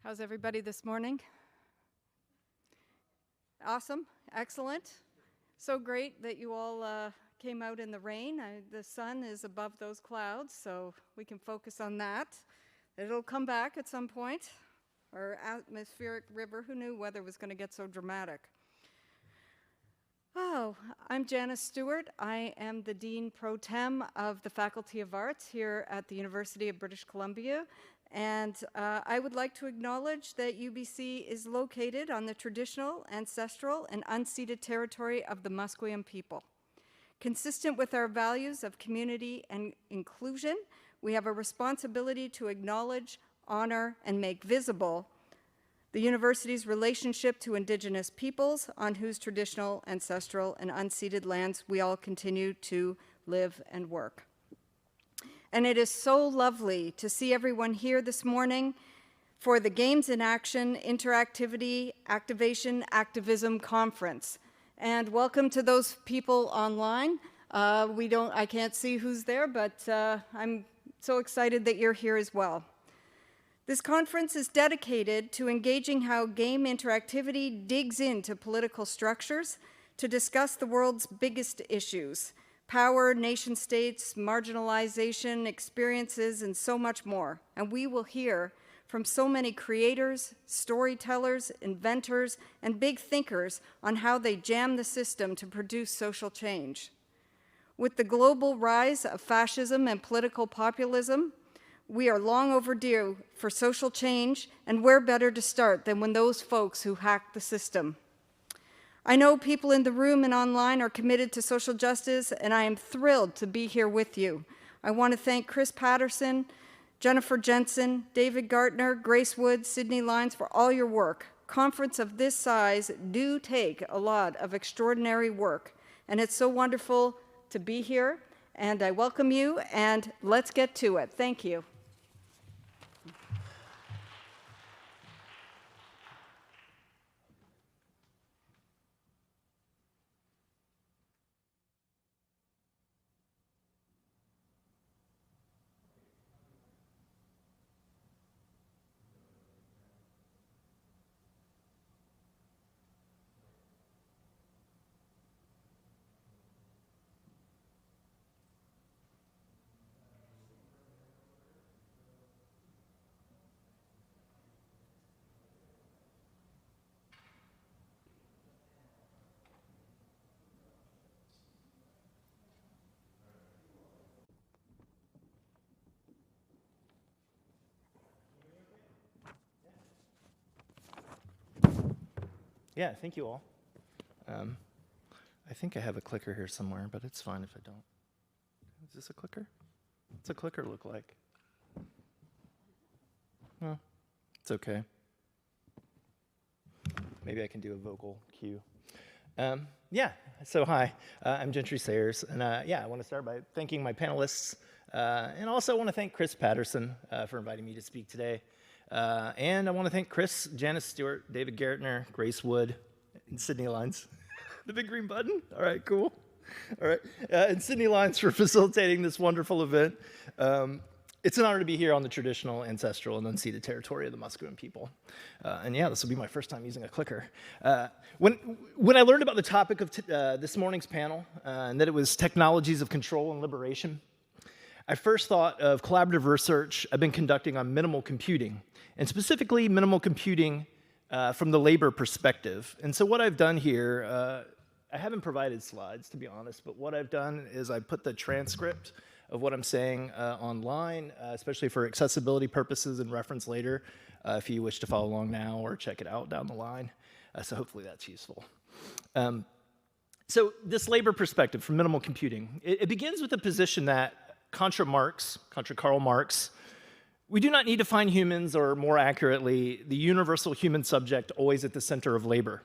How's everybody this morning? Awesome, excellent. So great that you all came out in the rain. The sun is above those clouds, so we can focus on that. It'll come back at some point. Our atmospheric river, who knew weather was going to get so dramatic? Oh, I'm Janice Stewart. I am the Dean Pro Tem of the Faculty of Arts here at the University of British Columbia. And I would like to acknowledge that UBC is located on the traditional, ancestral, and unceded territory of the Musqueam people. Consistent with our values of community and inclusion, we have a responsibility to acknowledge, honor, and make visible the university's relationship to Indigenous peoples on whose traditional, ancestral, and unceded lands we all continue to live and work. And it is so lovely to see everyone here this morning for the Games in Action, Interactivity, Activation, Activism Conference. And welcome to those people online. I can't see who's there, but I'm so excited that you're here as well. This conference is dedicated to engaging how game interactivity digs into political structures to discuss the world's biggest issues: power, nation states, marginalization, experiences, and so much more. And we will hear from so many creators, storytellers, inventors, and big thinkers on how they jam the system to produce social change. With the global rise of fascism and political populism, we are long overdue for social change, and where better to start than when those folks who hacked the system. I know people in the room and online are committed to social justice, and I am thrilled to be here with you. I want to thank Chris Patterson, Jennifer Jensen, David Gartner, Grace Wood, Sydney Lyons for all your work. Conferences of this size do take a lot of extraordinary work, and it's so wonderful to be here, and I welcome you, and let's get to it. Thank you. Yeah, thank you all. I think I have a clicker here somewhere, but it's fine if I don't. Is this a clicker? What's a clicker look like? Well, it's okay. Maybe I can do a vocal cue. So hi, I'm Gentry Sayers, and I want to start by thanking my panelists, and also want to thank Chris Patterson for inviting me to speak today. And I want to thank Chris, Janice Stewart, David Gartner, Grace Wood, and Sydney Lyons. The big green button? All right, cool. All right, and Sydney Lyons for facilitating this wonderful event. It's an honor to be here on the traditional, ancestral, and unceded territory of the Musqueam people. This will be my first time using a clicker. When I learned about the topic of this morning's panel, and that it was technologies of control and liberation, I first thought of collaborative research I've been conducting on minimal computing, and specifically minimal computing from the labor perspective. And so what I've done here, I haven't provided slides, to be honest, but what I've done is I put the transcript of what I'm saying online, especially for accessibility purposes and reference later, if you wish to follow along now or check it out down the line. So hopefully that's useful. So this labor perspective from minimal computing, it begins with the position that contra Karl Marx, we do not need to find humans, or more accurately, the universal human subject always at the center of labor.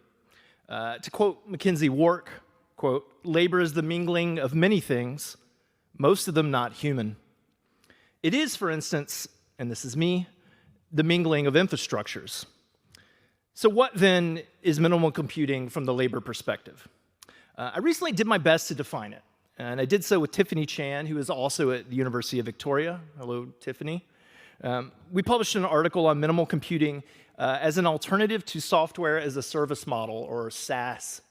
To quote Mackenzie Wark, quote, "Labor is the mingling of many things, most of them not human. It is, for instance, and this is me, the mingling of infrastructures." So what then is minimal computing from the labor perspective? I recently did my best to define it, and I did so with Tiffany Chan, who is also at the University of Victoria. Hello, Tiffany. We published an article on minimal computing as an alternative to software as a service model, or SaaS,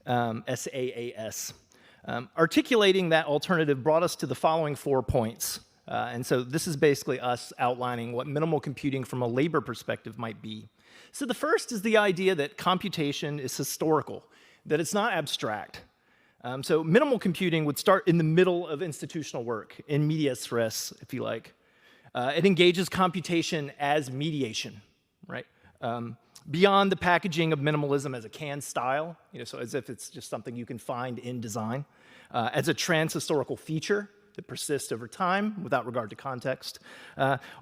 SaaS. Articulating that alternative brought us to the following 4 points. And so this is basically us outlining what minimal computing from a labor perspective might be. So the first is the idea that computation is historical, that it's not abstract. So minimal computing would start in the middle of institutional work, in medias res, if you like. It engages computation as mediation, right? Beyond the packaging of minimalism as a canned style, so as if it's just something you can find in design, as a trans-historical feature that persists over time without regard to context,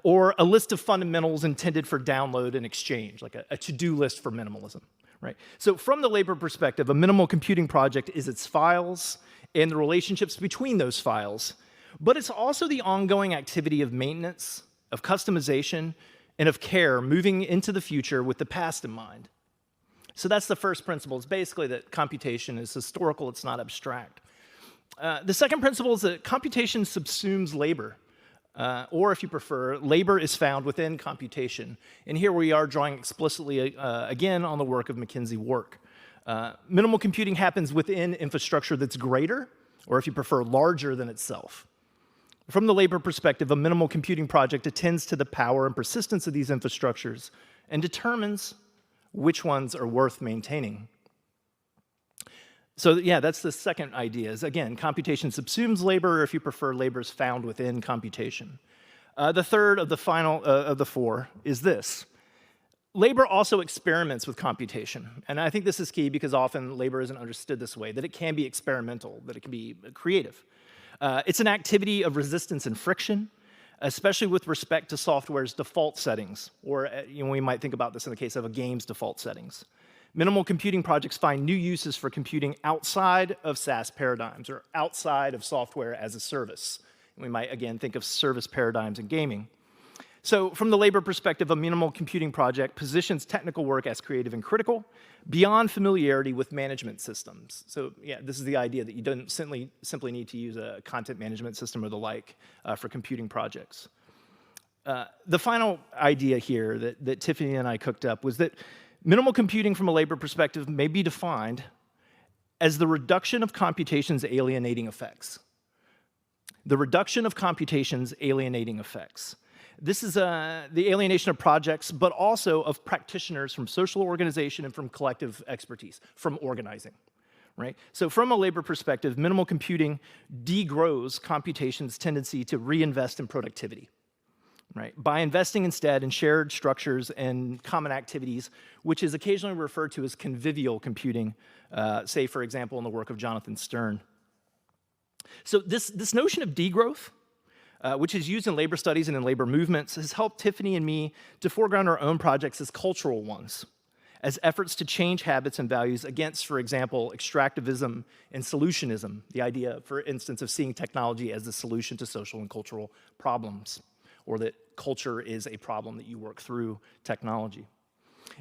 or a list of fundamentals intended for download and exchange, like a to-do list for minimalism, right? So from the labor perspective, a minimal computing project is its files and the relationships between those files, but it's also the ongoing activity of maintenance, of customization, and of care moving into the future with the past in mind. So that's the first principle. It's basically that computation is historical, it's not abstract. The second principle is that computation subsumes labor, or if you prefer, labor is found within computation. And here we are drawing explicitly, again, on the work of McKinsey work. Minimal computing happens within infrastructure that's greater, or if you prefer, larger than itself. From the labor perspective, a minimal computing project attends to the power and persistence of these infrastructures and determines which ones are worth maintaining. So yeah, that's the second idea, is again, computation subsumes labor, or if you prefer, labor is found within computation. The third of the final of the 4 is this. Labor also experiments with computation, and I think this is key because often labor isn't understood this way, that it can be experimental, that it can be creative. It's an activity of resistance and friction, especially with respect to software's default settings, or we might think about this in the case of a game's default settings. Minimal computing projects find new uses for computing outside of SaaS paradigms, or outside of software as a service. We might, again, think of service paradigms in gaming. So from the labor perspective, a minimal computing project positions technical work as creative and critical, beyond familiarity with management systems. So yeah, this is the idea that you don't simply need to use a content management system or the like for computing projects. The final idea here that Tiffany and I cooked up was that minimal computing from a labor perspective may be defined as the reduction of computation's alienating effects. The reduction of computation's alienating effects. This is the alienation of projects, but also of practitioners from social organization and from collective expertise, from organizing, right? So from a labor perspective, minimal computing degrows computation's tendency to reinvest in productivity, right? By investing instead in shared structures and common activities, which is occasionally referred to as convivial computing, say, for example, in the work of Jonathan Stern. So this notion of degrowth, which is used in labor studies and in labor movements, has helped Tiffany and me to foreground our own projects as cultural ones, as efforts to change habits and values against, for example, extractivism and solutionism, the idea, for instance, of seeing technology as the solution to social and cultural problems, or that culture is a problem that you work through technology.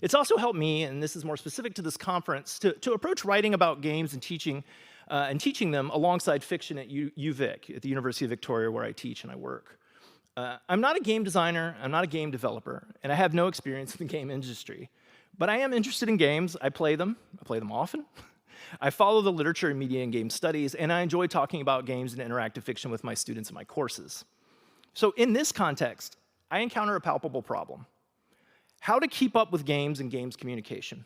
It's also helped me, and this is more specific to this conference, to approach writing about games and teaching them alongside fiction at UVic, at the University of Victoria, where I teach and I work. I'm not a game designer, I'm not a game developer, and I have no experience in the game industry. But I am interested in games, I play them often. I follow the literature in media and game studies, and I enjoy talking about games and interactive fiction with my students in my courses. So in this context, I encounter a palpable problem. How to keep up with games and games communication.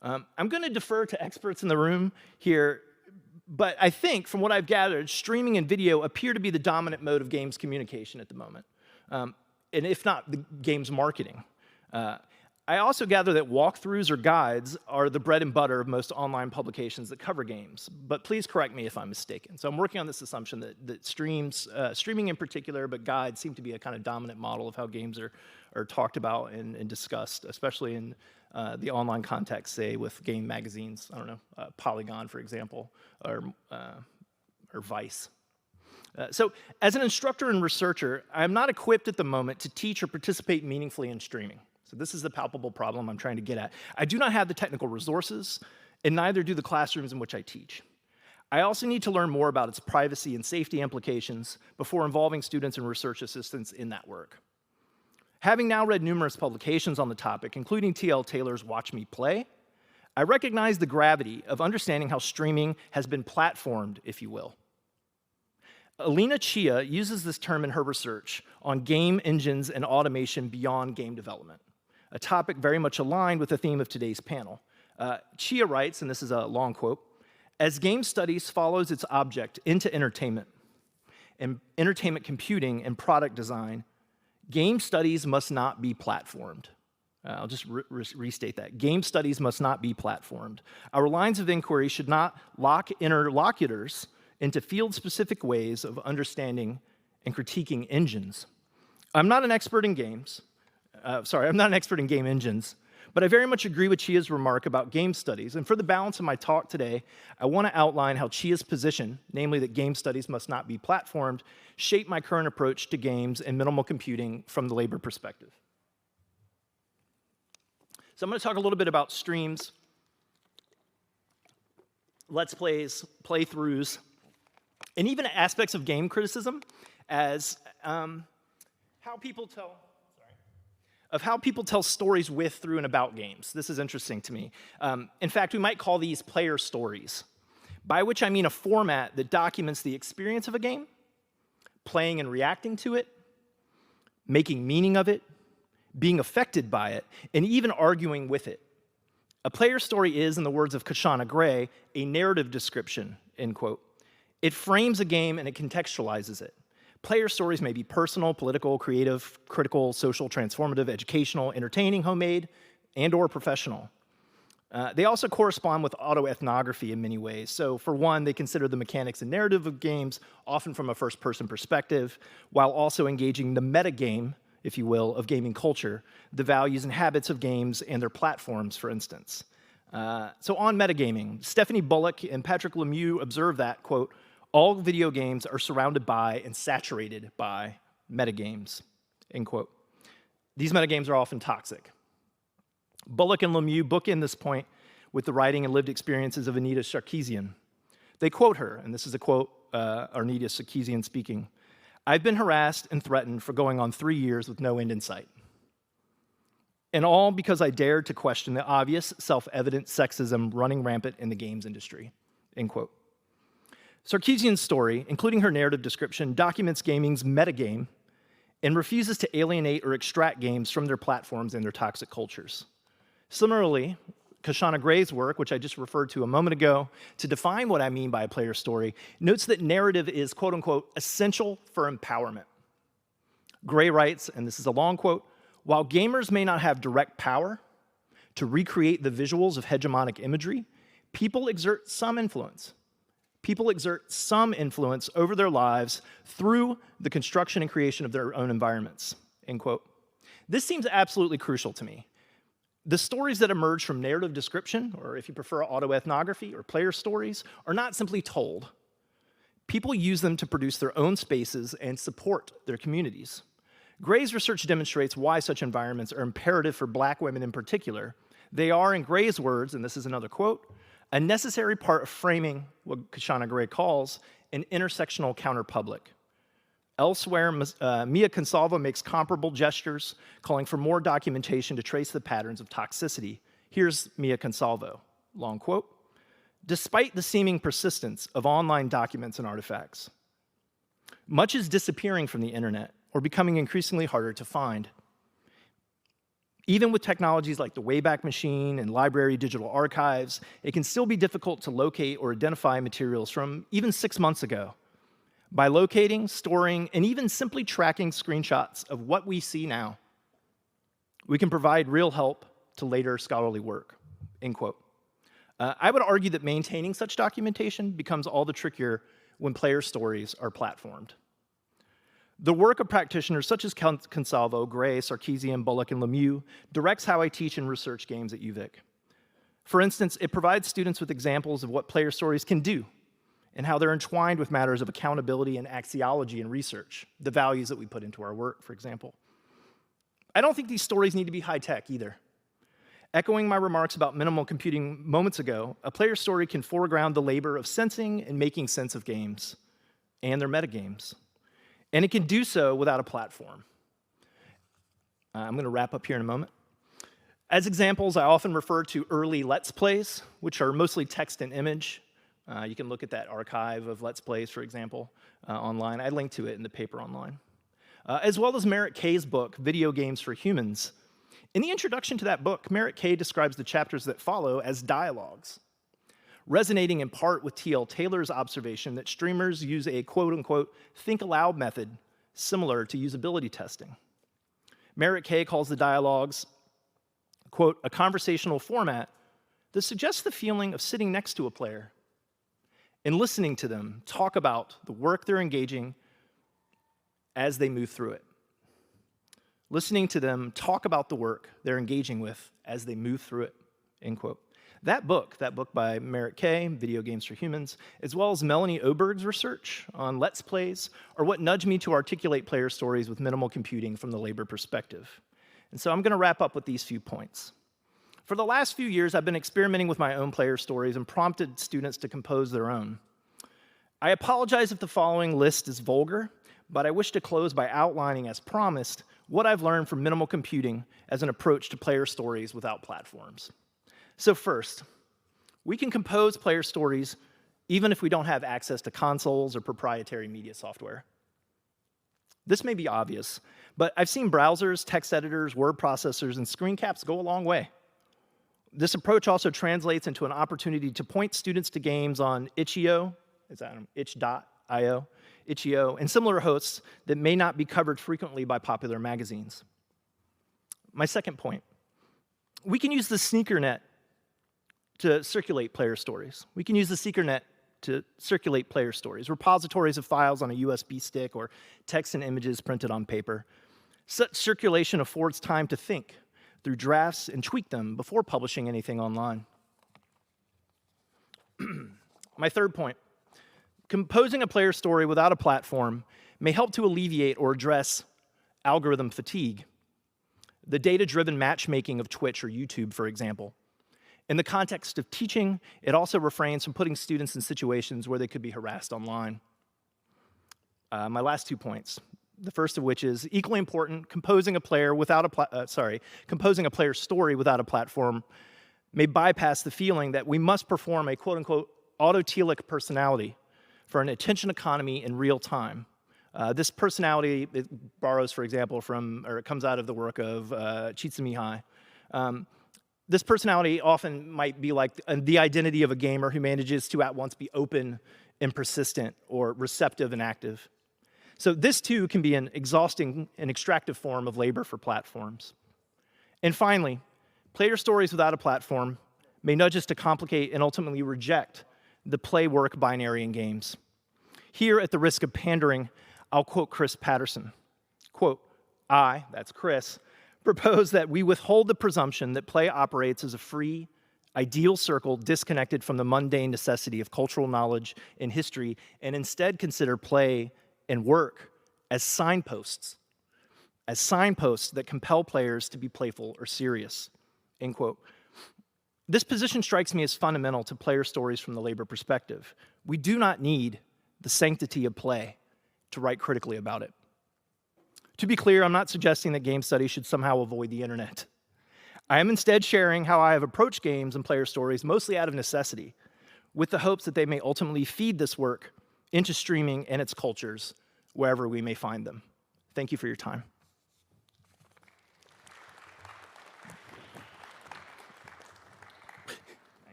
I'm going to defer to experts in the room here, but I think, from what I've gathered, streaming and video appear to be the dominant mode of games communication at the moment, and if not, the games marketing. I also gather that walkthroughs or guides are the bread and butter of most online publications that cover games, but please correct me if I'm mistaken. So I'm working on this assumption that streaming in particular, but guides seem to be a kind of dominant model of how games are talked about and discussed, especially in the online context, say, with game magazines, I don't know, Polygon, for example, or Vice. So as an instructor and researcher, I'm not equipped at the moment to teach or participate meaningfully in streaming. So this is the palpable problem I'm trying to get at. I do not have the technical resources, and neither do the classrooms in which I teach. I also need to learn more about its privacy and safety implications before involving students and research assistants in that work. Having now read numerous publications on the topic, including T.L. Taylor's Watch Me Play, I recognize the gravity of understanding how streaming has been platformed, if you will. Alina Chia uses this term in her research on game engines and automation beyond game development, a topic very much aligned with the theme of today's panel. Chia writes, and this is a long quote, "As game studies follows its object into entertainment and entertainment computing and product design, game studies must not be platformed." I'll just restate that. Game studies must not be platformed. Our lines of inquiry should not lock interlocutors into field-specific ways of understanding and critiquing engines. I'm not an expert in games. I'm not an expert in game engines, but I very much agree with Chia's remark about game studies. And for the balance of my talk today, I want to outline how Chia's position, namely that game studies must not be platformed, shaped my current approach to games and minimal computing from the labor perspective. So I'm going to talk a little bit about streams, let's plays, playthroughs, and even aspects of game criticism as how people tell stories with, through, and about games. This is interesting to me. In fact, we might call these player stories, by which I mean a format that documents the experience of a game, playing and reacting to it, making meaning of it, being affected by it, and even arguing with it. A player story is, in the words of Kashana Gray, a narrative description, end quote. It frames a game and it contextualizes it. Player stories may be personal, political, creative, critical, social, transformative, educational, entertaining, homemade, and/or professional. They also correspond with autoethnography in many ways. So for one, they consider the mechanics and narrative of games, often from a first-person perspective, while also engaging the metagame, if you will, of gaming culture, the values and habits of games and their platforms, for instance. So on metagaming, Stephanie Bullock and Patrick Lemieux observe that, quote, "All video games are surrounded by and saturated by metagames," end quote. These metagames are often toxic. Bullock and Lemieux bookend this point with the writing and lived experiences of Anita Sarkeesian. They quote her, and this is a quote, Anita Sarkeesian speaking, "I've been harassed and threatened for going on 3 years with no end in sight. And all because I dared to question the obvious, self-evident sexism running rampant in the games industry," end quote. Sarkeesian's story, including her narrative description, documents gaming's metagame and refuses to alienate or extract games from their platforms and their toxic cultures. Similarly, Kashana Gray's work, which I just referred to a moment ago, to define what I mean by a player story, notes that narrative is, quote unquote, essential for empowerment. Gray writes, and this is a long quote, "While gamers may not have direct power to recreate the visuals of hegemonic imagery, people exert some influence. People exert some influence over their lives through the construction and creation of their own environments," end quote. This seems absolutely crucial to me. The stories that emerge from narrative description, or if you prefer autoethnography or player stories, are not simply told. People use them to produce their own spaces and support their communities. Gray's research demonstrates why such environments are imperative for Black women in particular. They are, in Gray's words, and this is another quote, "a necessary part of framing what Kashana Gray calls an intersectional counterpublic." Elsewhere, Mia Consalvo makes comparable gestures, calling for more documentation to trace the patterns of toxicity. Here's Mia Consalvo, long quote, "Despite the seeming persistence of online documents and artifacts, much is disappearing from the internet or becoming increasingly harder to find. Even with technologies like the Wayback Machine and library digital archives, it can still be difficult to locate or identify materials from even 6 months ago. By locating, storing, and even simply tracking screenshots of what we see now, we can provide real help to later scholarly work," end quote. I would argue that maintaining such documentation becomes all the trickier when player stories are platformed. The work of practitioners such as Consalvo, Gray, Sarkeesian, Bullock, and Lemieux directs how I teach and research games at UVic. For instance, it provides students with examples of what player stories can do and how they're entwined with matters of accountability and axiology in research, the values that we put into our work, for example. I don't think these stories need to be high-tech either. Echoing my remarks about minimal computing moments ago, a player story can foreground the labor of sensing and making sense of games and their metagames. And it can do so without a platform. I'm going to wrap up here in a moment. As examples, I often refer to early Let's Plays, which are mostly text and image. You can look at that archive of Let's Plays, for example, online. I linked to it in the paper online. As well as Merritt Kay's book, Video Games for Humans. In the introduction to that book, Merritt Kay describes the chapters that follow as dialogues, resonating in part with T.L. Taylor's observation that streamers use a quote-unquote think aloud method similar to usability testing. Merritt Kay calls the dialogues, quote, a conversational format that suggests the feeling of sitting next to a player and listening to them talk about the work they're engaging as they move through it. Listening to them talk about the work they're engaging with as they move through it, end quote. That book by Merritt Kay, Video Games for Humans, as well as Melanie Oberg's research on Let's Plays, are what nudged me to articulate player stories with minimal computing from the labor perspective. And so I'm going to wrap up with these few points. For the last few years, I've been experimenting with my own player stories and prompted students to compose their own. I apologize if the following list is vulgar, but I wish to close by outlining, as promised, what I've learned from minimal computing as an approach to player stories without platforms. So first, we can compose player stories even if we don't have access to consoles or proprietary media software. This may be obvious, but I've seen browsers, text editors, word processors, and screen caps go a long way. This approach also translates into an opportunity to point students to games on itch.io, itch.io, itch.io, and similar hosts that may not be covered frequently by popular magazines. My second point, we can use the sneakernet to circulate player stories. We can use the sneakernet to circulate player stories, repositories of files on a USB stick or text and images printed on paper. Such circulation affords time to think through drafts and tweak them before publishing anything online. My third point, composing a player story without a platform may help to alleviate or address algorithm fatigue, the data-driven matchmaking of Twitch or YouTube, for example. In the context of teaching, it also refrains from putting students in situations where they could be harassed online. My last 2 points. The first of which is equally important: composing a player story without a platform may bypass the feeling that we must perform a quote-unquote autotelic personality for an attention economy in real time. This personality, it borrows, for example, it comes out of the work of Csikszentmihalyi. This personality often might be like the identity of a gamer who manages to at once be open and persistent or receptive and active. So this too can be an exhausting and extractive form of labor for platforms. And finally, player stories without a platform may nudge us to complicate and ultimately reject the play-work binary in games. Here, at the risk of pandering, I'll quote Chris Patterson. Quote, I, that's Chris, propose that we withhold the presumption that play operates as a free, ideal circle disconnected from the mundane necessity of cultural knowledge and history, and instead consider play and work as signposts that compel players to be playful or serious, end quote. This position strikes me as fundamental to player stories from the labor perspective. We do not need the sanctity of play to write critically about it. To be clear, I'm not suggesting that game studies should somehow avoid the internet. I am instead sharing how I have approached games and player stories mostly out of necessity, with the hopes that they may ultimately feed this work into streaming and its cultures, wherever we may find them. Thank you for your time.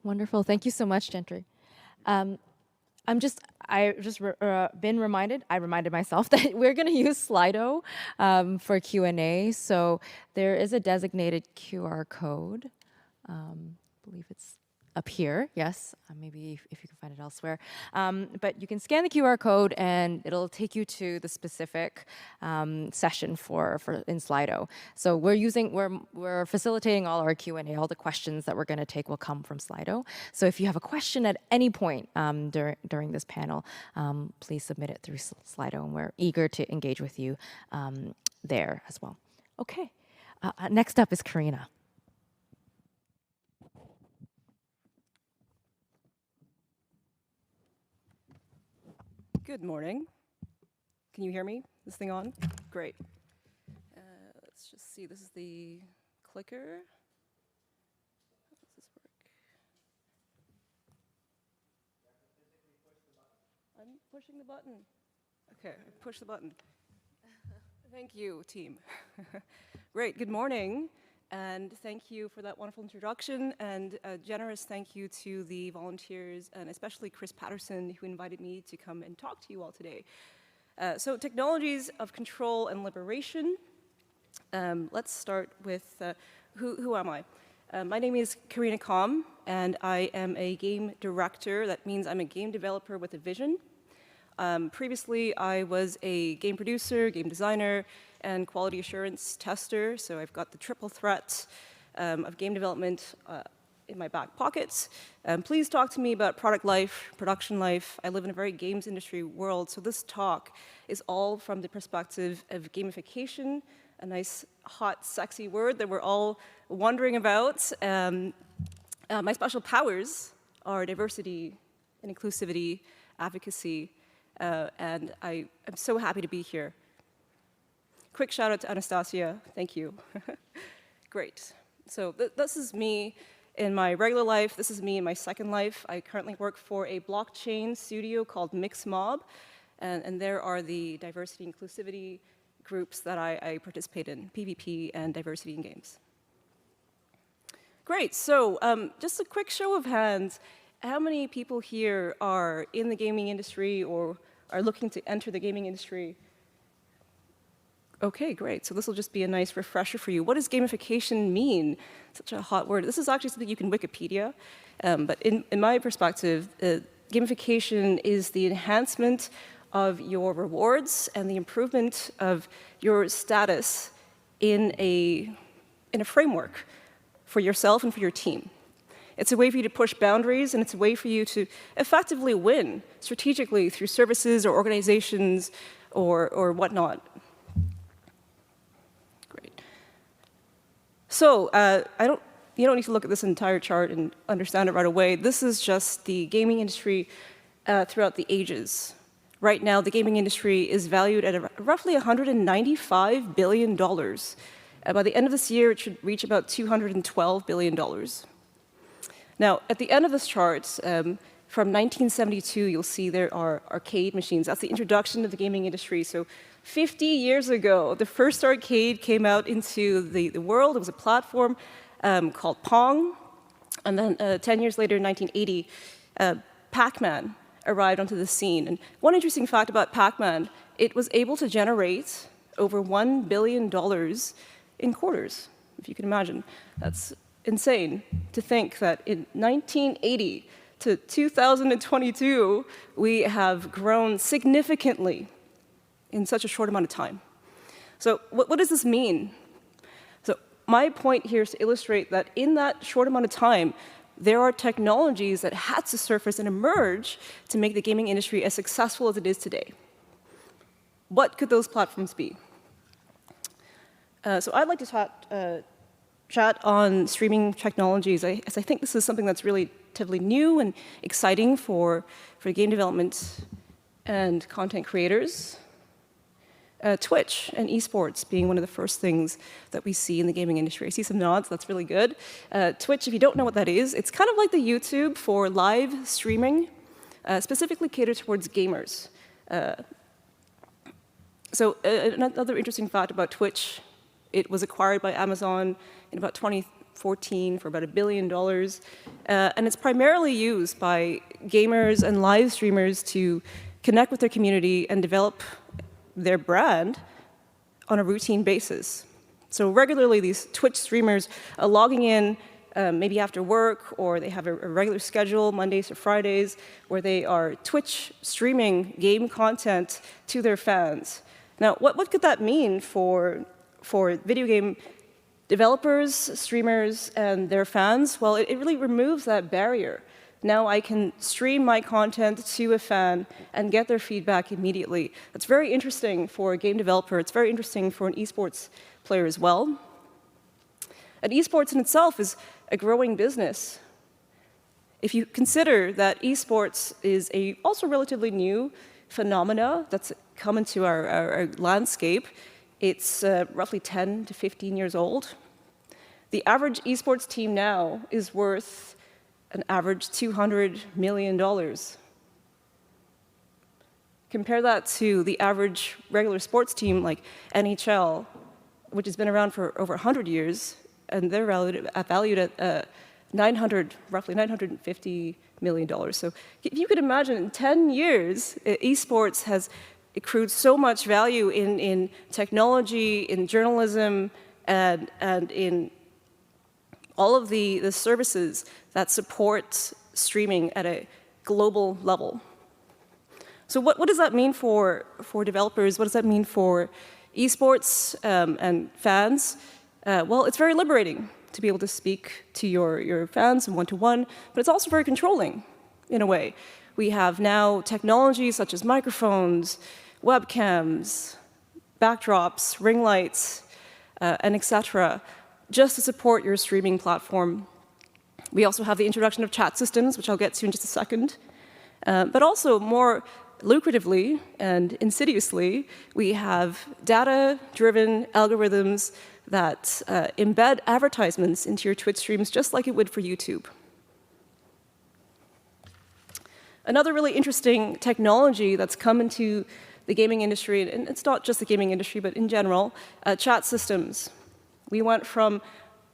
Wonderful. Thank you so much, Gentry. I reminded myself that we're going to use Slido for Q&A. So there is a designated QR code. I believe it's up here. Yes, maybe if you can find it elsewhere. But you can scan the QR code and it'll take you to the specific session in Slido. So we're facilitating all our Q&A. All the questions that we're going to take will come from Slido. So if you have a question at any point during this panel, please submit it through Slido, and we're eager to engage with you there as well. Okay, next up is Karina. Good morning. Can you hear me? This thing on? Great. Let's just see. This is the clicker. How does this work? I'm pushing the button. Okay, I push the button. Thank you, team. Great, good morning, and thank you for that wonderful introduction, and a generous thank you to the volunteers, and especially Chris Patterson, who invited me to come and talk to you all today. So technologies of control and liberation. Let's start with who am I? My name is Karina Kom, and I am a game director. That means I'm a game developer with a vision. Previously, I was a game producer, game designer, and quality assurance tester, so I've got the triple threat of game development in my back pockets. Please talk to me about product life, production life. I live in a very games industry world, so this talk is all from the perspective of gamification, a nice, hot, sexy word that we're all wondering about. My special powers are diversity and inclusivity, advocacy, and I am so happy to be here. Quick shout out to Anastasia, thank you. Great, so this is me in my regular life. This is me in my second life. I currently work for a blockchain studio called MixMob, and there are the diversity inclusivity groups that I participate in, PvP and diversity in games. Great, so just a quick show of hands. How many people here are in the gaming industry or are looking to enter the gaming industry? Okay, great. So this will just be a nice refresher for you. What does gamification mean? Such a hot word. This is actually something you can Wikipedia. But in my perspective, gamification is the enhancement of your rewards and the improvement of your status in a framework for yourself and for your team. It's a way for you to push boundaries, and it's a way for you to effectively win strategically through services or organizations or whatnot. Great. So you don't need to look at this entire chart and understand it right away. This is just the gaming industry throughout the ages. Right now, the gaming industry is valued at roughly $195 billion. By the end of this year, it should reach about $212 billion. Now, at the end of this chart, from 1972, you'll see there are arcade machines. That's the introduction to the gaming industry. So 50 years ago, the first arcade came out into the world. It was a platform called Pong. And then 10 years later, in 1980, Pac-Man arrived onto the scene. And one interesting fact about Pac-Man, it was able to generate over $1 billion in quarters, if you can imagine. That's insane to think that in 1980 to 2022, we have grown significantly in such a short amount of time. So what does this mean? So my point here is to illustrate that in that short amount of time, there are technologies that had to surface and emerge to make the gaming industry as successful as it is today. What could those platforms be? So I'd like to chat on streaming technologies, as I think this is something that's relatively new and exciting for game development and content creators. Twitch and esports being one of the first things that we see in the gaming industry. I see some nods, that's really good. Twitch, if you don't know what that is, it's kind of like the YouTube for live streaming, specifically catered towards gamers. So another interesting fact about Twitch, it was acquired by Amazon in about 2014 for about $1 billion. And it's primarily used by gamers and live streamers to connect with their community and develop their brand on a routine basis. So regularly, these Twitch streamers are logging in maybe after work, or they have a regular schedule, Mondays or Fridays, where they are Twitch streaming game content to their fans. Now, what could that mean for video game developers, streamers, and their fans? Well, it really removes that barrier. Now I can stream my content to a fan and get their feedback immediately. That's very interesting for a game developer. It's very interesting for an esports player as well. And esports in itself is a growing business. If you consider that esports is also relatively new, phenomena that's come into our landscape. It's roughly 10 to 15 years old. The average esports team now is worth an average $200 million. Compare that to the average regular sports team like NHL, which has been around for over 100 years, and they're valued at roughly $950 million. So if you could imagine, in 10 years, esports has accrued so much value in technology, in journalism, and in all of the services that support streaming at a global level. So what does that mean for developers? What does that mean for esports and fans? Well, it's very liberating to be able to speak to your fans one-to-one, but it's also very controlling in a way. We have now technologies such as microphones, webcams, backdrops, ring lights, and etc., just to support your streaming platform. We also have the introduction of chat systems, which I'll get to in just a second. But also, more lucratively and insidiously, we have data-driven algorithms that embed advertisements into your Twitch streams just like it would for YouTube. Another really interesting technology that's come into the gaming industry, and it's not just the gaming industry, but in general, chat systems. We went from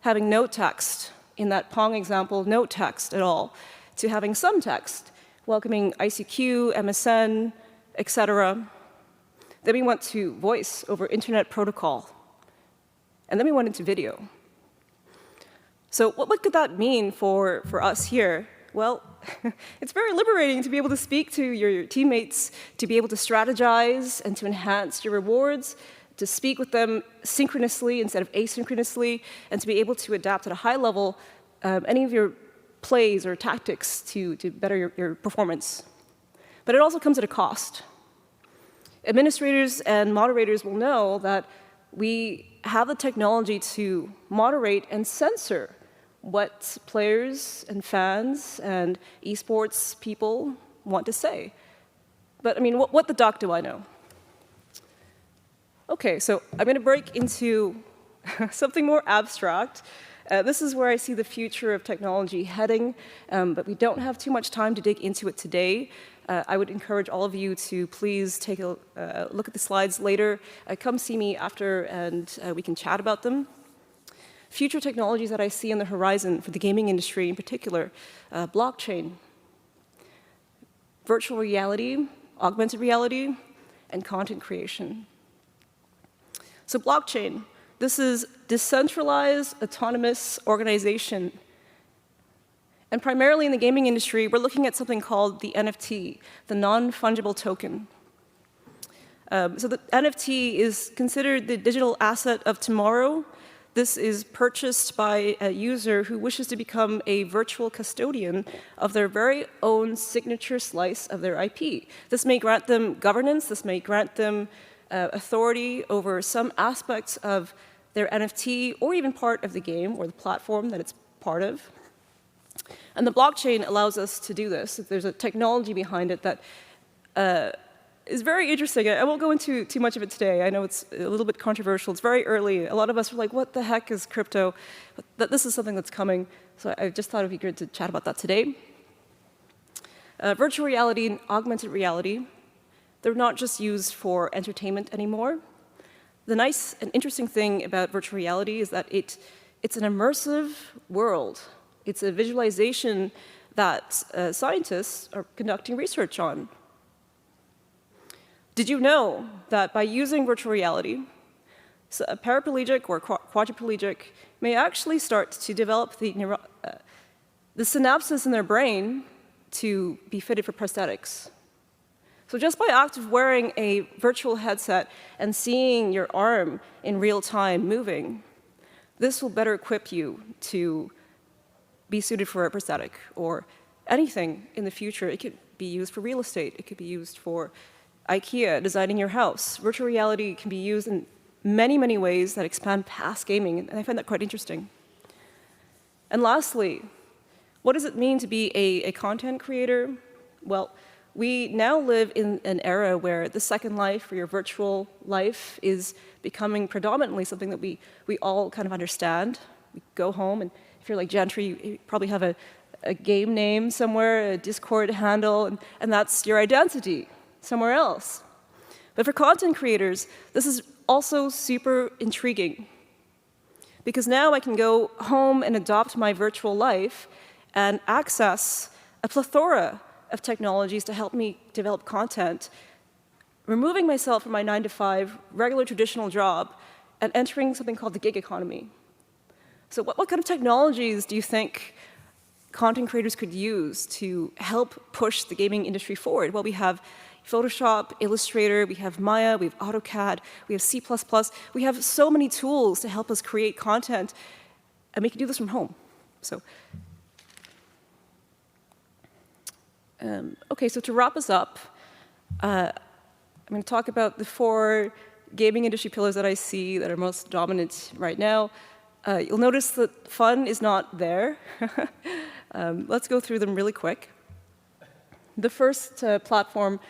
having no text, in that Pong example, no text at all, to having some text, welcoming ICQ, MSN, etc. Then we went to voice over internet protocol. And then we went into video. So what could that mean for us here? Well, it's very liberating to be able to speak to your teammates, to be able to strategize and to enhance your rewards, to speak with them synchronously instead of asynchronously, and to be able to adapt at a high level any of your plays or tactics to better your performance. But it also comes at a cost. Administrators and moderators will know that we have the technology to moderate and censor what players and fans and esports people want to say. But I mean, what the duck do I know? Okay, so I'm going to break into something more abstract. This is where I see the future of technology heading, but we don't have too much time to dig into it today. I would encourage all of you to please take a look at the slides later. Come see me after, and we can chat about them. Future technologies that I see on the horizon for the gaming industry in particular, blockchain, virtual reality, augmented reality, and content creation. So blockchain, this is decentralized autonomous organization. And primarily in the gaming industry, we're looking at something called the NFT, the non-fungible token. So the NFT is considered the digital asset of tomorrow. This is purchased by a user who wishes to become a virtual custodian of their very own signature slice of their IP. This may grant them governance, this may grant them authority over some aspects of their NFT, or even part of the game or the platform that it's part of. And the blockchain allows us to do this. There's a technology behind it that is very interesting. I won't go into too much of it today. I know it's a little bit controversial. It's very early. A lot of us are like, what the heck is crypto? But this is something that's coming. So I just thought it would be good to chat about that today. Virtual reality and augmented reality, they're not just used for entertainment anymore. The nice and interesting thing about virtual reality is that it's an immersive world. It's a visualization that scientists are conducting research on. Did you know that by using virtual reality, so a paraplegic or quadriplegic may actually start to develop the synapses in their brain to be fitted for prosthetics? So just by act of wearing a virtual headset and seeing your arm in real time moving, this will better equip you to be suited for a prosthetic or anything in the future. It could be used for real estate. It could be used for IKEA, designing your house. Virtual reality can be used in many, many ways that expand past gaming, and I find that quite interesting. And lastly, what does it mean to be a content creator? Well, We now live in an era where the second life or your virtual life is becoming predominantly something that we all kind of understand. We go home, and if you're like Gentry, you probably have a game name somewhere, a Discord handle, and that's your identity somewhere else. But for content creators, this is also super intriguing, because now I can go home and adopt my virtual life and access a plethora of technologies to help me develop content, removing myself from my 9-to-5 regular traditional job and entering something called the gig economy. So what kind of technologies do you think content creators could use to help push the gaming industry forward? Well, we have Photoshop, Illustrator, we have Maya, we have AutoCAD, we have C++. We have so many tools to help us create content, and we can do this from home. So, okay, so to wrap us up, I'm going to talk about the 4 gaming industry pillars that I see that are most dominant right now. You'll notice that fun is not there. Let's go through them really quick. The first platform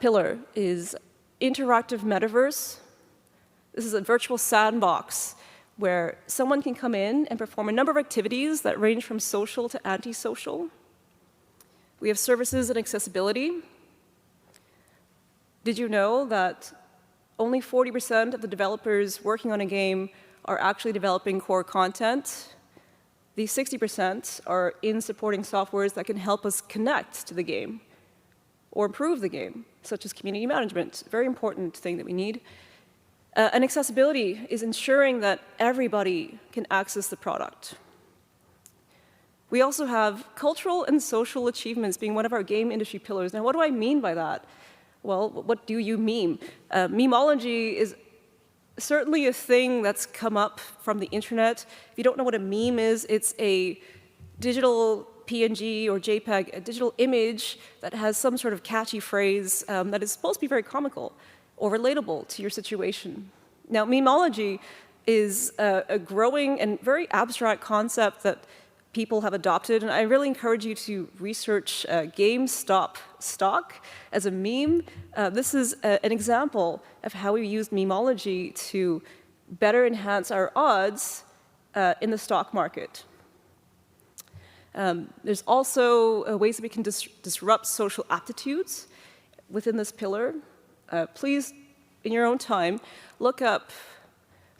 pillar is interactive metaverse. This is a virtual sandbox where someone can come in and perform a number of activities that range from social to antisocial. We have services and accessibility. Did you know that only 40% of the developers working on a game are actually developing core content? These 60% are in supporting softwares that can help us connect to the game or improve the game, such as community management, a very important thing that we need. And accessibility is ensuring that everybody can access the product. We also have cultural and social achievements being one of our game industry pillars. Now, what do I mean by that? Well, what do you meme? Memeology is certainly a thing that's come up from the internet. If you don't know what a meme is, it's a digital PNG or JPEG, a digital image that has some sort of catchy phrase that is supposed to be very comical or relatable to your situation. Now, memeology is a growing and very abstract concept that people have adopted, and I really encourage you to research GameStop stock as a meme. This is an example of how we use memeology to better enhance our odds in the stock market. There's also ways that we can disrupt social aptitudes within this pillar. Please, in your own time, look up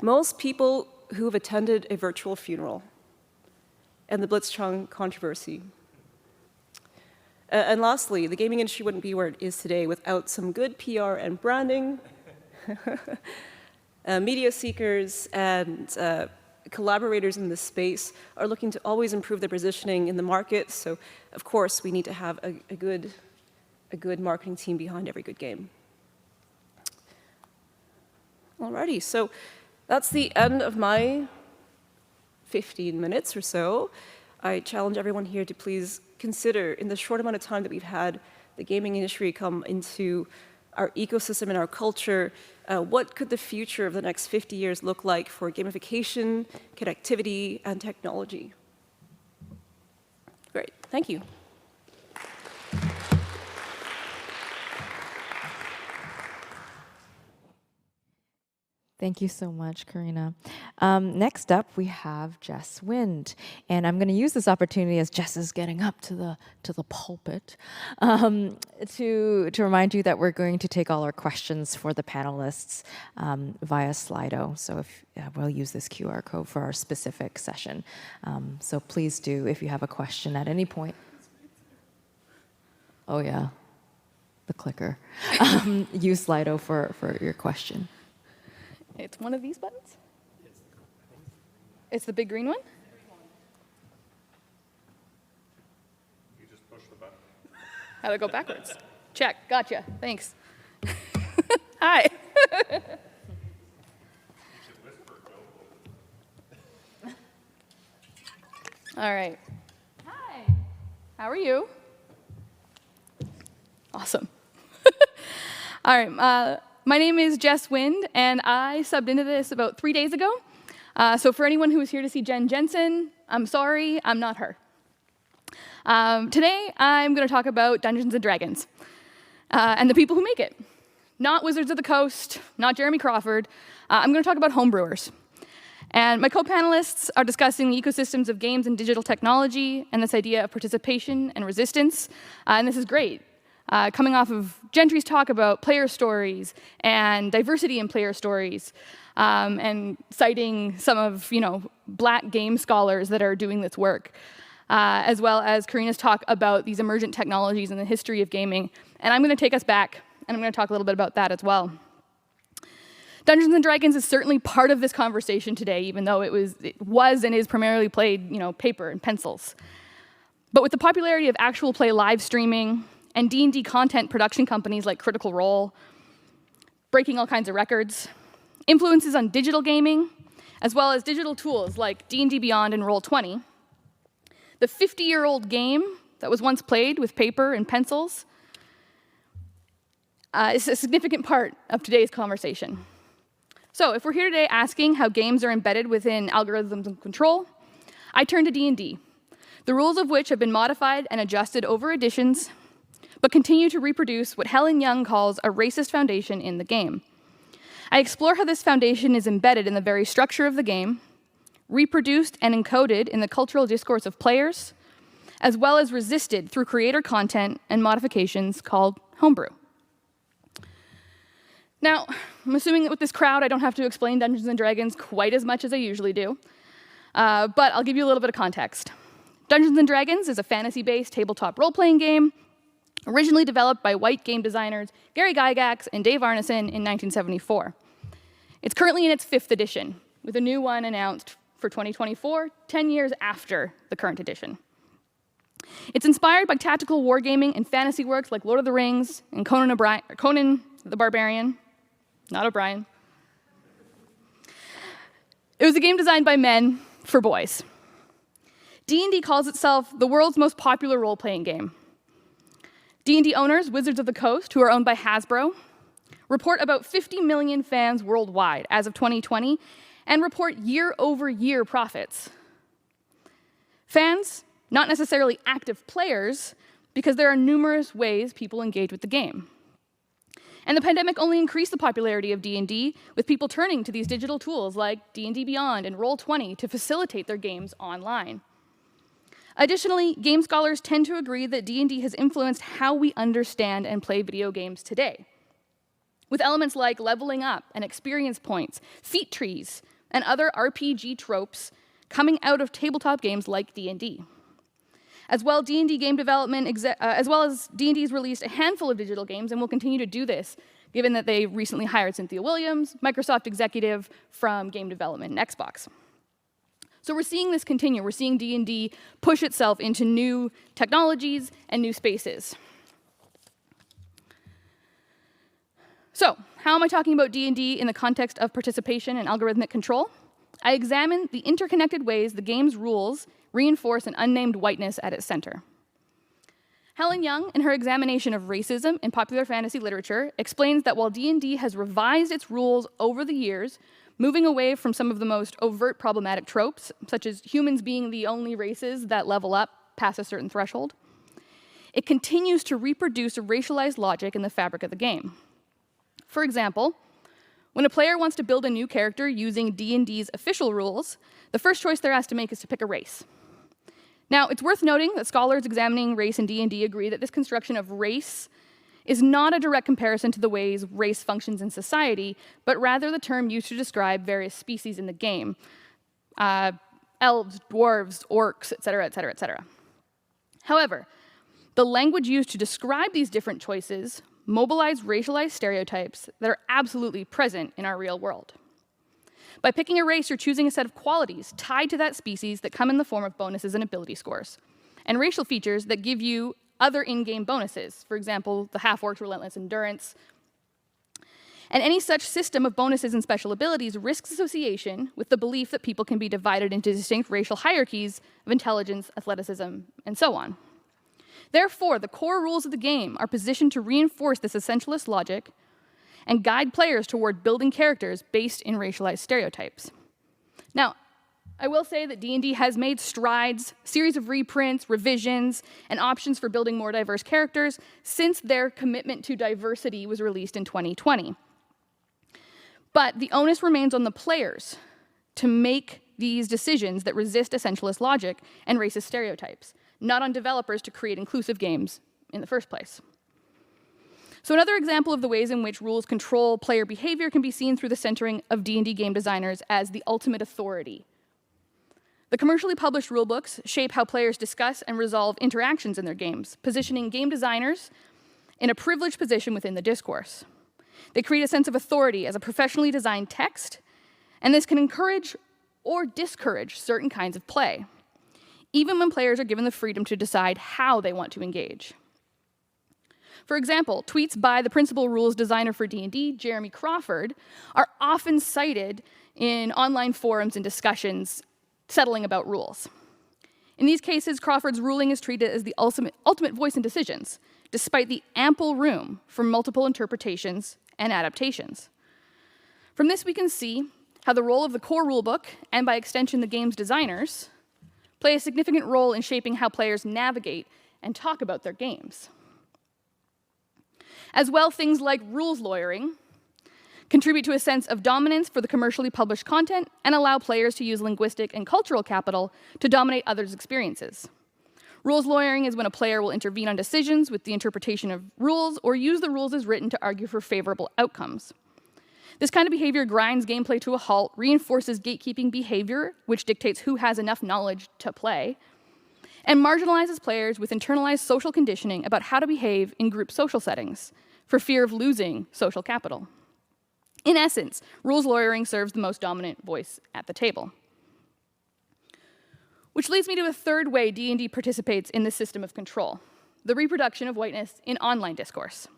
most people who have attended a virtual funeral and the Blitzchung controversy. And lastly, the gaming industry wouldn't be where it is today without some good PR and branding. Media seekers and collaborators in this space are looking to always improve their positioning in the market. So, of course, we need to have a good marketing team behind every good game. Alrighty, so that's the end of my 15 minutes or so. I challenge everyone here to please consider, in the short amount of time that we've had the gaming industry come into our ecosystem and our culture, what could the future of the next 50 years look like for gamification, connectivity, and technology? Great, thank you. Thank you so much, Karina. Next up, we have Jess Wind, and I'm going to use this opportunity as Jess is getting up to the pulpit to remind you that we're going to take all our questions for the panelists via Slido. So if we'll use this QR code for our specific session. So please do, if you have a question at any point. Oh yeah, the clicker. Use Slido for your question. It's one of these buttons? It's the big green one? You just push the button. How do I go backwards? Check, gotcha, thanks. Hi. All right. Hi. How are you? Awesome. All right. My name is Jess Wind, and I subbed into this about 3 days ago. So for anyone who was here to see Jen Jensen, I'm sorry, I'm not her. Today, I'm going to talk about Dungeons & Dragons and the people who make it. Not Wizards of the Coast, not Jeremy Crawford. I'm going to talk about homebrewers. And my co-panelists are discussing the ecosystems of games and digital technology and this idea of participation and resistance. And this is great. Coming off of Gentry's talk about player stories and diversity in player stories, and citing some of Black game scholars that are doing this work, as well as Karina's talk about these emergent technologies and the history of gaming. And I'm going to take us back, and I'm going to talk a little bit about that as well. Dungeons & Dragons is certainly part of this conversation today, even though it was and is primarily played, paper and pencils. But with the popularity of actual play live streaming and D&D content production companies like Critical Role, breaking all kinds of records, influences on digital gaming, as well as digital tools like D&D Beyond and Roll20, the 50-year-old game that was once played with paper and pencils is a significant part of today's conversation. So if we're here today asking how games are embedded within algorithms and control, I turn to D&D, the rules of which have been modified and adjusted over editions, but continue to reproduce what Helen Young calls a racist foundation in the game. I explore how this foundation is embedded in the very structure of the game, reproduced and encoded in the cultural discourse of players, as well as resisted through creator content and modifications called homebrew. Now, I'm assuming that with this crowd, I don't have to explain Dungeons & Dragons quite as much as I usually do, but I'll give you a little bit of context. Dungeons & Dragons is a fantasy-based tabletop role-playing game originally developed by white game designers Gary Gygax and Dave Arneson in 1974. It's currently in its 5th edition, with a new one announced for 2024, 10 years after the current edition. It's inspired by tactical wargaming and fantasy works like Lord of the Rings and Conan the Barbarian. Not O'Brien. It was a game designed by men for boys. D&D calls itself the world's most popular role-playing game. D&D owners, Wizards of the Coast, who are owned by Hasbro, report about 50 million fans worldwide as of 2020, and report year-over-year profits. Fans, not necessarily active players, because there are numerous ways people engage with the game. And the pandemic only increased the popularity of D&D, with people turning to these digital tools like D&D Beyond and Roll20 to facilitate their games online. Additionally, game scholars tend to agree that D&D has influenced how we understand and play video games today, with elements like leveling up and experience points, feat trees, and other RPG tropes coming out of tabletop games like D&D. As well, D&D game development, as well as D&D's released a handful of digital games and will continue to do this, given that they recently hired Cynthia Williams, Microsoft executive from game development and Xbox. So we're seeing this continue. We're seeing D&D push itself into new technologies and new spaces. So how am I talking about D&D in the context of participation and algorithmic control? I examine the interconnected ways the game's rules reinforce an unnamed whiteness at its center. Helen Young, in her examination of racism in popular fantasy literature, explains that while D&D has revised its rules over the years, moving away from some of the most overt problematic tropes, such as humans being the only races that level up past a certain threshold, it continues to reproduce a racialized logic in the fabric of the game. For example, when a player wants to build a new character using D&D's official rules, the first choice they're asked to make is to pick a race. Now, it's worth noting that scholars examining race in D&D agree that this construction of race is not a direct comparison to the ways race functions in society, but rather the term used to describe various species in the game. Elves, dwarves, orcs, et cetera, et cetera, et cetera. However, the language used to describe these different choices mobilize racialized stereotypes that are absolutely present in our real world. By picking a race, you're choosing a set of qualities tied to that species that come in the form of bonuses and ability scores, and racial features that give you other in-game bonuses, for example, the half-orc's relentless endurance. And any such system of bonuses and special abilities risks association with the belief that people can be divided into distinct racial hierarchies of intelligence, athleticism, and so on. Therefore, the core rules of the game are positioned to reinforce this essentialist logic and guide players toward building characters based in racialized stereotypes. Now, I will say that D&D has made strides, series of reprints, revisions, and options for building more diverse characters since their commitment to diversity was released in 2020. But the onus remains on the players to make these decisions that resist essentialist logic and racist stereotypes, not on developers to create inclusive games in the first place. So another example of the ways in which rules control player behavior can be seen through the centering of D&D game designers as the ultimate authority. The commercially published rulebooks shape how players discuss and resolve interactions in their games, positioning game designers in a privileged position within the discourse. They create a sense of authority as a professionally designed text, and this can encourage or discourage certain kinds of play, even when players are given the freedom to decide how they want to engage. For example, tweets by the principal rules designer for D&D, Jeremy Crawford, are often cited in online forums and discussions settling about rules. In these cases, Crawford's ruling is treated as the ultimate voice in decisions, despite the ample room for multiple interpretations and adaptations. From this, we can see how the role of the core rulebook, and by extension the game's designers, play a significant role in shaping how players navigate and talk about their games. As well, things like rules lawyering contribute to a sense of dominance for the commercially published content and allow players to use linguistic and cultural capital to dominate others' experiences. Rules lawyering is when a player will intervene on decisions with the interpretation of rules or use the rules as written to argue for favorable outcomes. This kind of behavior grinds gameplay to a halt, reinforces gatekeeping behavior, which dictates who has enough knowledge to play, and marginalizes players with internalized social conditioning about how to behave in group social settings for fear of losing social capital. In essence, rules lawyering serves the most dominant voice at the table. Which leads me to a third way D&D participates in this system of control, the reproduction of whiteness in online discourse.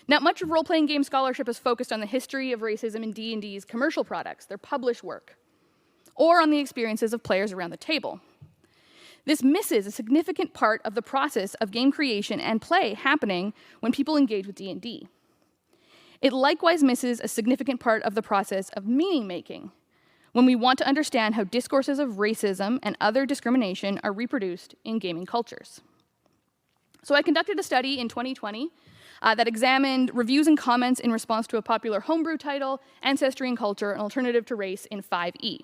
Now, much of role-playing game scholarship is focused on the history of racism in D&D's commercial products, their published work, or on the experiences of players around the table. This misses a significant part of the process of game creation and play happening when people engage with D&D. It likewise misses a significant part of the process of meaning-making, when we want to understand how discourses of racism and other discrimination are reproduced in gaming cultures. So I conducted a study in 2020 that examined reviews and comments in response to a popular homebrew title, Ancestry and Culture, an Alternative to Race in 5e,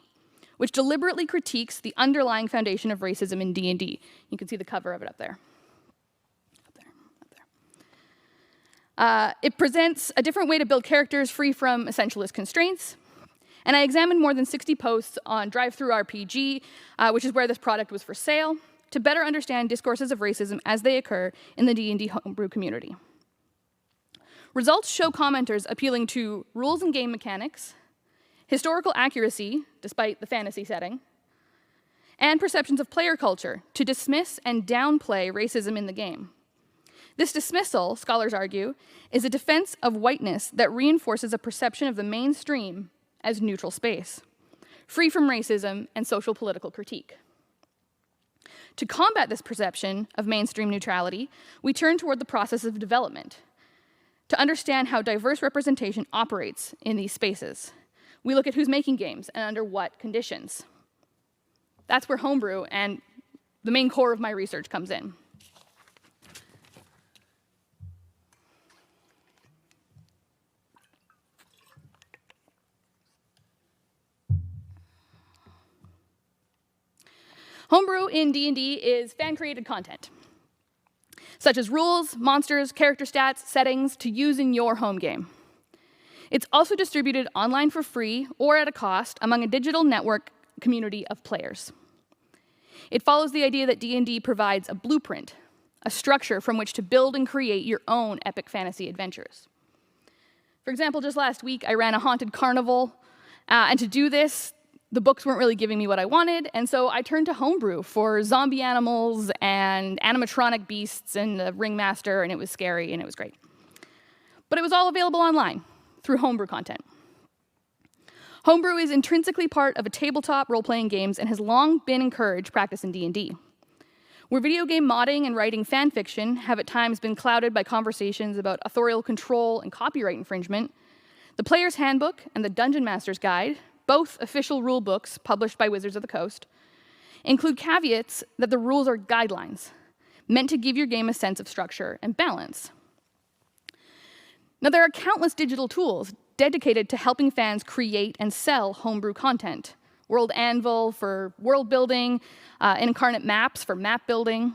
which deliberately critiques the underlying foundation of racism in D&D. You can see the cover of it up there. It presents a different way to build characters free from essentialist constraints. And I examined more than 60 posts on DriveThruRPG, which is where this product was for sale, to better understand discourses of racism as they occur in the D&D homebrew community. Results show commenters appealing to rules and game mechanics, historical accuracy, despite the fantasy setting, and perceptions of player culture to dismiss and downplay racism in the game. This dismissal, scholars argue, is a defense of whiteness that reinforces a perception of the mainstream as neutral space, free from racism and social political critique. To combat this perception of mainstream neutrality, we turn toward the process of development to understand how diverse representation operates in these spaces. We look at who's making games and under what conditions. That's where homebrew and the main core of my research comes in. Homebrew in D&D is fan-created content, such as rules, monsters, character stats, settings to use in your home game. It's also distributed online for free or at a cost among a digital network community of players. It follows the idea that D&D provides a blueprint, a structure from which to build and create your own epic fantasy adventures. For example, just last week, I ran a haunted carnival, and to do this, the books weren't really giving me what I wanted, and so I turned to homebrew for zombie animals and animatronic beasts and the ringmaster, and it was scary and it was great. But it was all available online through homebrew content. Homebrew is intrinsically part of a tabletop role-playing games and has long been encouraged practice in D&D. Where video game modding and writing fan fiction have at times been clouded by conversations about authorial control and copyright infringement, the Player's Handbook and the Dungeon Master's Guide both official rule books published by Wizards of the Coast, include caveats that the rules are guidelines, meant to give your game a sense of structure and balance. Now, there are countless digital tools dedicated to helping fans create and sell homebrew content. World Anvil for world building, Incarnate Maps for map building,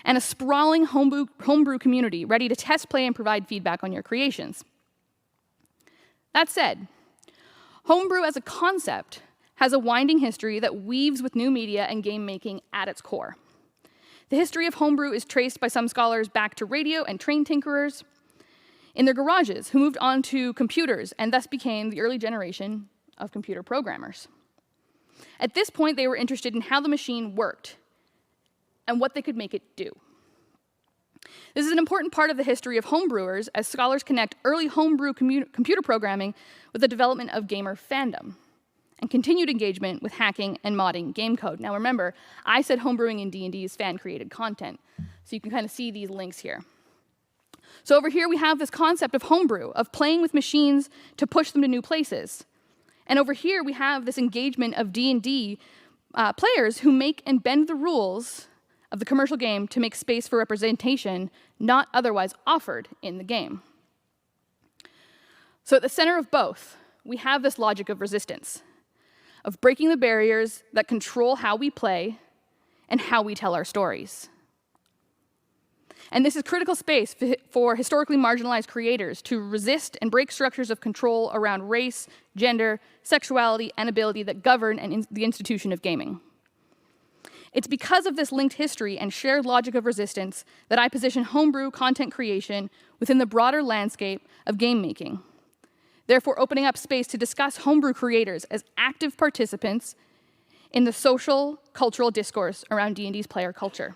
and a sprawling homebrew community ready to test, play, and provide feedback on your creations. That said, homebrew as a concept has a winding history that weaves with new media and game making at its core. The history of homebrew is traced by some scholars back to radio and train tinkerers in their garages who moved on to computers and thus became the early generation of computer programmers. At this point, they were interested in how the machine worked and what they could make it do. This is an important part of the history of homebrewers, as scholars connect early homebrew computer programming with the development of gamer fandom and continued engagement with hacking and modding game code. Now remember, I said homebrewing in D&D is fan-created content, so you can kind of see these links here. So over here we have this concept of homebrew, of playing with machines to push them to new places. And over here we have this engagement of D&D players who make and bend the rules of the commercial game to make space for representation not otherwise offered in the game. So at the center of both, we have this logic of resistance, of breaking the barriers that control how we play and how we tell our stories. And this is critical space for historically marginalized creators to resist and break structures of control around race, gender, sexuality, and ability that govern the institution of gaming. It's because of this linked history and shared logic of resistance that I position homebrew content creation within the broader landscape of game making, therefore opening up space to discuss homebrew creators as active participants in the social, cultural discourse around D&D's player culture.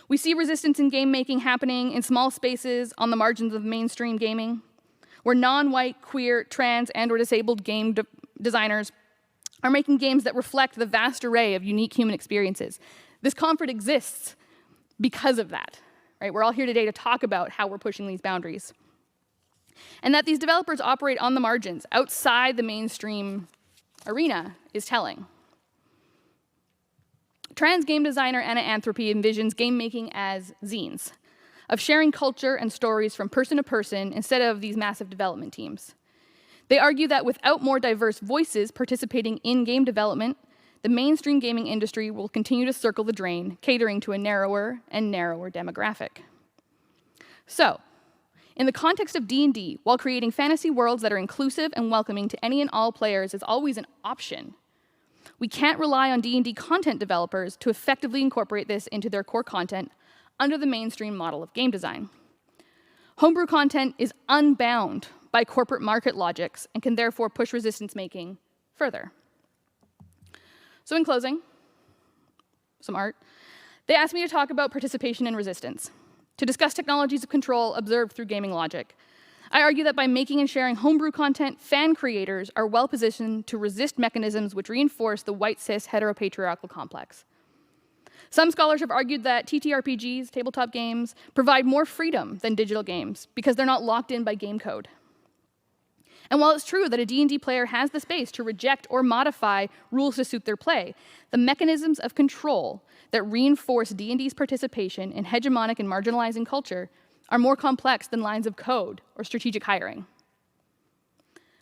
We see resistance in game making happening in small spaces on the margins of mainstream gaming, where non-white, queer, trans, and/or disabled game designers are making games that reflect the vast array of unique human experiences. This conference exists because of that, right? We're all here today to talk about how we're pushing these boundaries. And that these developers operate on the margins, outside the mainstream arena, is telling. Trans game designer Anna Anthropy envisions game making as zines, of sharing culture and stories from person to person instead of these massive development teams. They argue that without more diverse voices participating in game development, the mainstream gaming industry will continue to circle the drain, catering to a narrower and narrower demographic. So, in the context of D&D, while creating fantasy worlds that are inclusive and welcoming to any and all players is always an option, we can't rely on D&D content developers to effectively incorporate this into their core content under the mainstream model of game design. Homebrew content is unbound by corporate market logics and can therefore push resistance making further. So in closing, some art. They asked me to talk about participation and resistance, to discuss technologies of control observed through gaming logic. I argue that by making and sharing homebrew content, fan creators are well positioned to resist mechanisms which reinforce the white cis heteropatriarchal complex. Some scholars have argued that TTRPGs, tabletop games, provide more freedom than digital games because they're not locked in by game code. And while it's true that a D&D player has the space to reject or modify rules to suit their play, the mechanisms of control that reinforce D&D's participation in hegemonic and marginalizing culture are more complex than lines of code or strategic hiring.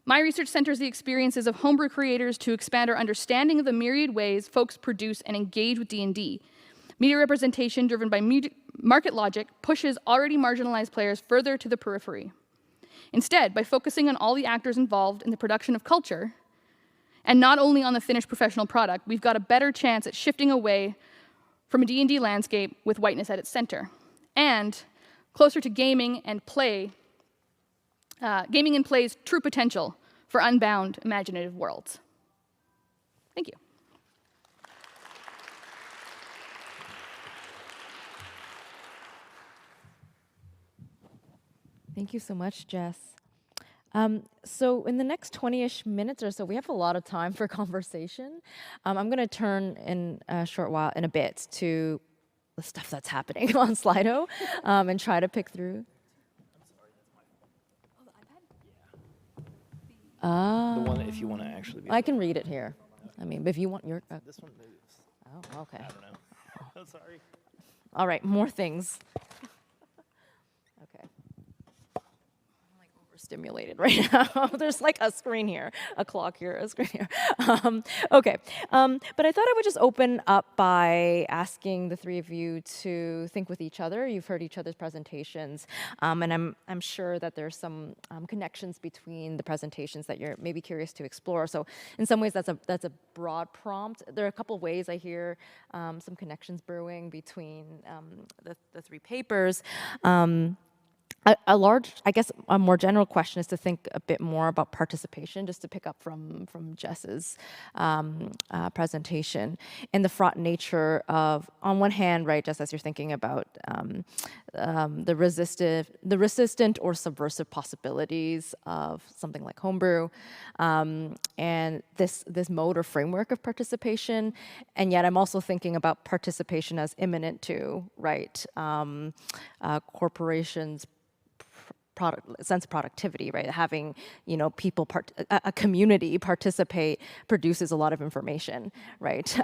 My research centers the experiences of homebrew creators to expand our understanding of the myriad ways folks produce and engage with D&D. Media representation driven by market logic pushes already marginalized players further to the periphery. Instead, by focusing on all the actors involved in the production of culture, and not only on the finished professional product, we've got a better chance at shifting away from a D&D landscape with whiteness at its center, and closer to gaming and play's true potential for unbound, imaginative worlds. Thank you. Thank you so much, Jess. So in the next 20-ish minutes or so, we have a lot of time for conversation. I'm going to turn in a bit to the stuff that's happening on Slido and try to pick through. The one, if you want to actually be I can read it here. I mean, if you want your... This one moves. oh, okay. I don't know. Oh, sorry. All right, more things. Okay. I'm like overstimulated right now. There's like a screen here, a clock here, a screen here. Okay, but I thought I would just open up by asking the three of you to think with each other. You've heard each other's presentations, and I'm sure that there's some connections between the presentations that you're maybe curious to explore. So in some ways, that's a broad prompt. There are a couple of ways I hear some connections brewing between the three papers. A more general question is to think a bit more about participation, just to pick up from Jess's presentation, and the fraught nature of, on one hand, right, just as you're thinking about the resistant or subversive possibilities of something like homebrew, and this mode or framework of participation, and yet I'm also thinking about participation as imminent to, right, corporations' sense of productivity, right? Having, people, a community participate produces a lot of information, right?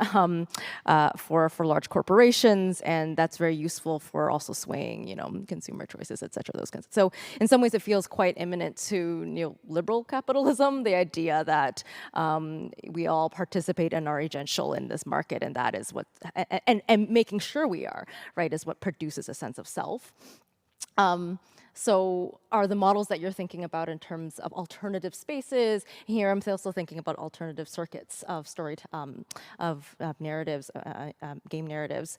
For large corporations, and that's very useful for also swaying, consumer choices, et cetera, those kinds. So in some ways, it feels quite imminent to neoliberal capitalism, the idea that we all participate and are agential in this market, and that is what, and making sure we are, right, is what produces a sense of self. So are the models that you're thinking about in terms of alternative spaces? Here I'm also thinking about alternative circuits of story, of narratives, game narratives,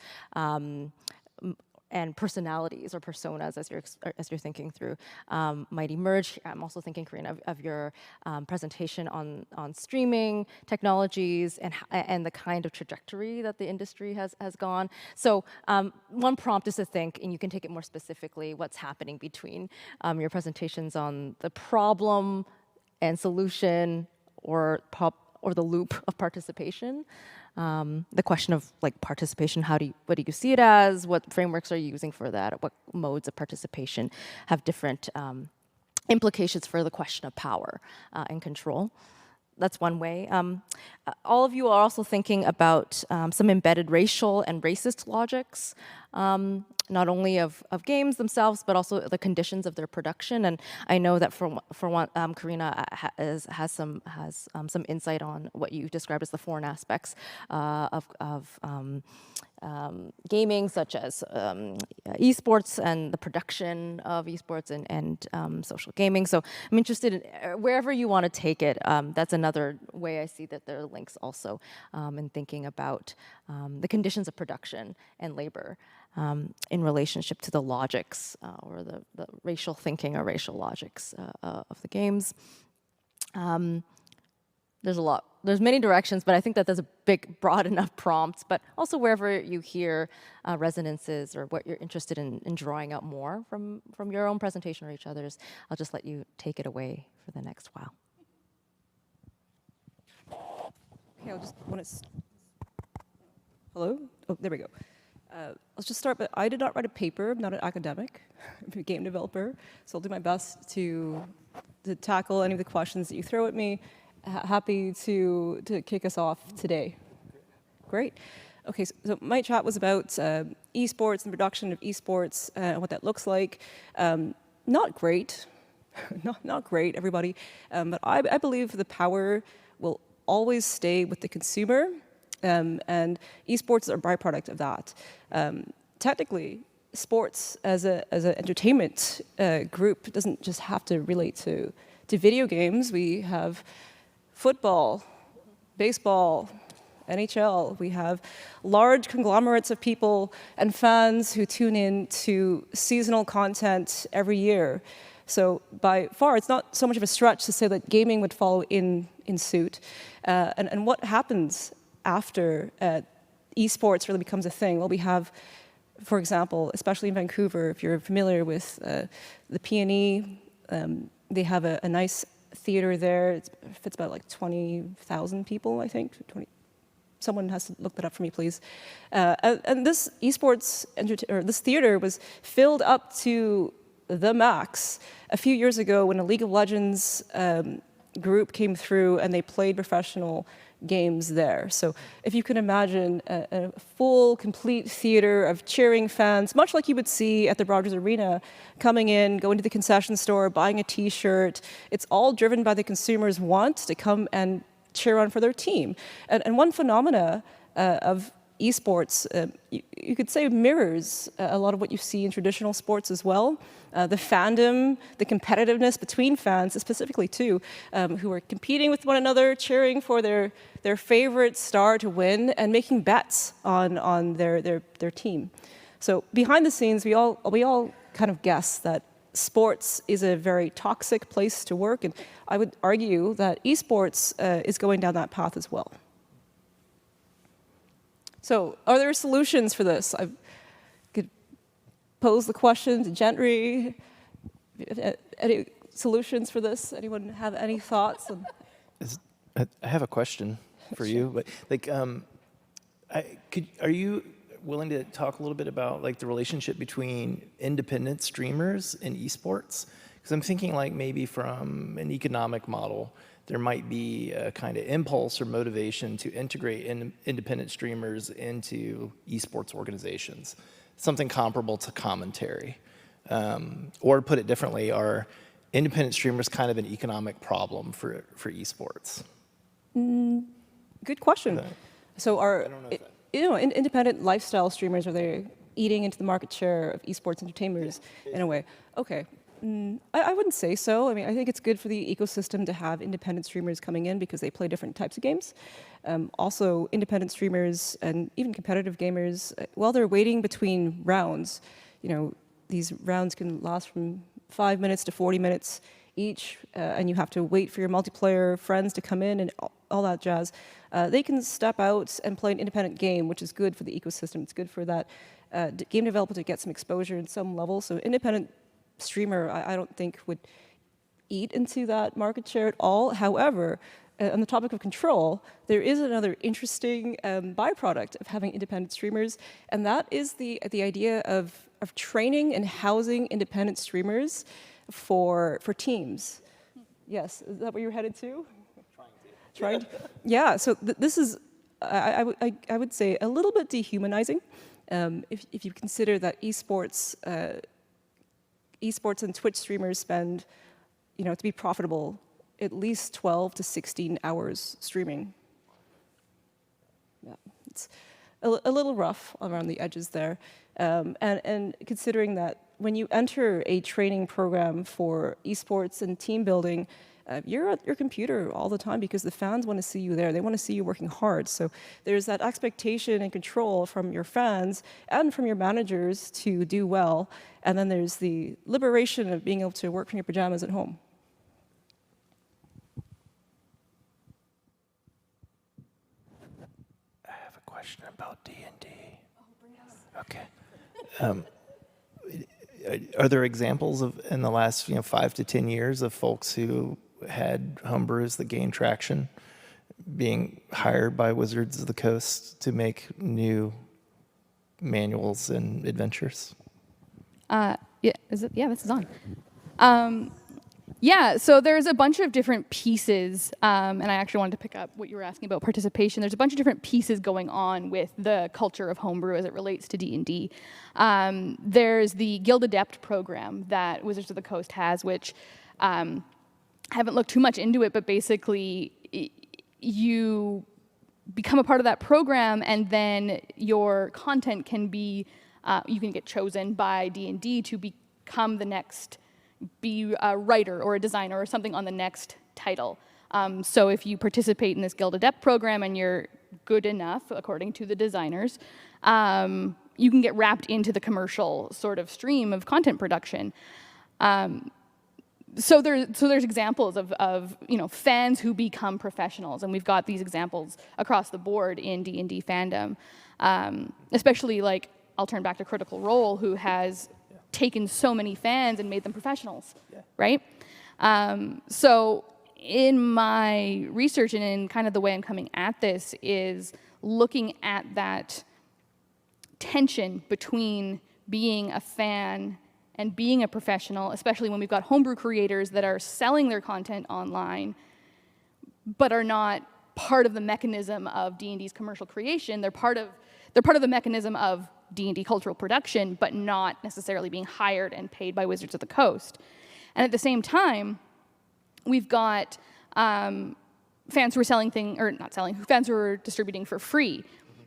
and personalities or personas as you're thinking through might emerge. I'm also thinking, Karina, of your presentation on streaming technologies and the kind of trajectory that the industry has gone. So one prompt is to think, and you can take it more specifically, what's happening between your presentations on the problem and solution or the loop of participation. The question of participation, what do you see it as? What frameworks are you using for that? What modes of participation have different implications for the question of power and control? That's one way. All of you are also thinking about some embedded racial and racist logics, not only of games themselves, but also the conditions of their production. And I know that for one, Karina has some insight on what you described as the foreign aspects of gaming, such as esports and the production of esports and social gaming. So I'm interested in wherever you want to take it. That's another way I see that there are links also in thinking about the conditions of production and labor in relationship to the logics or the racial thinking or racial logics of the games. There's many directions, but I think that there's a big, broad enough prompt, but also wherever you hear resonances or what you're interested in drawing out more from your own presentation or each other's, I'll just let you take it away for the next while. Okay, I'll just want to... Hello? Oh, there we go. Let's just start, but I did not write a paper. I'm not an academic. I'm a game developer, so I'll do my best to tackle any of the questions that you throw at me. Happy to kick us off today. Great. Okay, so my chat was about esports and production of esports and what that looks like. Not great, not great, everybody. But I believe the power will always stay with the consumer, and esports are a byproduct of that. Technically, sports as an entertainment group doesn't just have to relate to video games. We have football, baseball, NHL. We have large conglomerates of people and fans who tune in to seasonal content every year. So by far, it's not so much of a stretch to say that gaming would follow in suit. And what happens after esports really becomes a thing? Well, we have, for example, especially in Vancouver, if you're familiar with the P&E, they have a nice theater there. It fits about like 20,000 people, I think. Someone has to look that up for me, please. And this esports this theater was filled up to the max a few years ago when a League of Legends group came through and they played professional games there. So if you can imagine a full, complete theater of cheering fans, much like you would see at the Rogers Arena, coming in, going to the concession store, buying a T-shirt, it's all driven by the consumer's want to come and cheer on for their team. And one phenomena of esports, you could say mirrors a lot of what you see in traditional sports as well. The fandom, the competitiveness between fans, specifically too, who are competing with one another, cheering for their favorite star to win, and making bets on their team. So behind the scenes, we all kind of guess that sports is a very toxic place to work, and I would argue that esports is going down that path as well. So, are there solutions for this? I could pose the question to Gentry. Any solutions for this? Anyone have any thoughts? I have a question for you, but like, are you willing to talk a little bit about like the relationship between independent streamers and esports? Because I'm thinking like maybe from an economic model, there might be a kind of impulse or motivation to integrate independent streamers into esports organizations, something comparable to commentary. Or to put it differently, are independent streamers kind of an economic problem for esports? Good question. Okay. So are I don't know if independent lifestyle streamers, are they eating into the market share of esports entertainers in a way? Okay. I wouldn't say so. I mean, I think it's good for the ecosystem to have independent streamers coming in because they play different types of games. Also, independent streamers and even competitive gamers, while they're waiting between rounds, these rounds can last from 5 minutes to 40 minutes each, and you have to wait for your multiplayer friends to come in and all that jazz. They can step out and play an independent game, which is good for the ecosystem. It's good for that game developer to get some exposure in some level. So independent streamer, I don't think would eat into that market share at all. However, on the topic of control, there is another interesting byproduct of having independent streamers, and that is the idea of training and housing independent streamers for teams. Yes, is that where you're headed to? Trying to. Yeah. So this is, I would say, a little bit dehumanizing. If you consider that esports and Twitch streamers spend, to be profitable, at least 12 to 16 hours streaming. Yeah, it's a little rough around the edges there. And considering that when you enter a training program for esports and team building, you're at your computer all the time because the fans want to see you there. They want to see you working hard. So there's that expectation and control from your fans and from your managers to do well. And then there's the liberation of being able to work from your pajamas at home. I have a question about D&D. Okay. Are there examples of in the last 5 to 10 years of folks who had homebrews that gained traction being hired by Wizards of the Coast to make new manuals and adventures? Yeah, this is on. Yeah, so there's a bunch of different pieces, and I actually wanted to pick up what you were asking about participation. There's a bunch of different pieces going on with the culture of homebrew as it relates to D&D. There's the Guild Adept program that Wizards of the Coast has, which I haven't looked too much into it, but basically you become a part of that program, and then your content can be, you can get chosen by D&D to become the next, be a writer or a designer or something on the next title. So if you participate in this Guild Adept program and you're good enough, according to the designers, you can get wrapped into the commercial sort of stream of content production. So there's examples of fans who become professionals, and we've got these examples across the board in D&D fandom, especially like I'll turn back to Critical Role, who has taken so many fans and made them professionals, right? So in my research and in kind of the way I'm coming at this is looking at that tension between being a fan and being a professional, especially when we've got homebrew creators that are selling their content online but are not part of the mechanism of D&D's commercial creation. They're part of the mechanism of D&D cultural production, but not necessarily being hired and paid by Wizards of the Coast. And at the same time, we've got fans who are fans who are distributing for free.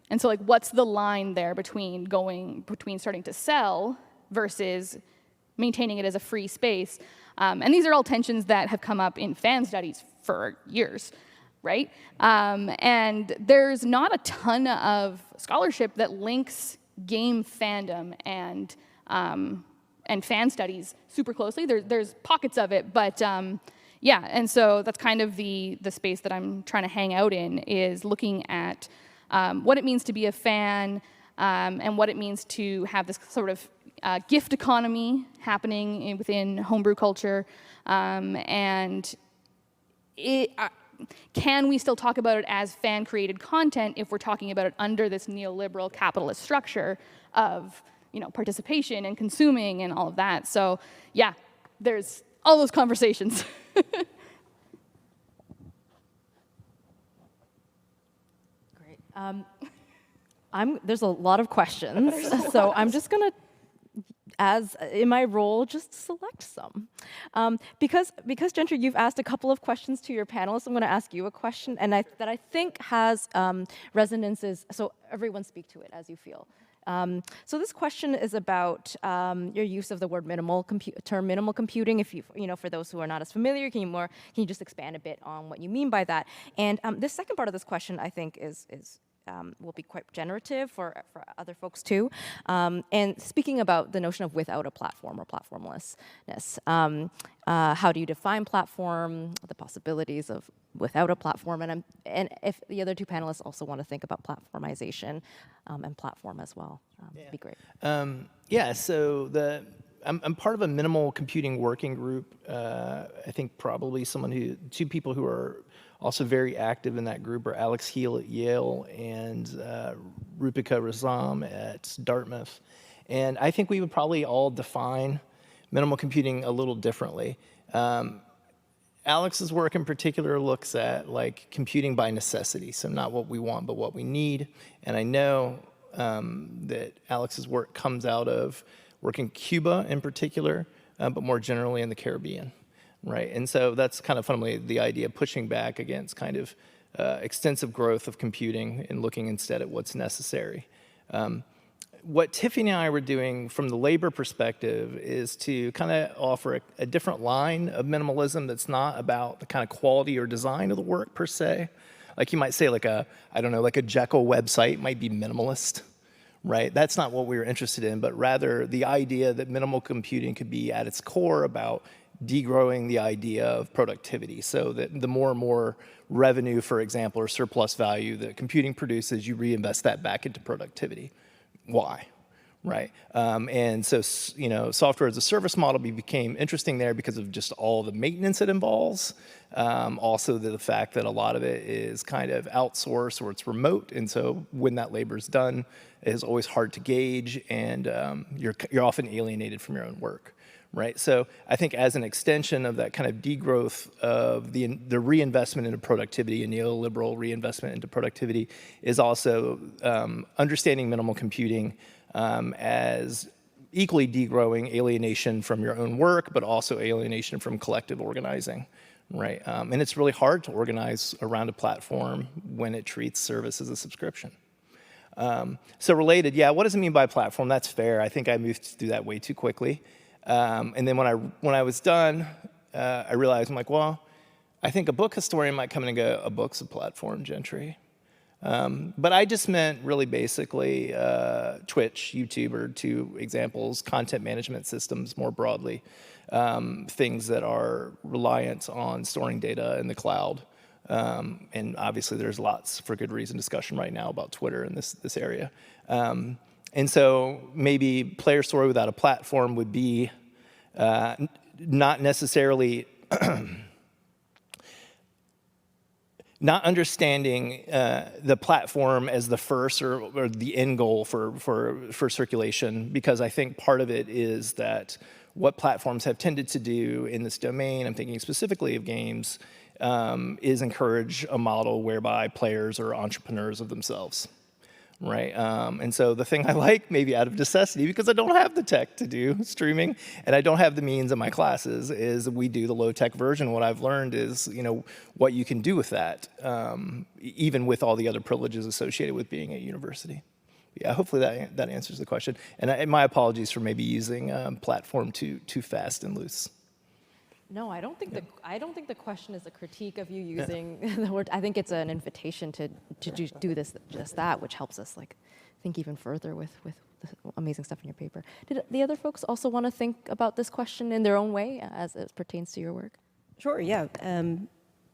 And so, like, what's the line there between starting to sell versus maintaining it as a free space? And these are all tensions that have come up in fan studies for years, right? And there's not a ton of scholarship that links game fandom and fan studies super closely. There's pockets of it, but yeah, and so that's kind of the space that I'm trying to hang out in, is looking at what it means to be a fan and what it means to have this sort of gift economy happening within homebrew culture, and can we still talk about it as fan-created content if we're talking about it under this neoliberal capitalist structure of, participation and consuming and all of that? So yeah, there's all those conversations. Great. There's a lot of questions, so I'm just gonna, as in my role, just select some. Because Gentry, you've asked a couple of questions to your panelists, I'm going to ask you a question, and that I think has resonances. So everyone speak to it as you feel. So this question is about your use of the word minimal computing. If for those who are not as familiar, can you just expand a bit on what you mean by that? And this second part of this question, I think, will be quite generative for other folks too. And speaking about the notion of without a platform or platformlessness, how do you define platform? The possibilities of without a platform, and if the other two panelists also want to think about platformization and platform as well, it'd be great. Yeah. So I'm part of a minimal computing working group. I think probably two people who are also very active in that group are Alex Heel at Yale and Rupika Razam at Dartmouth. And I think we would probably all define minimal computing a little differently. Alex's work in particular looks at computing by necessity, so not what we want, but what we need. And I know that Alex's work comes out of work in Cuba in particular, but more generally in the Caribbean. Right, and so that's kind of fundamentally the idea of pushing back against kind of extensive growth of computing and looking instead at what's necessary. What Tiffany and I were doing from the labor perspective is to kind of offer a different line of minimalism that's not about the kind of quality or design of the work per se. Like you might say like a Jekyll website might be minimalist, right? That's not what we were interested in, but rather the idea that minimal computing could be at its core about degrowing the idea of productivity, so that the more and more revenue, for example, or surplus value that computing produces, you reinvest that back into productivity. Why? Right? And so, software as a service model became interesting there because of just all the maintenance it involves. Also the fact that a lot of it is kind of outsourced or it's remote. And so when that labor is done, it is always hard to gauge, and you're often alienated from your own work. Right, so I think as an extension of that kind of degrowth of the reinvestment into productivity, and neoliberal reinvestment into productivity, is also understanding minimal computing as equally degrowing alienation from your own work, but also alienation from collective organizing. Right, and it's really hard to organize around a platform when it treats service as a subscription. So related, yeah, what does it mean by platform? That's fair. I think I moved through that way too quickly. And then when I was done, I realized, I'm like, well, I think a book historian might come in and go, a book's a platform, Gentry. But I just meant really basically Twitch, YouTube are two examples, content management systems more broadly, things that are reliant on storing data in the cloud. And obviously there's lots, for good reason, discussion right now about Twitter in this area. And so maybe player story without a platform would be not necessarily not understanding the platform as the first or the end goal for circulation, because I think part of it is that what platforms have tended to do in this domain, I'm thinking specifically of games, is encourage a model whereby players are entrepreneurs of themselves. Right. And so the thing I like, maybe out of necessity, because I don't have the tech to do streaming and I don't have the means in my classes, is we do the low tech version. What I've learned is, what you can do with that, even with all the other privileges associated with being at university. Yeah, hopefully that answers the question. And my apologies for maybe using platform too fast and loose. No, I don't think the question is a critique of you using the word. I think it's an invitation to do this, just that, which helps us think even further with the amazing stuff in your paper. Did the other folks also want to think about this question in their own way as it pertains to your work? Sure, yeah.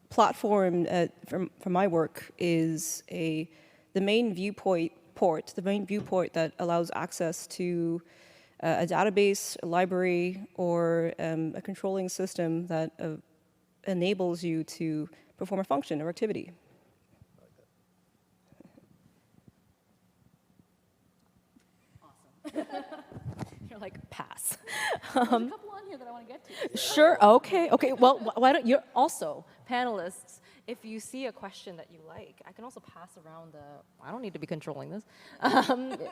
Platform from my work is the main viewpoint that allows access to a database, a library, or a controlling system that enables you to perform a function or activity. Awesome. You're like, pass. There's a couple on here that I want to get to. Sure, okay. Well, why don't you also, panelists, if you see a question that you like, I can also pass around I don't need to be controlling this.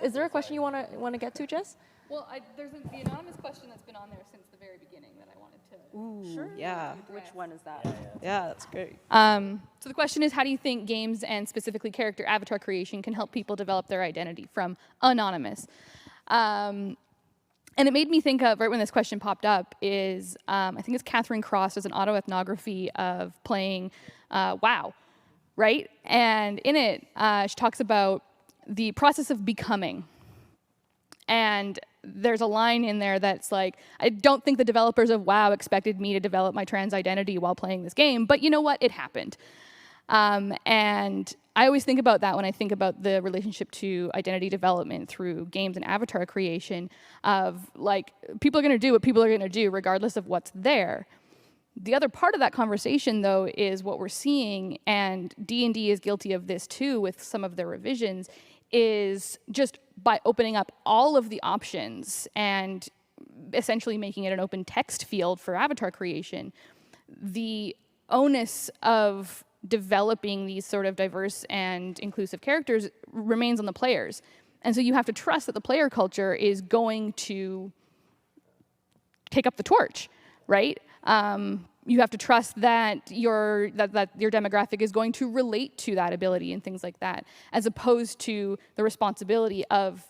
Is there a question you want to get to, Jess? Well, there's the anonymous question that's been on there since the very beginning that I wanted to. Ooh, Sure. yeah. Which one is that? Yeah, that's great. So the question is, how do you think games and specifically character avatar creation can help people develop their identity? From Anonymous. And it made me think of, right when this question popped up, is I think it's Catherine Cross does an autoethnography of playing WoW, right? And in it, she talks about the process of becoming. And there's a line in there that's like, I don't think the developers of WoW expected me to develop my trans identity while playing this game, but you know what? It happened. And I always think about that when I think about the relationship to identity development through games and avatar creation of people are going to do what people are going to do regardless of what's there. The other part of that conversation, though, is what we're seeing, and D&D is guilty of this too with some of their revisions, is just by opening up all of the options and essentially making it an open text field for avatar creation, the onus of developing these sort of diverse and inclusive characters remains on the players. And so you have to trust that the player culture is going to take up the torch, right? You have to trust that your demographic is going to relate to that ability and things like that, as opposed to the responsibility of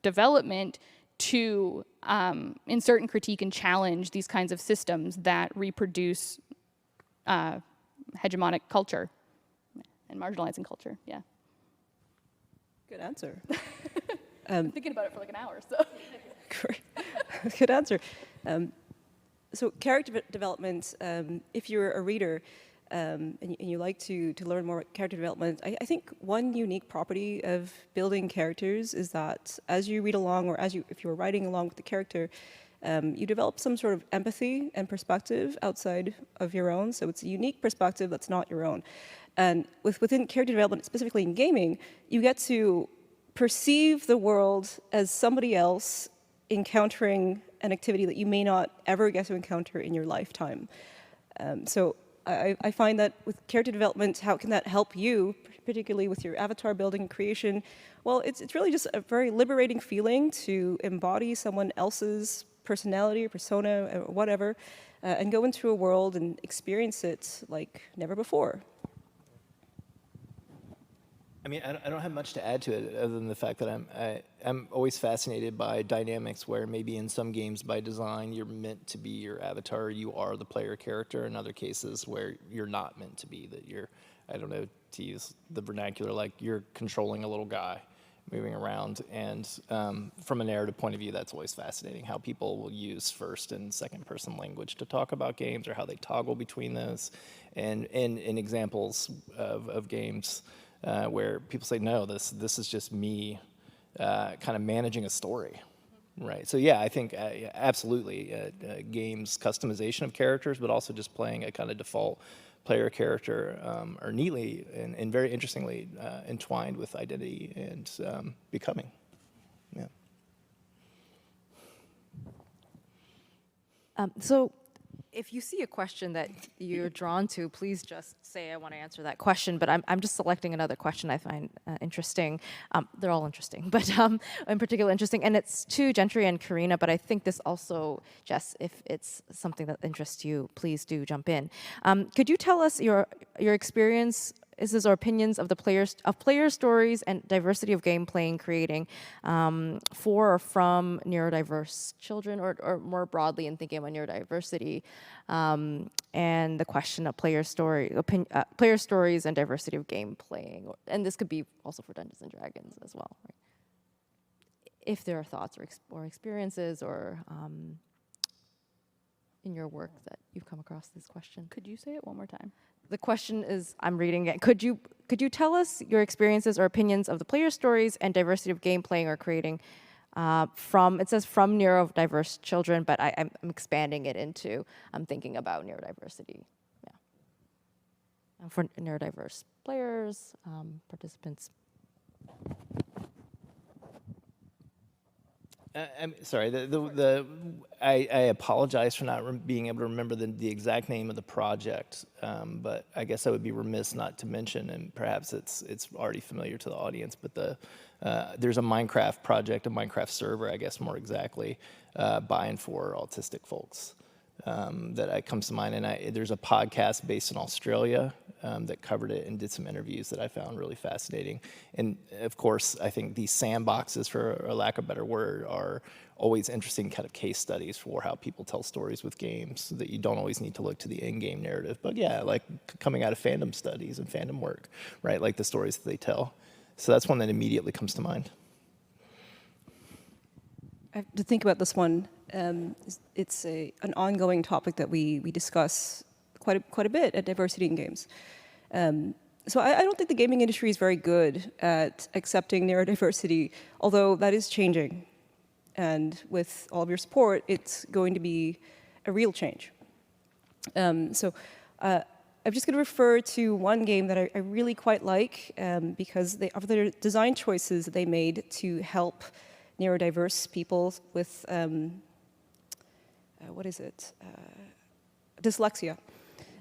development to insert and critique and challenge these kinds of systems that reproduce hegemonic culture and marginalizing culture. Yeah. Good answer. I'm thinking about it for like an hour, so. Great. Good answer. So character development, if you're a reader and you like to learn more about character development, I think one unique property of building characters is that as you read along, or if you're writing along with the character, you develop some sort of empathy and perspective outside of your own. So it's a unique perspective that's not your own. And within character development, specifically in gaming, you get to perceive the world as somebody else encountering an activity that you may not ever get to encounter in your lifetime. So I find that with character development, how can that help you, particularly with your avatar building and creation? Well, it's really just a very liberating feeling to embody someone else's personality or persona or whatever, and go into a world and experience it like never before. I mean, I don't have much to add to it other than the fact that I'm always fascinated by dynamics where maybe in some games by design you're meant to be your avatar, you are the player character. In other cases where you're not meant to be, that you're, I don't know, to use the vernacular, like you're controlling a little guy moving around. And from a narrative point of view, that's always fascinating, how people will use first and second person language to talk about games or how they toggle between those. And in examples of games, where people say, no, this is just me kind of managing a story, right? So yeah, I think absolutely games customization of characters, but also just playing a kind of default player character are neatly and very interestingly entwined with identity and becoming. Yeah. So If you see a question that you're drawn to, please just say, I want to answer that question. But I'm just selecting another question I find interesting. They're all interesting, but in particular interesting. And it's to Gentry and Karina, but I think this also, Jess, if it's something that interests you, please do jump in. Could you tell us your experience, or opinions of player stories and diversity of gameplay and creating for or from neurodiverse children, or more broadly in thinking about neurodiversity, and the question of player stories and diversity of game playing, and this could be also for Dungeons and Dragons as well. Right? If there are thoughts or experiences or in your work that you've come across this question. Could you say it one more time? The question is, I'm reading it. Could you tell us your experiences or opinions of the player stories and diversity of game playing or creating it says from neurodiverse children, but I'm expanding it into, I'm thinking about neurodiversity. Yeah. And for neurodiverse players, participants. I'm sorry. I apologize for not being able to remember the exact name of the project, but I guess I would be remiss not to mention, and perhaps it's already familiar to the audience. But there's a Minecraft project, a Minecraft server, I guess more exactly, by and for autistic folks that comes to mind. And there's a podcast based in Australia that covered it and did some interviews that I found really fascinating. And of course, I think these sandboxes, for a lack of a better word, are always interesting kind of case studies for how people tell stories with games, so that you don't always need to look to the in-game narrative. But yeah, like coming out of fandom studies and fandom work, right? Like the stories that they tell. So that's one that immediately comes to mind. I have to think about this one. It's an ongoing topic that we discuss quite a bit at Diversity in Games. So I don't think the gaming industry is very good at accepting neurodiversity, although that is changing. And with all of your support, it's going to be a real change. I'm just going to refer to one game that I really quite like because of their design choices that they made to help neurodiverse people with, dyslexia.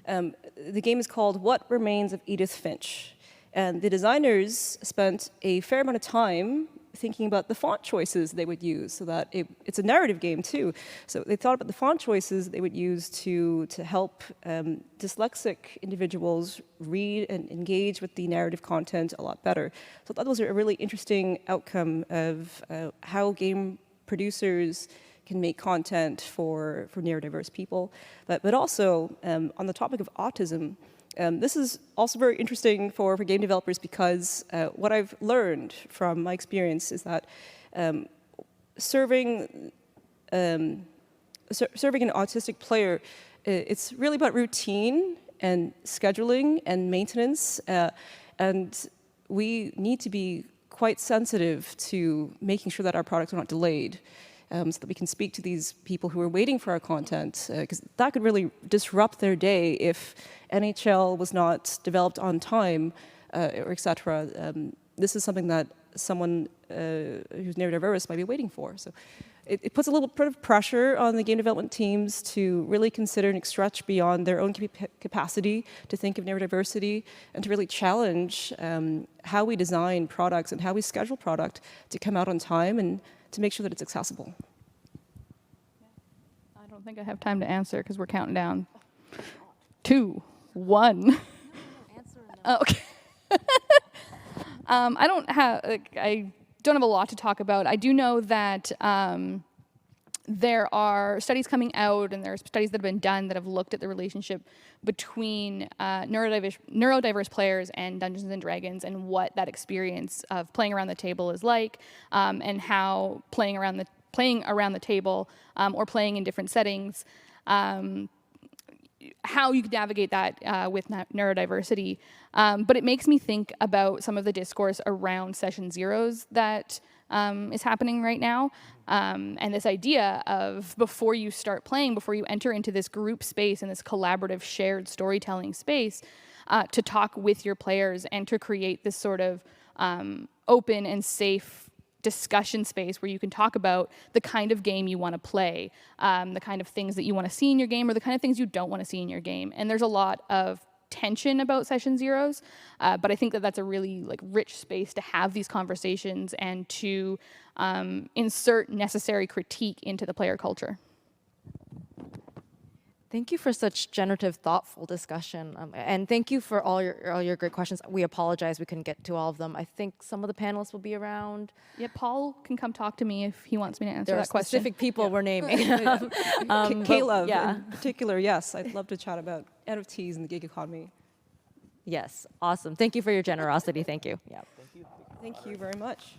The game is called What Remains of Edith Finch. And the designers spent a fair amount of time thinking about the font choices they would use, so that it's a narrative game too. So they thought about the font choices they would use to help dyslexic individuals read and engage with the narrative content a lot better. So that was a really interesting outcome of how game producers can make content for neurodiverse people. But also, on the topic of autism, this is also very interesting for game developers because what I've learned from my experience is that serving an autistic player, it's really about routine and scheduling and maintenance, and we need to be quite sensitive to making sure that our products are not delayed. So that we can speak to these people who are waiting for our content, because that could really disrupt their day if NHL was not developed on time, or etc. This is something that someone who's neurodiverse might be waiting for. So it puts a little bit of pressure on the game development teams to really consider and stretch beyond their own capacity to think of neurodiversity and to really challenge how we design products and how we schedule product to come out on time and to make sure that it's accessible. I don't think I have time to answer because we're counting down. 2, 1. Oh, okay. I don't have a lot to talk about. I do know that there are studies coming out, and there are studies that have been done that have looked at the relationship between neurodiverse players and Dungeons and Dragons, and what that experience of playing around the table is like, and how playing around the table or playing in different settings, how you can navigate that with neurodiversity. But it makes me think about some of the discourse around session zeros that is happening right now. And this idea of before you start playing, before you enter into this group space and this collaborative shared storytelling space, to talk with your players and to create this sort of open and safe discussion space where you can talk about the kind of game you want to play, the kind of things that you want to see in your game, or the kind of things you don't want to see in your game. And there's a lot of tension about session zeros, but I think that that's a really like rich space to have these conversations and to insert necessary critique into the player culture. Thank you for such generative, thoughtful discussion, and thank you for all your great questions. We apologize we couldn't get to all of them. I think some of the panelists will be around. Yeah, Paul can come talk to me if he wants me to answer There are that question. specific people we're naming. Caleb, yeah. in particular, yes, I'd love to chat about NFTs and the gig economy. Yes, awesome. Thank you for your generosity. Thank you. Yeah. Thank you very much.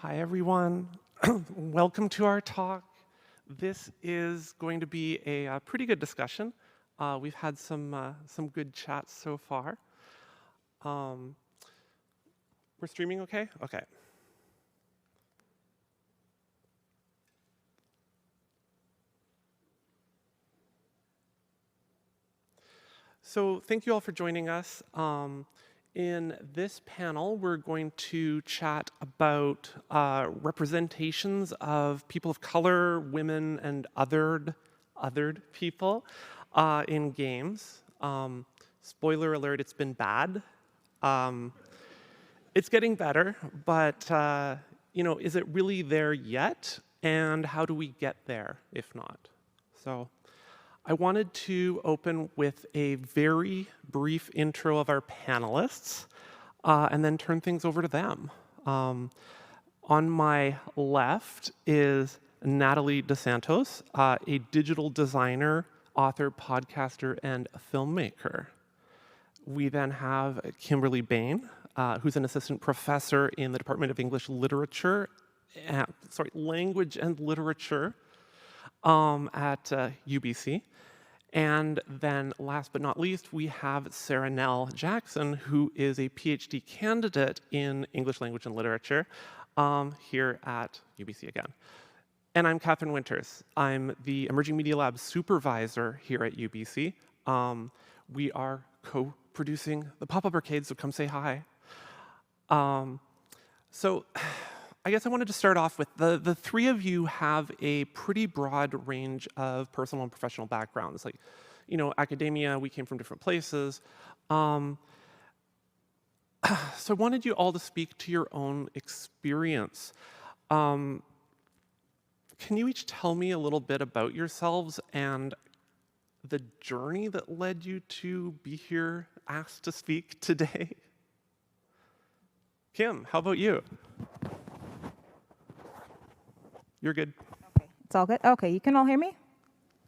Hi, everyone. Welcome to our talk. This is going to be a pretty good discussion. We've had some good chats so far. We're streaming okay? Okay. So thank you all for joining us. In this panel, we're going to chat about representations of people of color, women, and othered people in games. Spoiler alert, it's been bad. It's getting better, but is it really there yet? And how do we get there if not? So I wanted to open with a very brief intro of our panelists and then turn things over to them. On my left is Natalie DeSantos, a digital designer, author, podcaster, and filmmaker. We then have Kimberly Bain, who's an assistant professor in the Department of English Literature, Language and Literature at UBC. And then last but not least, we have Sarah Nell Jackson, who is a PhD candidate in English Language and Literature here at UBC again. And I'm Catherine Winters. I'm the Emerging Media Lab supervisor here at UBC. We are co-producing the Pop-Up Arcade, so come say hi. So I guess I wanted to start off with the three of you have a pretty broad range of personal and professional backgrounds. Like, academia, we came from different places. So I wanted you all to speak to your own experience. Can you each tell me a little bit about yourselves and the journey that led you to be here asked to speak today? Kim, how about you? You're good. Okay, it's all good? Okay, you can all hear me?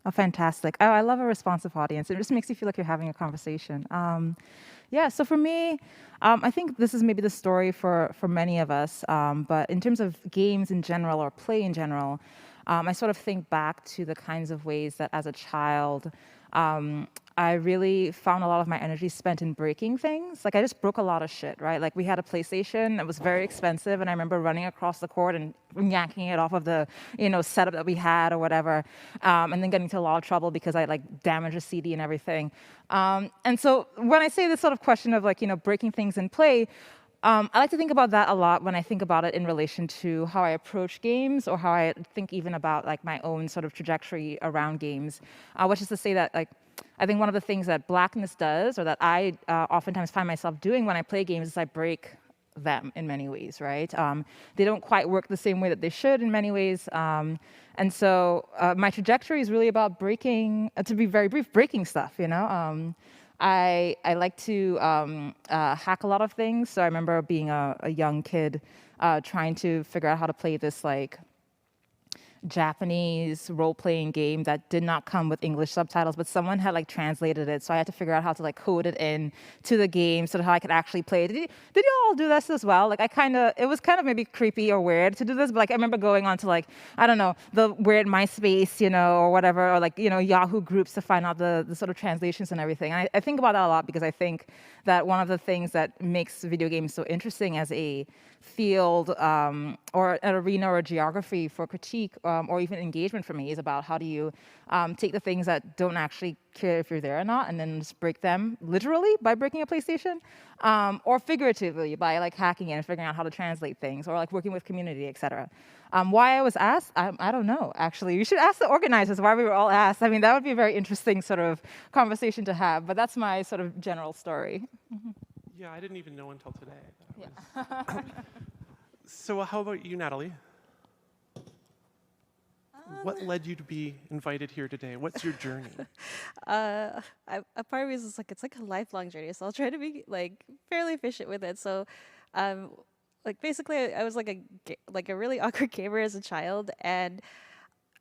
Oh, fantastic. Oh, I love a responsive audience. It just makes you feel like you're having a conversation. Yeah, so for me, I think this is maybe the story for many of us, but in terms of games in general or play in general, I sort of think back to the kinds of ways that as a child, I really found a lot of my energy spent in breaking things. Like I just broke a lot of shit, right? Like we had a PlayStation that was very expensive, and I remember running across the court and yanking it off of the, setup that we had or whatever, and then getting into a lot of trouble because I damaged a CD and everything. And so when I say this sort of question of breaking things in play, I like to think about that a lot when I think about it in relation to how I approach games or how I think even about my own sort of trajectory around games, which is to say that I think one of the things that Blackness does, or that I oftentimes find myself doing when I play games, is I break them in many ways, right? They don't quite work the same way that they should in many ways. And so my trajectory is really about breaking, to be very brief, breaking stuff, I like to hack a lot of things. So I remember being a young kid trying to figure out how to play this Japanese role-playing game that did not come with English subtitles, but someone had translated it. So I had to figure out how to code it in to the game so that how I could actually play it. Did you all do this as well? It was kind of maybe creepy or weird to do this, but I remember going on to I don't know, the weird MySpace, or whatever, or Yahoo groups to find out the sort of translations and everything. And I think about that a lot because I think that one of the things that makes video games so interesting as a field or an arena or a geography for critique or even engagement for me is about how do you take the things that don't actually care if you're there or not and then just break them literally by breaking a PlayStation or figuratively by hacking it and figuring out how to translate things or working with community, etc. Why I was asked, I don't know, actually. You should ask the organizers why we were all asked. I mean, that would be a very interesting sort of conversation to have, but that's my sort of general story. Yeah, I didn't even know until today. Yeah. So how about you, Natalie? What led you to be invited here today? What's your journey? A part of me is it's a lifelong journey, so I'll try to be fairly efficient with it. So, basically, I was a really awkward gamer as a child, and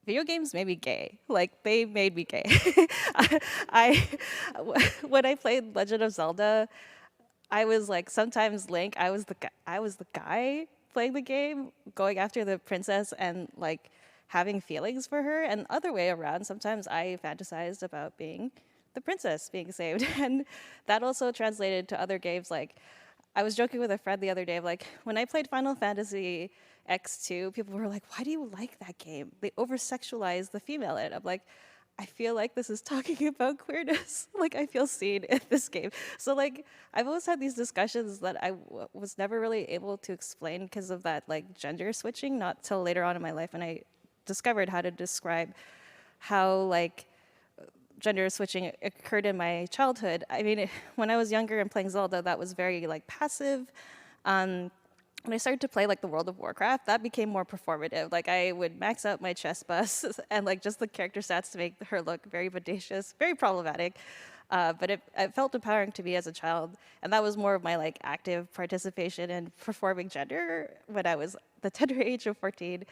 video games made me gay. They made me gay. When I played Legend of Zelda, I was sometimes Link. I was the guy, playing the game, going after the princess and like having feelings for her, and other way around, sometimes I fantasized about being the princess being saved. And that also translated to other games. Like, I was joking with a friend the other day, like, when I played Final Fantasy X2, people were like, why do you like that game? They over-sexualize the female in it. I'm like, I feel like this is talking about queerness. Like, I feel seen in this game. So, like, I've always had these discussions that I was never really able to explain because of that, like, gender switching, not till later on in my life. And I discovered how to describe how, like, gender switching occurred in my childhood. I mean, when I was younger and playing Zelda, that was very, like, passive. When I started to play like the World of Warcraft, that became more performative. Like, I would max out my chest bus and like just the character stats to make her look very bodacious, very problematic. But it felt empowering to me as a child, and that was more of my like active participation in performing gender when I was the tender age of 14.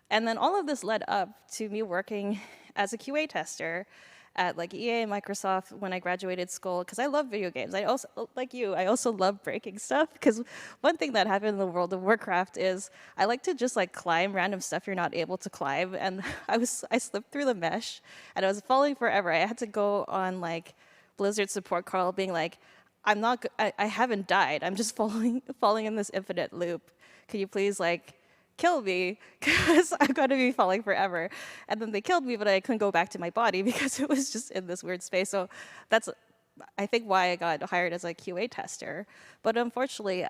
And then all of this led up to me working as a QA tester at like EA and Microsoft when I graduated school, because I love video games. I also, like you, I also love breaking stuff, because one thing that happened in the World of Warcraft is I like to just like climb random stuff you're not able to climb, and I slipped through the mesh and I was falling forever. I had to go on like Blizzard support call being like, I haven't died, I'm just falling in this infinite loop. Can you please like kill me, because I'm going to be falling forever. And then they killed me, but I couldn't go back to my body because it was just in this weird space. So that's, I think, why I got hired as a QA tester. But unfortunately,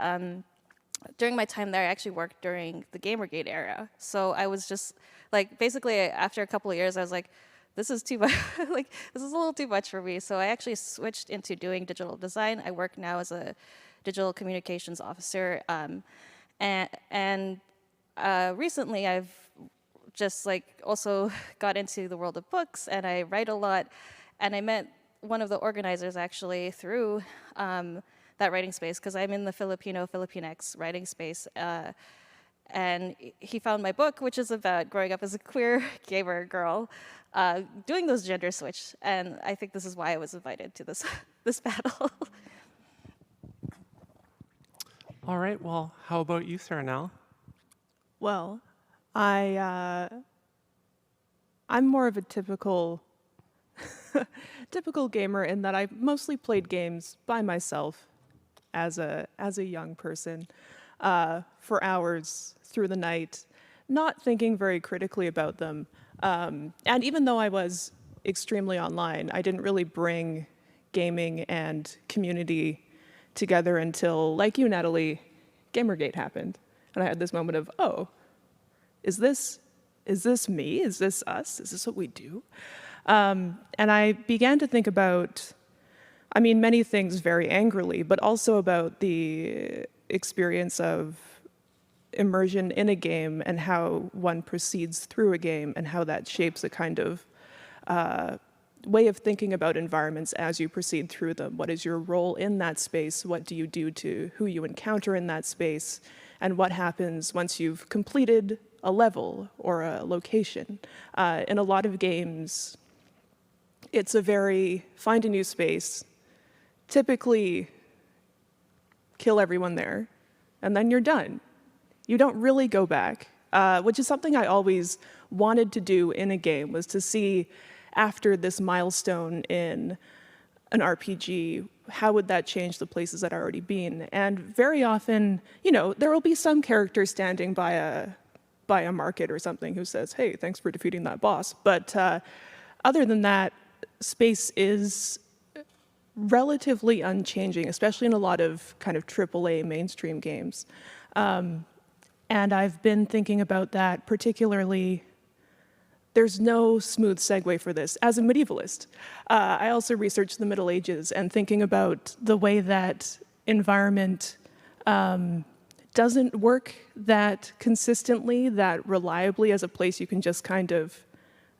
during my time there, I actually worked during the Gamergate era. So I was just, like, basically, after a couple of years, I was like, this is too much, like, this is a little too much for me. So I actually switched into doing digital design. I work now as a digital communications officer. And recently, I've just like also got into the world of books, and I write a lot. And I met one of the organizers actually through that writing space, because I'm in the Filipinx writing space. And he found my book, which is about growing up as a queer gamer girl, doing those gender switch. And I think this is why I was invited to this this panel. All right, well, how about you, Saranel? Well, I'm more of a typical gamer in that I mostly played games by myself as a young person for hours through the night, not thinking very critically about them. And even though I was extremely online, I didn't really bring gaming and community together until, like you, Natalie, Gamergate happened. And I had this moment of, oh, is this me? Is this us? Is this what we do? And I began to think about, I mean, many things very angrily, but also about the experience of immersion in a game and how one proceeds through a game and how that shapes a kind of way of thinking about environments as you proceed through them. What is your role in that space? What do you do to who you encounter in that space? And what happens once you've completed a level or a location? In a lot of games, it's a very find a new space, typically kill everyone there, and then you're done. You don't really go back, which is something I always wanted to do in a game, was to see after this milestone in an RPG, how would that change the places that I've already been? And very often, you know, there will be some character standing by a market or something who says, hey, thanks for defeating that boss. But other than that, space is relatively unchanging, especially in a lot of kind of AAA mainstream games. And I've been thinking about that particularly. There's no smooth segue for this. As a medievalist, I also researched the Middle Ages, and thinking about the way that environment doesn't work that consistently, that reliably as a place you can just kind of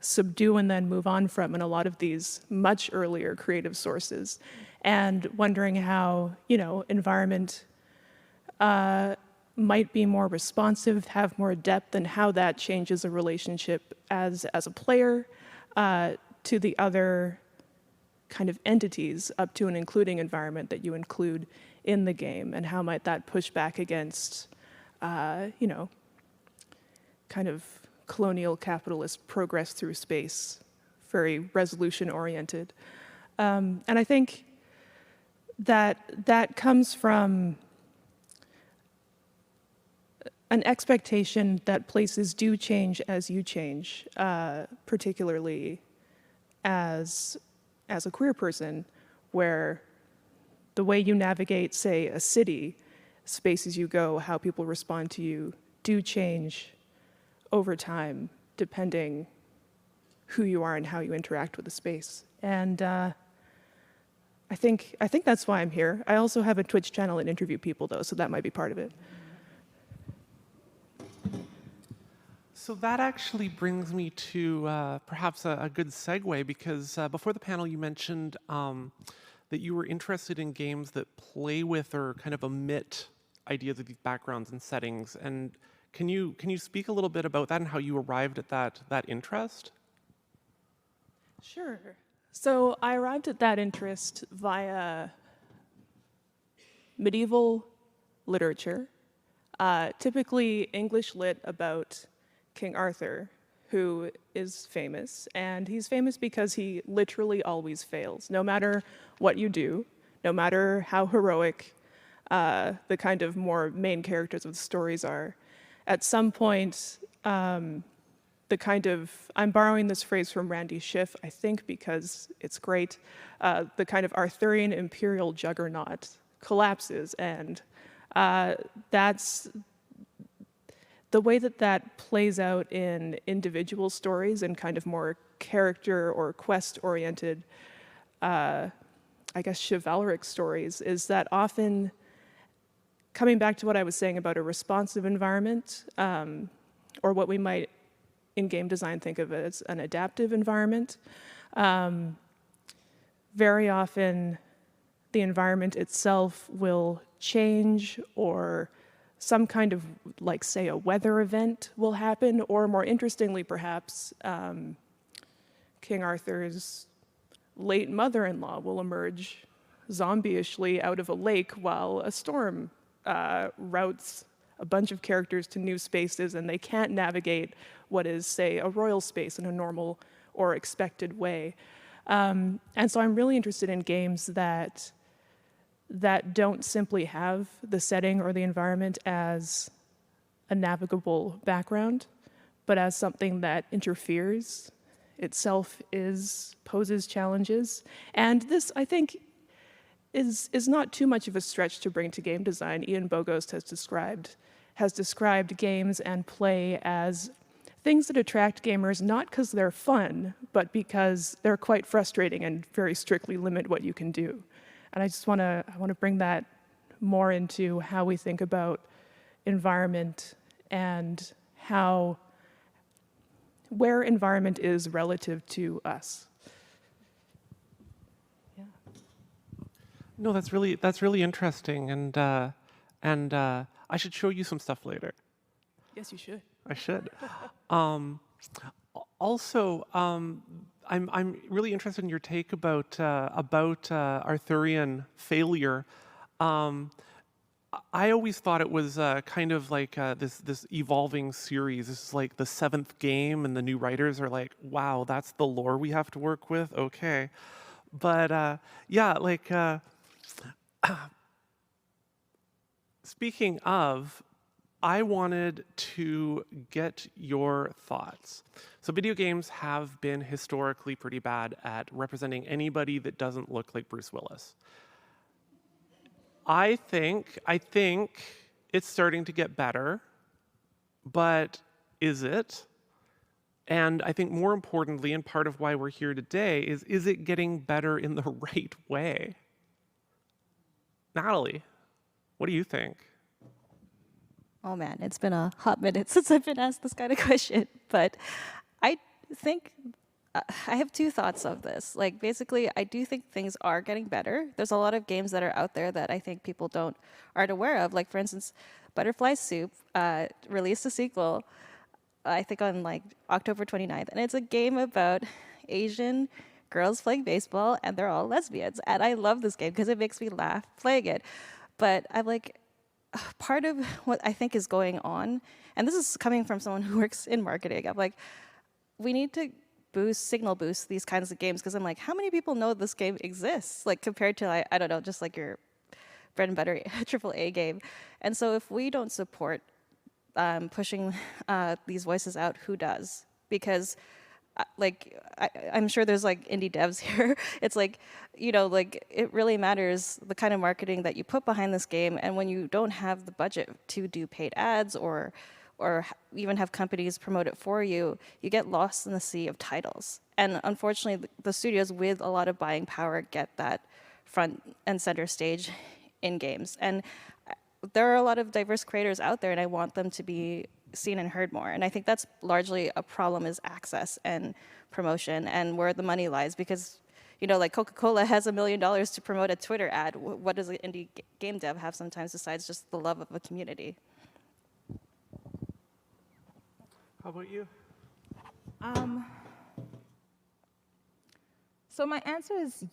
subdue and then move on from in a lot of these much earlier creative sources. And wondering how, you know, environment might be more responsive, have more depth, and how that changes a relationship as a player to the other kind of entities up to and including environment that you include in the game, and how might that push back against you know, kind of colonial capitalist progress through space, very resolution oriented. And I think that comes from an expectation that places do change as you change, particularly as a queer person, where the way you navigate, say, a city, spaces you go, how people respond to you, do change over time, depending who you are and how you interact with the space. And I think that's why I'm here. I also have a Twitch channel and interview people, though, so that might be part of it. So that actually brings me to perhaps a good segue, because before the panel you mentioned that you were interested in games that play with or kind of omit ideas of these backgrounds and settings. And can you speak a little bit about that and how you arrived at that interest? Sure. So I arrived at that interest via medieval literature, typically English lit about King Arthur, who is famous, and he's famous because he literally always fails. No matter what you do, no matter how heroic the kind of more main characters of the stories are, at some point, the kind of, I'm borrowing this phrase from Randy Schiff, I think because it's great, the kind of Arthurian imperial juggernaut collapses, and that's the way that plays out in individual stories and kind of more character or quest-oriented, I guess, chivalric stories, is that often, coming back to what I was saying about a responsive environment, or what we might in game design think of as an adaptive environment, very often the environment itself will change, or some kind of, like, say, a weather event will happen, or more interestingly, perhaps, King Arthur's late mother-in-law will emerge zombie-ishly out of a lake while a storm routes a bunch of characters to new spaces, and they can't navigate what is, say, a royal space in a normal or expected way. And so I'm really interested in games that don't simply have the setting or the environment as a navigable background, but as something that interferes, itself poses challenges. And this, I think, is not too much of a stretch to bring to game design. Ian Bogost has described games and play as things that attract gamers not because they're fun, but because they're quite frustrating and very strictly limit what you can do. And I just want to bring that more into how we think about environment and where environment is relative to us. Yeah. No, that's really interesting, and I should show you some stuff later. Yes, you should. I should. Also, I'm really interested in your take about Arthurian failure. I always thought it was kind of like this evolving series. This is like the 7th game, and the new writers are like, "Wow, that's the lore we have to work with." Okay, but yeah, like speaking of, I wanted to get your thoughts. So video games have been historically pretty bad at representing anybody that doesn't look like Bruce Willis. I think it's starting to get better, but is it? And I think more importantly, and part of why we're here today, is it getting better in the right way? Natalie, what do you think? Oh man, it's been a hot minute since I've been asked this kind of question, but I think I have two thoughts of this. Like, basically, I do think things are getting better. There's a lot of games that are out there that I think people aren't aware of. Like, for instance, Butterfly Soup released a sequel, I think on like October 29th, and it's a game about Asian girls playing baseball, and they're all lesbians. And I love this game because it makes me laugh playing it. But I'm like, part of what I think is going on, and this is coming from someone who works in marketing, I'm like, we need to signal boost these kinds of games, because I'm like, how many people know this game exists? Like compared to, like, I don't know, just like your bread and butter AAA game. And so if we don't support pushing these voices out, who does? Because like I'm sure there's like indie devs here. It's like, you know, like it really matters the kind of marketing that you put behind this game, and when you don't have the budget to do paid ads or even have companies promote it for you, you get lost in the sea of titles. And unfortunately, the studios with a lot of buying power get that front and center stage in games. And there are a lot of diverse creators out there, and I want them to be seen and heard more. And I think that's largely a problem, is access and promotion and where the money lies. Because, you know, like Coca-Cola has $1 million to promote a Twitter ad. What does an indie game dev have sometimes besides just the love of a community? How about you? So my answer is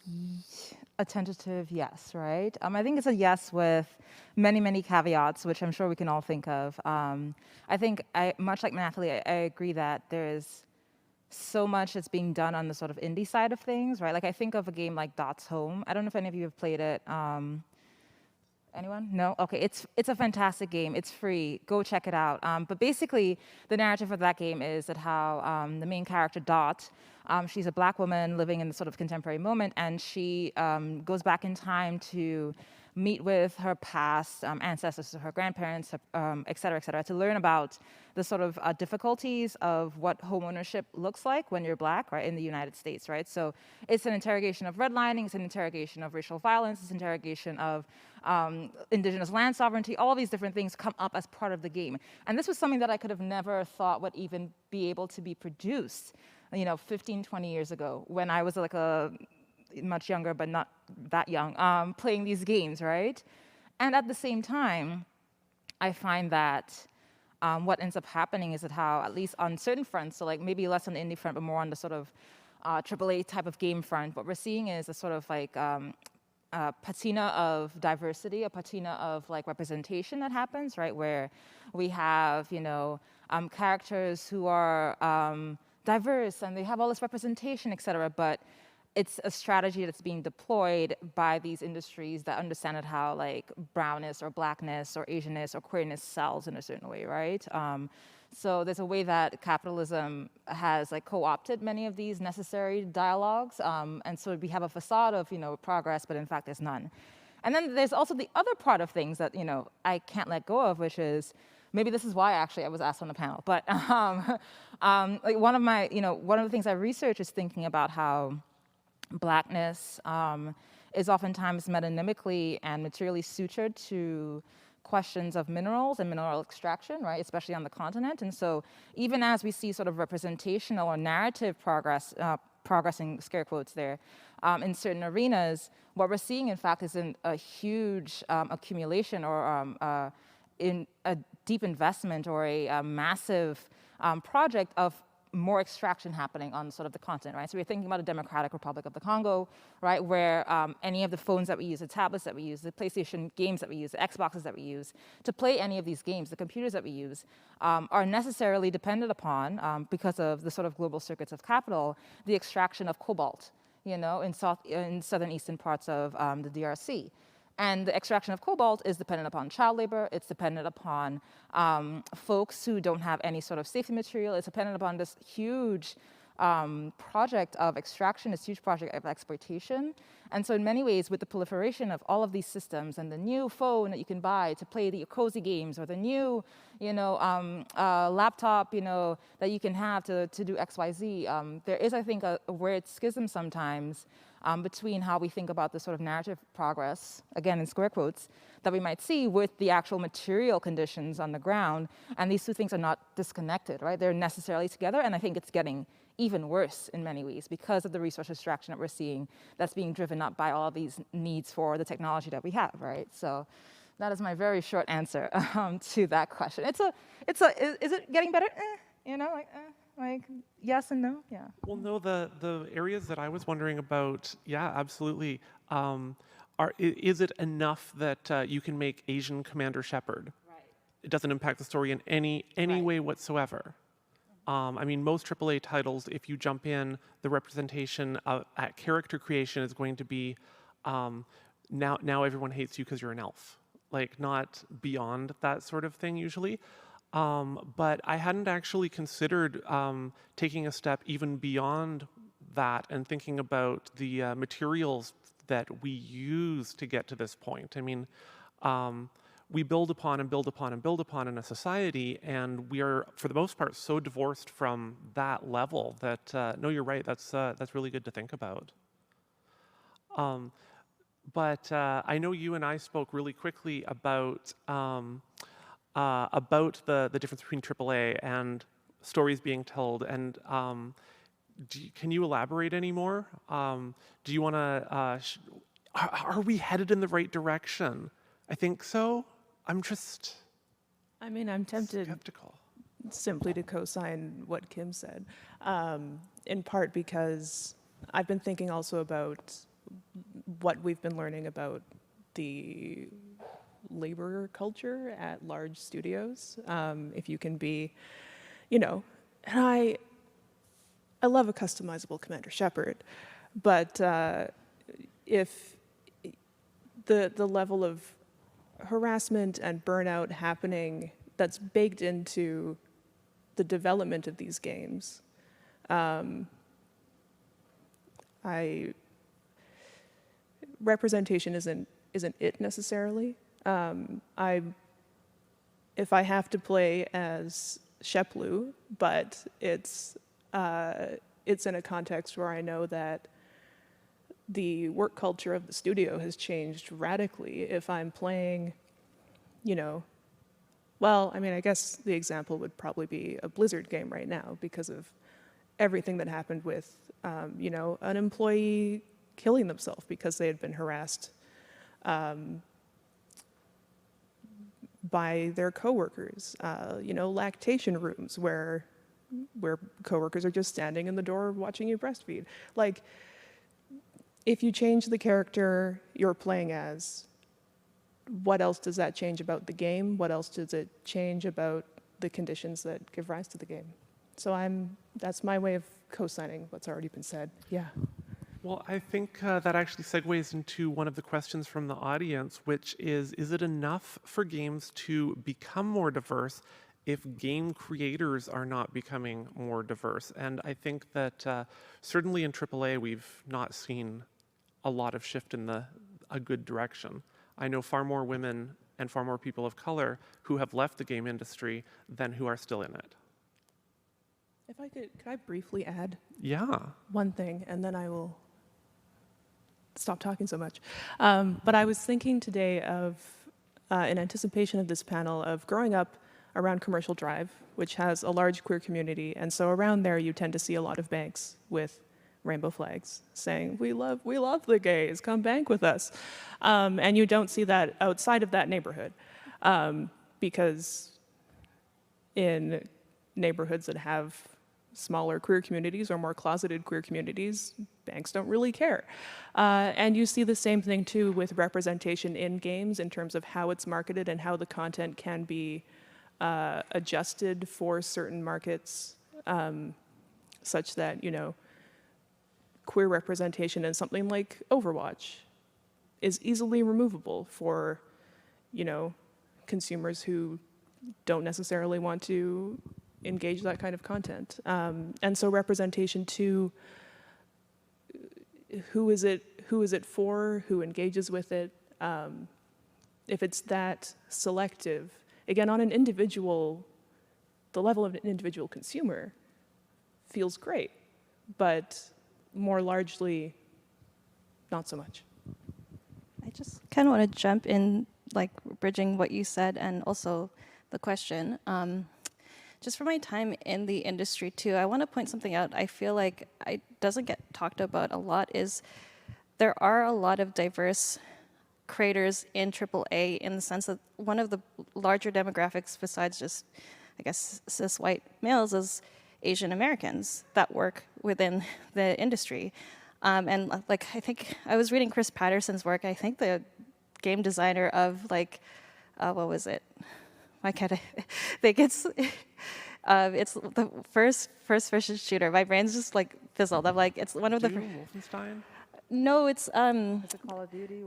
a tentative yes, right? I think it's a yes with many, many caveats, which I'm sure we can all think of. I think, much like Natalie, I agree that there is so much that's being done on the sort of indie side of things, right? Like I think of a game like Dot's Home. I don't know if any of you have played it. Anyone? No? Okay, it's a fantastic game. It's free. Go check it out. But basically, the narrative of that game is that how the main character, Dot, she's a black woman living in the sort of contemporary moment, and she goes back in time to meet with her past ancestors, her grandparents, et cetera, to learn about the sort of difficulties of what homeownership looks like when you're black, right, in the United States, right? So it's an interrogation of redlining, it's an interrogation of racial violence, it's an interrogation of indigenous land sovereignty. All of these different things come up as part of the game. And this was something that I could have never thought would even be able to be produced, 15, 20 years ago, when I was like a much younger, but not that young, playing these games, right? And at the same time, I find that what ends up happening is that how, at least on certain fronts, so like maybe less on the indie front, but more on the sort of AAA type of game front, what we're seeing is a sort of like patina of diversity, a patina of like representation that happens, right? Where we have, characters who are diverse and they have all this representation, et cetera, but it's a strategy that's being deployed by these industries that understand it how like brownness or blackness or Asianness or queerness sells in a certain way, right? So there's a way that capitalism has like co-opted many of these necessary dialogues, and so we have a facade of progress, but in fact there's none. And then there's also the other part of things that I can't let go of, which is maybe this is why actually I was asked on the panel, but like one of the things I research is thinking about how blackness is oftentimes metonymically and materially sutured to questions of minerals and mineral extraction, right, especially on the continent. And so even as we see sort of representational or narrative progressing, scare quotes there, in certain arenas, what we're seeing, in fact, is a huge accumulation or in a deep investment or a massive project of more extraction happening on sort of the continent, right? So we're thinking about the Democratic Republic of the Congo, right, where any of the phones that we use, the tablets that we use, the PlayStation games that we use, the Xboxes that we use, to play any of these games, the computers that we use, are necessarily dependent upon, because of the sort of global circuits of capital, the extraction of cobalt, in southern eastern parts of the DRC. And the extraction of cobalt is dependent upon child labor. It's dependent upon folks who don't have any sort of safety material. It's dependent upon this huge project of extraction, this huge project of exploitation. And so in many ways, with the proliferation of all of these systems and the new phone that you can buy to play the cozy games, or the new laptop that you can have to do XYZ, there is, I think, a weird schism sometimes between how we think about the sort of narrative progress, again in square quotes, that we might see with the actual material conditions on the ground. And these two things are not disconnected, right? They're necessarily together, and I think it's getting even worse in many ways because of the resource extraction that we're seeing that's being driven up by all of these needs for the technology that we have, right? So that is my very short answer to that question. Is it getting better? Like yes and no, yeah. Well, no, the areas that I was wondering about, yeah, absolutely, is it enough that you can make Asian Commander Shepard? Right. It doesn't impact the story in any way whatsoever. I mean, most AAA titles, if you jump in, the representation at character creation is going to be now everyone hates you because you're an elf. Like, not beyond that sort of thing usually. But I hadn't actually considered taking a step even beyond that and thinking about the materials that we use to get to this point. I mean, we build upon and build upon and build upon in a society, and we are, for the most part, so divorced from that level that, no, you're right, that's really good to think about. But I know you and I spoke really quickly about the difference between AAA and stories being told, and can you elaborate any more? Do you want to, are we headed in the right direction? I think so. I'm just I'm tempted skeptical. Simply to co-sign what Kim said, in part because I've been thinking also about what we've been learning about the labor culture at large studios. If you can be, and I love a customizable Commander Shepard, but if the level of harassment and burnout happening that's baked into the development of these games, representation isn't it necessarily. If I have to play as Sheplu, but it's in a context where I know that the work culture of the studio has changed radically. If I'm playing, I guess the example would probably be a Blizzard game right now because of everything that happened with, an employee killing themselves because they had been harassed by their coworkers. Lactation rooms where coworkers are just standing in the door watching you breastfeed. Like, if you change the character you're playing as, what else does that change about the game? What else does it change about the conditions that give rise to the game? So that's my way of co-signing what's already been said. Yeah. Well, I think that actually segues into one of the questions from the audience, which is it enough for games to become more diverse if game creators are not becoming more diverse? And I think that certainly in AAA, we've not seen a lot of shift in a good direction. I know far more women and far more people of color who have left the game industry than who are still in it. If I could I briefly add one thing, and then I will stop talking so much. But I was thinking today of, in anticipation of this panel, of growing up around Commercial Drive, which has a large queer community, and so around there you tend to see a lot of banks with rainbow flags saying, we love the gays, come bank with us. And you don't see that outside of that neighborhood, because in neighborhoods that have smaller queer communities or more closeted queer communities, banks don't really care. And you see the same thing too with representation in games in terms of how it's marketed and how the content can be adjusted for certain markets, such that, queer representation in something like Overwatch is easily removable for, consumers who don't necessarily want to engage that kind of content. And so representation to who is it for, who engages with it, if it's that selective, again, on an individual, the level of an individual consumer feels great, but more largely, not so much. I just kind of want to jump in, like bridging what you said and also the question. Just for my time in the industry too, I want to point something out. I feel like it doesn't get talked about a lot is there are a lot of diverse creators in AAA in the sense that one of the larger demographics besides just, I guess, cis white males is Asian Americans that work within the industry. And like, I think I was reading Chris Patterson's work. I think the game designer of like, what was it? Why can't I think it's the first person shooter. My brain's just like fizzled. I'm like, it's one of the. Wolfenstein? No, it's Is it Call of Duty?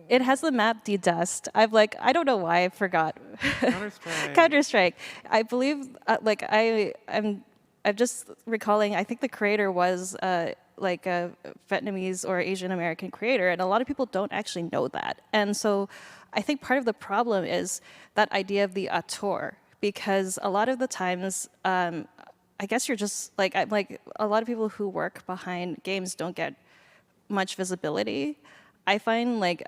It has the map D-Dust. I'm like, I don't know why I forgot. Counter-Strike. Counter-Strike. I believe, I'm just recalling, I think the creator was like a Vietnamese or Asian American creator, and a lot of people don't actually know that. And so I think part of the problem is that idea of the auteur, because a lot of the times, I guess you're just, like, a lot of people who work behind games don't get much visibility. I find like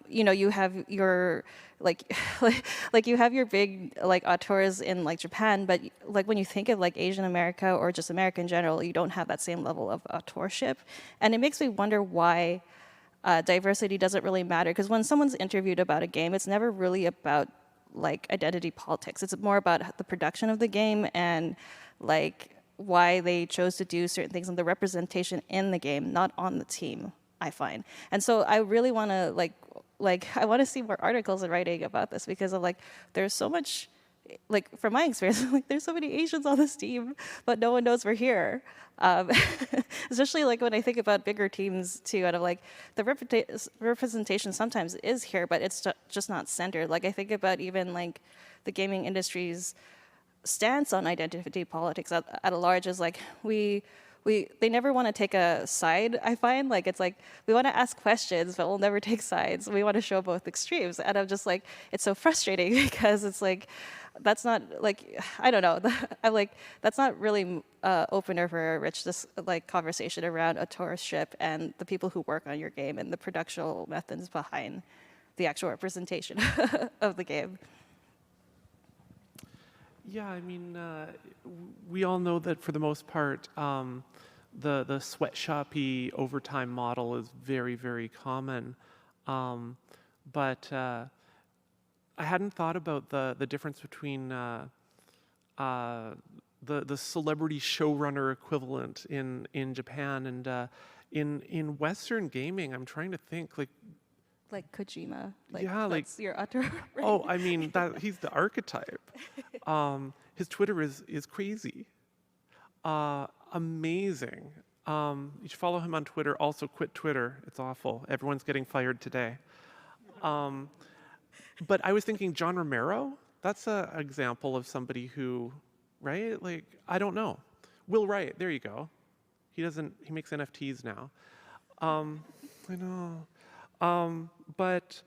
you have your like you have your big like auteurs in like Japan, but like when you think of like Asian America or just America in general, you don't have that same level of authorship, and it makes me wonder why diversity doesn't really matter. Because when someone's interviewed about a game, it's never really about like identity politics. It's more about the production of the game and like why they chose to do certain things and the representation in the game, not on the team, I find. And so I really want to like I want to see more articles and writing about this, because of like there's so much, like from my experience, like there's so many Asians on this team, but no one knows we're here. Especially like when I think about bigger teams too, and of like the representation sometimes is here, but it's just not centered. Like I think about even like the gaming industry's stance on identity politics at a large is like they never want to take a side. I find like it's like we want to ask questions, but we'll never take sides. We want to show both extremes, and I'm just like, it's so frustrating because it's like that's not like, I don't know. I'm like, that's not really opener for a rich like conversation around authorship and the people who work on your game and the production methods behind the actual representation of the game. Yeah, I mean, we all know that for the most part, the sweatshop-y overtime model is very, very common. But I hadn't thought about the difference between the celebrity showrunner equivalent in Japan and in Western gaming. I'm trying to think like Kojima. Yeah, that's your auteur. Right? Oh, I mean, he's the archetype. His Twitter is crazy, amazing. You should follow him on Twitter. Also, quit Twitter. It's awful. Everyone's getting fired today. But I was thinking John Romero. That's an example of somebody who, right? Like, I don't know. Will Wright. There you go. He makes NFTs now. I know. But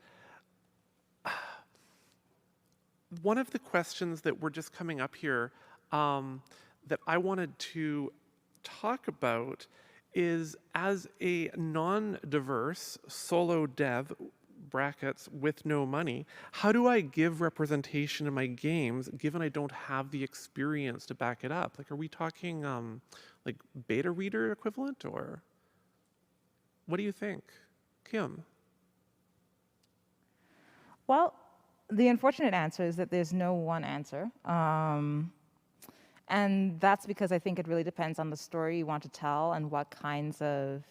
one of the questions that were just coming up here that I wanted to talk about is, as a non-diverse solo dev, brackets, with no money, how do I give representation in my games given I don't have the experience to back it up? Like, are we talking like beta reader equivalent, or what do you think? Kim? Well, the unfortunate answer is that there's no one answer. And that's because I think it really depends on the story you want to tell and what kinds of,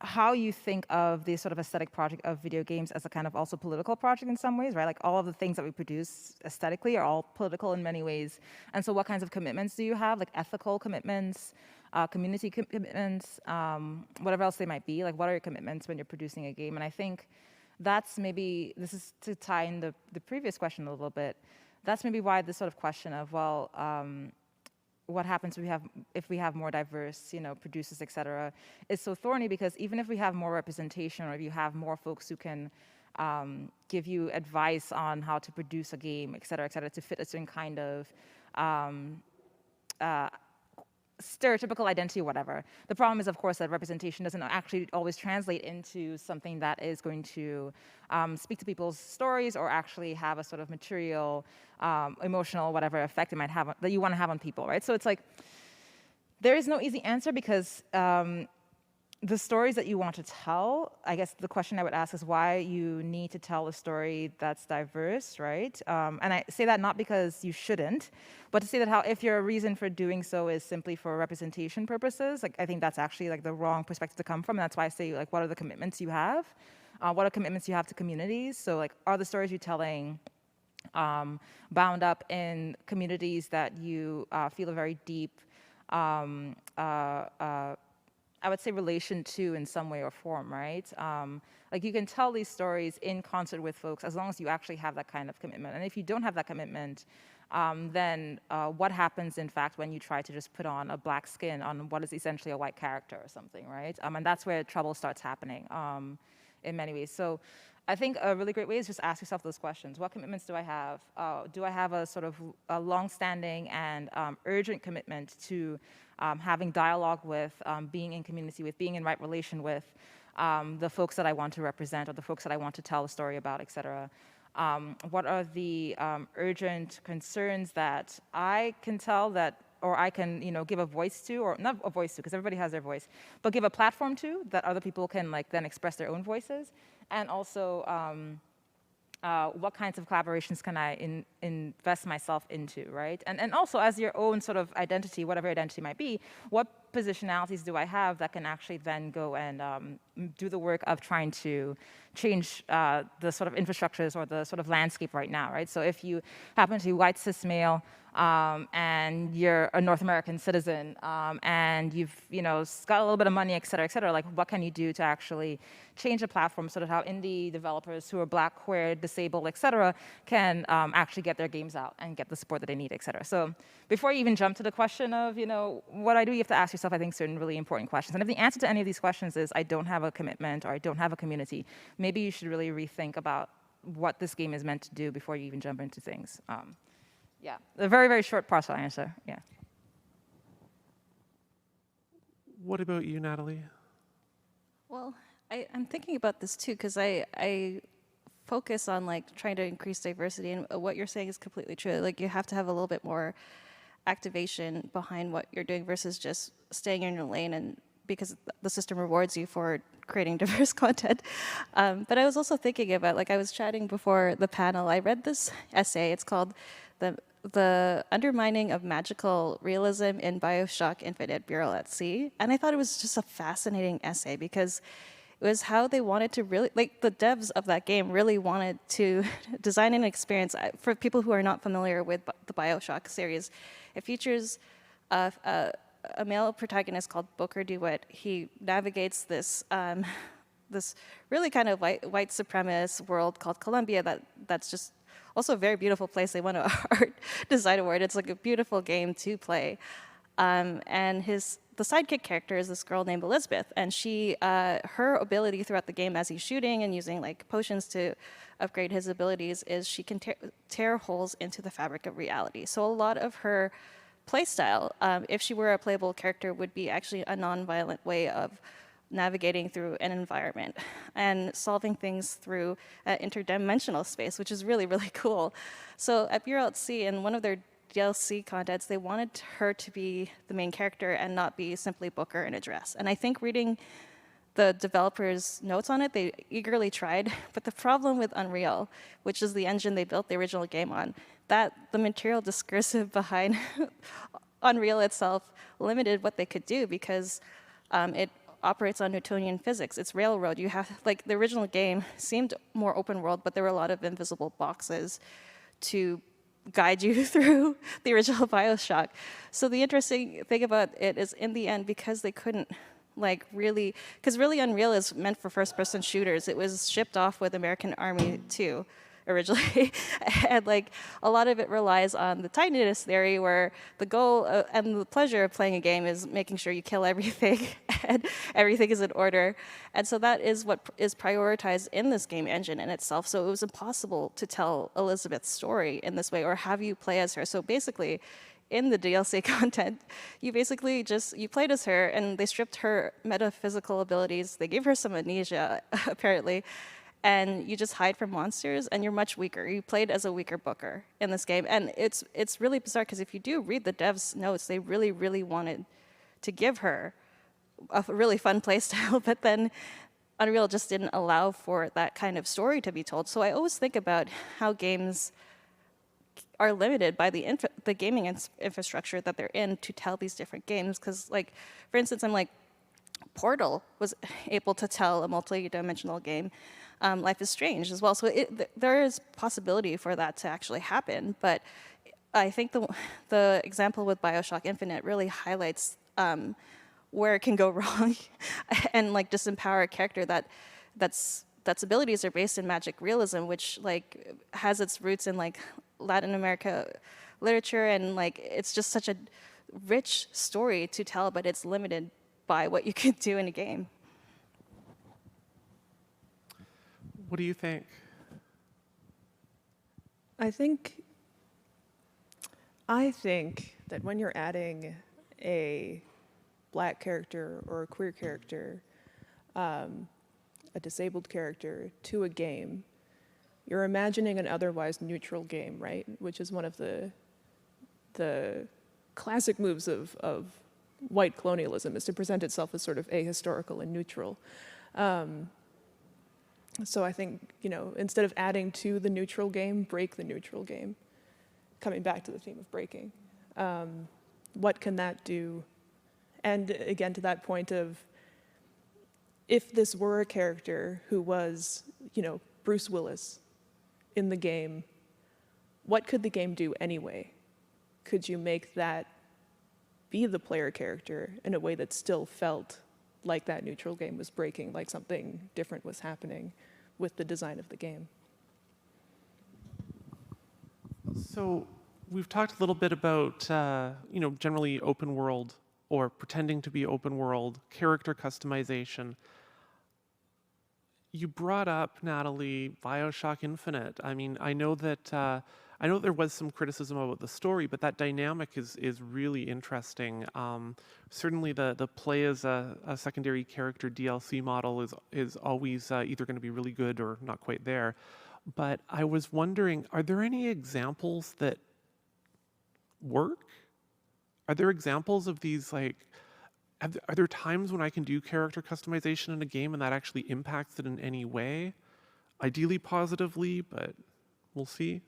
how you think of the sort of aesthetic project of video games as a kind of also political project in some ways, right? Like all of the things that we produce aesthetically are all political in many ways. And so what kinds of commitments do you have? Like ethical commitments, community commitments, whatever else they might be. Like what are your commitments when you're producing a game? And I think that's maybe, this is to tie in the previous question a little bit, that's maybe why this sort of question of, well, what happens if we have more diverse, producers, et cetera, is so thorny, because even if we have more representation, or if you have more folks who can give you advice on how to produce a game, et cetera, to fit a certain kind of stereotypical identity or whatever. The problem is, of course, that representation doesn't actually always translate into something that is going to speak to people's stories or actually have a sort of material, emotional, whatever effect it might have that you want to have on people, right? So it's like, there is no easy answer, because the stories that you want to tell, I guess the question I would ask is why you need to tell a story that's diverse, right? And I say that not because you shouldn't, but to say that how if your reason for doing so is simply for representation purposes, like I think that's actually like the wrong perspective to come from. And that's why I say like, what are the commitments you have? What are commitments you have to communities? So like, are the stories you're telling bound up in communities that you feel a very deep I would say relation to in some way or form, right? Like you can tell these stories in concert with folks as long as you actually have that kind of commitment. And if you don't have that commitment, then what happens in fact when you try to just put on a black skin on what is essentially a white character or something, right? And that's where trouble starts happening in many ways. So I think a really great way is just ask yourself those questions. What commitments do I have? Do I have a sort of a long-standing and urgent commitment to having dialogue with, being in community with, being in right relation with the folks that I want to represent or the folks that I want to tell a story about, et cetera? What are the urgent concerns that I can tell that, or I can, give a voice to, or not a voice to, because everybody has their voice, but give a platform to that other people can like then express their own voices, and also what kinds of collaborations can I invest myself into, right? And also as your own sort of identity, whatever identity might be, what positionalities do I have that can actually then go and do the work of trying to change the sort of infrastructures or the sort of landscape right now, right? So if you happen to be white, cis male, and you're a North American citizen, and you've, got a little bit of money, et cetera, like what can you do to actually change the platform so that how indie developers who are Black, queer, disabled, et cetera, can actually get their games out and get the support that they need, et cetera. So before you even jump to the question of, what I do, you have to ask yourself, I think, certain really important questions. And if the answer to any of these questions is, I don't have a commitment or I don't have a community, maybe you should really rethink about what this game is meant to do before you even jump into things. Yeah, a very, very short partial answer, yeah. What about you, Natalie? Well, I'm thinking about this too, because I focus on like trying to increase diversity, and what you're saying is completely true. Like you have to have a little bit more activation behind what you're doing versus just staying in your lane, and because the system rewards you for creating diverse content. But I was also thinking about, like I was chatting before the panel, I read this essay, it's called the Undermining of Magical Realism in BioShock Infinite Burial at Sea. And I thought it was just a fascinating essay because it was how they wanted to really, like the devs of that game really wanted to design an experience. For people who are not familiar with the BioShock series, it features a male protagonist called Booker DeWitt. He navigates this this really kind of white supremacist world called Columbia that's just also a very beautiful place. They won an art design award. It's like a beautiful game to play. And the sidekick character is this girl named Elizabeth, and she, her ability throughout the game as he's shooting and using like potions to upgrade his abilities is she can tear holes into the fabric of reality. So a lot of her playstyle, if she were a playable character, would be actually a non-violent way of navigating through an environment and solving things through an interdimensional space, which is really, really cool. So at Burial at Sea, in one of their DLC contents, they wanted her to be the main character and not be simply Booker in a dress. And I think reading the developers' notes on it, they eagerly tried. But the problem with Unreal, which is the engine they built the original game on, that the material discursive behind Unreal itself limited what they could do because it operates on Newtonian physics. It's railroad. You have, like, the original game seemed more open world, but there were a lot of invisible boxes to guide you through the original BioShock. So the interesting thing about it is, in the end, because they couldn't, like, really, because really Unreal is meant for first-person shooters. It was shipped off with American Army 2 originally, and like a lot of it relies on the tidiness theory, where the goal and the pleasure of playing a game is making sure you kill everything and everything is in order. And so that is what is prioritized in this game engine in itself. So it was impossible to tell Elizabeth's story in this way or have you play as her. So basically, in the DLC content, you basically you played as her, and they stripped her metaphysical abilities. They gave her some amnesia, apparently, and you just hide from monsters, and you're much weaker. You played as a weaker Booker in this game, and it's really bizarre, because if you do read the devs' notes, they really, really wanted to give her a really fun play style, but then Unreal just didn't allow for that kind of story to be told. So I always think about how games are limited by the gaming infrastructure that they're in to tell these different games. Because, like, for instance, I'm like, Portal was able to tell a multi-dimensional game. Life is Strange as well. So there is possibility for that to actually happen. But I think the example with BioShock Infinite really highlights where it can go wrong and like disempower a character that's abilities are based in magic realism, which like has its roots in like Latin America literature, and like it's just such a rich story to tell, but it's limited by what you can do in a game. What do you think? I think that when you're adding a Black character or a queer character, a disabled character to a game, you're imagining an otherwise neutral game, right? Which is one of the classic moves of white colonialism, is to present itself as sort of ahistorical and neutral. So I think, instead of adding to the neutral game, break the neutral game. Coming back to the theme of breaking. What can that do? And again, to that point of, if this were a character who was, Bruce Willis in the game, what could the game do anyway? Could you make that be the player character in a way that still felt like that neutral game was breaking, like something different was happening with the design of the game? So we've talked a little bit about, generally open world or pretending to be open world, character customization. You brought up, Natalie, BioShock Infinite. I mean, I know there was some criticism about the story, but that dynamic is really interesting. Certainly the play as a secondary character DLC model is always either going to be really good or not quite there. But I was wondering, are there any examples that work? Are there examples of these, like, are there times when I can do character customization in a game and that actually impacts it in any way? Ideally positively, but we'll see.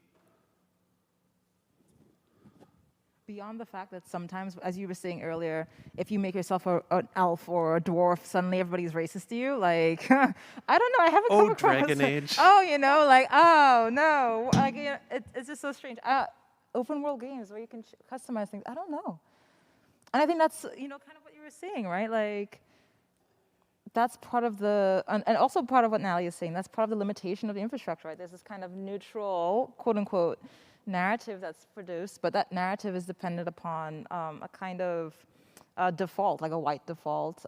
Beyond the fact that sometimes, as you were saying earlier, if you make yourself an elf or a dwarf, suddenly everybody's racist to you. Like, I don't know, I haven't come across. Dragon Age. Oh no, like it's just so strange. Open world games where you can customize things. I don't know, and I think that's kind of what you were saying, right? Like, that's part of and also part of what Natalie is saying. That's part of the limitation of the infrastructure, right? There's this kind of neutral, quote unquote, narrative that's produced, but that narrative is dependent upon a kind of default, like a white default,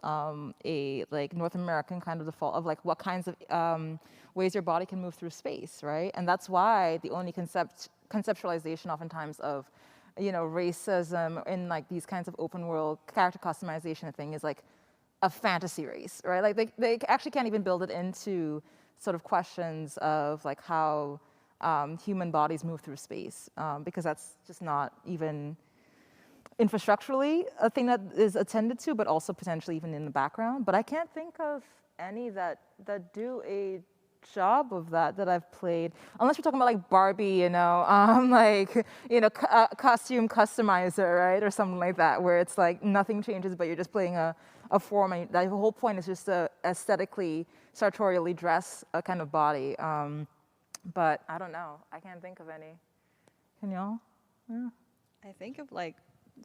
a like North American kind of default of like what kinds of ways your body can move through space, right? And that's why the only conceptualization oftentimes of racism in like these kinds of open world character customization thing is like a fantasy race, right? Like they actually can't even build it into sort of questions of like how human bodies move through space, because that's just not even infrastructurally a thing that is attended to, but also potentially even in the background. But I can't think of any that do a job of that I've played, unless we're talking about like Barbie, costume customizer, right, or something like that, where it's like nothing changes, but you're just playing a form, and the whole point is just to aesthetically, sartorially dress a kind of body. But I don't know. I can't think of any. Can y'all? Yeah. I think of like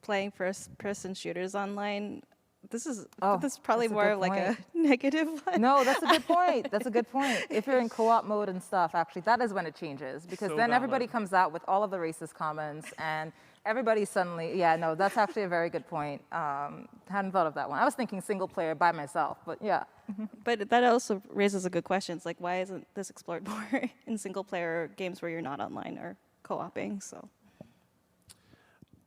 playing first-person shooters online. This is Oh, probably that's a more good of like a point. negative one. No, that's a good point. That's a good point. If you're in co-op mode and stuff, actually, that is when it changes, because So then valid. everybody comes out with all of the racist comments, and everybody suddenly, no, that's actually a very good point. Hadn't thought of that one. I was thinking single player by myself, but yeah. But that also raises a good question. It's like, why isn't this explored more in single-player games where you're not online or co-oping? So,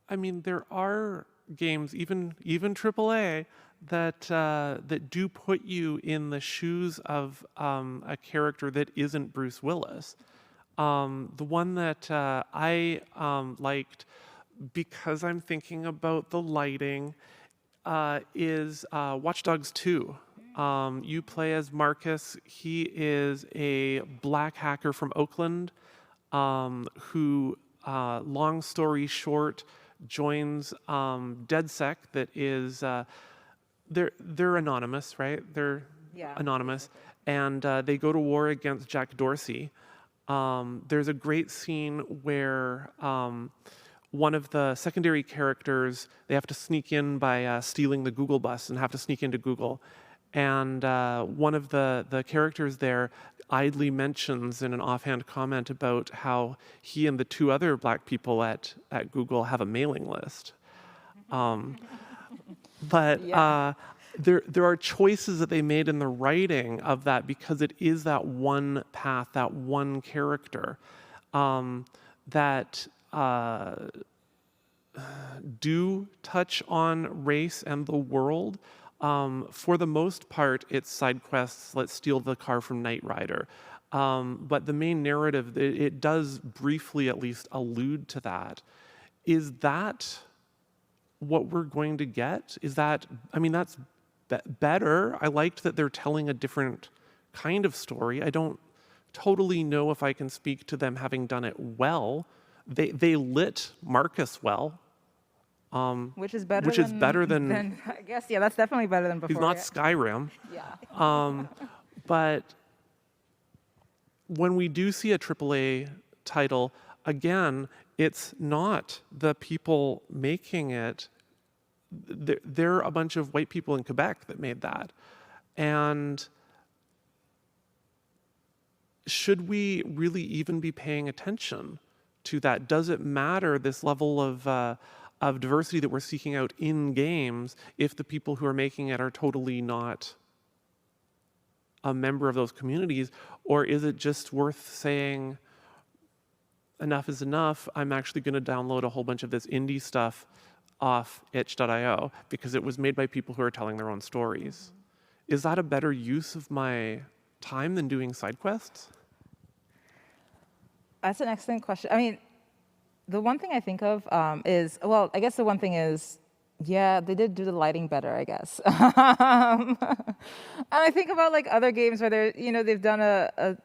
I mean, there are games, even AAA, that do put you in the shoes of a character that isn't Bruce Willis. The one that I liked, because I'm thinking about the lighting, is Watch Dogs 2. You play as Marcus. He is a black hacker from Oakland who, long story short, joins DedSec. That is, they're anonymous, right? They're anonymous, and they go to war against Jack Dorsey. There's a great scene where one of the secondary characters, they have to sneak in by stealing the Google bus and have to sneak into Google. And one of the characters there idly mentions in an offhand comment about how he and the two other black people at Google have a mailing list. There are choices that they made in the writing of that because it is that one path, that one character that do touch on race and the world. For the most part, it's side quests. Let's steal the car from Knight Rider. But the main narrative, it does briefly at least allude to that. Is that what we're going to get? Is that, I mean, that's better. I liked that they're telling a different kind of story. I don't totally know if I can speak to them having done it well. They lit Marcus well. Which is better than I guess, yeah, that's definitely better than before. He's not Skyrim. Yeah. But when we do see a AAA title, again, it's not the people making it. They're a bunch of white people in Quebec that made that. And should we really even be paying attention to that? Does it matter, this level of diversity that we're seeking out in games, if the people who are making it are totally not a member of those communities? Or is it just worth saying, enough is enough, I'm actually going to download a whole bunch of this indie stuff off itch.io because it was made by people who are telling their own stories? Is that a better use of my time than doing side quests? That's an excellent question. I mean, the one thing I think of is, well, I guess the one thing is, yeah, they did do the lighting better, I guess. And I think about like other games where they're, they've done a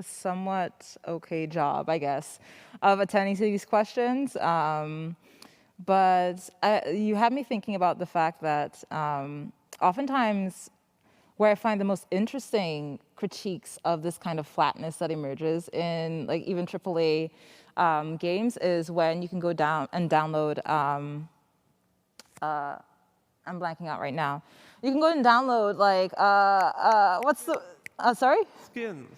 somewhat okay job, I guess, of attending to these questions. But you had me thinking about the fact that oftentimes where I find the most interesting critiques of this kind of flatness that emerges in like even AAA games is when you can go down and download, I'm blanking out right now. You can go and download like, what's the, sorry? Skins.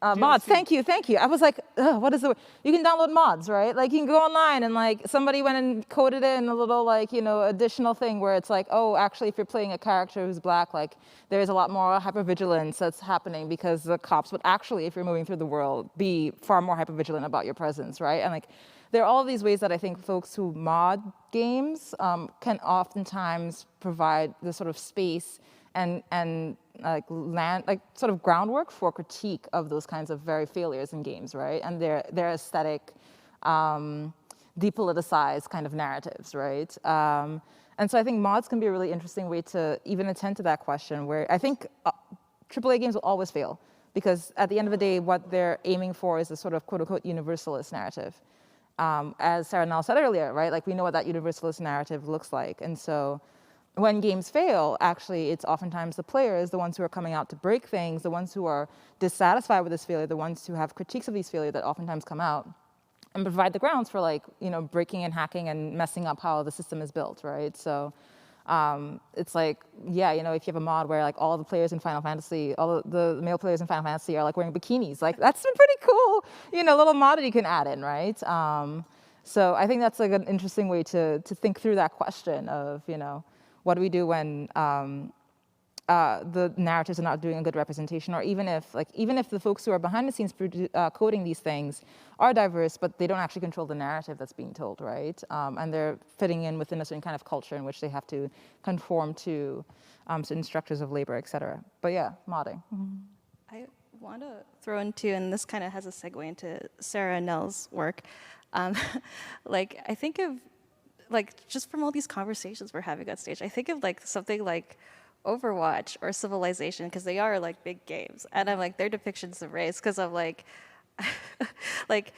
Mods, thank you. I was like, what is the word? You can download mods, right? Like you can go online and like somebody went and coded in a little like, additional thing where it's like, oh, actually if you're playing a character who's black, like there's a lot more hypervigilance that's happening because the cops would actually, if you're moving through the world, be far more hypervigilant about your presence, right? And like there are all these ways that I think folks who mod games can oftentimes provide this sort of space and like sort of groundwork for critique of those kinds of very failures in games, right? And their aesthetic, depoliticized kind of narratives, right? And so I think mods can be a really interesting way to even attend to that question, where I think AAA games will always fail because at the end of the day, what they're aiming for is a sort of quote unquote universalist narrative. As Sarah Nell said earlier, right? Like we know what that universalist narrative looks like, and so when games fail, actually, it's oftentimes the players, the ones who are coming out to break things, the ones who are dissatisfied with this failure, the ones who have critiques of these failures that oftentimes come out and provide the grounds for like, breaking and hacking and messing up how the system is built, right? So it's like, yeah, if you have a mod where like all the players in Final Fantasy, all the male players in Final Fantasy are like wearing bikinis, like that's a pretty cool, little mod that you can add in, right? So I think that's like an interesting way to think through that question of, what do we do when the narratives are not doing a good representation, or even if the folks who are behind the scenes coding these things are diverse, but they don't actually control the narrative that's being told, right? And they're fitting in within a certain kind of culture in which they have to conform to certain structures of labor, et cetera. But yeah, modding. I want to throw into, and this kind of has a segue into Sarah Nell's work. Like I think of like just from all these conversations we're having on stage, I think of like something like Overwatch or Civilization, because they are like big games, and I'm like their depictions of race, because I'm like like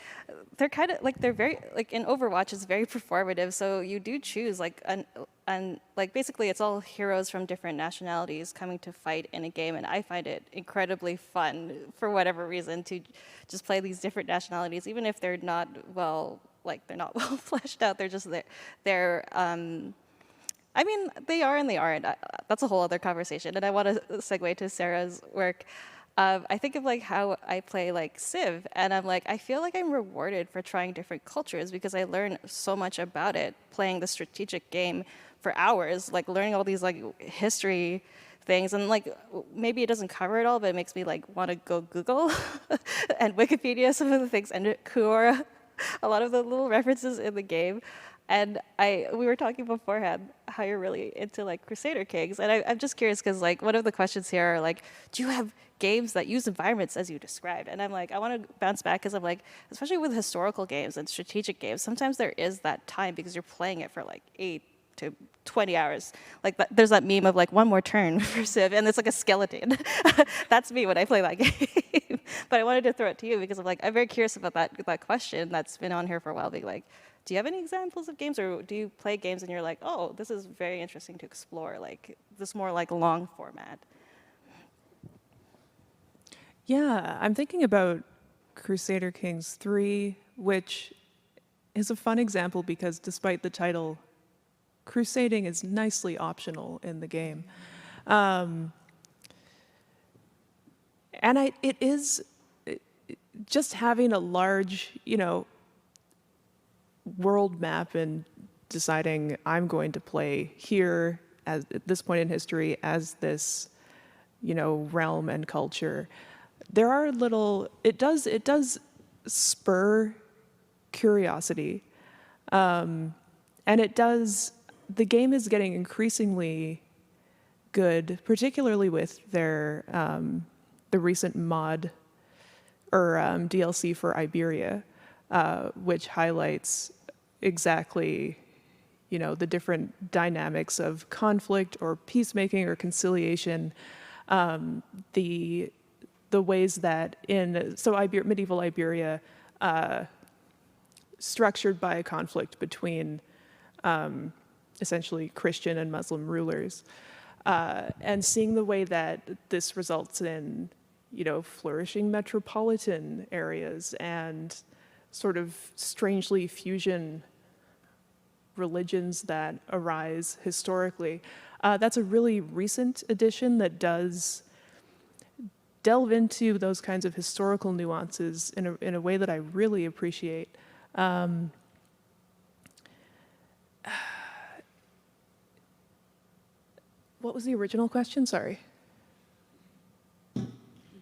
they're kind of like they're very like in Overwatch it's very performative, so you do choose like and like basically it's all heroes from different nationalities coming to fight in a game, and I find it incredibly fun for whatever reason to just play these different nationalities, even if they're not well fleshed out. They're just they're I mean, they are and they aren't. That's a whole other conversation. And I want to segue to Sarah's work. I think of like how I play like Civ, and I'm like, I feel like I'm rewarded for trying different cultures because I learn so much about it playing the strategic game for hours, like learning all these like history things, and like maybe it doesn't cover it all, but it makes me like want to go Google and Wikipedia some of the things and Quora, a lot of the little references in the game. And we were talking beforehand how you're really into like Crusader Kings, and I'm just curious because like one of the questions here are like, do you have games that use environments as you described? And I'm like, I want to bounce back because I'm like, especially with historical games and strategic games, sometimes there is that time because you're playing it for like 8 to 20 hours. Like there's that meme of like one more turn for Civ, and it's like a skeleton. That's me when I play that game. But I wanted to throw it to you because I'm very curious about that question that's been on here for a while, being like, do you have any examples of games, or do you play games and you're like, oh, this is very interesting to explore, like this more like long format? Yeah, I'm thinking about Crusader Kings 3, which is a fun example because despite the title, crusading is nicely optional in the game. And it is just having a large, world map and deciding I'm going to play here at this point in history as this, realm and culture. There are it does spur curiosity. And the game is getting increasingly good, particularly with their, the recent mod or DLC for Iberia, which highlights exactly, the different dynamics of conflict or peacemaking or conciliation, the ways that medieval Iberia, structured by a conflict between essentially Christian and Muslim rulers, and seeing the way that this results in, flourishing metropolitan areas and sort of strangely fusion religions that arise historically. That's a really recent addition that does delve into those kinds of historical nuances in a way that I really appreciate. What was the original question? Sorry.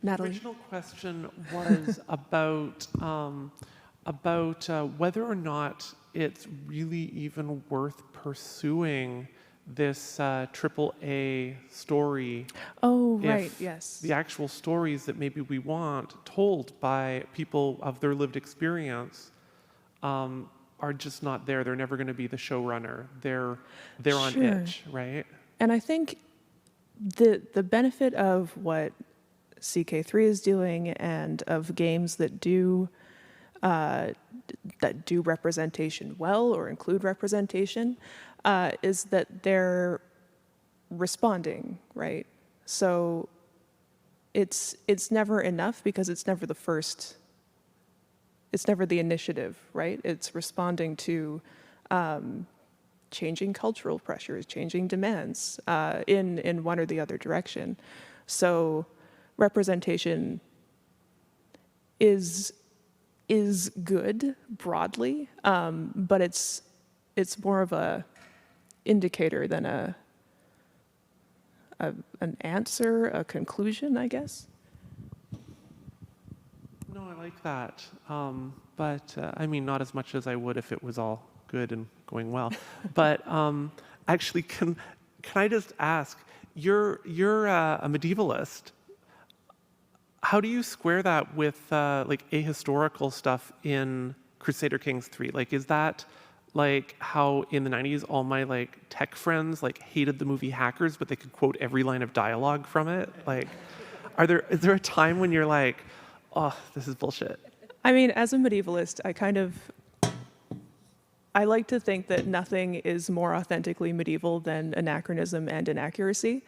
Natalie. The original question was about whether or not it's really even worth pursuing this AAA story. Oh, right, yes. The actual stories that maybe we want told by people of their lived experience are just not there. They're never going to be the showrunner. They're on itch, right? And I think the benefit of what CK3 is doing and of games that do representation well or include representation is that they're responding, right? So it's never enough because it's never the first, it's never the initiative, right? It's responding to changing cultural pressures, changing demands in one or the other direction. So representation is good broadly, but it's more of a indicator than an answer, a conclusion, I guess. No, I like that, but I mean, not as much as I would if it was all good and going well. But actually, can I just ask? You're a medievalist. How do you square that with like ahistorical stuff in Crusader Kings 3? Like, is that like how in the 90s all my like tech friends like hated the movie Hackers, but they could quote every line of dialogue from it. Like, is there a time when you're like, oh, this is bullshit? I mean, as a medievalist, I like to think that nothing is more authentically medieval than anachronism and inaccuracy.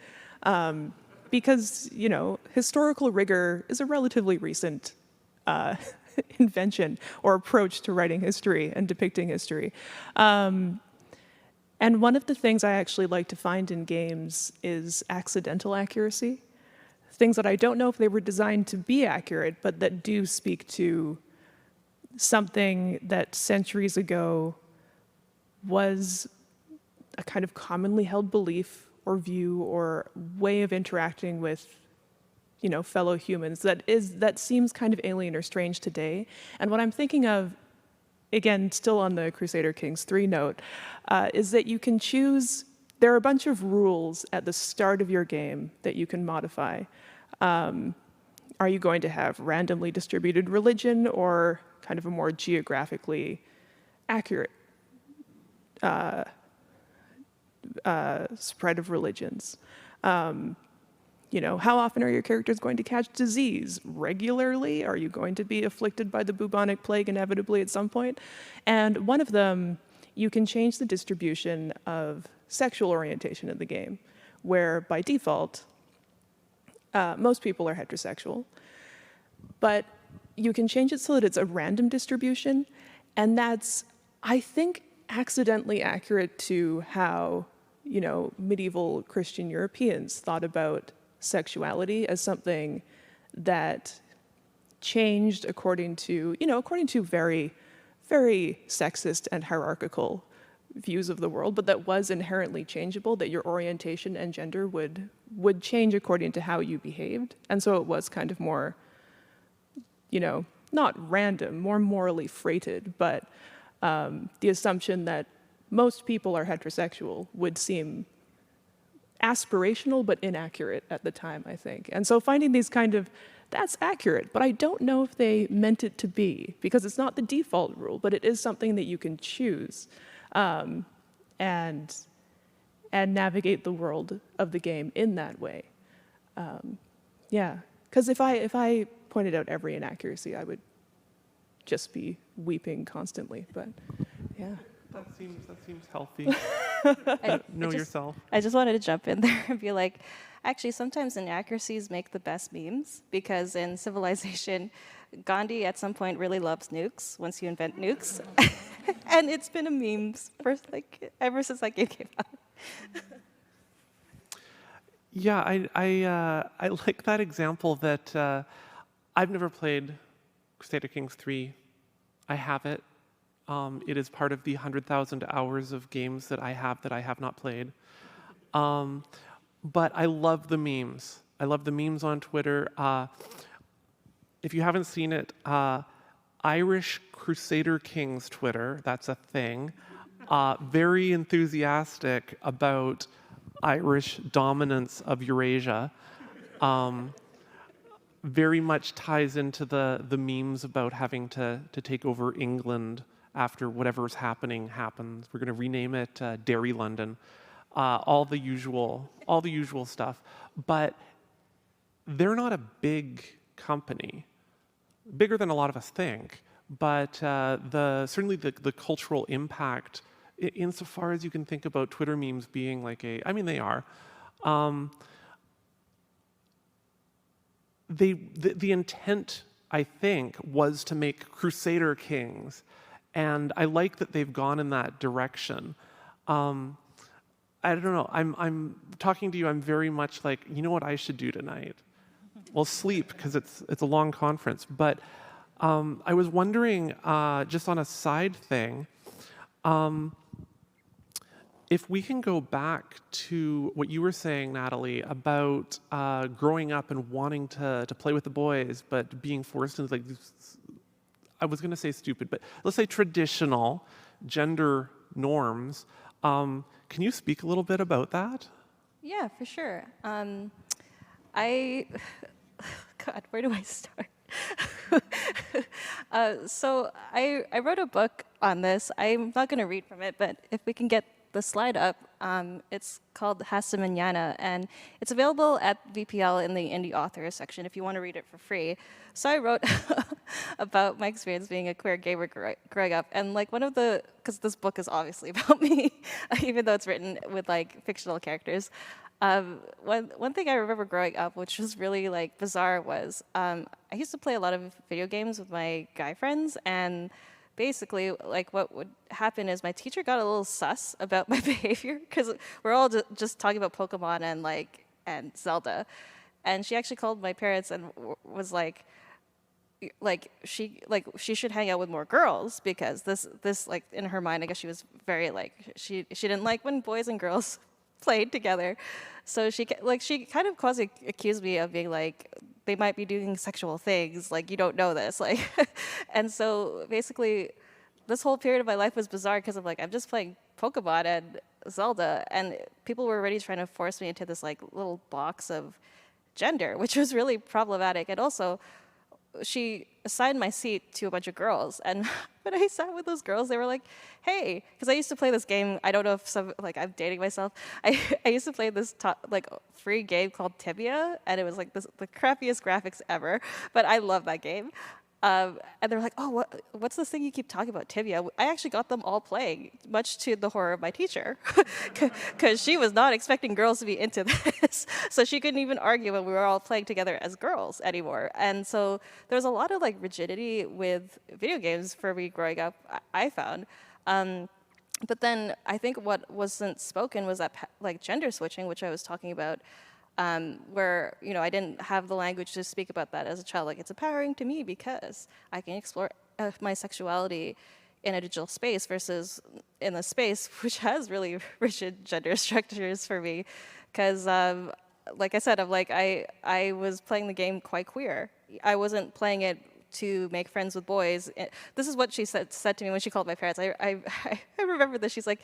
Because, you know, historical rigor is a relatively recent invention or approach to writing history and depicting history. And one of the things I actually like to find in games is accidental accuracy. Things that I don't know if they were designed to be accurate, but that do speak to something that centuries ago was a kind of commonly held belief or view or way of interacting with, you know, fellow humans that seems kind of alien or strange today. And what I'm thinking of, again, still on the Crusader Kings 3 note, is that you can choose, there are a bunch of rules at the start of your game that you can modify. Are you going to have randomly distributed religion or kind of a more geographically accurate spread of religions? You know, how often are your characters going to catch disease? Regularly? Are you going to be afflicted by the bubonic plague inevitably at some point? And one of them, you can change the distribution of sexual orientation in the game, where by default, most people are heterosexual, but you can change it so that it's a random distribution, and that's, I think, accidentally accurate to how, you know, medieval Christian Europeans thought about sexuality as something that changed according to very, very sexist and hierarchical views of the world, but that was inherently changeable, that your orientation and gender would change according to how you behaved. And so it was kind of more, you know, not random, more morally freighted, but the assumption that most people are heterosexual would seem aspirational but inaccurate at the time, I think. And so finding these kind of, that's accurate, but I don't know if they meant it to be, because it's not the default rule, but it is something that you can choose and navigate the world of the game in that way. Yeah, because if I pointed out every inaccuracy, I would just be weeping constantly, but yeah. That seems healthy. Know yourself. I just wanted to jump in there and be like, actually, sometimes inaccuracies make the best memes, because in Civilization, Gandhi at some point really loves nukes once you invent nukes. And it's been a meme for ever since that game came out. Yeah, I like that example that I've never played Crusader Kings 3. I have it. It is part of the 100,000 hours of games that I have not played. But I love the memes. I love the memes on Twitter. If you haven't seen it, Irish Crusader Kings Twitter, that's a thing, very enthusiastic about Irish dominance of Eurasia. Very much ties into the memes about having to take over England after whatever's happening happens. We're going to rename it Derry London. All the usual stuff. But they're not a big company, bigger than a lot of us think. But certainly the cultural impact, insofar as you can think about Twitter memes being like they are. The intent, I think, was to make Crusader Kings, and I like that they've gone in that direction. I don't know. I'm talking to you. I'm very much like, you know what I should do tonight? Well, sleep, because it's a long conference. But I was wondering, just on a side thing, if we can go back to what you were saying, Natalie, about growing up and wanting to play with the boys, but being forced into I was going to say stupid, but let's say traditional gender norms. Can you speak a little bit about that? Yeah, for sure. God, where do I start? So I wrote a book on this. I'm not going to read from it, but if we can get the slide up, it's called Hasta Mañana, and it's available at VPL in the indie authors section if you want to read it for free. So I wrote about my experience being a queer gamer growing up, and like because this book is obviously about me, even though it's written with like fictional characters. One thing I remember growing up, which was really like bizarre, was I used to play a lot of video games with my guy friends, and basically, like what would happen is my teacher got a little sus about my behavior because we're all just talking about Pokemon and Zelda, and she actually called my parents and was like she should hang out with more girls because this like in her mind, I guess she was very like she didn't like when boys and girls played together. So she kind of quasi accused me of being like, they might be doing sexual things, like you don't know this, like. And so basically this whole period of my life was bizarre because of like I'm just playing Pokemon and Zelda, and people were already trying to force me into this like little box of gender, which was really problematic. And also she assigned my seat to a bunch of girls, and when I sat with those girls, they were like, "Hey," because I used to play this game. I don't know if I'm dating myself. I used to play this free game called Tibia, and it was like the crappiest graphics ever, but I love that game. And they're like, "Oh, what's this thing you keep talking about, Tibia?" I actually got them all playing, much to the horror of my teacher, because she was not expecting girls to be into this. So she couldn't even argue when we were all playing together as girls anymore. And so there was a lot of like rigidity with video games for me growing up, I found. But then I think what wasn't spoken was that like gender switching, which I was talking about. Where I didn't have the language to speak about that as a child. Like it's empowering to me because I can explore my sexuality in a digital space versus in a space which has really rigid gender structures for me. Because like I said, I was playing the game quite queer. I wasn't playing it to make friends with boys. This is what she said to me when she called my parents. I remember this. She's like,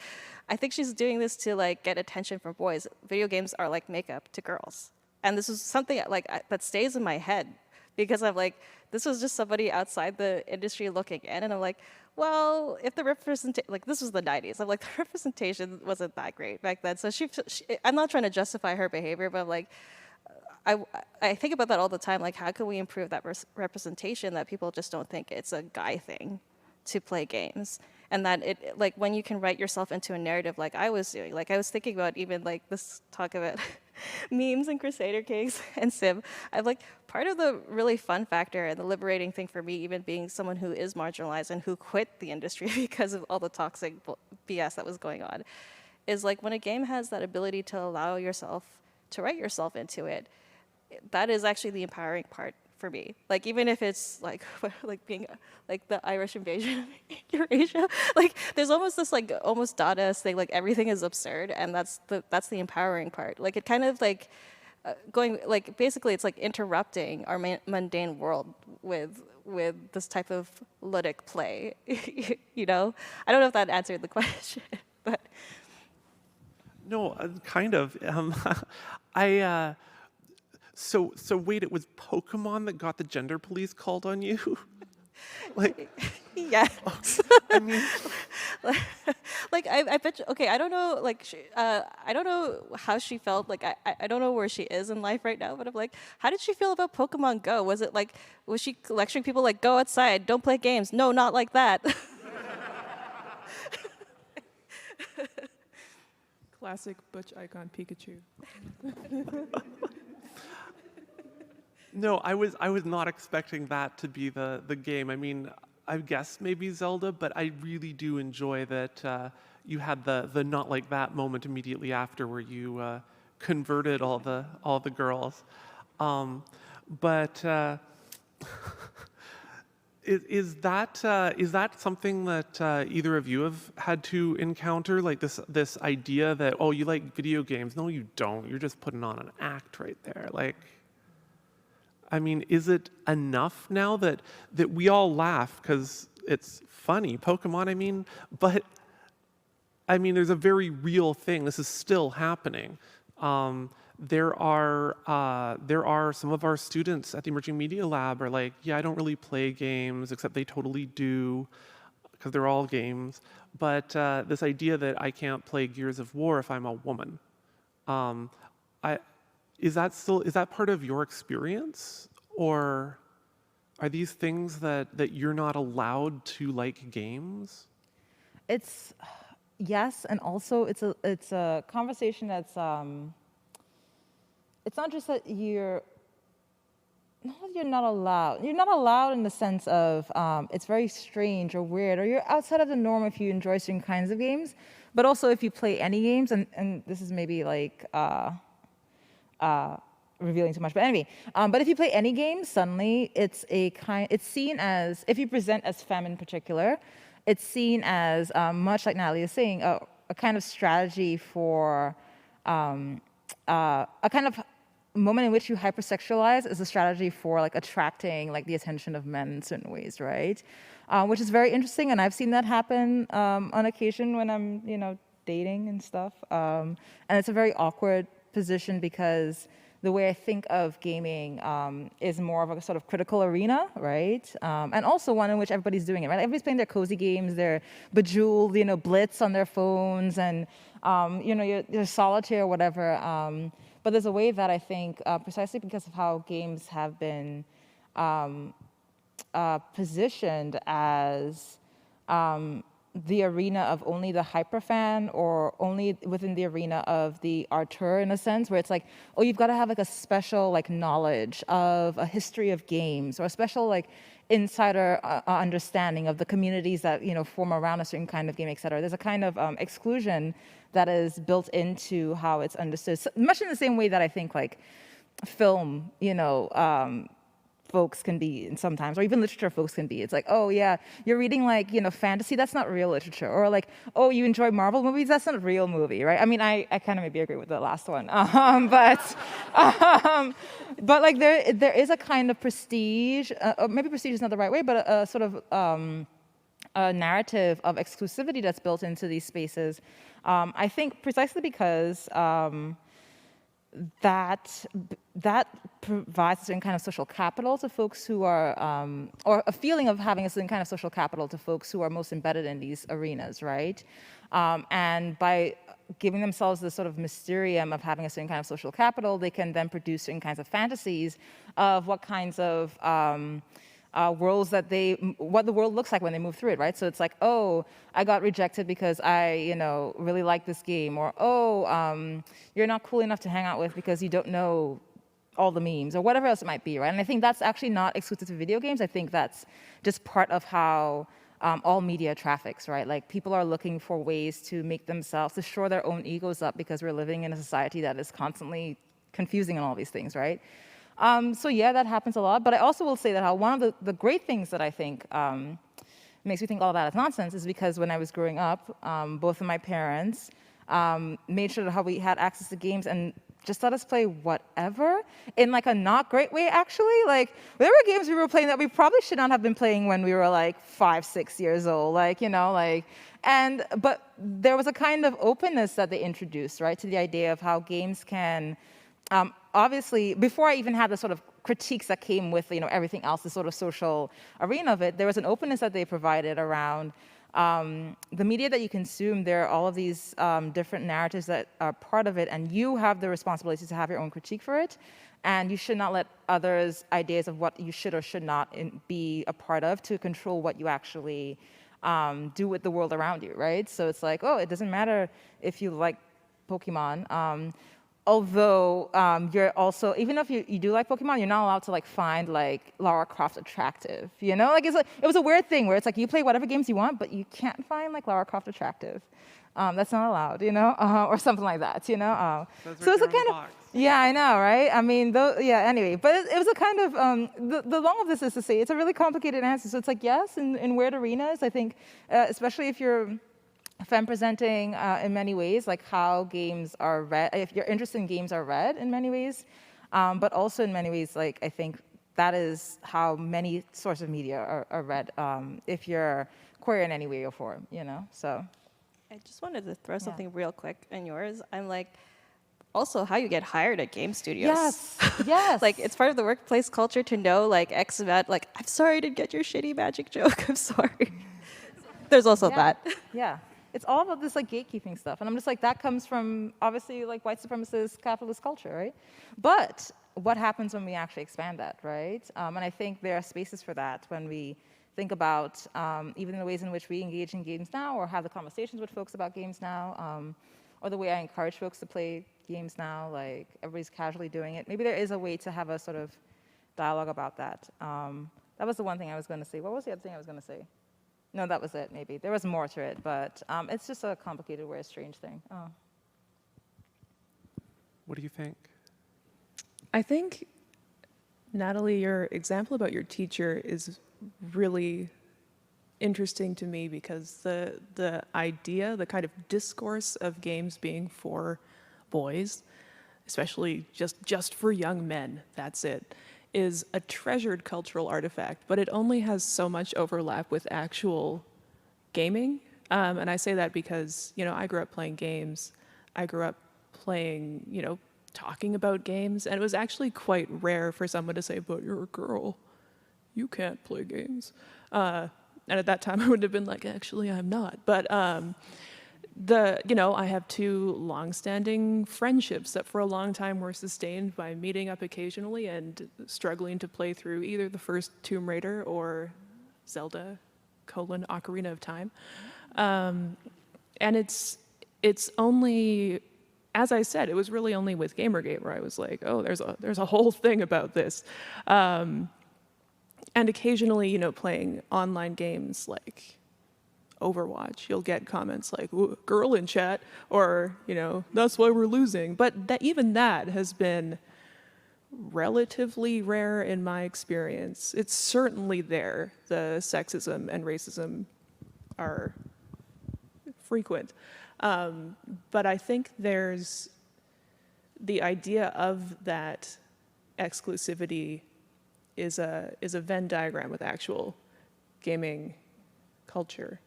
I think she's doing this to like get attention from boys. Video games are like makeup to girls. And this was something like that stays in my head because I'm like, this was just somebody outside the industry looking in, and I'm like, well, if the representation, like this was the 90s, I'm like, the representation wasn't that great back then. So she I'm not trying to justify her behavior, but I'm like, I think about that all the time. Like, how can we improve that representation that people just don't think it's a guy thing to play games? And that it, like, when you can write yourself into a narrative like I was doing, like I was thinking about even like this talk about memes and Crusader cakes and Sim. I'm like, part of the really fun factor and the liberating thing for me, even being someone who is marginalized and who quit the industry because of all the toxic BS that was going on, is like when a game has that ability to allow yourself to write yourself into it, that is actually the empowering part for me. Like even if it's like being like the Irish invasion of Eurasia, like there's almost this like almost Dadaist thing, like everything is absurd, and that's the empowering part. Like it kind of like going like basically it's like interrupting our mundane world with this type of ludic play. I don't know if that answered the question, but no, kind of. So wait, it was Pokemon that got the gender police called on you? Like, yes. I mean, like I bet you, okay, I don't know, like I don't know how she felt. Like I don't know where she is in life right now, but I'm like, how did she feel about Pokemon Go? Was she lecturing people like, go outside, don't play games? No, not like that. Classic butch icon Pikachu. no, I was not expecting that to be the game. I mean, I guess maybe Zelda, but I really do enjoy that you had the not like that moment immediately after where you converted all the girls. But is that something that either of you have had to encounter? Like this idea that, oh, you like video games? No, you don't. You're just putting on an act right there. Like, I mean, is it enough now that we all laugh because it's funny, Pokemon? I mean, but I mean, there's a very real thing. This is still happening. there are some of our students at the Emerging Media Lab are like, yeah, I don't really play games, except they totally do, because they're all games. But this idea that I can't play Gears of War if I'm a woman, is that part of your experience, or are these things that you're not allowed to like games? It's yes, and also it's a conversation that's it's not just that you're not allowed. You're not allowed in the sense of it's very strange or weird, or you're outside of the norm if you enjoy certain kinds of games. But also if you play any games, and this is maybe like revealing too much, but anyway, but if you play any game, suddenly it's seen as, if you present as femme in particular, it's seen as much like Natalie is saying, a kind of strategy for a kind of moment in which you hypersexualize is a strategy for like attracting like the attention of men in certain ways, right? Which is very interesting, and I've seen that happen on occasion when I'm dating and stuff, and it's a very awkward position because the way I think of gaming is more of a sort of critical arena, right? And also one in which everybody's doing it, right? Everybody's playing their cozy games, their Bejeweled, Blitz on their phones, and your solitaire or whatever. But there's a way that I think, precisely because of how games have been positioned as the arena of only the hyperfan, or only within the arena of the auteur, in a sense, where it's like, oh, you've got to have like a special like knowledge of a history of games, or a special like insider understanding of the communities that form around a certain kind of game, et cetera. There's a kind of exclusion that is built into how it's understood, so, much in the same way that I think like film, folks can be, and sometimes, or even literature folks can be. It's like, oh yeah, you're reading like fantasy, that's not real literature, or like, oh, you enjoy Marvel movies, that's not a real movie, right? I mean, I kind of maybe agree with the last one, but like there is a kind of prestige, maybe prestige is not the right way, but a sort of a narrative of exclusivity that's built into these spaces. I think precisely because that provides a certain kind of social capital to folks who are, or a feeling of having a certain kind of social capital to folks who are most embedded in these arenas, right? And by giving themselves this sort of mysterium of having a certain kind of social capital, they can then produce certain kinds of fantasies of what kinds of worlds what the world looks like when they move through it, right? So it's like, oh, I got rejected because I, really like this game, or oh, you're not cool enough to hang out with because you don't know all the memes, or whatever else it might be, right? And I think that's actually not exclusive to video games. I think that's just part of how all media traffics, right? Like people are looking for ways to make themselves, to shore their own egos up, because we're living in a society that is constantly confusing on all these things, right? So yeah, that happens a lot. But I also will say that how one of the great things that I think makes me think all that is nonsense is because when I was growing up, both of my parents made sure that how we had access to games and just let us play whatever in like a not great way, actually. Like there were games we were playing that we probably should not have been playing when we were like 5, 6 years old, but there was a kind of openness that they introduced, right, to the idea of how games can, obviously, before I even had the sort of critiques that came with everything else, the sort of social arena of it, there was an openness that they provided around the media that you consume. There are all of these different narratives that are part of it, and you have the responsibility to have your own critique for it, and you should not let others' ideas of what you should or should not be a part of to control what you actually do with the world around you, right? So it's like, oh, it doesn't matter if you like Pokemon, although you're also, even if you do like Pokemon, you're not allowed to like find like Lara Croft attractive, Like it was a weird thing where it's like you play whatever games you want, but you can't find like Lara Croft attractive. That's not allowed, or something like that, So it's a kind of, yeah, I know, right? I mean, anyway, but it was a kind of, the long of this is to say, it's a really complicated answer. So it's like, yes, in weird arenas, I think, especially if you're femme presenting in many ways, like how games are read, if your interest in games are read in many ways, but also in many ways, like I think that is how many sources of media are read, if you're queer in any way or form, so. I just wanted to throw something real quick in yours. I'm like, also how you get hired at game studios. Yes, yes. Like, it's part of the workplace culture to know, like, X amount, like, I'm sorry I didn't get your shitty magic joke, I'm sorry. There's also that. Yeah. It's all about this like gatekeeping stuff. And I'm just like, that comes from obviously like white supremacist capitalist culture, right? But what happens when we actually expand that, right? And I think there are spaces for that when we think about even the ways in which we engage in games now or have the conversations with folks about games now, or the way I encourage folks to play games now, like everybody's casually doing it. Maybe there is a way to have a sort of dialogue about that. That was the one thing I was going to say. What was the other thing I was going to say? No, that was it, maybe. There was more to it, but it's just a complicated, weird, strange thing. Oh. What do you think? I think, Natalie, your example about your teacher is really interesting to me because the idea, the kind of discourse of games being for boys, especially just for young men, that's it, is a treasured cultural artifact, but it only has so much overlap with actual gaming. And I say that because, I grew up playing games. I grew up playing, talking about games, and it was actually quite rare for someone to say, but you're a girl, you can't play games. And at that time I would have been like, actually, I'm not. But I have two long-standing friendships that for a long time were sustained by meeting up occasionally and struggling to play through either the first Tomb Raider or Zelda, Ocarina of Time. And it's only, as I said, it was really only with Gamergate where I was like, oh, there's a whole thing about this. And occasionally, playing online games like Overwatch, you'll get comments like, girl in chat, or, that's why we're losing. But even that has been relatively rare in my experience. It's certainly there. The sexism and racism are frequent. But I think there's the idea of that exclusivity is a Venn diagram with actual gaming culture.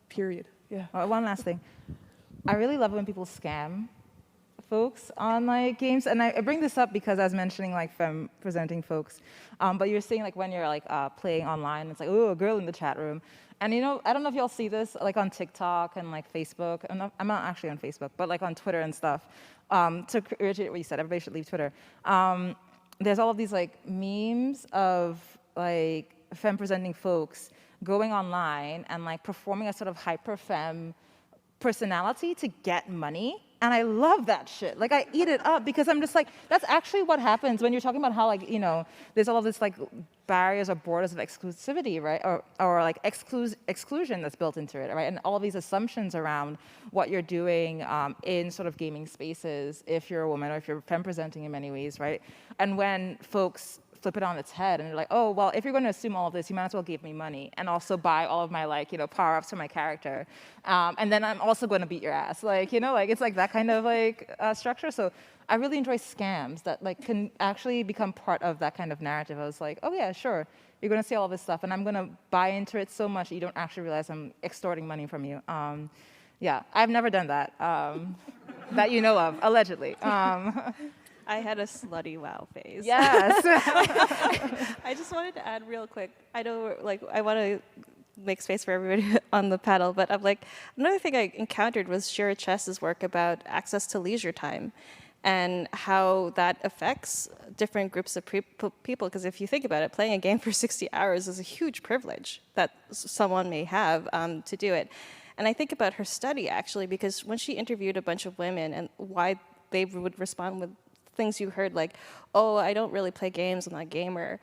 Period. Yeah. One last thing. I really love when people scam folks on like games, and I bring this up because I was mentioning like femme presenting folks, but you're saying like when you're like playing online, it's like, oh, a girl in the chat room. And I don't know if y'all see this like on TikTok and like Facebook. I'm not actually on Facebook, but like on Twitter and stuff. To reiterate what you said, everybody should leave Twitter. There's all of these like memes of like femme presenting folks going online and like performing a sort of hyper femme personality to get money. And I love that shit. Like, I eat it up because I'm just like, that's actually what happens when you're talking about how, like, there's all of this, like, barriers or borders of exclusivity, right? Or like, exclusion that's built into it, right? And all of these assumptions around what you're doing in sort of gaming spaces, if you're a woman or if you're femme presenting in many ways, right? And when folks flip it on its head and they're like, oh, well, if you're going to assume all of this, you might as well give me money and also buy all of my like, power-ups for my character. And then I'm also going to beat your ass. Like, it's like that kind of like structure. So I really enjoy scams that like can actually become part of that kind of narrative. I was like, oh yeah, sure. You're going to see all this stuff and I'm going to buy into it so much that you don't actually realize I'm extorting money from you. Yeah, I've never done that, that you know of, allegedly. I had a slutty WoW phase. Yes. I just wanted to add real quick. I know, like, I want to make space for everybody on the panel, but I'm like, another thing I encountered was Shira Chess's work about access to leisure time and how that affects different groups of people. Because if you think about it, playing a game for 60 hours is a huge privilege that someone may have to do it. And I think about her study, actually, because when she interviewed a bunch of women and why they would respond with things you heard like, oh, I don't really play games, I'm not a gamer.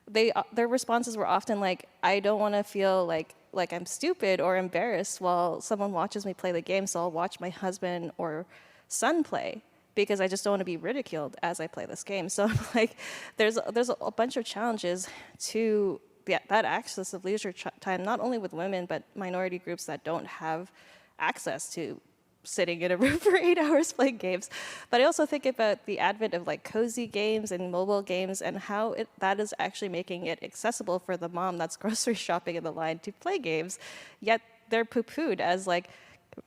Their responses were often like, I don't want to feel like I'm stupid or embarrassed while someone watches me play the game, so I'll watch my husband or son play because I just don't want to be ridiculed as I play this game. So like, there's a bunch of challenges to that access of leisure time, not only with women, but minority groups that don't have access to sitting in a room for 8 hours playing games. But I also think about the advent of like cozy games and mobile games and how that is actually making it accessible for the mom that's grocery shopping in the line to play games, yet they're poo-pooed as like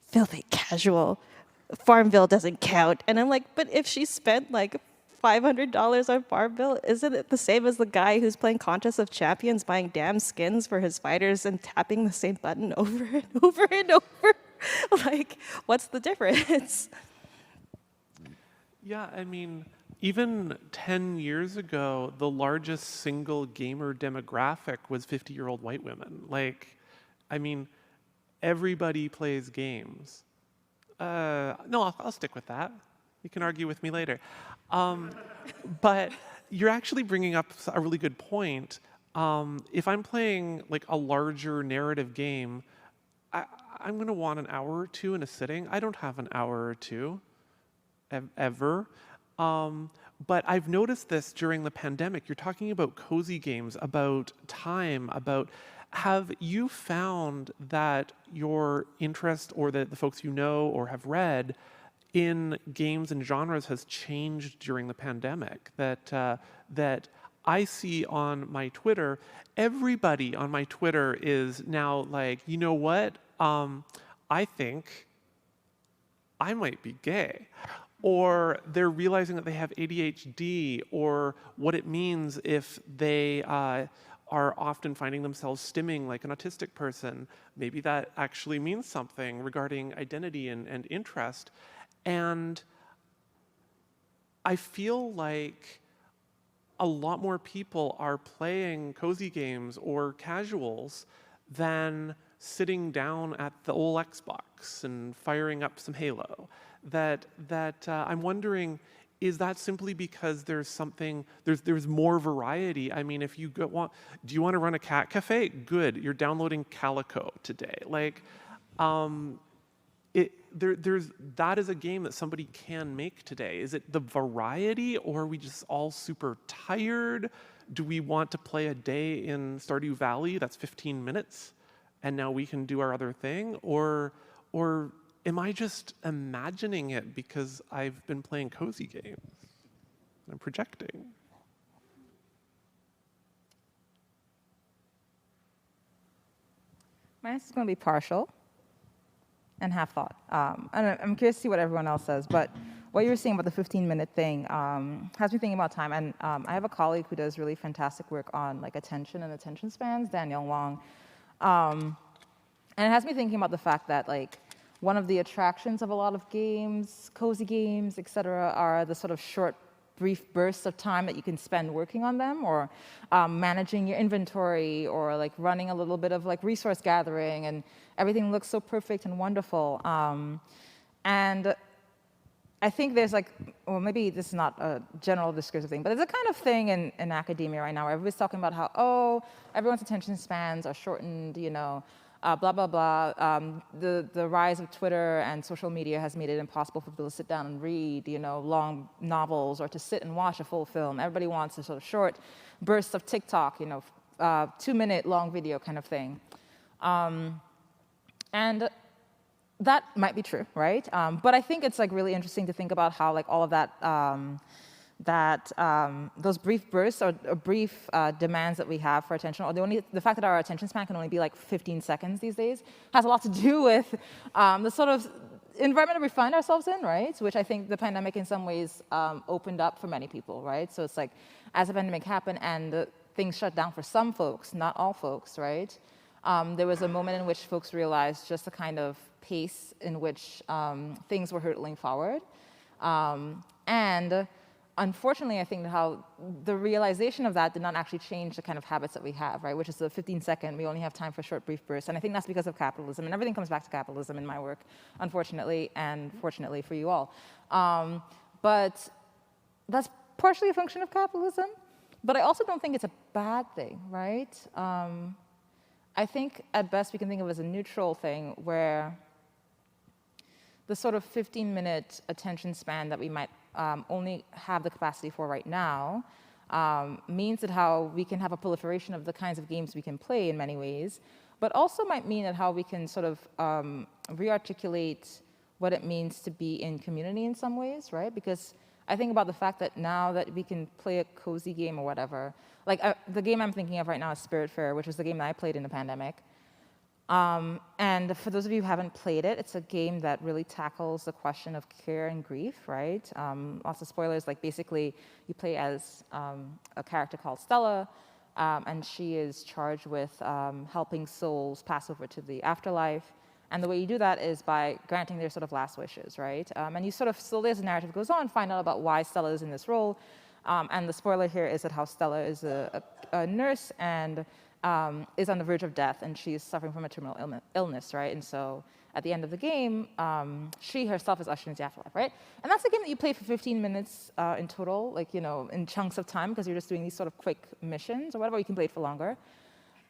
filthy casual. Farmville doesn't count. And I'm like, but if she spent like $500 on Farmville, isn't it the same as the guy who's playing Contest of Champions, buying damn skins for his fighters and tapping the same button over and over and over? Like, what's the difference? Yeah, I mean, even 10 years ago, the largest single gamer demographic was 50-year-old white women. Like, I mean, everybody plays games. No, I'll stick with that. You can argue with me later. But you're actually bringing up a really good point. If I'm playing like a larger narrative game, I'm going to want an hour or two in a sitting. I don't have an hour or two ever. But I've noticed this during the pandemic. You're talking about cozy games, about time, about have you found that your interest or the folks you know or have read in games and genres has changed during the pandemic? That I see on my Twitter, everybody on my Twitter is now like, you know what? I think I might be gay. Or they're realizing that they have ADHD, or what it means if they are often finding themselves stimming like an autistic person. Maybe that actually means something regarding identity and interest. And I feel like a lot more people are playing cozy games or casuals than sitting down at the old Xbox and firing up some Halo. That I'm wondering, is that simply because there's more variety? I mean, if you do you want to run a cat cafe? Good, you're downloading Calico today. Like, that is a game that somebody can make today. Is it the variety, or are we just all super tired? Do we want to play a day in Stardew Valley that's 15 minutes, and now we can do our other thing? Or am I just imagining it because I've been playing cozy games? I'm projecting. My answer is going to be partial and half thought. And I'm curious to see what everyone else says, but what you were saying about the 15-minute thing has me thinking about time. And I have a colleague who does really fantastic work on like attention and attention spans, Danielle Wong. And it has me thinking about the fact that like one of the attractions of a lot of games, cozy games, et cetera, are the sort of short, brief bursts of time that you can spend working on them, or managing your inventory, or like running a little bit of like resource gathering, and everything looks so perfect and wonderful. And I think there's like, well, maybe this is not a general discursive thing, but there's a kind of thing in academia right now where everybody's talking about how, oh, everyone's attention spans are shortened, you know, blah, blah, blah. The rise of Twitter and social media has made it impossible for people to sit down and read, you know, long novels or to sit and watch a full film. Everybody wants a sort of short bursts of TikTok, you know, 2-minute long video kind of thing. And that might be true, right? But I think it's like really interesting to think about how like all of that, those brief bursts or brief demands that we have for attention, or the fact that our attention span can only be like 15 seconds these days, has a lot to do with the sort of environment that we find ourselves in, right? Which I think the pandemic in some ways opened up for many people, right? So it's like, as the pandemic happened and things shut down for some folks, not all folks, right? There was a moment in which folks realized just the kind of pace in which things were hurtling forward. And unfortunately, I think how the realization of that did not actually change the kind of habits that we have, right? Which is the 15-second, we only have time for short, brief bursts. And I think that's because of capitalism. And everything comes back to capitalism in my work, unfortunately, and fortunately for you all. But that's partially a function of capitalism. But I also don't think it's a bad thing, right? I think at best we can think of it as a neutral thing where the sort of 15-minute attention span that we might only have the capacity for right now means that how we can have a proliferation of the kinds of games we can play in many ways, but also might mean that how we can sort of re-articulate what it means to be in community in some ways, right? Because I think about the fact that now that we can play a cozy game or whatever, like the game I'm thinking of right now is Spiritfarer, which was the game that I played in the pandemic. And for those of you who haven't played it, it's a game that really tackles the question of care and grief, right? Lots of spoilers, like basically you play as a character called Stella, and she is charged with helping souls pass over to the afterlife. And the way you do that is by granting their sort of last wishes, right? And you sort of, slowly as the narrative goes on, find out about why Stella is in this role. And the spoiler here is that how Stella is a nurse and is on the verge of death, and she's suffering from a terminal illness, right? And so at the end of the game, she herself is ushered into the afterlife, right? And that's a game that you play for 15 minutes in total, like, you know, in chunks of time, because you're just doing these sort of quick missions or whatever. You can play it for longer.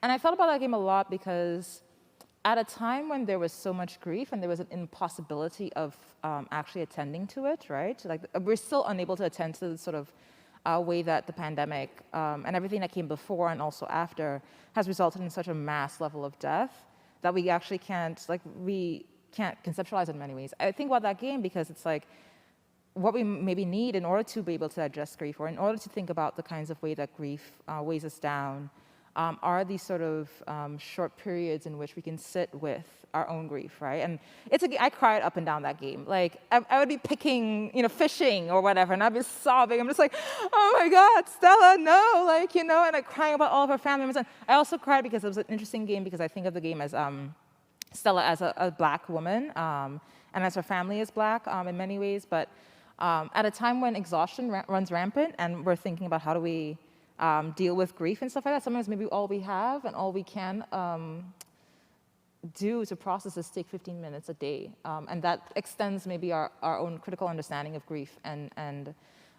And I thought about that game a lot because at a time when there was so much grief and there was an impossibility of actually attending to it, right? Like, we're still unable to attend to the sort of way that the pandemic and everything that came before and also after has resulted in such a mass level of death that we actually can't, like, we can't conceptualize it in many ways. I think about that game because it's like what we maybe need in order to be able to address grief, or in order to think about the kinds of way that grief weighs us down, are these sort of short periods in which we can sit with our own grief, right? And I cried up and down that game. Like, I would be picking, you know, fishing or whatever, and I'd be sobbing. I'm just like, oh my God, Stella, no, like, you know, and I'm crying about all of her family members. And I also cried because it was an interesting game because I think of the game as Stella as a Black woman, and as her family is Black in many ways, but at a time when exhaustion runs rampant and we're thinking about how do we deal with grief and stuff like that, sometimes maybe all we have and all we can do to process is take 15 minutes a day. And that extends maybe our own critical understanding of grief and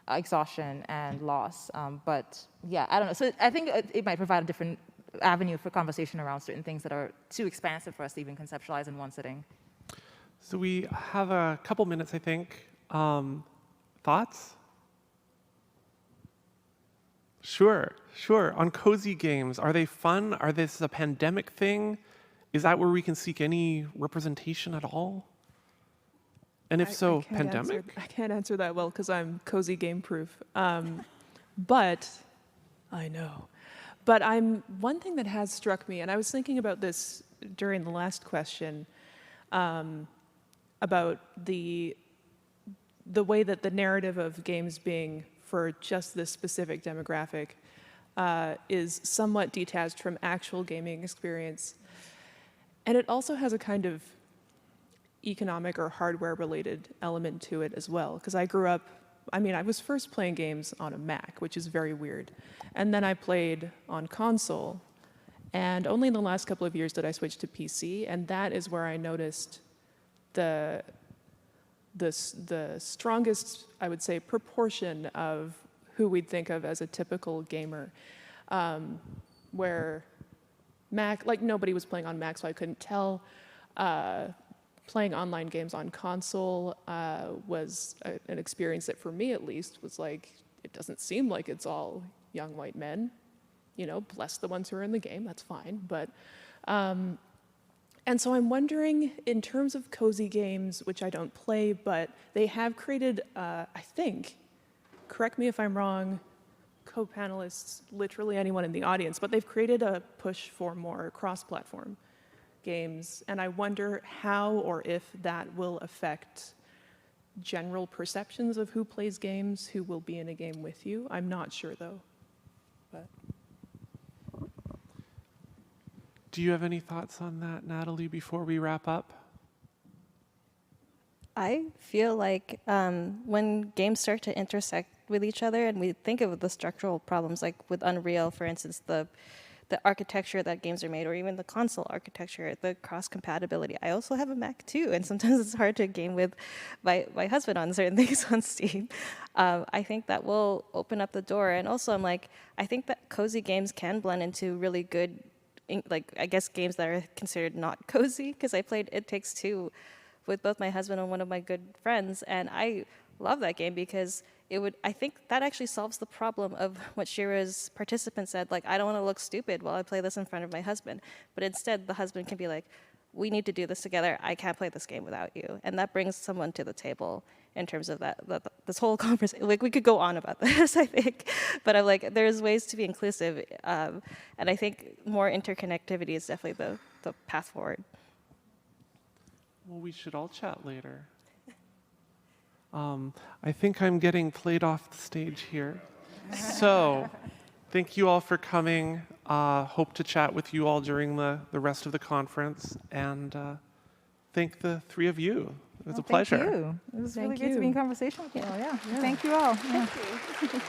exhaustion and loss. But yeah, I don't know. So I think it might provide a different avenue for conversation around certain things that are too expansive for us to even conceptualize in one sitting. So we have a couple minutes, I think. Thoughts? Sure. On cozy games, are they fun? Are this a pandemic thing? Is that where we can seek any representation at all? And if so, pandemic? I can't answer that well because I'm cozy game proof. But I know. But one thing that has struck me, and I was thinking about this during the last question, about the way that the narrative of games being for just this specific demographic is somewhat detached from actual gaming experience. And it also has a kind of economic or hardware-related element to it as well. Because I grew up, I was first playing games on a Mac, which is very weird. And then I played on console. And only in the last couple of years did I switch to PC. And that is where I noticed the strongest, I would say, proportion of who we'd think of as a typical gamer, where Mac, like, nobody was playing on Mac, so I couldn't tell. Playing online games on console was an experience that, for me at least, was like, it doesn't seem like it's all young white men. You know, bless the ones who are in the game, that's fine. But, and so I'm wondering, in terms of cozy games, which I don't play, but they have created, I think, correct me if I'm wrong, co-panelists, literally anyone in the audience, but they've created a push for more cross-platform games, and I wonder how or if that will affect general perceptions of who plays games, who will be in a game with you. I'm not sure, though. But do you have any thoughts on that, Natalie, before we wrap up? I feel like when games start to intersect with each other, and we think of the structural problems, like with Unreal, for instance, the architecture that games are made, or even the console architecture, the cross-compatibility. I also have a Mac too, and sometimes it's hard to game with my husband on certain things on Steam. I think that will open up the door. And also, I think that cozy games can blend into really good, like, I guess, games that are considered not cozy, because I played It Takes Two with both my husband and one of my good friends, and I love that game because I think that actually solves the problem of what Shira's participant said, like, I don't want to look stupid while I play this in front of my husband. But instead, the husband can be like, we need to do this together. I can't play this game without you. And that brings someone to the table in terms of this whole conversation. Like, we could go on about this, I think. But I'm like, there's ways to be inclusive. And I think more interconnectivity is definitely the path forward. Well, we should all chat later. I think I'm getting played off the stage here. So, thank you all for coming. Hope to chat with you all during the rest of the conference. And thank the three of you. It was a pleasure. Thank you. It was really Thank great to be in you. conversation with you all. Yeah. Thank you all. Yeah. Thank you.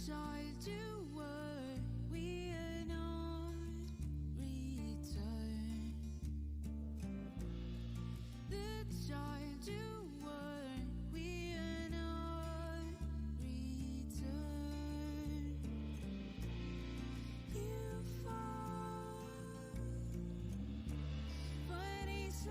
child you were will not return. The child you were will not return. You fall, but it's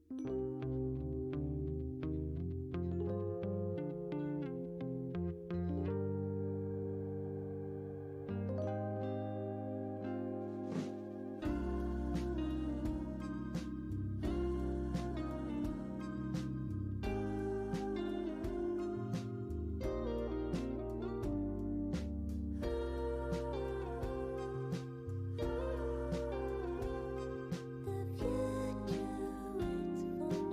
The future waits for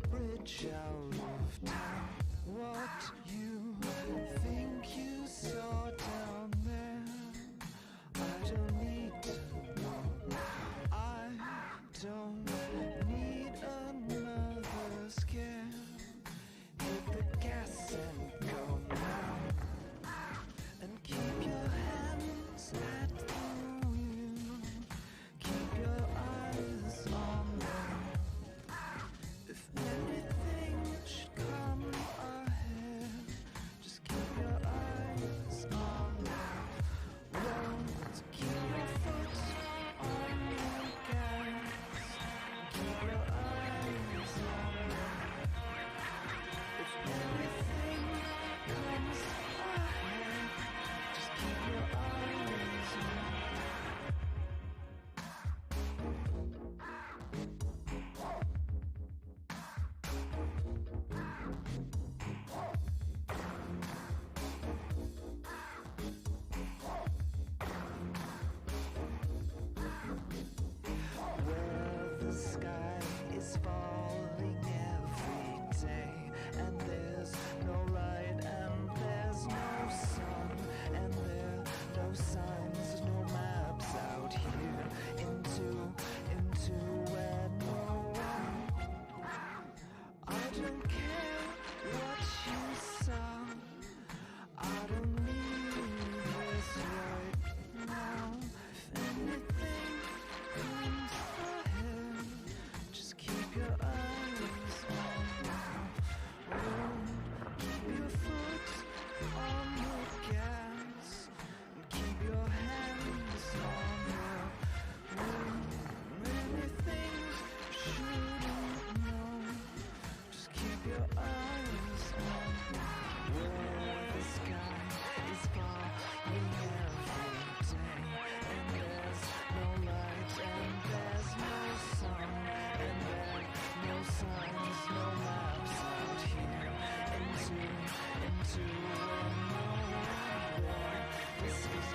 bridge out of town. What you think you saw down there, I don't need to know. I don't need another scare. Hit the gas and go now, and keep your hands at the wheel. Keep your eyes on them. If anything should come ahead, just keep your eyes on them. Won't keep your foot on the gas. Keep your eyes on them. If anything comes ahead, just keep your eyes on them. Where the sky is falling every day, and there's no light, and there's no sun, and there are no signs, no maps out here into where no one. I don't care what you saw. I don't need this right now. If anything comes ahead, just keep your eyes on the road. Keep your foot on the gas, and keep your hands on the road. Many things you shouldn't know. Just keep your eyes on where the sky is falling every day, and there's no light, and there's no sun, and there are no signs, no maps out here into nowhere. This is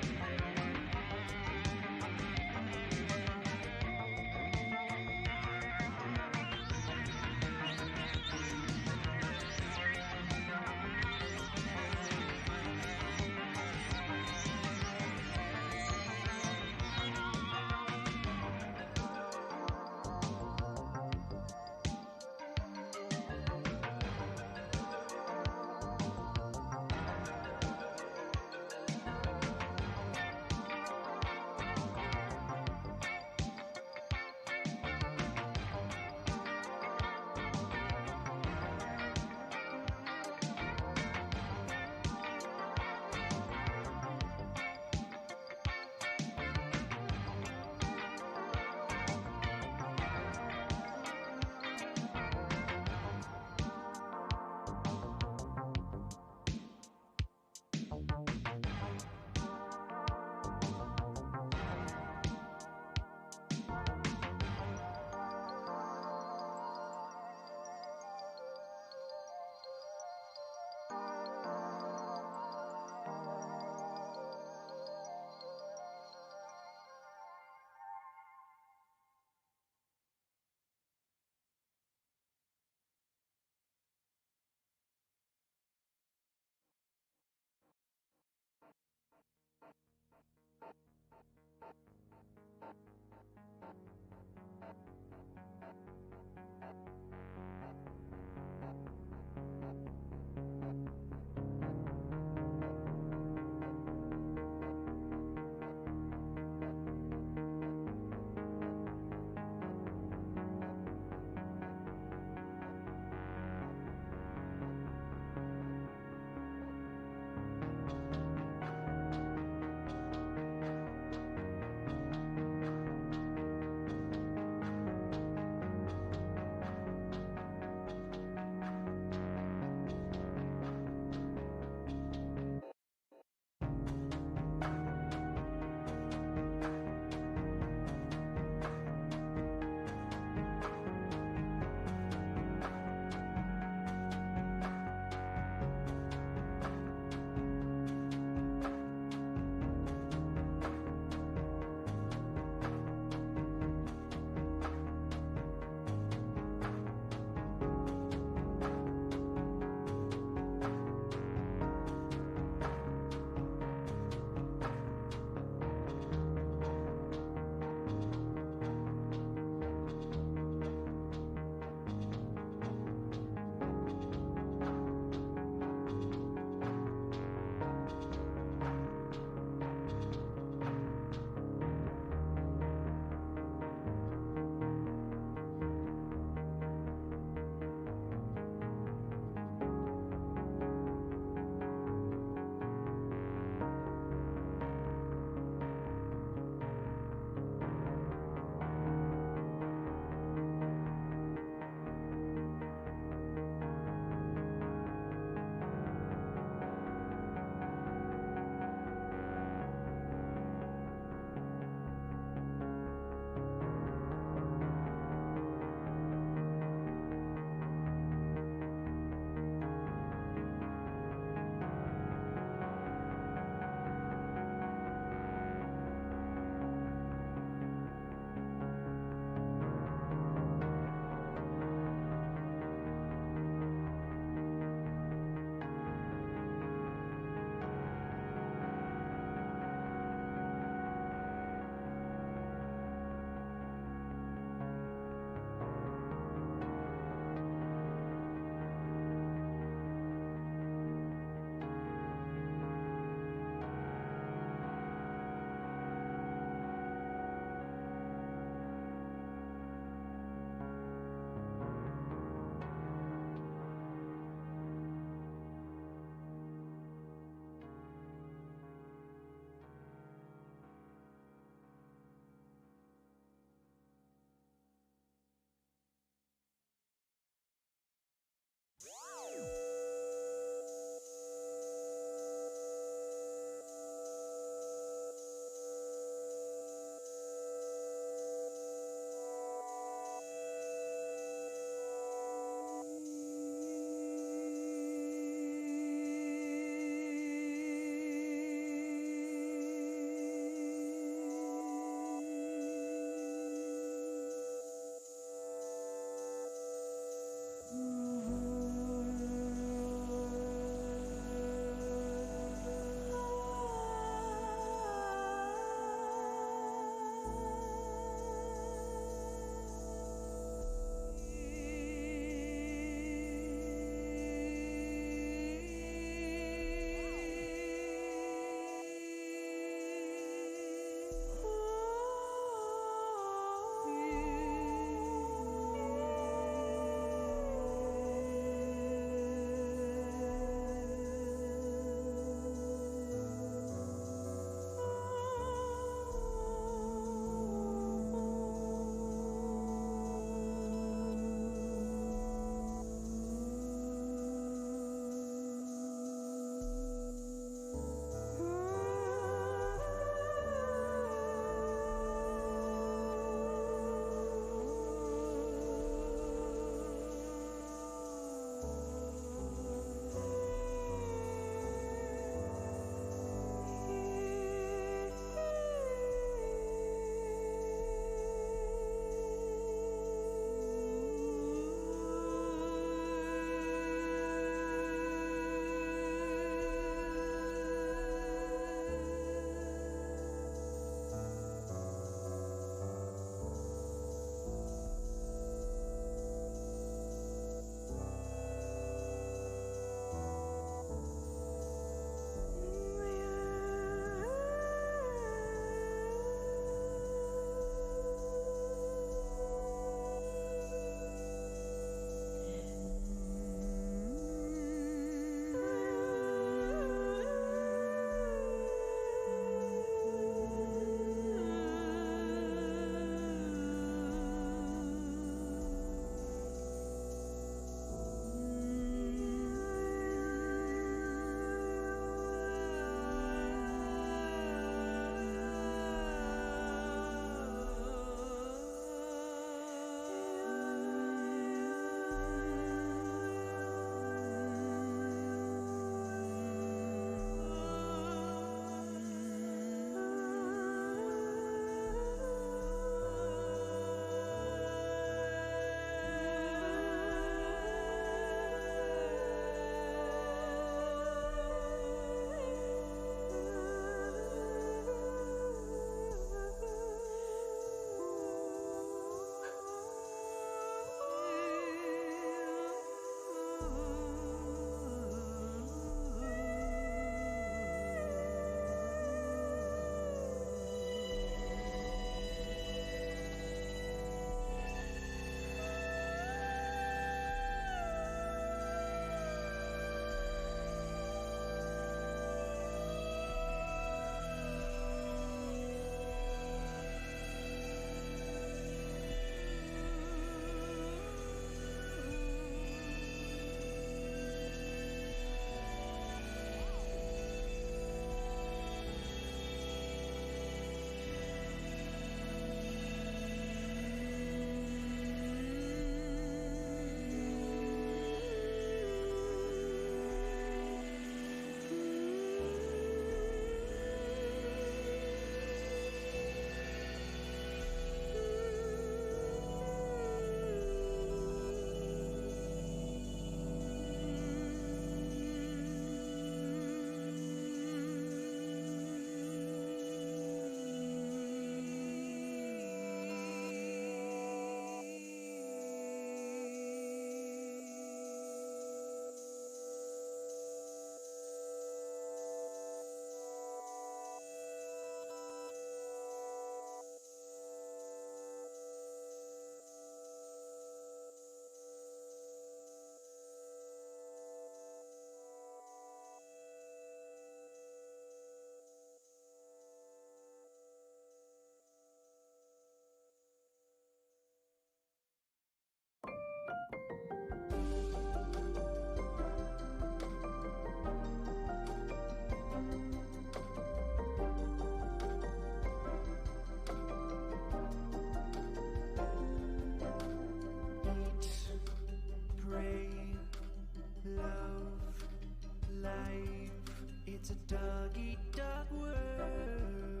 It's a dog-eat-dog world.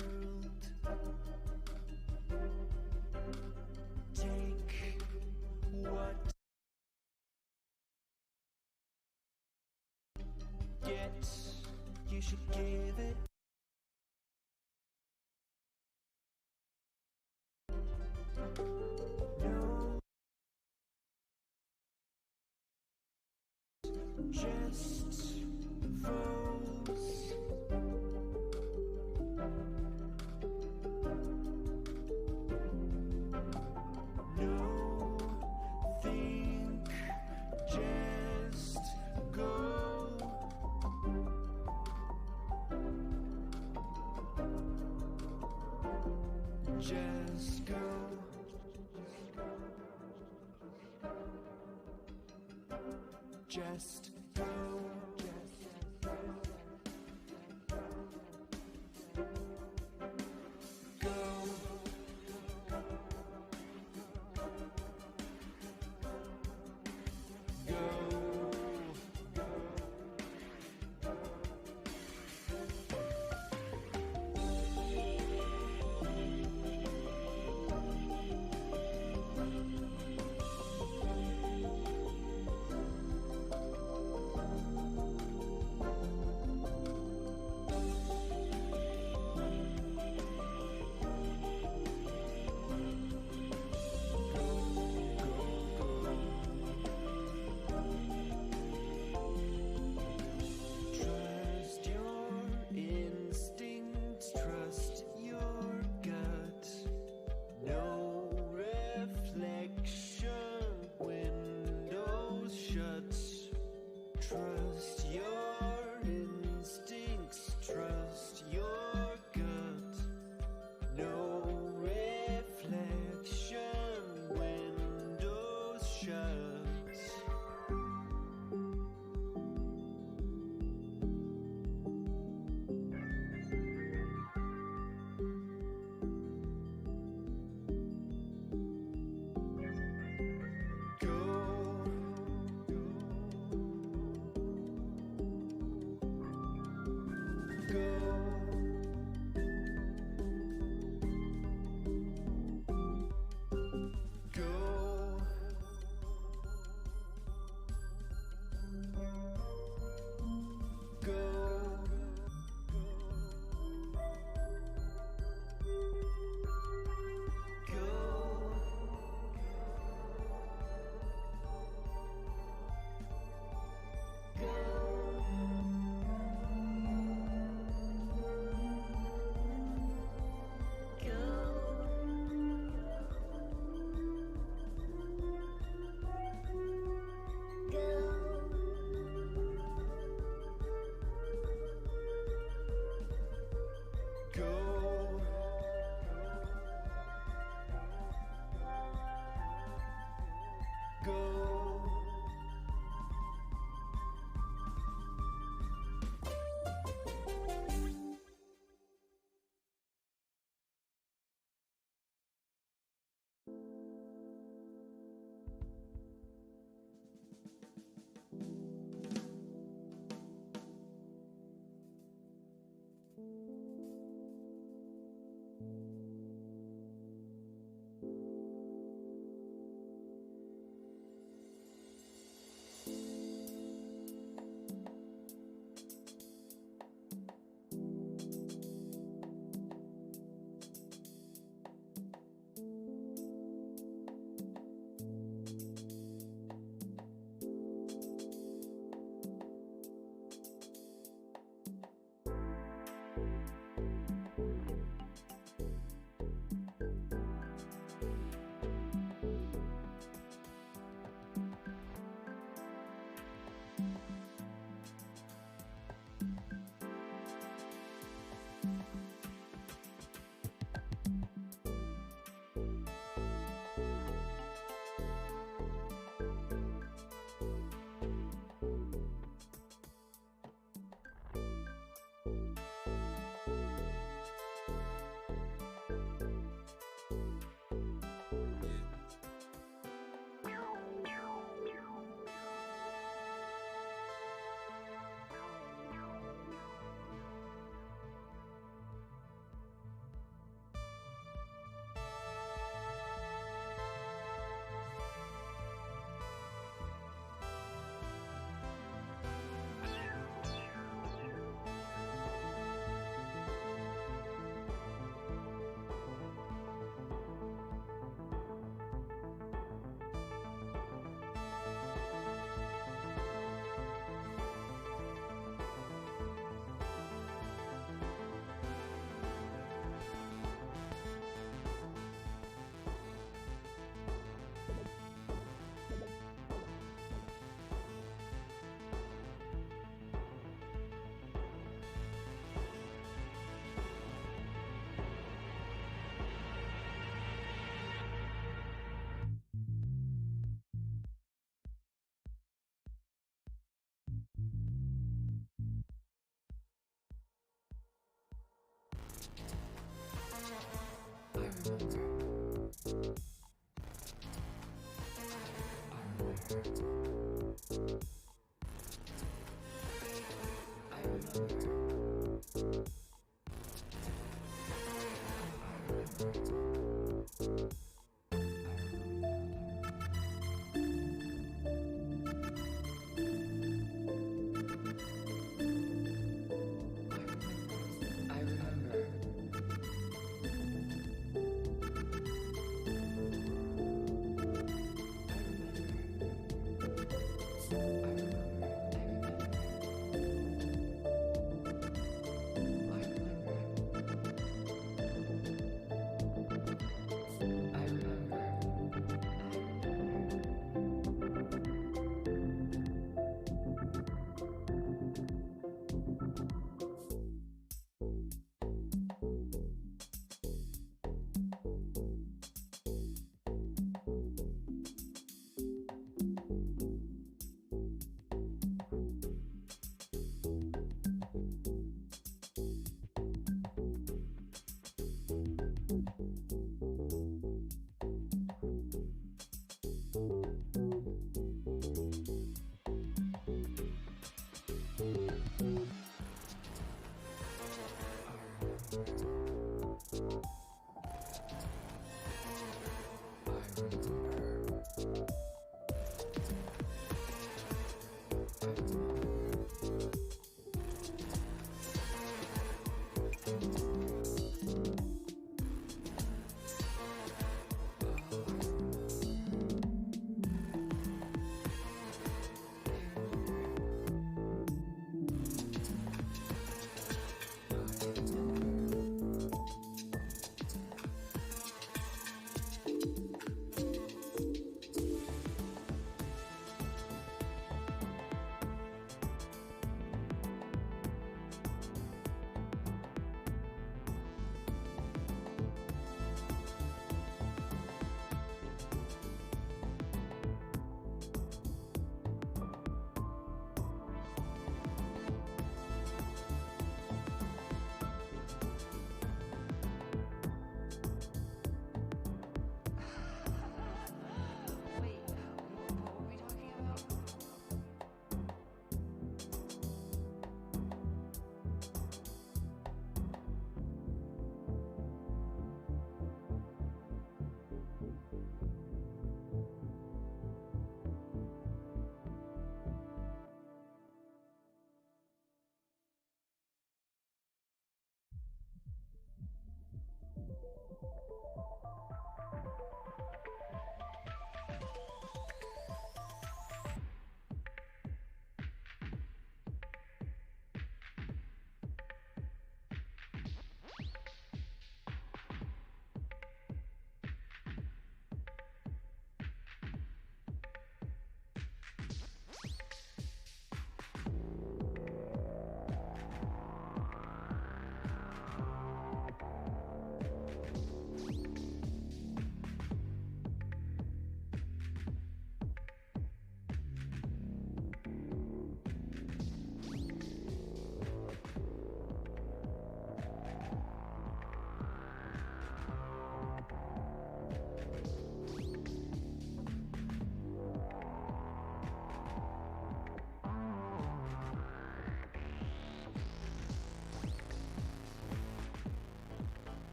Take what get, you should give it. No, just foes. No, think, just go. Just go. Just go. Go. Go.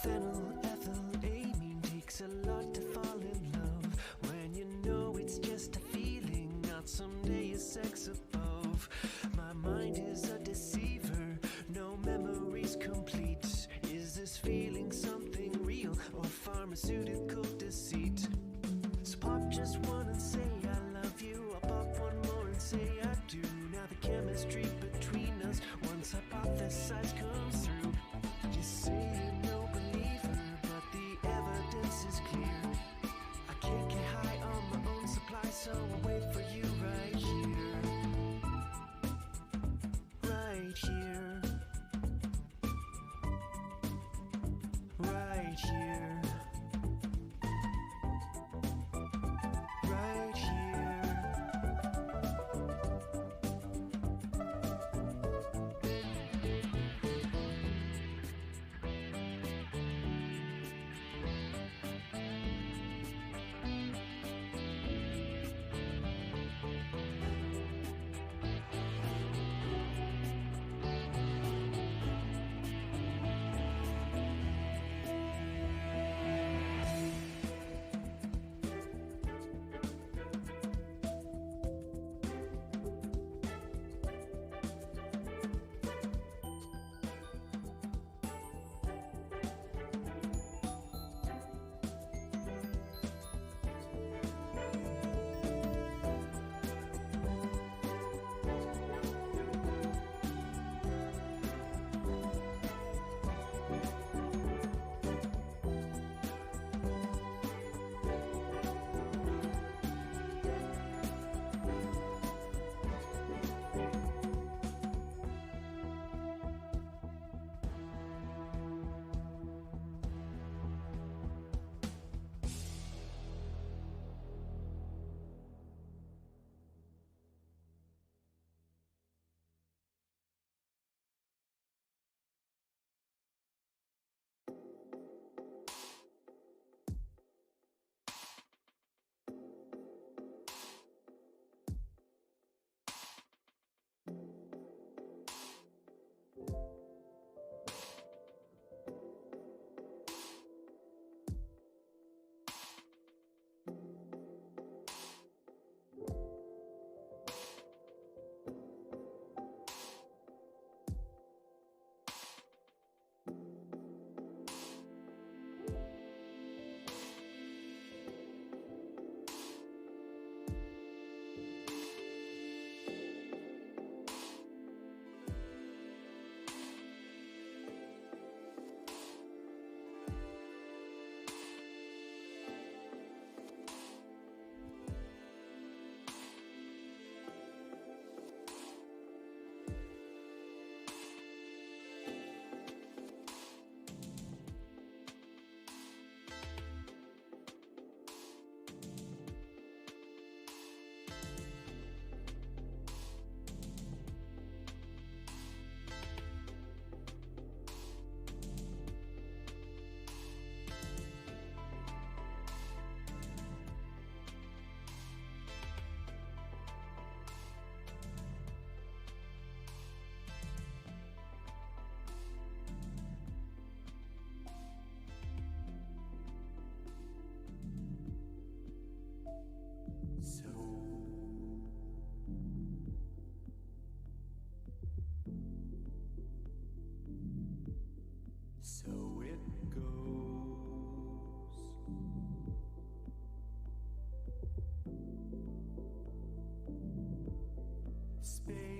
Phenylethylamine takes a lot to fall in love. When you know it's just a feeling, not someday a sex above. My mind is a deceiver, no memories complete. Is this feeling something real or pharmaceutical deceit? So pop just one and say I love you. I'll pop one more and say I do. Now the chemistry between us, once hypothesized, comes through. You say you're no believer,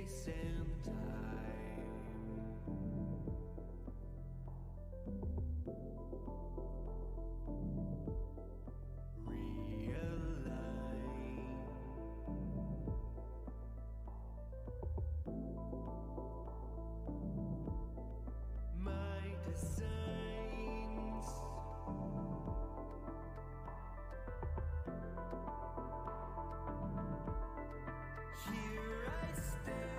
space and time. My designs. Here I stand.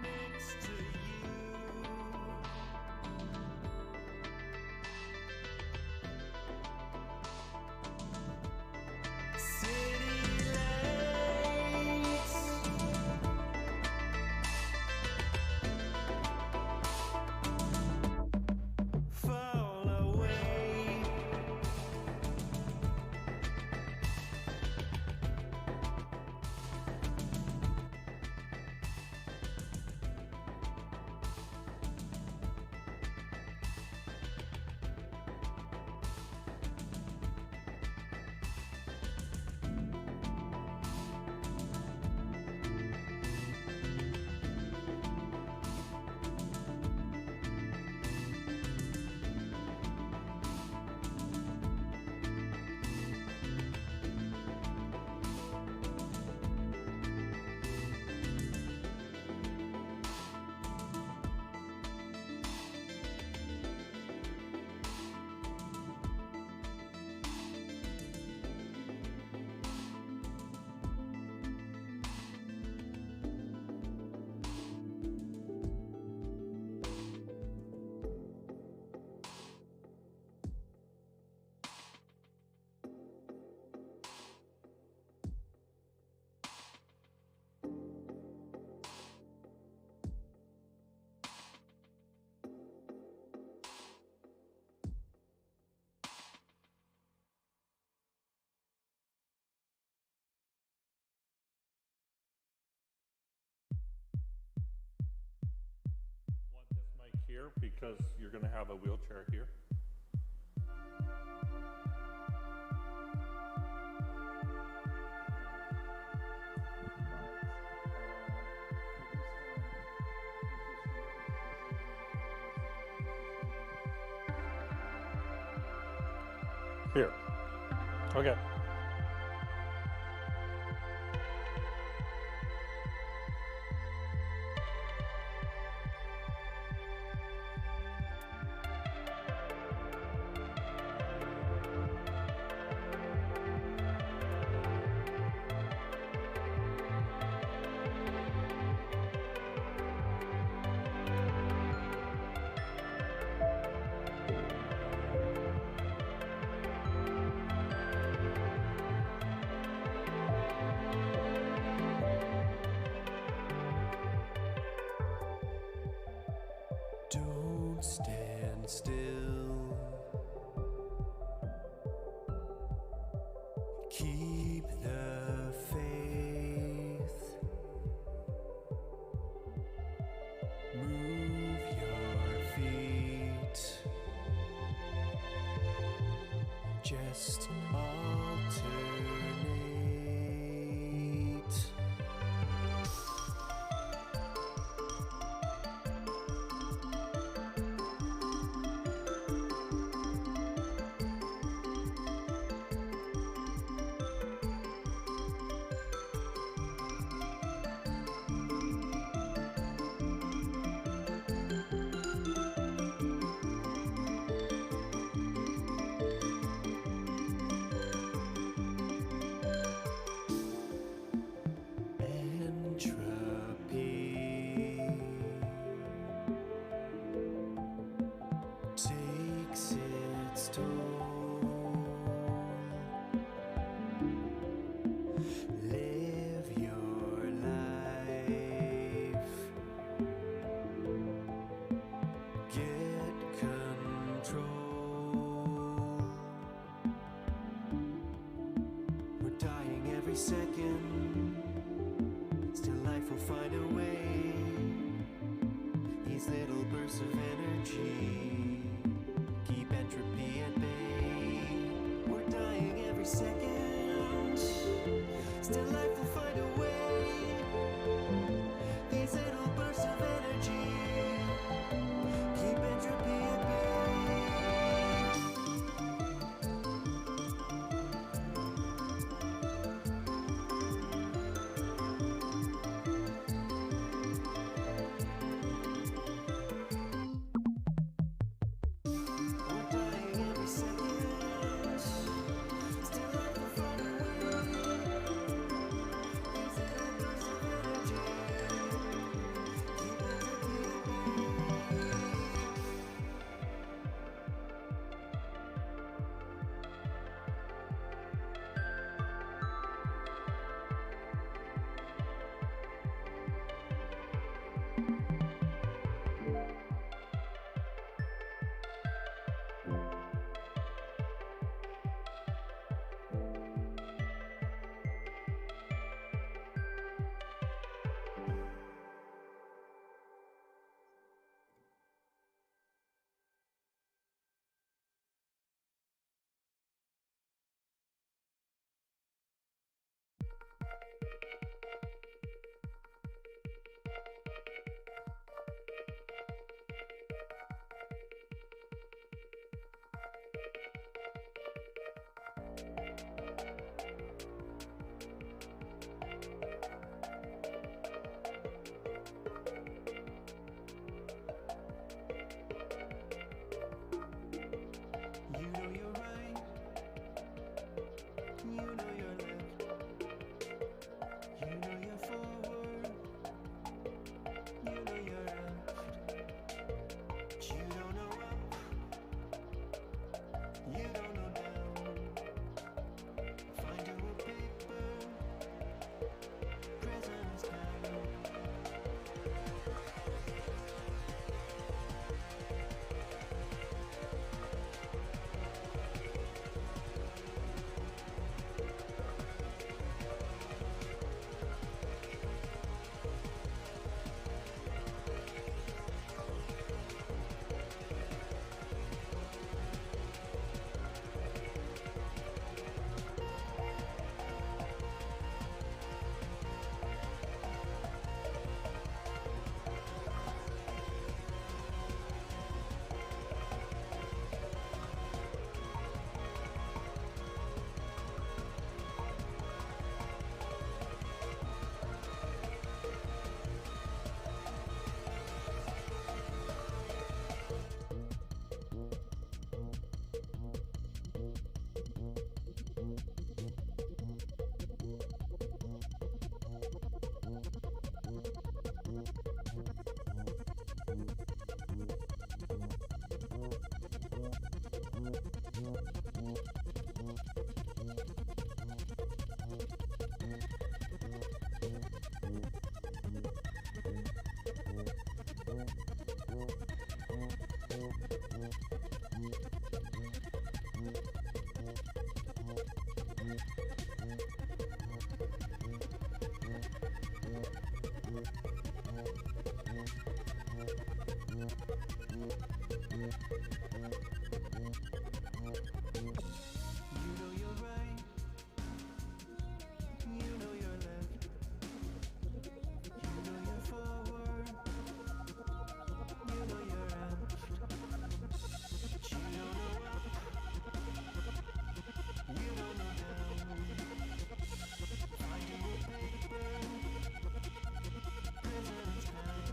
Next to you. City lights. Fall away. Want this mic here because you're going to have a wheelchair here. Here. Okay. Don't stand still. Keep the faith. Move your feet. Just alternate. Entropy takes its toll. Live your life. Get control. We're dying every second. Still life will find a way. These little bursts of energy keep entropy at bay. every second. Still life will find a way. These little bursts of energy keep entropy at bay. We're dying every second. Still life will find a way. These little bursts of energy keep entropy at bay. You know you're right. You know you're left. You know you're forward. You know you're left. But you don't know up. You don't know down. Find you a paper. Present is now. You know you're right. You know you're left. You know you're forward. You know you're left. But you don't know up. You don't know down. Find you a paper. Present is now.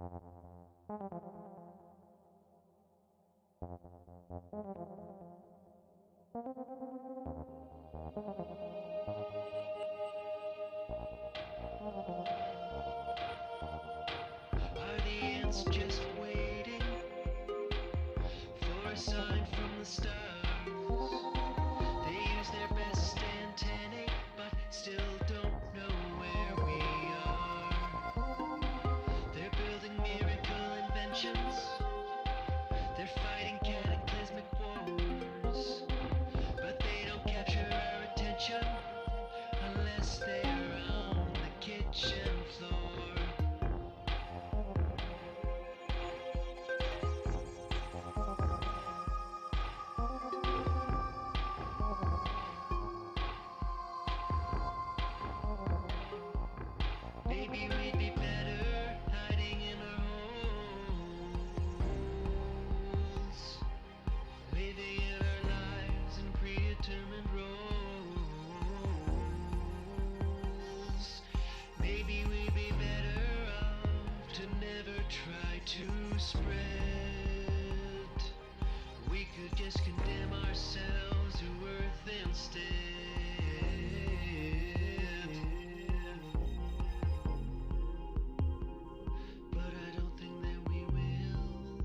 Are the ants just waiting for a sign from the stars? They use their best antennae, but still don't know where we are. They're building miracle inventions. They're fighting cataclysmic wars, but they don't capture our attention unless they're on the kitchen floor. Maybe we'd be better hiding in our holes, living in our lives in predetermined roles. Maybe we'd be better off to never try to spread. We could just condemn ourselves to earth instead. But I don't think that we will.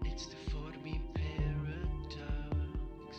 It's the Fermi paradox.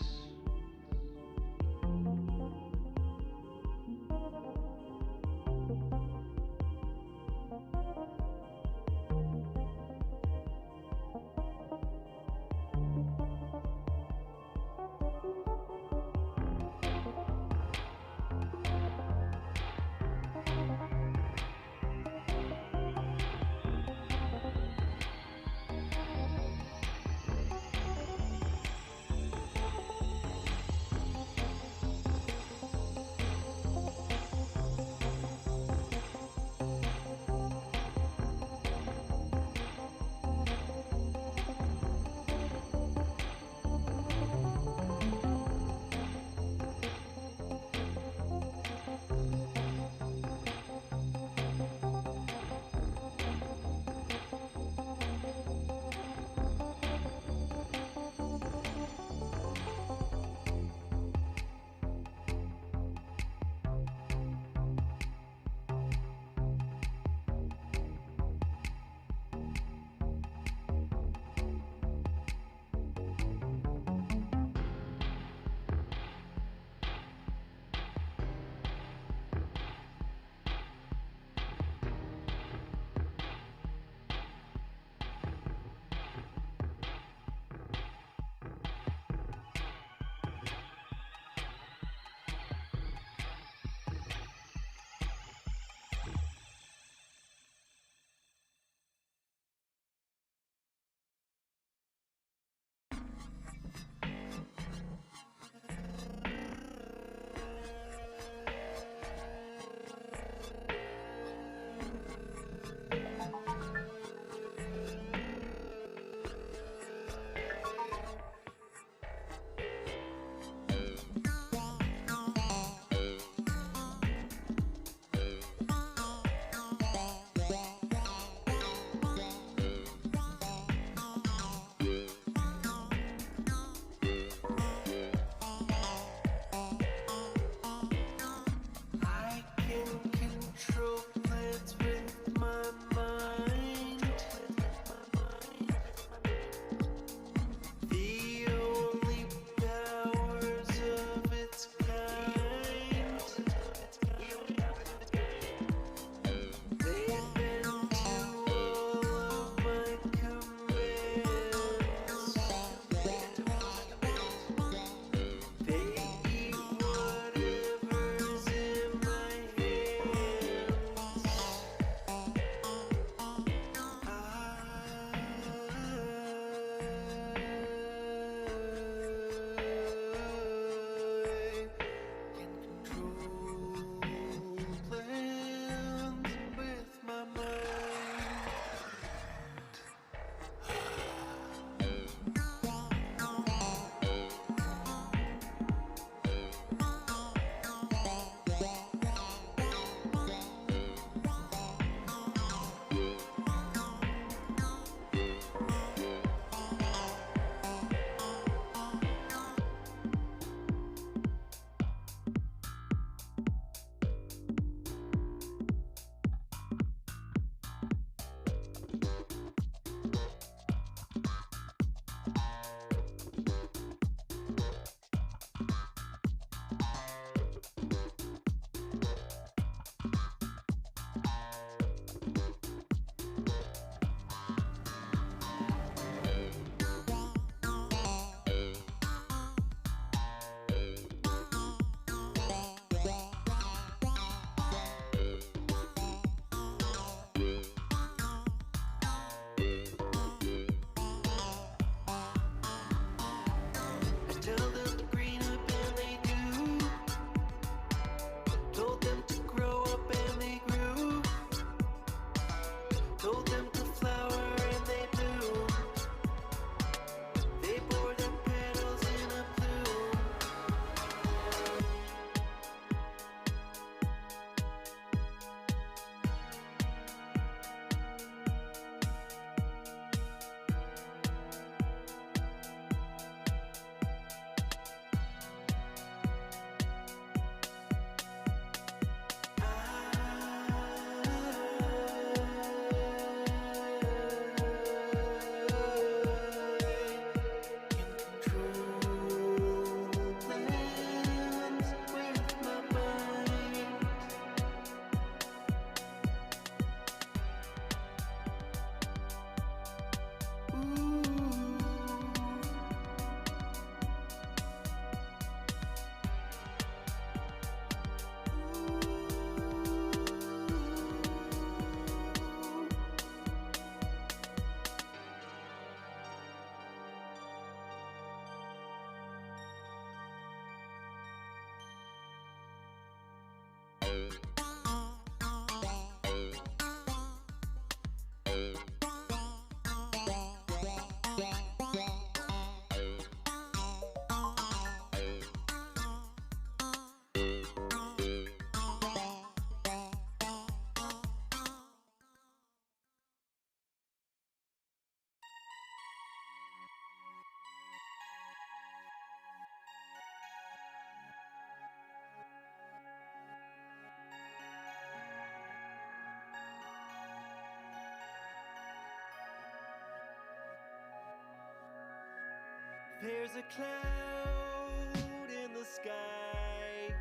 There's a cloud in the sky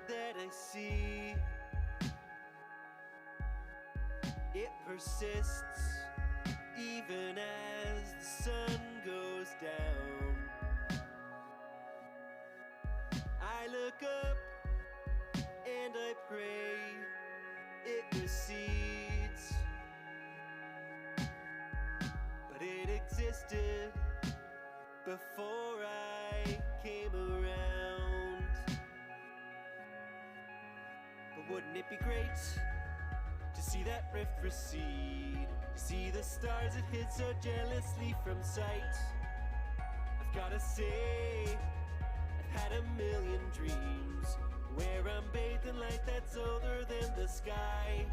that I see. It persists even as the sun goes down. I look up and I pray it recedes, but it existed before I came around. But wouldn't it be great to see that rift recede, to see the stars it hid so jealously from sight? I've gotta say, I've had a million dreams where I'm bathed in light that's older than the sky.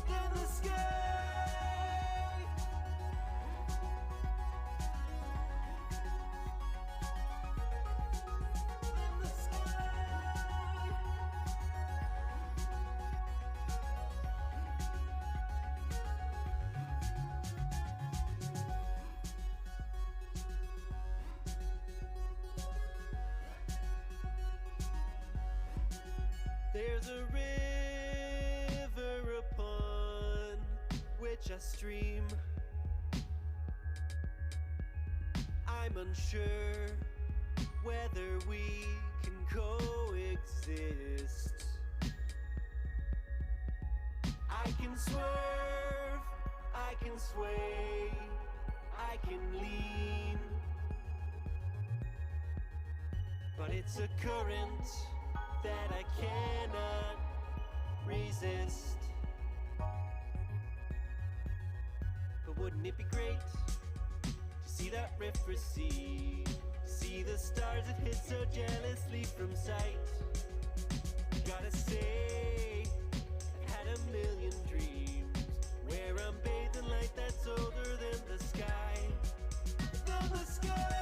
Than the sky. There's a river upon which I stream. I'm unsure whether we can coexist. I can swerve, I can sway, I can lean, but it's a current that I cannot resist. But wouldn't it be great to see that rift recede, to see the stars it hid so jealously from sight? Gotta say, I've had a million dreams where I'm bathed in light that's older than the sky. Than the sky.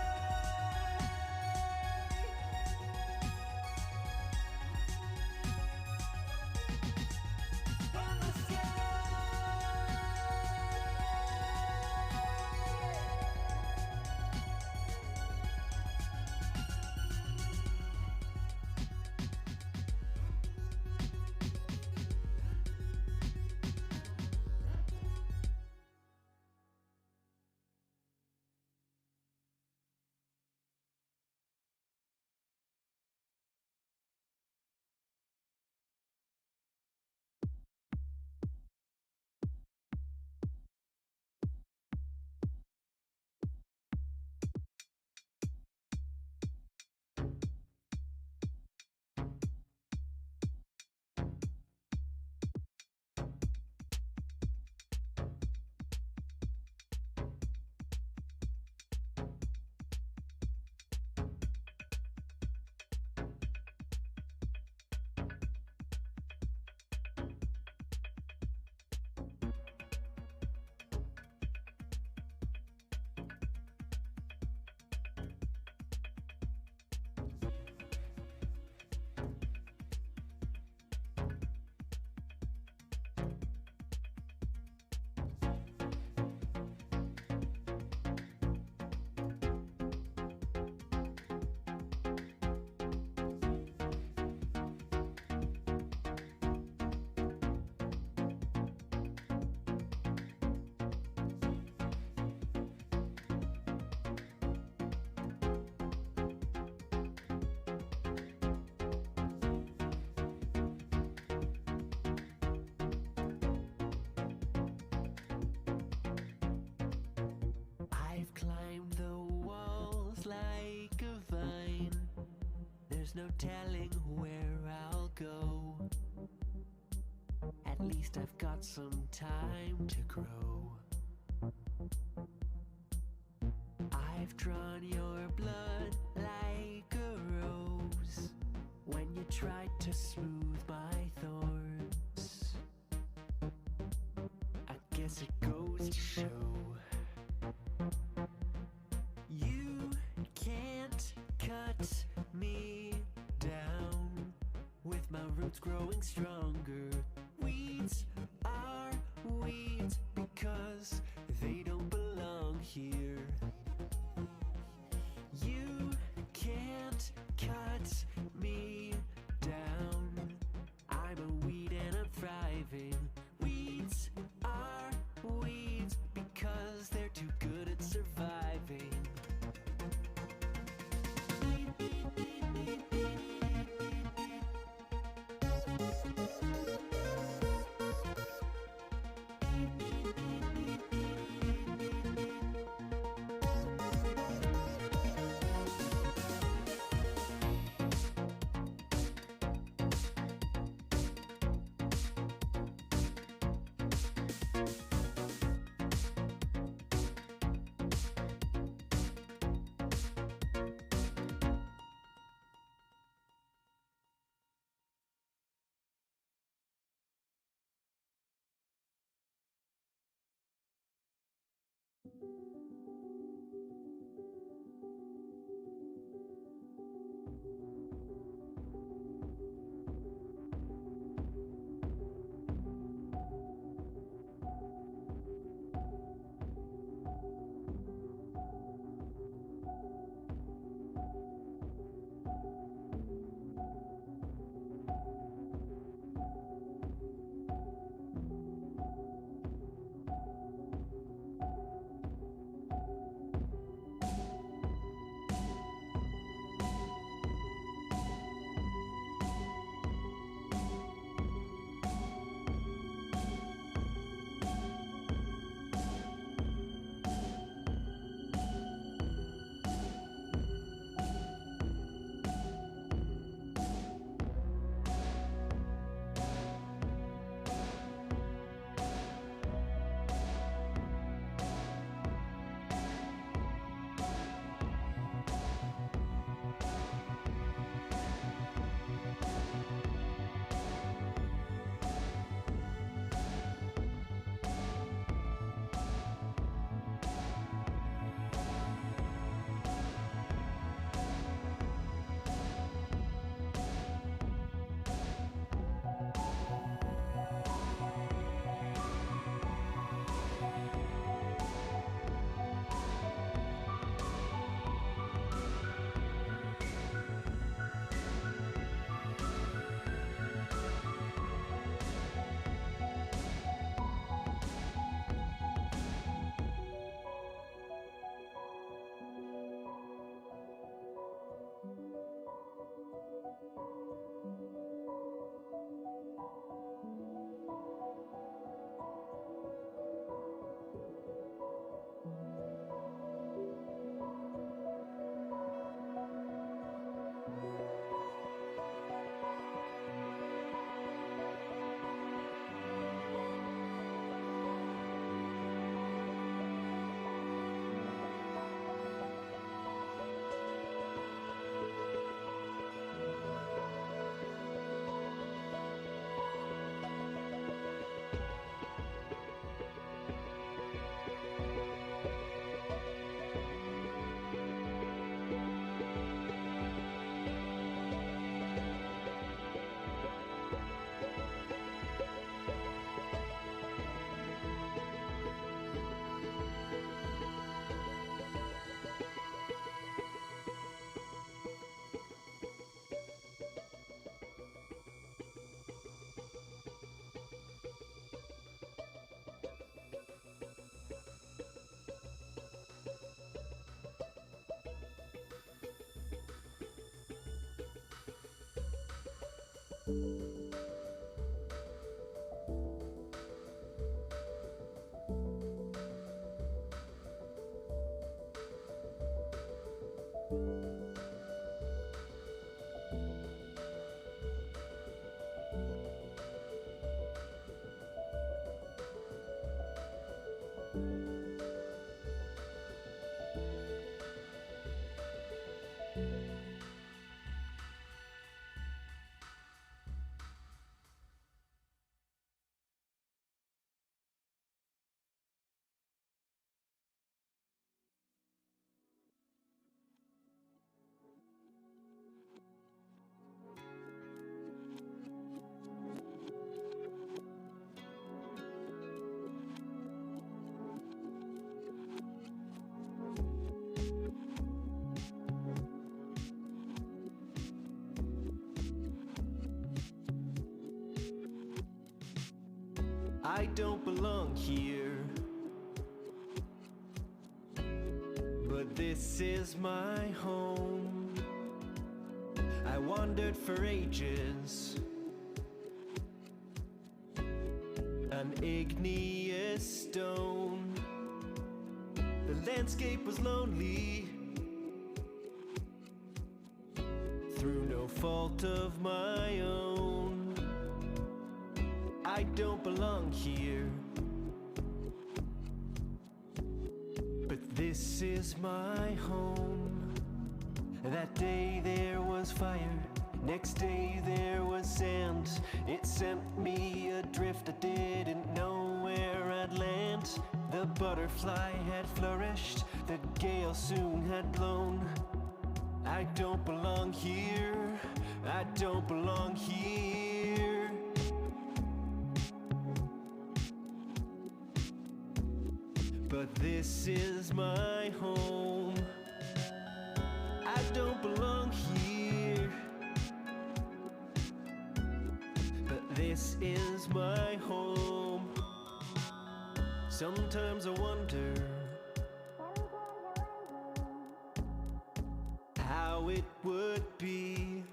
I've climbed the walls like a vine. There's no telling where I'll go. least I've got some time to grow. I've drawn your blood like a rose when you tried to smooth my thorns. I guess it goes to show you can't cut me down with my roots growing stronger. Weeds are weeds because they don't belong here. You can't cut me down. I'm a weed and I'm thriving. Weeds are weeds because they're too good at surviving. I don't belong here. But this is my home. I wandered for ages. An igneous stone. The landscape was lonely. Through no fault of my own. I don't belong here. But this is my home. That day there was fire. Next day there was sand. It sent me adrift. I didn't know where I'd land. The butterfly had flourished. The gale soon had blown. I don't belong here. I don't belong here. But this is my home. I don't belong here. But this is my home. Sometimes I wonder how it would be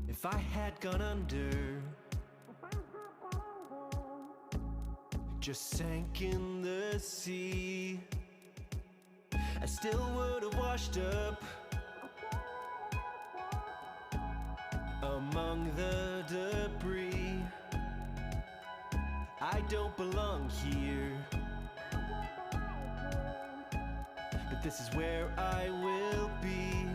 if I had gone under. Just sank in the sea. I still would have washed up among the debris. I don't belong here. But this is where I will be.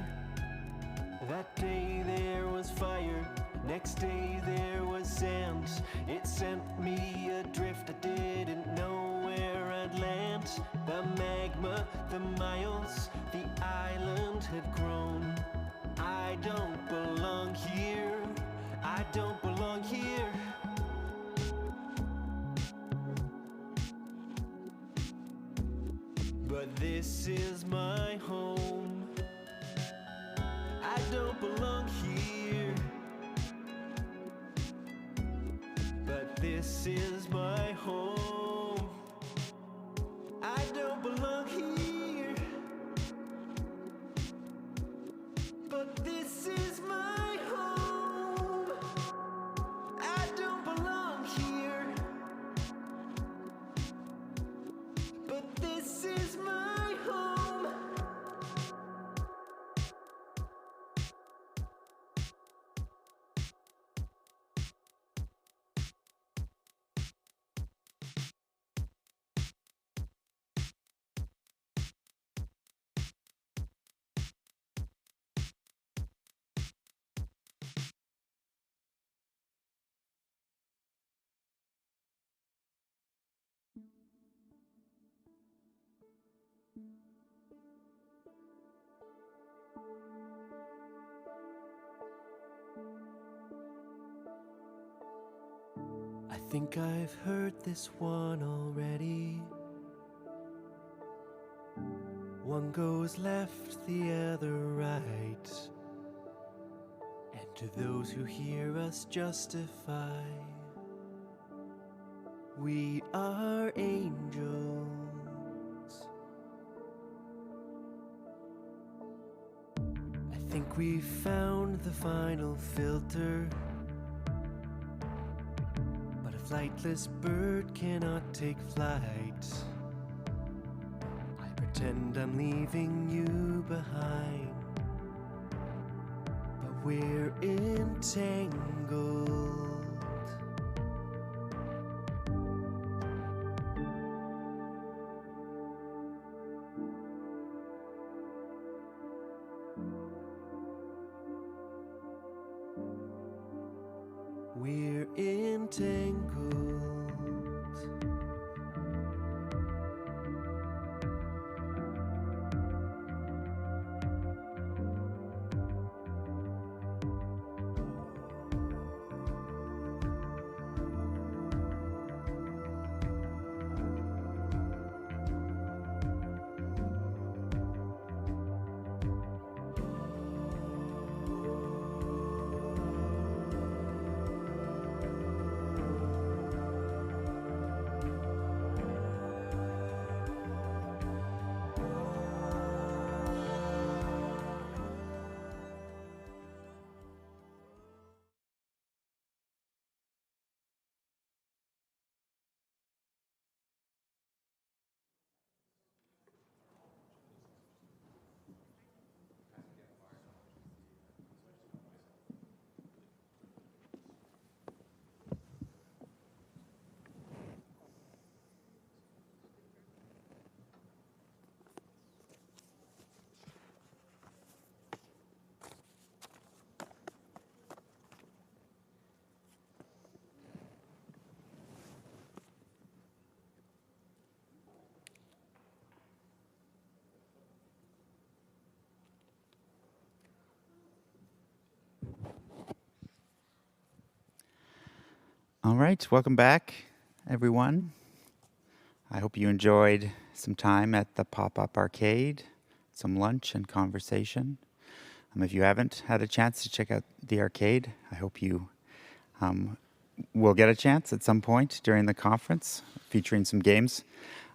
That day there was fire. Next day there was sand. It sent me adrift. I didn't know where I'd land. The magma, the miles, the island had grown. I don't belong here. I don't belong here. But this is my home. I don't belong here. But this is my home. I don't belong here. But this is my home. I don't belong here. But this is my home. I think I've heard this one already. One goes left, the other right. And to those who hear us justify, we are angels. I think we found the final filter. But a flightless bird cannot take flight. I pretend I'm leaving you behind, but we're entangled. We're entangled. All right, welcome back, everyone. I hope you enjoyed some time at the pop-up arcade, some lunch and conversation. If you haven't had a chance to check out the arcade, I hope you will get a chance at some point during the conference, featuring some games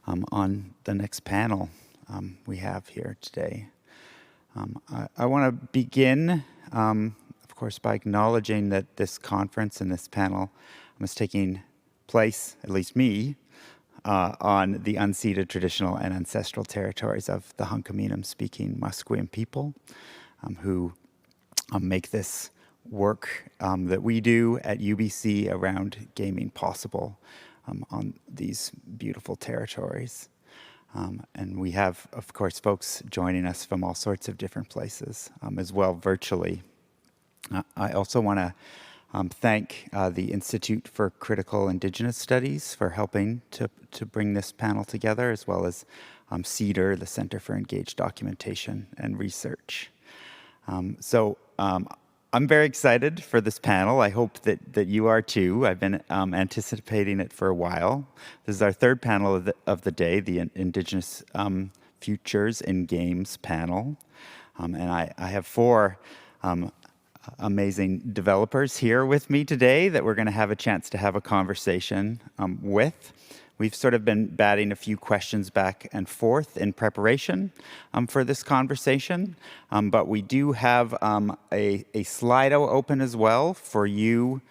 on the next panel we have here today. I want to begin, of course, by acknowledging that this conference and this panel is taking place, at least me, on the unceded traditional and ancestral territories of the Hunkaminam-speaking Musqueam people, who make this work that we do at UBC around gaming possible on these beautiful territories. And we have, of course, folks joining us from all sorts of different places, as well virtually. I also want to thank the Institute for Critical Indigenous Studies for helping to bring this panel together, as well as CEDAR, the Center for Engaged Documentation and Research. I'm very excited for this panel. I hope that you are too. I've been anticipating it for a while. This is our third panel of the day, the Indigenous Futures in Games panel. And I have four amazing developers here with me today that we're going to have a chance to have a conversation with. We've sort of been batting a few questions back and forth in preparation for this conversation, but we do have a Slido open as well for you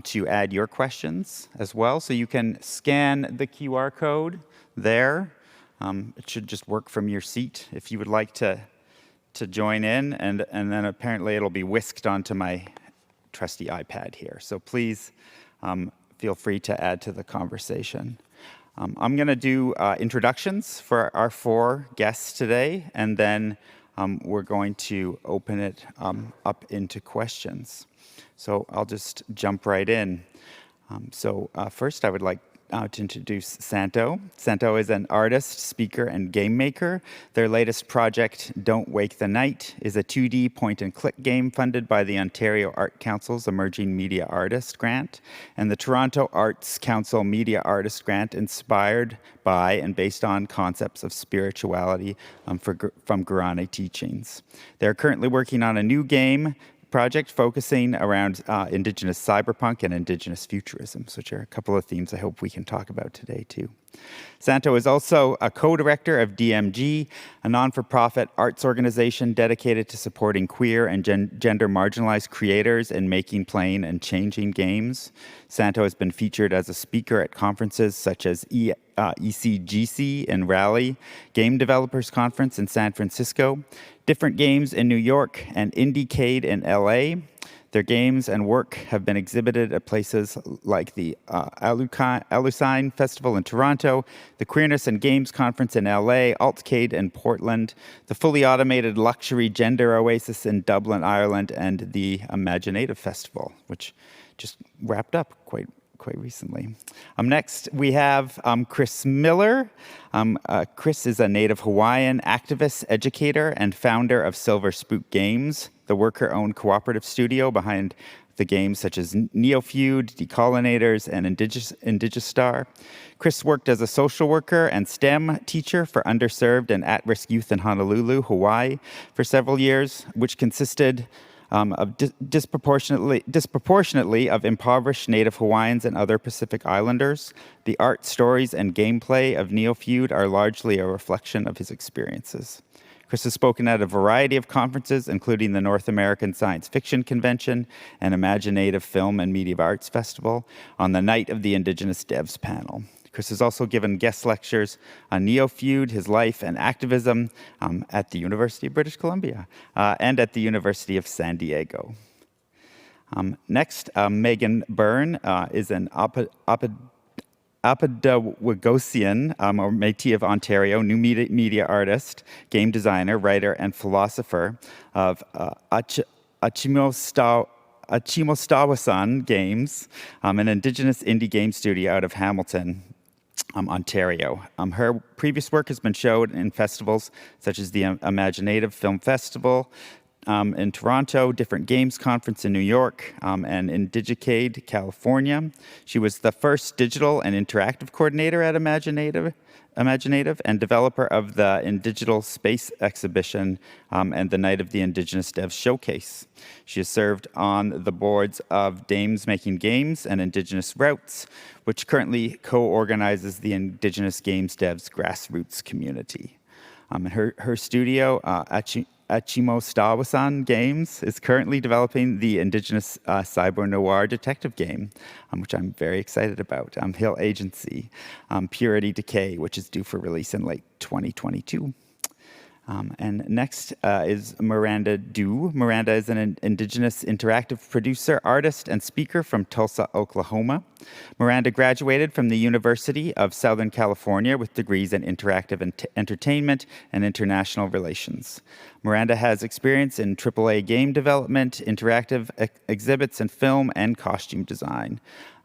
to add your questions as well. So you can scan the QR code there. It should just work from your seat if you would like to join in, and then apparently it'll be whisked onto my trusty iPad here. So please feel free to add to the conversation. I'm going to do introductions for our four guests today, and then we're going to open it up into questions. So I'll just jump right in. First, I would like to introduce Santo. Santo is an artist, speaker, and game maker. Their latest project, Don't Wake the Night, is a 2D point-and-click game funded by the Ontario Art Council's Emerging Media Artist Grant and the Toronto Arts Council Media Artist Grant, inspired by and based on concepts of spirituality from Guarani teachings. They're currently working on a new game project focusing around Indigenous cyberpunk and Indigenous futurism, which are a couple of themes I hope we can talk about today too. Santo is also a co-director of DMG, a non-for-profit arts organization dedicated to supporting queer and gender marginalized creators in making, playing, and changing games. Santo has been featured as a speaker at conferences such as ECGC in Raleigh, Game Developers Conference in San Francisco, Different Games in New York, and Indiecade in LA. Their games and work have been exhibited at places like the Alusine Festival in Toronto, the Queerness and Games Conference in LA, Altcade in Portland, the Fully Automated Luxury Gender Oasis in Dublin, Ireland, and the Imaginative Festival, which just wrapped up quite recently. Next, we have Chris Miller. Chris is a native Hawaiian activist, educator, and founder of Silver Spook Games, the worker-owned cooperative studio behind the games such as Neofeud, Decolonators, and Indigistar. Chris worked as a social worker and STEM teacher for underserved and at-risk youth in Honolulu, Hawaii, for several years, which consisted of disproportionately of impoverished Native Hawaiians and other Pacific Islanders. The art, stories, and gameplay of Neofeud are largely a reflection of his experiences. Chris has spoken at a variety of conferences, including the North American Science Fiction Convention and Imaginative Film and Media Arts Festival on the Night of the Indigenous Devs panel. Chris has also given guest lectures on Neofeud, his life and activism at the University of British Columbia and at the University of San Diego. Next, Megan Byrne is an Appadawagosian, or Métis of Ontario, new media artist, game designer, writer, and philosopher of Achimostawasan Games, an Indigenous indie game studio out of Hamilton, Ontario. Her previous work has been showed in festivals such as the Imaginative Film Festival, in Toronto, Different Games Conference in New York, and in Digicade, California. She was the first digital and interactive coordinator at Imaginative and developer of the Indigital Space Exhibition and the Night of the Indigenous Devs Showcase. She has served on the boards of Dames Making Games and Indigenous Routes, which currently co-organizes the Indigenous Games Devs grassroots community. And her studio, Achimostawasan Games, is currently developing the Indigenous cyber noir detective game, which I'm very excited about. Hill Agency, Purity Decay, which is due for release in late 2022. And next is Miranda Du. Miranda is an Indigenous interactive producer, artist, and speaker from Tulsa, Oklahoma. Miranda graduated from the University of Southern California with degrees in interactive entertainment and international relations. Miranda has experience in AAA game development, interactive exhibits in film, and costume design.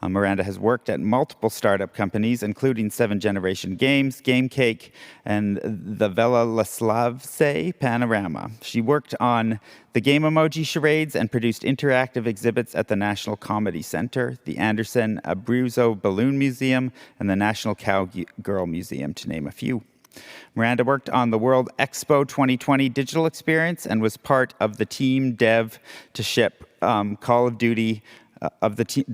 Miranda has worked at multiple startup companies, including 7 Generation Games, GameCake, and the Velaslavse Panorama. She worked on the Game Emoji Charades and produced interactive exhibits at the National Comedy Center, the Anderson Abruzzo Balloon Museum, and the National Cowgirl Museum, to name a few. Miranda worked on the World Expo 2020 digital experience and was part of the team dev to ship Call of Duty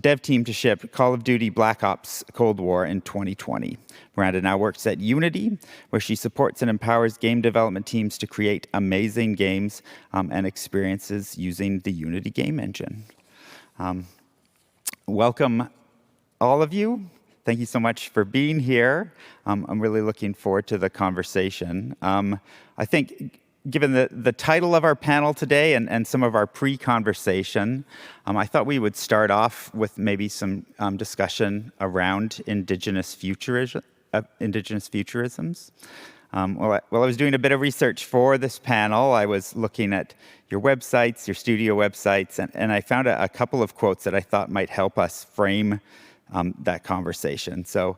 dev team to ship Call of Duty Black Ops Cold War in 2020. Miranda now works at Unity, where she supports and empowers game development teams to create amazing games and experiences using the Unity game engine. Welcome, all of you. Thank you so much for being here. I'm really looking forward to the conversation. I think, given the title of our panel today and some of our pre-conversation, I thought we would start off with maybe some discussion around Indigenous futurisms. While I was doing a bit of research for this panel, I was looking at your websites, your studio websites, and I found a couple of quotes that I thought might help us frame that conversation. So,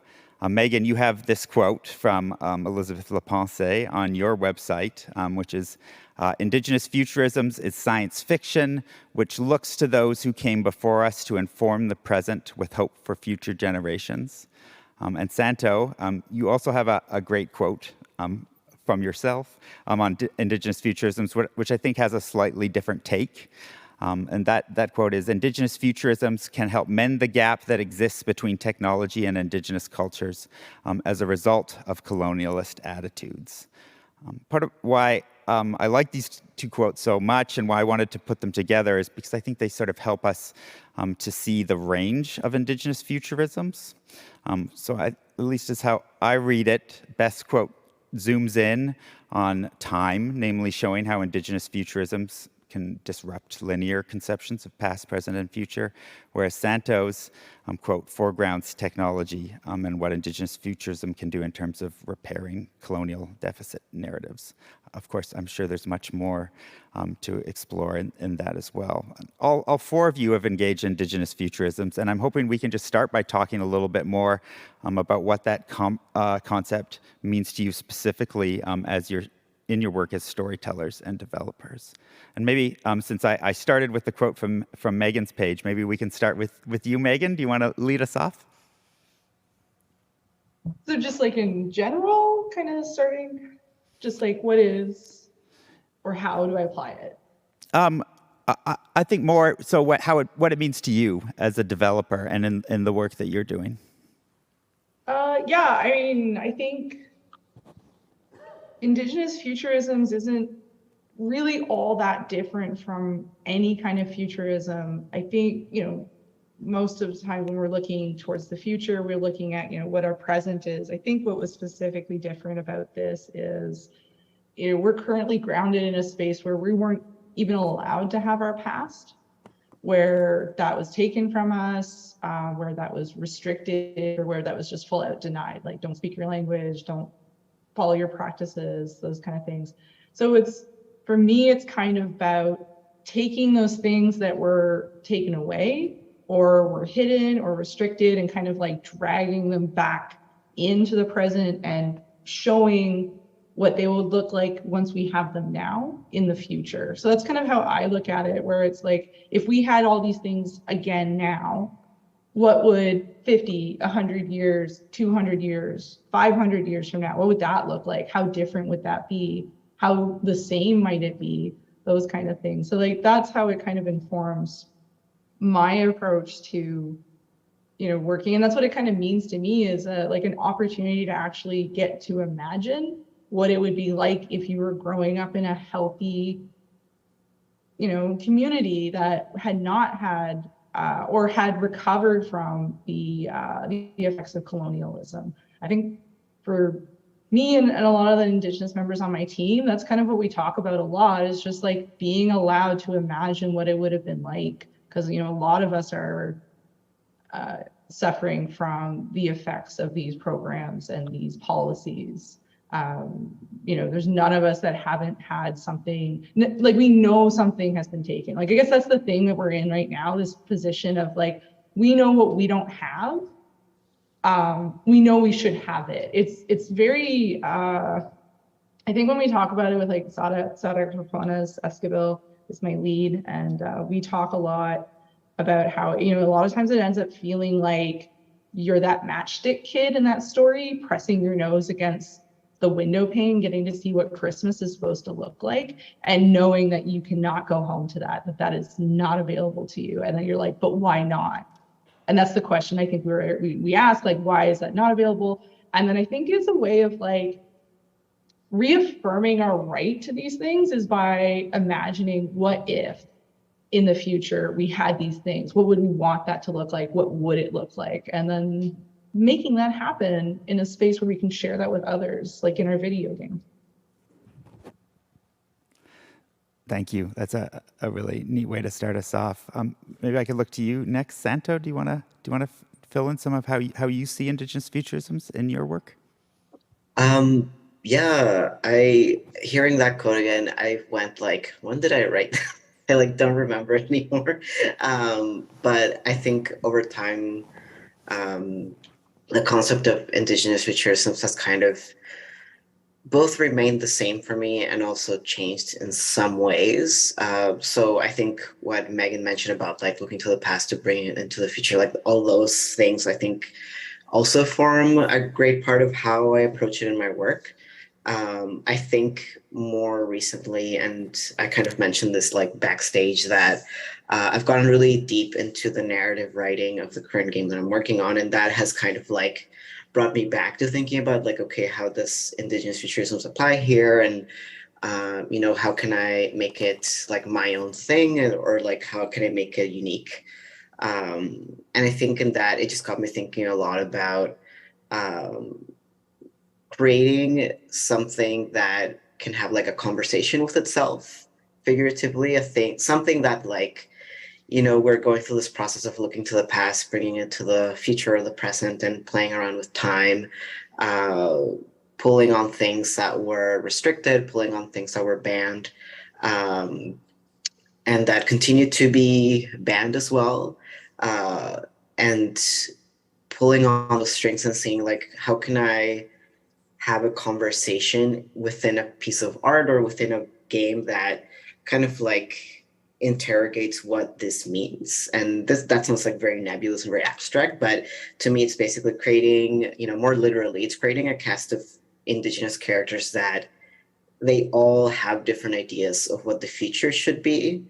Megan, you have this quote from Elizabeth Leponce on your website, which is, Indigenous futurisms is science fiction, which looks to those who came before us to inform the present with hope for future generations. And Santo, you also have a great quote from yourself on Indigenous futurisms, which I think has a slightly different take. And that quote is, Indigenous futurisms can help mend the gap that exists between technology and Indigenous cultures as a result of colonialist attitudes. Part of why I like these two quotes so much and why I wanted to put them together is because I think they sort of help us to see the range of Indigenous futurisms. At least is how I read it. Best quote zooms in on time, namely showing how Indigenous futurisms can disrupt linear conceptions of past, present, and future, whereas Santo's, quote, foregrounds technology and what Indigenous futurism can do in terms of repairing colonial deficit narratives. Of course, I'm sure there's much more to explore in that as well. All 4 of you have engaged in Indigenous futurisms, and I'm hoping we can just start by talking a little bit more about what that concept means to you specifically as you're in your work as storytellers and developers. And maybe since I started with the quote from Megan's page, maybe we can start with you, Megan. Do you want to lead us off? So just like in general, kind of starting, just like what is, or how do I apply it? I think more so what it means to you as a developer and in the work that you're doing. Yeah, I mean, I think Indigenous futurisms isn't really all that different from any kind of futurism. I think, most of the time when we're looking towards the future, we're looking at, what our present is. I think what was specifically different about this is, we're currently grounded in a space where we weren't even allowed to have our past, where that was taken from us, where that was restricted, or where that was just full out denied, like don't speak your language, don't follow your practices, those kind of things. So for me, it's kind of about taking those things that were taken away or were hidden or restricted and kind of like dragging them back into the present and showing what they will look like once we have them now in the future. So that's kind of how I look at it, where it's like, if we had all these things again now, what would 50, 100 years, 200 years, 500 years from now, what would that look like? How different would that be? How the same might it be? Those kind of things. So like, that's how it kind of informs my approach to, you know, working. And that's what it kind of means to me, is like an opportunity to actually get to imagine what it would be like if you were growing up in a healthy, you know, community that had not had or had recovered from the effects of colonialism. I think for me and a lot of the Indigenous members on my team, that's kind of what we talk about a lot, is just like being allowed to imagine what it would have been like. Because, you know, a lot of us are suffering from the effects of these programs and these policies. You know, there's none of us that haven't had something, like we know something has been taken. Like, I guess that's the thing that we're in right now, this position of like, we know what we don't have. We know we should have it. It's very, I think when we talk about it with like Sada Rapanas Esquivel is my lead, and we talk a lot about how, you know, a lot of times it ends up feeling like you're that matchstick kid in that story, pressing your nose against the window pane, getting to see what Christmas is supposed to look like, and knowing that you cannot go home to that that is not available to you. And then you're like, but why not? And that's the question I think we ask, like, why is that not available? And then I think it's a way of like reaffirming our right to these things, is by imagining, what if in the future we had these things? What would we want that to look like? What would it look like? And then making that happen in a space where we can share that with others, like in our video game. Thank you. That's a really neat way to start us off. Maybe I could look to you next. Santo, do you want to fill in some of how you see Indigenous futurisms in your work? Yeah, hearing that quote again, I went like, when did I write that? I like don't remember anymore. But I think over time, the concept of Indigenous futurisms has kind of both remained the same for me and also changed in some ways. So I think what Megan mentioned about like looking to the past to bring it into the future, like all those things, I think also form a great part of how I approach it in my work. I think more recently, and I kind of mentioned this like backstage, that I've gotten really deep into the narrative writing of the current game that I'm working on, and that has kind of like brought me back to thinking about like, okay, how does Indigenous futurisms apply here, and you know, how can I make it like my own thing, or like how can I make it unique? And I think in that it just got me thinking a lot about creating something that can have like a conversation with itself, figuratively. I think something that like, you know, we're going through this process of looking to the past, bringing it to the future or the present, and playing around with time, pulling on things that were restricted, pulling on things that were banned, and that continue to be banned as well, and pulling on the strings and seeing like, how can I have a conversation within a piece of art or within a game that kind of like interrogates what this means. And that sounds like very nebulous and very abstract, but to me, it's basically creating, you know, more literally, it's creating a cast of Indigenous characters that they all have different ideas of what the future should be.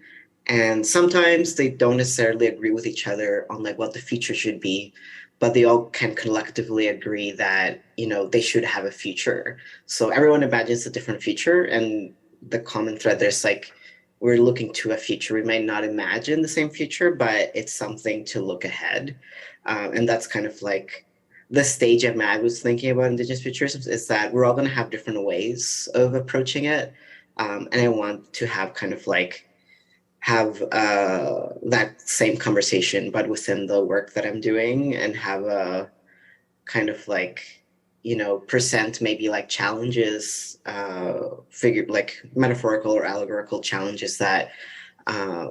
And sometimes they don't necessarily agree with each other on like what the future should be, but they all can collectively agree that, you know, they should have a future. So everyone imagines a different future, and the common thread there's like, we're looking to a future. We might not imagine the same future, but it's something to look ahead. And that's kind of like the stage I'm at was thinking about Indigenous futurism, is that we're all going to have different ways of approaching it. And I want to have kind of like, have that same conversation, but within the work that I'm doing, and have a kind of like, you know, present maybe like challenges, like metaphorical or allegorical challenges that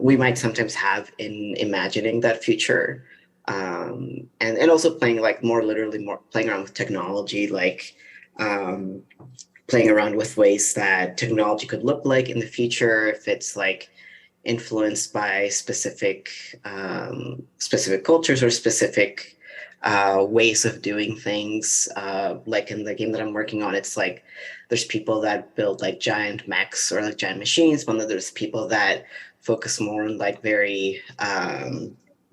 we might sometimes have in imagining that future. And also playing like more literally, more playing around with technology, like playing around with ways that technology could look like in the future, if it's like influenced by specific specific cultures or specific ways of doing things. Like in the game that I'm working on, it's like there's people that build like giant mechs or like giant machines, but then there's people that focus more on like very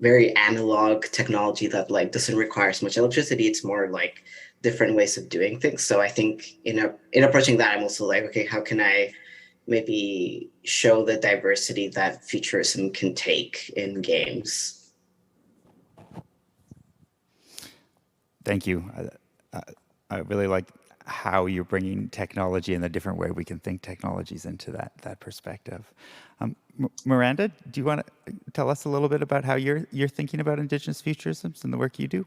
very analog technology that like doesn't require as much electricity. It's more like different ways of doing things. So I think in approaching that, I'm also like, okay, how can I maybe show the diversity that futurism can take in games? Thank you. I really like how you're bringing technology and the different way we can think technologies into that perspective. Miranda, do you want to tell us a little bit about how you're thinking about Indigenous futurisms and the work you do?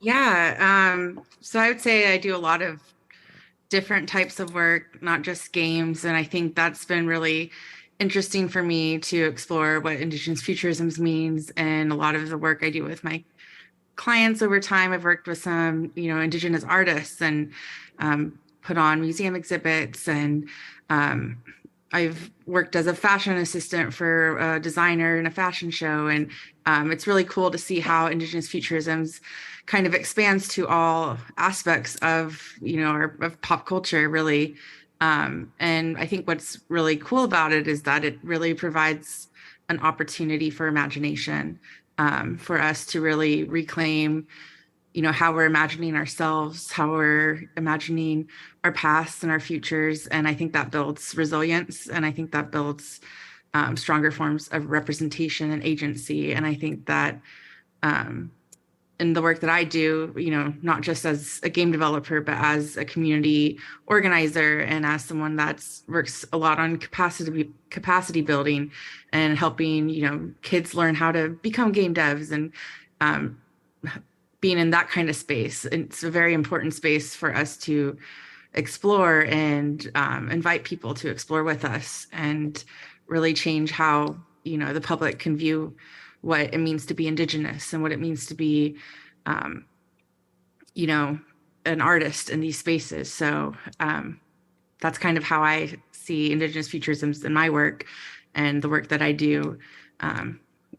Yeah, so I would say I do a lot of different types of work, not just games, and I think that's been really interesting for me to explore what Indigenous futurisms means. And a lot of the work I do with my clients over time, I've worked with some, Indigenous artists and put on museum exhibits, and I've worked as a fashion assistant for a designer in a fashion show, and it's really cool to see how Indigenous futurisms kind of expands to all aspects of, of pop culture, really. And I think what's really cool about it is that it really provides an opportunity for imagination, for us to really reclaim, how we're imagining ourselves, how we're imagining our pasts and our futures. And I think that builds resilience, and I think that builds stronger forms of representation and agency. And I think that in the work that I do, not just as a game developer, but as a community organizer and as someone that works a lot on capacity building and helping, kids learn how to become game devs, and being in that kind of space. It's a very important space for us to explore and invite people to explore with us and really change how, the public can view what it means to be Indigenous and what it means to be, an artist in these spaces. So that's kind of how I see Indigenous futurisms in my work and the work that I do.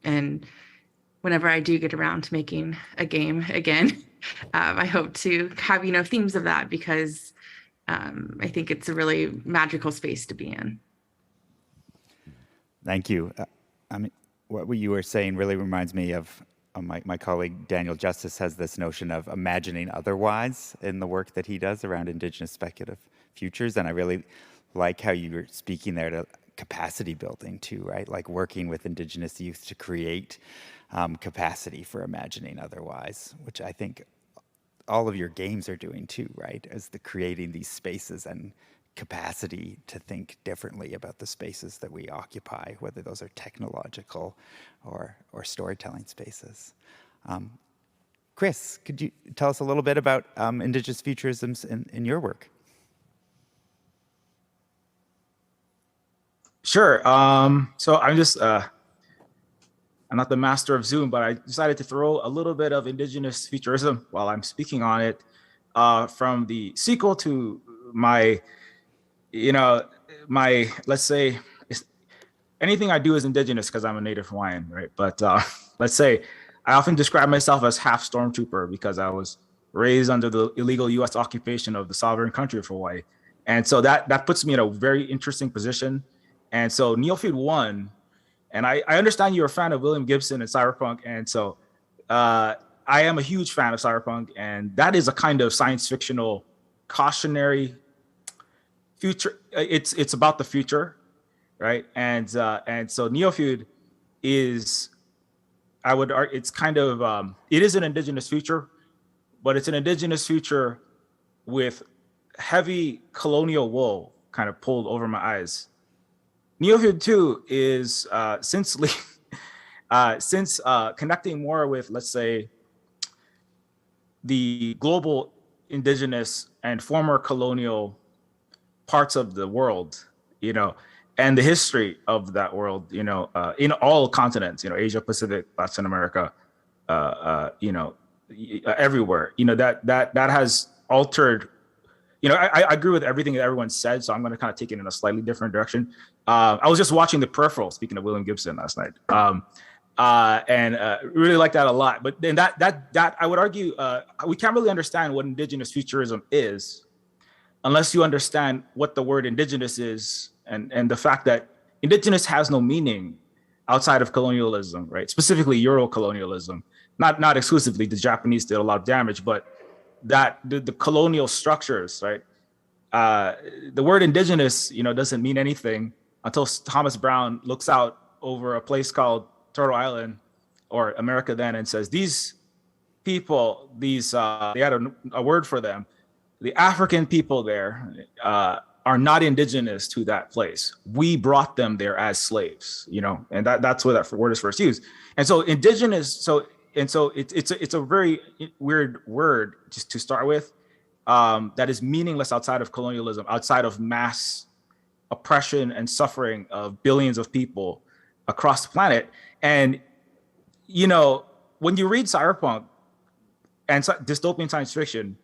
And whenever I do get around to making a game again, I hope to have, themes of that, because I think it's a really magical space to be in. Thank you. What you were saying really reminds me of my colleague Daniel Justice has this notion of imagining otherwise in the work that he does around Indigenous speculative futures. And I really like how you were speaking there to capacity building too, right? Like working with Indigenous youth to create capacity for imagining otherwise, which I think all of your games are doing too, right? As creating these spaces and capacity to think differently about the spaces that we occupy, whether those are technological or storytelling spaces. Chris, could you tell us a little bit about Indigenous futurisms in your work? Sure. So I'm just, I'm not the master of Zoom, but I decided to throw a little bit of Indigenous futurism while I'm speaking on it, from the sequel to my, let's say, anything I do is Indigenous because I'm a native Hawaiian, right? But let's say I often describe myself as half stormtrooper because I was raised under the illegal US occupation of the sovereign country of Hawaii. And so that puts me in a very interesting position. And so Neophyte won. And I understand you're a fan of William Gibson and cyberpunk. And so I am a huge fan of cyberpunk. And that is a kind of science fictional cautionary future. It's about the future, right? And so Neophyte is, I would argue, it's kind of, it is an Indigenous future, but it's an Indigenous future with heavy colonial wool kind of pulled over my eyes. Neophyte 2 is since connecting more with, let's say, the global Indigenous and former colonial parts of the world, and the history of that world, in all continents, Asia, Pacific, Latin America, everywhere, that has altered I agree with everything that everyone said, so I'm going to kind of take it in a slightly different direction. I was just watching The Peripheral, speaking of William Gibson, last night, and really like that a lot. But then that I would argue we can't really understand what indigenous futurism is unless you understand what the word indigenous is, and the fact that indigenous has no meaning outside of colonialism, right? Specifically Euro-colonialism, not exclusively. The Japanese did a lot of damage, but that the colonial structures, right? The word indigenous, doesn't mean anything until Thomas Brown looks out over a place called Turtle Island, or America then, and says, these people, they had a word for them. The African people there are not indigenous to that place. We brought them there as slaves, and that's where that word is first used. And so indigenous, it's a very weird word just to start with, that is meaningless outside of colonialism, outside of mass oppression and suffering of billions of people across the planet. And when you read cyberpunk and dystopian science fiction,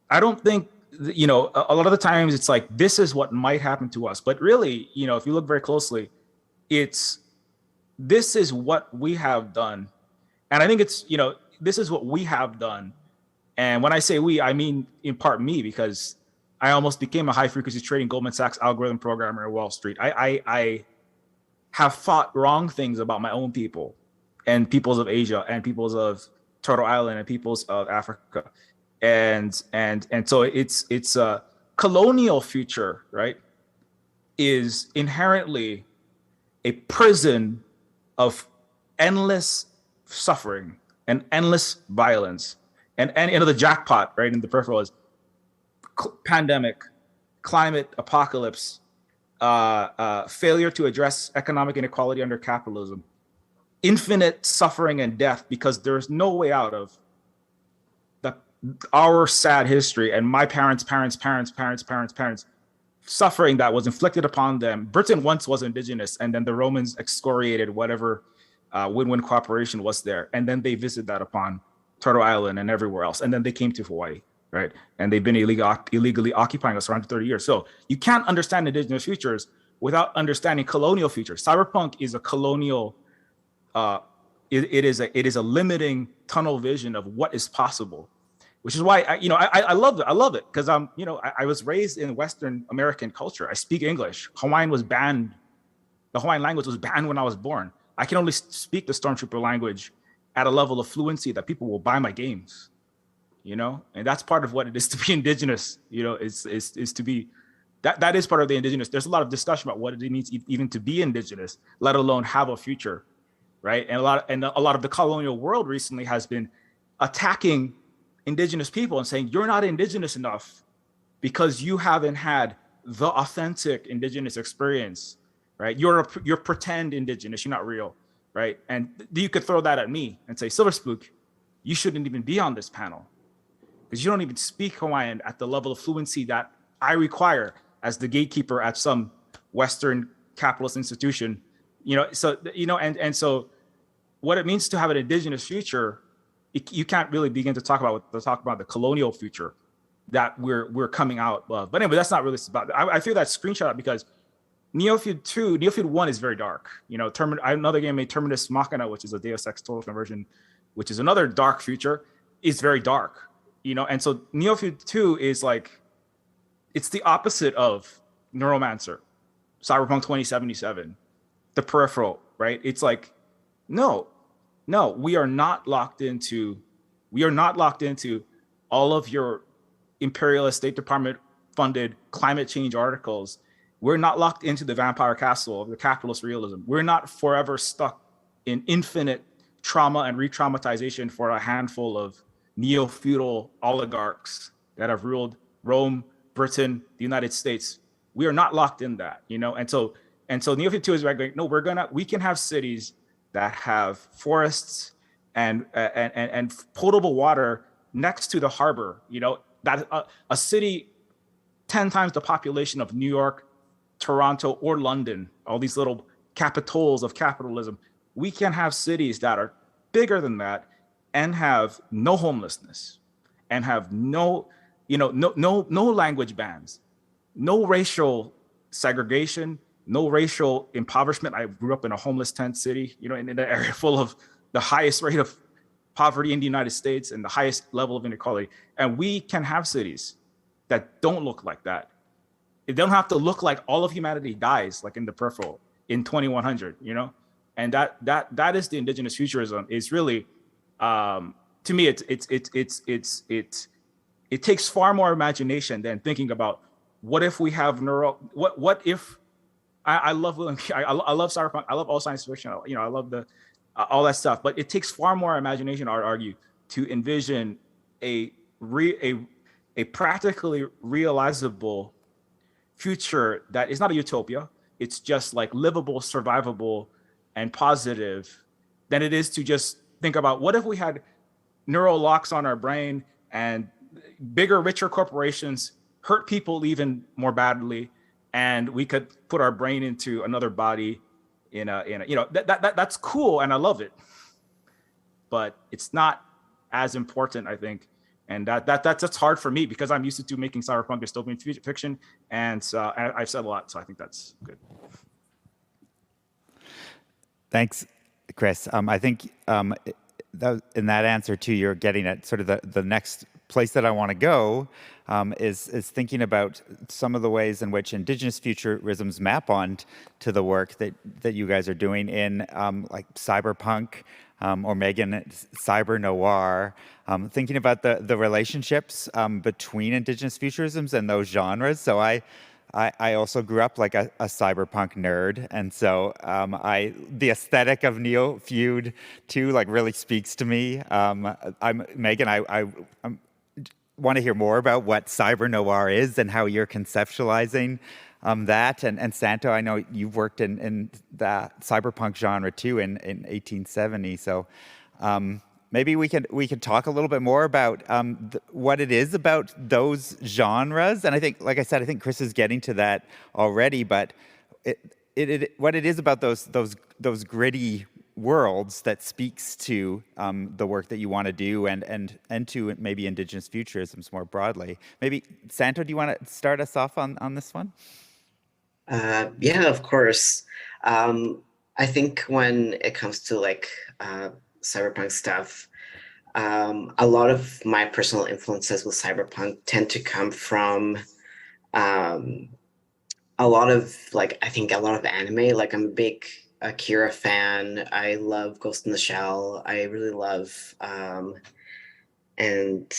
I don't think, a lot of the times it's like, this is what might happen to us. But really, if you look very closely, this is what we have done. And I think this is what we have done. And when I say we, I mean, in part me, because I almost became a high frequency trading Goldman Sachs algorithm programmer at Wall Street. I have thought wrong things about my own people and peoples of Asia and peoples of Turtle Island and peoples of Africa. And so it's a colonial future, right, is inherently a prison of endless suffering and endless violence. And the jackpot, right, in The Peripheral is pandemic, climate apocalypse, failure to address economic inequality under capitalism, infinite suffering and death, because there's no way out of our sad history and my parents' suffering that was inflicted upon them. Britain once was indigenous, and then the Romans excoriated whatever win-win cooperation was there, and then they visited that upon Turtle Island and everywhere else, and then they came to Hawaii, right? And they've been illegally occupying us around 30 years. So you can't understand indigenous futures without understanding colonial futures. Cyberpunk is a colonial. It is a limiting tunnel vision of what is possible, which is why I love it. I love it because I was raised in Western American culture. I speak English. Hawaiian was banned. The Hawaiian language was banned when I was born. I can only speak the Stormtrooper language at a level of fluency that people will buy my games, and that's part of what it is to be indigenous, is to be, that is part of the indigenous. There's a lot of discussion about what it means even to be indigenous, let alone have a future, right? And a lot of the colonial world recently has been attacking indigenous people and saying, you're not indigenous enough because you haven't had the authentic indigenous experience, right? You're pretend indigenous, you're not real. Right. And you could throw that at me and say, Silver Spook, you shouldn't even be on this panel because you don't even speak Hawaiian at the level of fluency that I require as the gatekeeper at some Western capitalist institution. So what it means to have an indigenous future, you can't really begin to talk about the colonial future that we're coming out of. But anyway, that's not really about. I threw that screenshot up because Neophield 1 is very dark. Another game made Terminus Machina, which is a Deus Ex total conversion, which is another dark future, is very dark. And so Neophield 2 is like, it's the opposite of Neuromancer, Cyberpunk 2077, The Peripheral, right? It's like, no, we are not locked into all of your imperialist State Department funded climate change articles. We're not locked into the vampire castle of the capitalist realism. We're not forever stuck in infinite trauma and re-traumatization for a handful of neo-feudal oligarchs that have ruled Rome, Britain, the United States. We are not locked in that, And so Neophield 2 is like, no, we can have cities that have forests and potable water next to the harbor, that a city 10 times the population of New York, Toronto, or London, all these little capitals of capitalism. We can have cities that are bigger than that and have no homelessness and have no no language bans, no racial segregation, no racial impoverishment. I grew up in a homeless tent city, in an area full of the highest rate of poverty in the United States and the highest level of inequality. And we can have cities that don't look like that. They don't have to look like all of humanity dies, like in the peripheral in 2100, and that is the indigenous futurism. Is really, to me, it takes far more imagination than thinking about what if we have what if I love cyberpunk, I love all science fiction, I love the all that stuff, but it takes far more imagination, I would argue, to envision a practically realizable future that is not a utopia. It's just like livable, survivable, and positive, than it is to just think about what if we had neural locks on our brain and bigger, richer corporations hurt people even more badly, and we could put our brain into another body that's cool, and I love it, but it's not as important, I think. And that's hard for me because I'm used to making cyberpunk dystopian fiction, and I've said a lot, so I think that's good. Thanks, Chris. I think in that answer too, you're getting at sort of the next place that I want to go is thinking about some of the ways in which indigenous futurisms map on to the work that you guys are doing in like cyberpunk, or Megan, cyber noir, thinking about the relationships between indigenous futurisms and those genres. So I also grew up like a cyberpunk nerd, and so the aesthetic of Neo Feud too like really speaks to me. Megan, I want to hear more about what cyber noir is and how you're conceptualizing that. And Santo, I know you've worked in the cyberpunk genre too in 1870. So maybe we could talk a little bit more about what it is about those genres. And I think, like I said, I think Chris is getting to that already. But what it is about those gritty worlds that speaks to the work that you want to do and to maybe indigenous futurisms more broadly. Maybe Santo, do you want to start us off on this one? Yeah, of course. I think when it comes to like cyberpunk stuff, a lot of my personal influences with cyberpunk tend to come from a lot of I think a lot of anime. Like I'm a big Akira fan. I love Ghost in the Shell. I really love and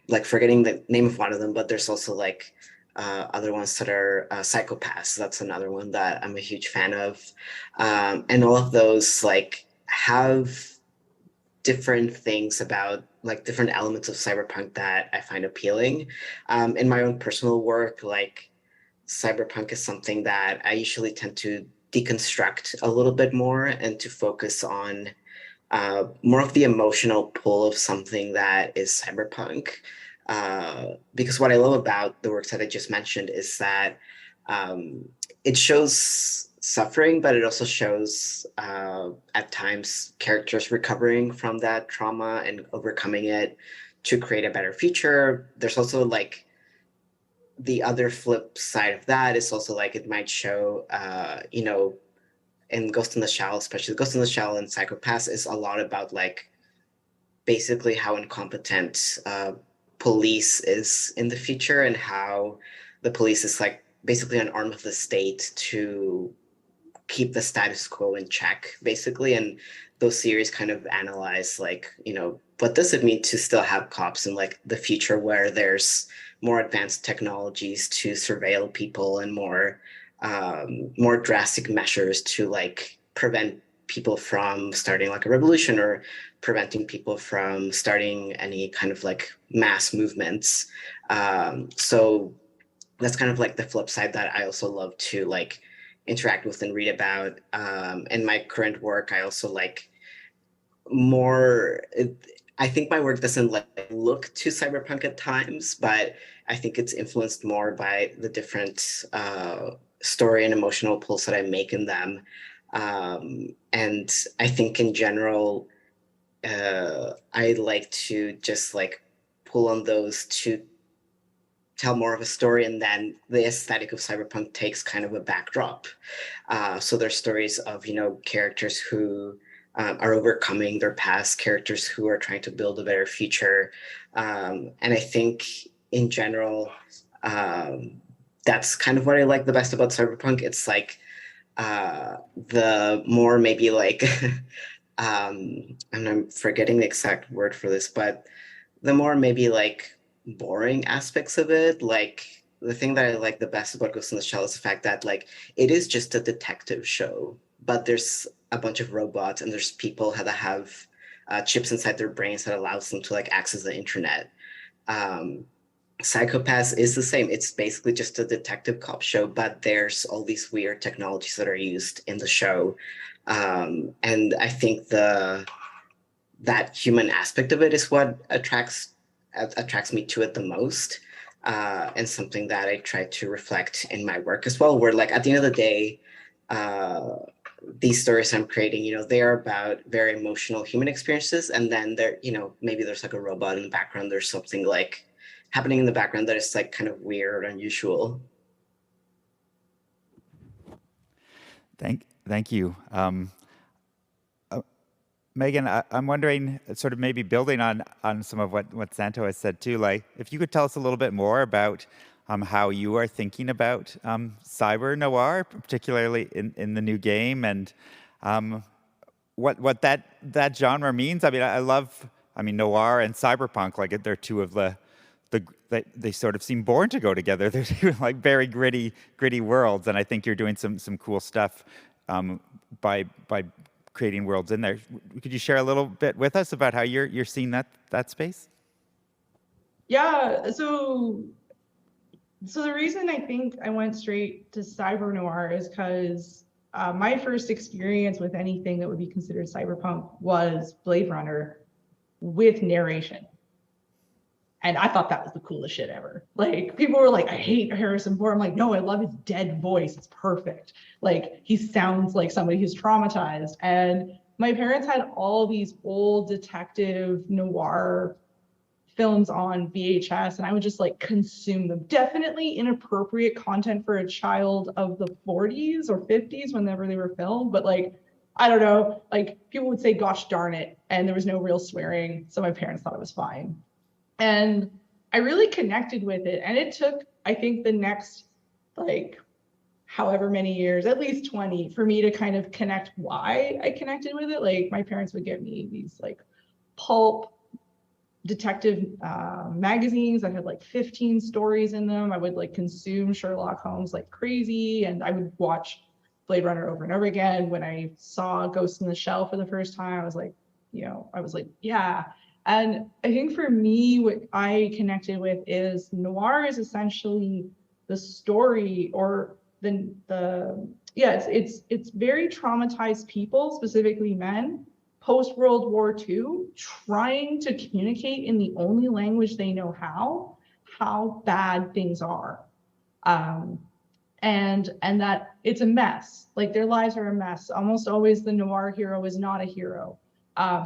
like forgetting the name of one of them, but there's also like other ones that are Psychopaths. That's another one that I'm a huge fan of. And all of those like have different things about like different elements of cyberpunk that I find appealing. In my own personal work, like cyberpunk is something that I usually tend to deconstruct a little bit more and to focus on more of the emotional pull of something that is cyberpunk. Because what I love about the works that I just mentioned is that it shows suffering, but it also shows at times characters recovering from that trauma and overcoming it to create a better future. There's also like the other flip side of that is also like it might show, in Ghost in the Shell, especially Ghost in the Shell and Psychopaths is a lot about like basically how incompetent police is in the future and how the police is like basically an arm of the state to keep the status quo in check, basically. And those series kind of analyze like, what does it mean to still have cops in like the future where there's more advanced technologies to surveil people and more drastic measures to like prevent people from starting like a revolution or preventing people from starting any kind of like mass movements. So that's kind of like the flip side that I also love to like interact with and read about. In my current work, I also like I think my work doesn't like look too cyberpunk at times, but I think it's influenced more by the different story and emotional pulls that I make in them. And I think in general, I like to just like pull on those to tell more of a story, and then the aesthetic of cyberpunk takes kind of a backdrop. So there's stories of, characters who are overcoming their past, characters who are trying to build a better future. And I think in general, that's kind of what I like the best about cyberpunk. It's like the more maybe like, and I'm forgetting the exact word for this, but the more maybe like boring aspects of it, like the thing that I like the best about Ghost in the Shell is the fact that like it is just a detective show, but there's a bunch of robots and there's people that have chips inside their brains that allows them to like access the internet. Psychopaths is the same. It's basically just a detective cop show, but there's all these weird technologies that are used in the show. And I think that human aspect of it is what attracts me to it the most, and something that I try to reflect in my work as well, where like at the end of the day, these stories I'm creating, they are about very emotional human experiences, and then there, maybe there's like a robot in the background, there's something like happening in the background that is like kind of weird, unusual. Thank you. Megan, I'm wondering, sort of maybe building on some of what Santo has said too, like if you could tell us a little bit more about how you are thinking about cyber noir, particularly in the new game, and what that genre means. I mean, I love noir and cyberpunk, like they're two of they sort of seem born to go together. They're two like very gritty worlds, and I think you're doing some cool stuff by creating worlds in there. Could you share a little bit with us about how you're seeing that space? Yeah, so the reason I think I went straight to cyber noir is because my first experience with anything that would be considered cyberpunk was Blade Runner with narration. And I thought that was the coolest shit ever. Like, people were like, I hate Harrison Ford. I'm like, no, I love his dead voice. It's perfect. Like, he sounds like somebody who's traumatized. And my parents had all these old detective noir films on VHS, and I would just like consume them. Definitely inappropriate content for a child of the 40s or 50s whenever they were filmed. But like, I don't know, like people would say, gosh darn it. And there was no real swearing. So my parents thought it was fine. And I really connected with it. And it took, I think, the next, like, however many years, at least 20, for me to kind of connect why I connected with it. Like, my parents would get me these, like, pulp detective magazines that had, like, 15 stories in them. I would, like, consume Sherlock Holmes like crazy. And I would watch Blade Runner over and over again. When I saw Ghost in the Shell for the first time, I was like, yeah. And I think for me, what I connected with is noir is essentially the story, or it's very traumatized people, specifically men, post World War II, trying to communicate in the only language they know how bad things are. And that it's a mess. Like, their lives are a mess. Almost always the noir hero is not a hero.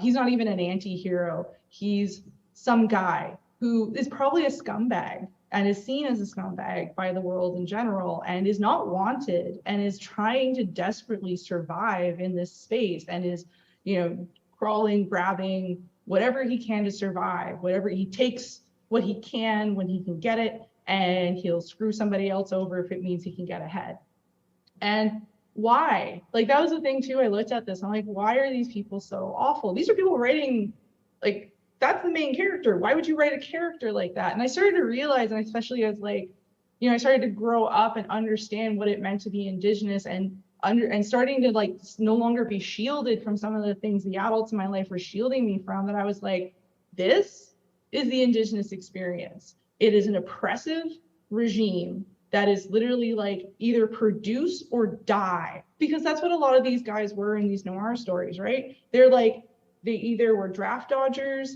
He's not even an anti-hero. He's some guy who is probably a scumbag and is seen as a scumbag by the world in general, and is not wanted, and is trying to desperately survive in this space, and is, crawling, grabbing whatever he can to survive, whatever he takes, what he can when he can get it, and he'll screw somebody else over if it means he can get ahead. And why? Like, that was the thing too. I looked at this, I'm like, why are these people so awful? These are people writing, like, that's the main character. Why would you write a character like that? And I started to realize, and especially as like, I started to grow up and understand what it meant to be Indigenous, and starting to like no longer be shielded from some of the things the adults in my life were shielding me from, that I was like, this is the Indigenous experience. It is an oppressive regime that is literally like either produce or die, because that's what a lot of these guys were in these noir stories, right? They're like, they either were draft dodgers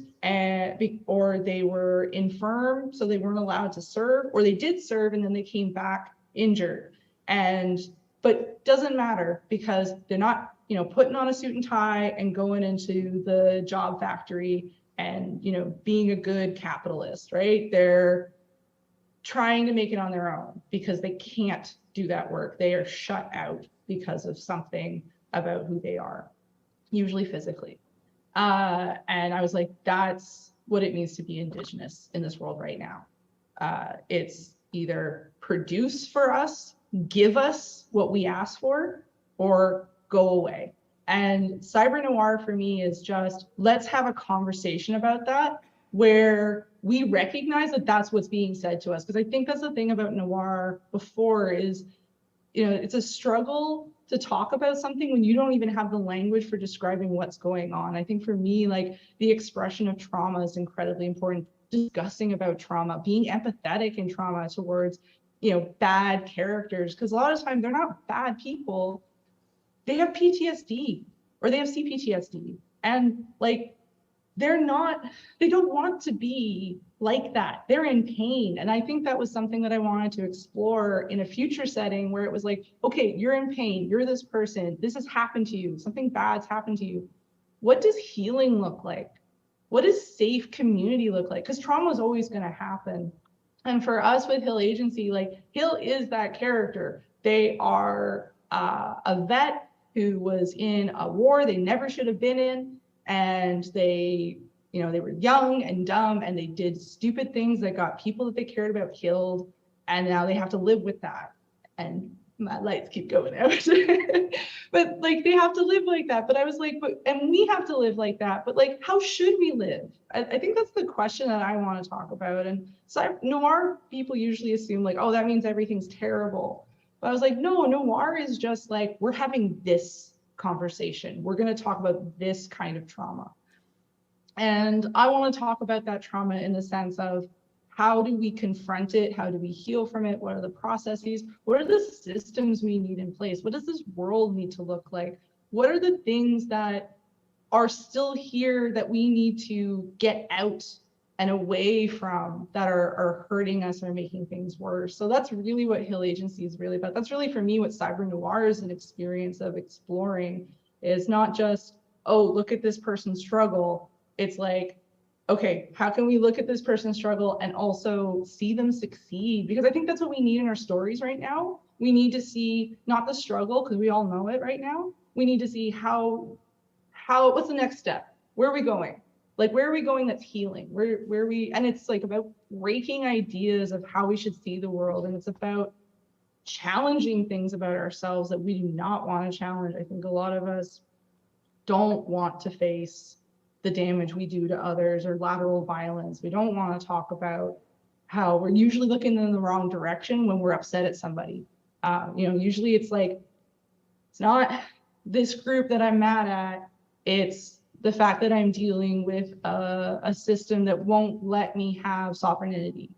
or they were infirm, so they weren't allowed to serve, or they did serve and then they came back injured. But doesn't matter, because they're not, putting on a suit and tie and going into the job factory and, being a good capitalist, right? They're trying to make it on their own because they can't do that work. They are shut out because of something about who they are, usually physically. And I was like, that's what it means to be Indigenous in this world right now. It's either produce for us, give us what we ask for, or go away. And cyber noir for me is just, let's have a conversation about that, where we recognize that that's what's being said to us. Because I think that's the thing about noir before is, it's a struggle to talk about something when you don't even have the language for describing what's going on. I think for me, like, the expression of trauma is incredibly important. Discussing about trauma, being empathetic in trauma towards, bad characters, because a lot of times they're not bad people. They have PTSD or they have CPTSD, and like, they don't want to be like that. They're in pain. And I think that was something that I wanted to explore in a future setting where it was like, okay, you're in pain. You're this person. This has happened to you. Something bad's happened to you. What does healing look like? What does safe community look like? Because trauma is always going to happen. And for us with Hill Agency, like, Hill is that character. They are a vet who was in a war they never should have been in. And they were young and dumb, and they did stupid things that got people that they cared about killed. And now they have to live with that. And my lights keep going out. But like, they have to live like that. But I was like, and we have to live like that. But like, how should we live? I think that's the question that I want to talk about. And so noir people usually assume like, oh, that means everything's terrible. But I was like, no, noir is just like, we're having this conversation. We're going to talk about this kind of trauma. And I want to talk about that trauma in the sense of, how do we confront it? How do we heal from it? What are the processes? What are the systems we need in place? What does this world need to look like? What are the things that are still here that we need to get out and away from, that are hurting us or making things worse? So that's really what Hill Agency is really about. That's really, for me, what cyber noir is an experience of exploring. Is not just, oh, look at this person's struggle. It's like, okay, how can we look at this person's struggle and also see them succeed? Because I think that's what we need in our stories right now. We need to see not the struggle, because we all know it right now. We need to see what's the next step? Where are we going? Like, where are we going that's healing? And it's like about breaking ideas of how we should see the world. And it's about challenging things about ourselves that we do not want to challenge. I think a lot of us don't want to face the damage we do to others or lateral violence. We don't want to talk about how we're usually looking in the wrong direction when we're upset at somebody. Usually it's like, it's not this group that I'm mad at, it's the fact that I'm dealing with a system that won't let me have sovereignty.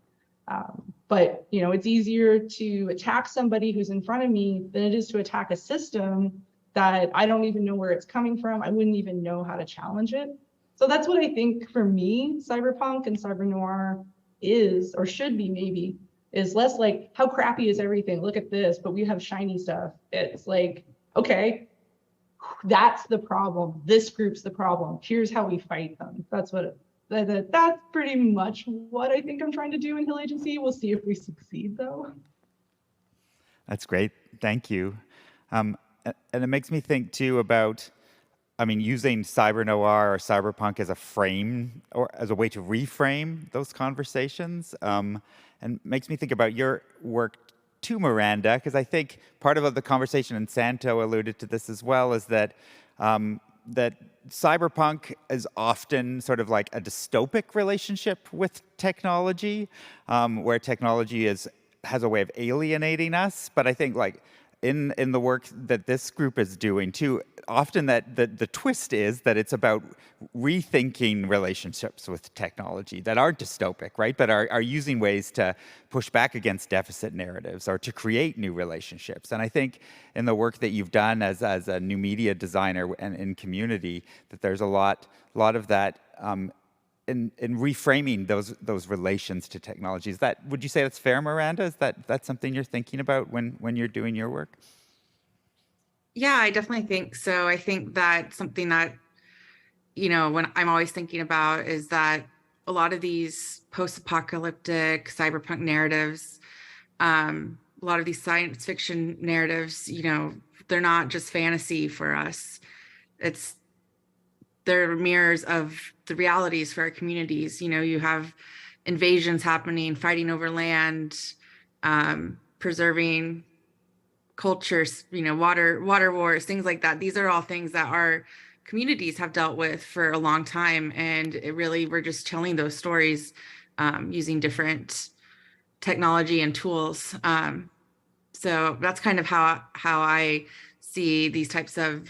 But it's easier to attack somebody who's in front of me than it is to attack a system that I don't even know where it's coming from. I wouldn't even know how to challenge it. So that's what I think, for me, cyberpunk and cyber noir is, or should be maybe, is less like, how crappy is everything? Look at this, but we have shiny stuff. It's like, okay, that's the problem. This group's the problem. Here's how we fight them. That's pretty much what I think I'm trying to do in Hill Agency. We'll see if we succeed, though. That's great. Thank you. And it makes me think, too, about, using cyber noir or cyberpunk as a frame or as a way to reframe those conversations. And makes me think about your work too, Miranda, because I think part of the conversation, and Santo alluded to this as well, is that that cyberpunk is often sort of like a dystopic relationship with technology, where technology has a way of alienating us. But I think, like, in the work that this group is doing too, often that the twist is that it's about rethinking relationships with technology that are dystopic, right? But are using ways to push back against deficit narratives or to create new relationships. And I think in the work that you've done as a new media designer and in community, that there's a lot of that in reframing those relations to technology. Would you say that's fair, Miranda? Is that something you're thinking about when you're doing your work? Yeah, I definitely think so. I think that something that when I'm always thinking about is that a lot of these post-apocalyptic cyberpunk narratives, a lot of these science fiction narratives, they're not just fantasy for us. They're mirrors of the realities for our communities. You have invasions happening, fighting over land, preserving cultures, water wars, things like that. These are all things that our communities have dealt with for a long time. And we're just telling those stories using different technology and tools. So that's kind of how I see these types of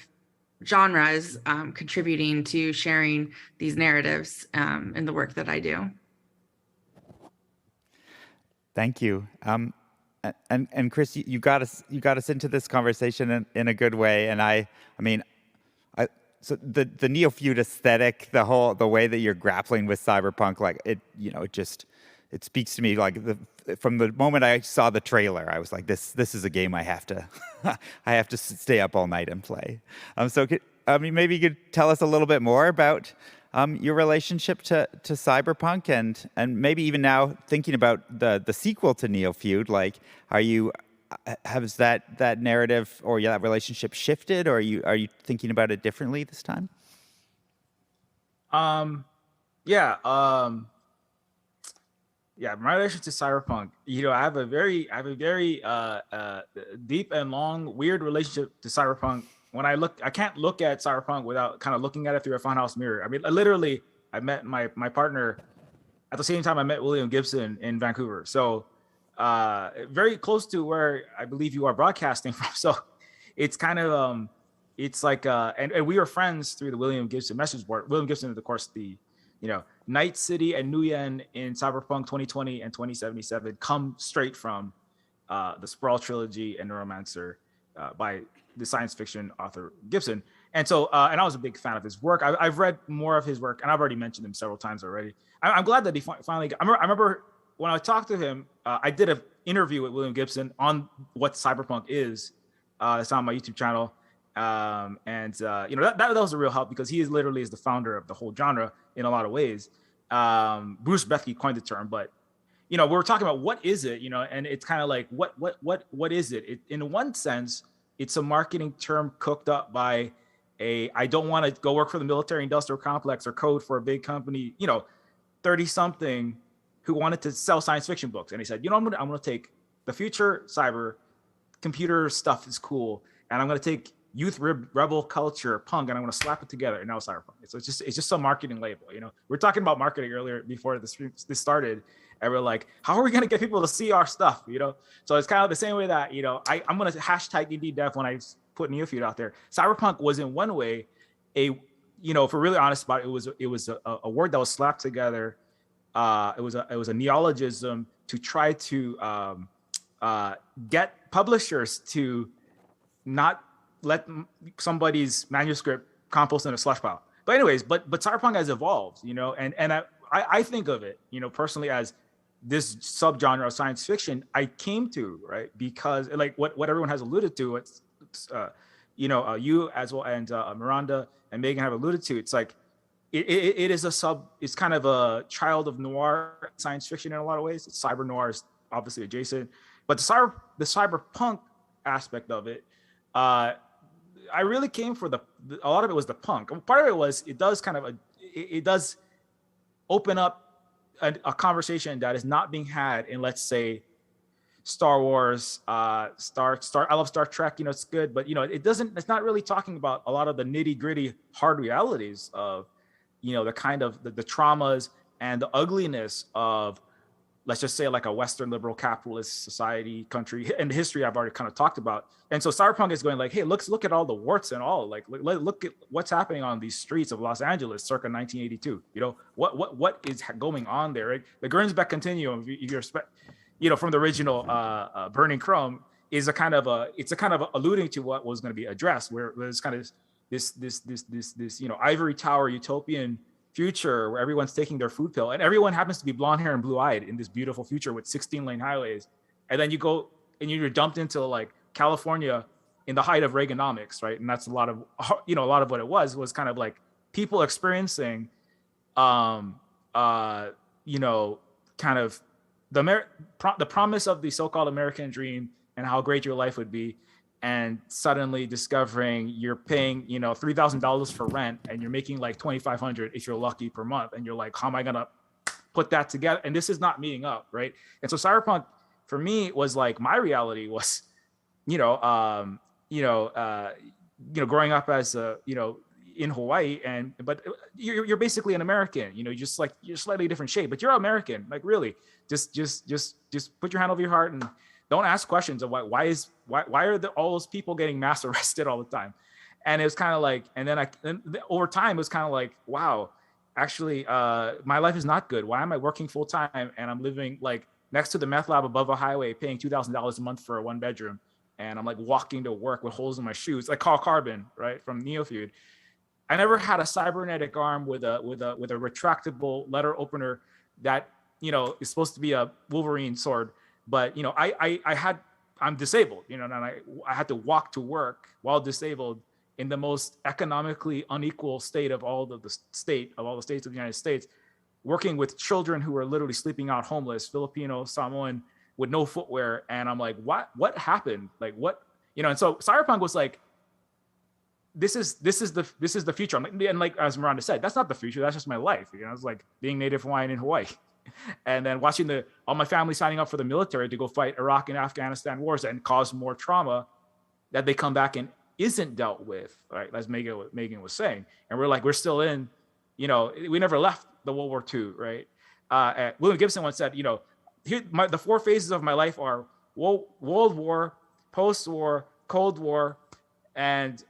genres contributing to sharing these narratives in the work that I do. Thank you. And Chris, you got us into this conversation in a good way. And so the neo-feud aesthetic, the way that you're grappling with cyberpunk, like it speaks to me. Like from the moment I saw the trailer, I was like, this is a game I have to stay up all night and play. Maybe you could tell us a little bit more about your relationship to cyberpunk, and maybe even now thinking about the sequel to neo-feud. Like, has that narrative or that relationship shifted, or are you thinking about it differently this time? My relation to cyberpunk, I have a very deep and long, weird relationship to cyberpunk. When I can't look at cyberpunk without kind of looking at it through a funhouse mirror. I mean, literally, I met my partner at the same time I met William Gibson in Vancouver. So very close to where I believe you are broadcasting from. So it's kind of, it's like, and we were friends through the William Gibson message board. William Gibson is, of course, the, Night City and Nguyen in Cyberpunk 2020 and 2077 come straight from the Sprawl trilogy and Neuromancer by the science fiction author Gibson. And so, and I was a big fan of his work. I've read more of his work, and I've already mentioned him several times already. I'm glad that he finally got, I remember when I talked to him, I did an interview with William Gibson on what cyberpunk is. It's on my YouTube channel. That was a real help, because he literally is the founder of the whole genre in a lot of ways. Bruce Bethke coined the term, but we were talking about what is it, and it's kind of like what is it? In one sense, it's a marketing term cooked up by I don't want to go work for the military industrial complex or code for a big company, 30-something who wanted to sell science fiction books. And he said, I'm going to take the future cyber computer stuff is cool, and I'm going to take youth rebel culture, punk, and I'm going to slap it together, and now it's cyberpunk. So it's just a marketing label. We're talking about marketing earlier before this started, and we're like, how are we going to get people to see our stuff? So it's kind of the same way that I'm going to hashtag indie dev when I put neo-feud out there. Cyberpunk was in one way if we're really honest about it, it was a word that was slapped together. It was a neologism to try to get publishers to not let somebody's manuscript compost in a slush pile. But anyways, but cyberpunk has evolved, and I think of it, personally, as this subgenre of science fiction I came to, right? Because like what everyone has alluded to, you as well, and Miranda and Megan have alluded to, it's like it is it's kind of a child of noir science fiction in a lot of ways. Cyber noir is obviously adjacent, but the cyberpunk aspect of it, I really came for a lot of it was the punk. Part of it was it does open up a conversation that is not being had in, let's say, Star Wars, I love Star Trek, it's good, but it's not really talking about a lot of the nitty-gritty hard realities of the kind of the traumas and the ugliness of, let's just say, like a Western liberal capitalist society, country, and the history I've already kind of talked about. And so cyberpunk is going like, hey, look at all the warts and all, like look at what's happening on these streets of Los Angeles circa 1982. What is going on there, right? The Gernsback continuum, if you respect, from the original Burning Chrome, is a kind of alluding to what was going to be addressed, where there's kind of this ivory tower utopian future where everyone's taking their food pill and everyone happens to be blonde hair and blue eyed in this beautiful future with 16-lane highways. And then you go and you're dumped into like California in the height of Reaganomics, right? And that's a lot of what it was kind of like people experiencing, you know, kind of the promise of the so-called American dream and how great your life would be, and suddenly discovering you're paying, you know, $3,000 for rent and you're making like $2,500 if you're lucky per month, and you're like, how am I gonna put that together? And this is not meeting up, right? And so cyberpunk for me was like, my reality was, growing up as a, in Hawaii, but you're basically an American, you're slightly different shape, but you're American. Like, really, just put your hand over your heart and don't ask questions of why are all those people getting mass arrested all the time. And it was kind of like, and then over time it was kind of like, wow, actually, my life is not good. Why am I working full time and I'm living like next to the meth lab above a highway, paying $2,000 a month for a 1-bedroom, and I'm like walking to work with holes in my shoes, like Carl Carbon, right, from Neofeud. I never had a cybernetic arm with a retractable letter opener that is supposed to be a Wolverine sword, but I'm disabled, and I had to walk to work while disabled in the most economically unequal state of all the states of the United States, working with children who are literally sleeping out homeless, Filipino, Samoan, with no footwear. And I'm like, what happened? Like, what, and so cyberpunk was like, this is the future. I'm like, and like, as Miranda said, that's not the future. That's just my life. It's like being Native Hawaiian in Hawaii. And then watching all my family signing up for the military to go fight Iraq and Afghanistan wars and cause more trauma that they come back and isn't dealt with, right? As Megan was saying. And we're still in, we never left the World War II, right? William Gibson once said, the 4 phases of my life are World War, post-war, Cold War, and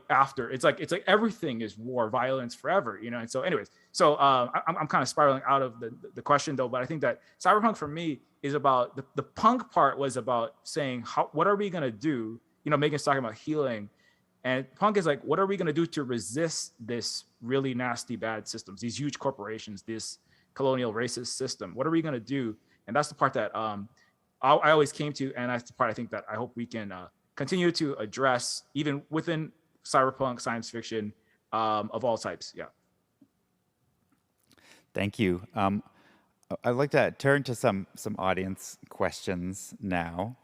after. It's like everything is war, violence forever, And so anyways, I'm kind of spiraling out of the question though, but I think that cyberpunk for me is about the punk part was about saying, what are we going to do? Megan's talking about healing, and punk is like, what are we going to do to resist this really nasty, bad systems, these huge corporations, this colonial racist system? What are we going to do? And that's the part that I always came to. And that's the part I think that I hope we can continue to address even within cyberpunk science fiction of all types. Yeah. Thank you. I'd like to turn to some audience questions now.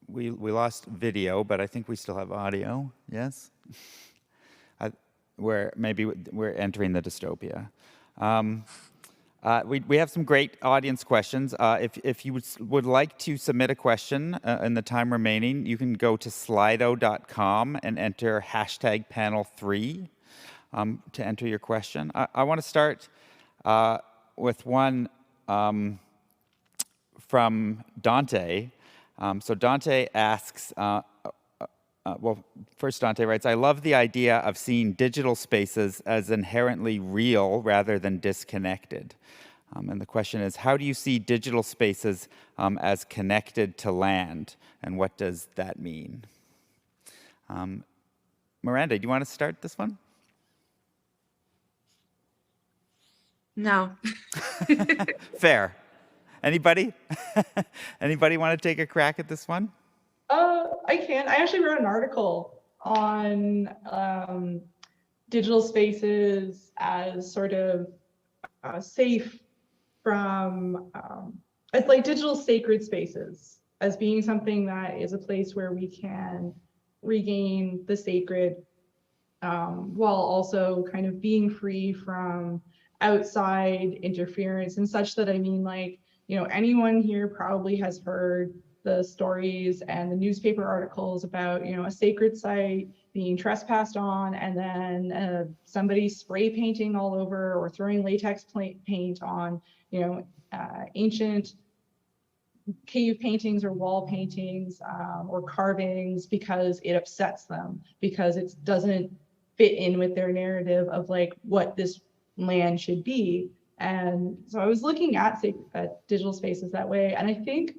We lost video, but I think we still have audio. Yes, where maybe we're entering the dystopia. We have some great audience questions. If you would like to submit a question in the time remaining, you can go to slido.com and enter #panel3 to enter your question. I want to start with one from Dante. So Dante asks, first Dante writes, I love the idea of seeing digital spaces as inherently real rather than disconnected. And the question is, how do you see digital spaces as connected to land? And what does that mean? Miranda, do you want to start this one? No. Fair. Anybody? Anybody want to take a crack at this one? I can. I actually wrote an article on digital spaces as sort of safe from, it's like digital sacred spaces as being something that is a place where we can regain the sacred while also kind of being free from outside interference and such. That I mean, like, anyone here probably has heard the stories and the newspaper articles about, a sacred site being trespassed on, and then somebody spray painting all over or throwing latex paint on, ancient cave paintings or wall paintings or carvings because it upsets them, because it doesn't fit in with their narrative of like what this land should be. And so I was looking at digital spaces that way. And I think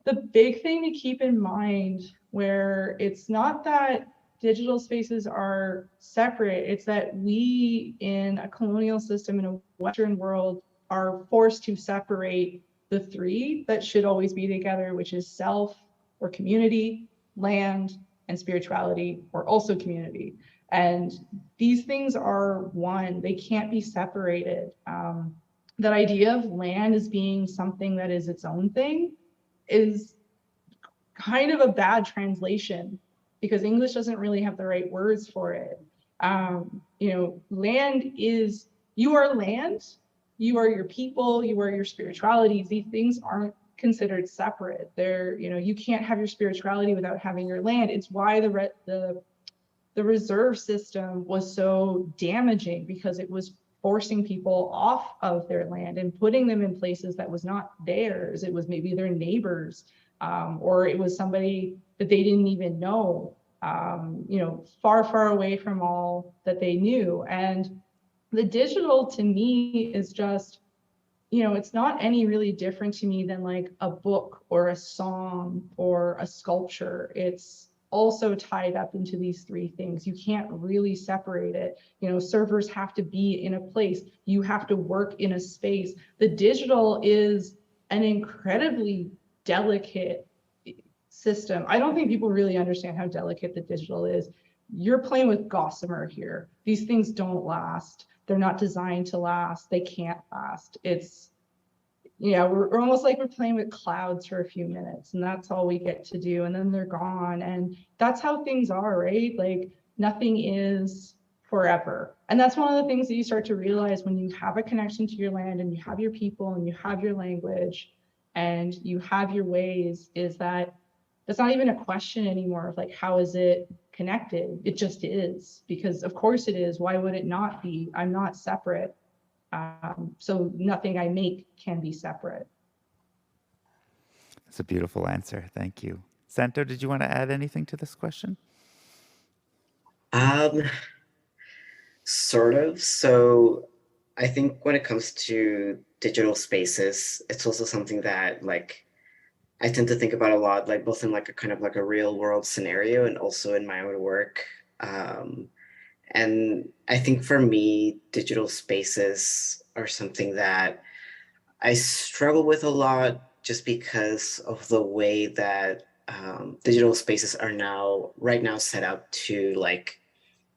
the big thing to keep in mind, where it's not that digital spaces are separate, it's that we in a colonial system in a Western world are forced to separate the three that should always be together, which is self or community, land, and spirituality are also community. And these things are one, they can't be separated. That idea of land as being something that is its own thing is kind of a bad translation because English doesn't really have the right words for it. Land is, you are land, you are your people, you are your spiritualities. These things aren't considered separate. They're, you can't have your spirituality without having your land. It's why the reserve system was so damaging, because it was forcing people off of their land and putting them in places that was not theirs. It was maybe their neighbors, or it was somebody that they didn't even know, far, far away from all that they knew. And the digital to me is just, it's not any really different to me than like a book or a song or a sculpture. It's also tied up into these three things. You can't really separate it. Servers have to be in a place. You have to work in a space. The digital is an incredibly delicate system. I don't think people really understand how delicate the digital is. You're playing with gossamer here. These things don't last. They're not designed to last. They can't last. It's, we're almost like we're playing with clouds for a few minutes, and that's all we get to do, and then they're gone. And that's how things are, right? Like nothing is forever. And that's one of the things that you start to realize when you have a connection to your land and you have your people and you have your language and you have your ways, is that that's not even a question anymore of like, how is it connected? It just is, because of course it is. Why would it not be? I'm not separate. So nothing I make can be separate. That's a beautiful answer. Thank you. Santo, did you want to add anything to this question? Sort of. So I think when it comes to digital spaces, it's also something that like I tend to think about a lot, like both in like a kind of like a real world scenario and also in my own work. And I think for me, digital spaces are something that I struggle with a lot just because of the way that digital spaces are right now set up to like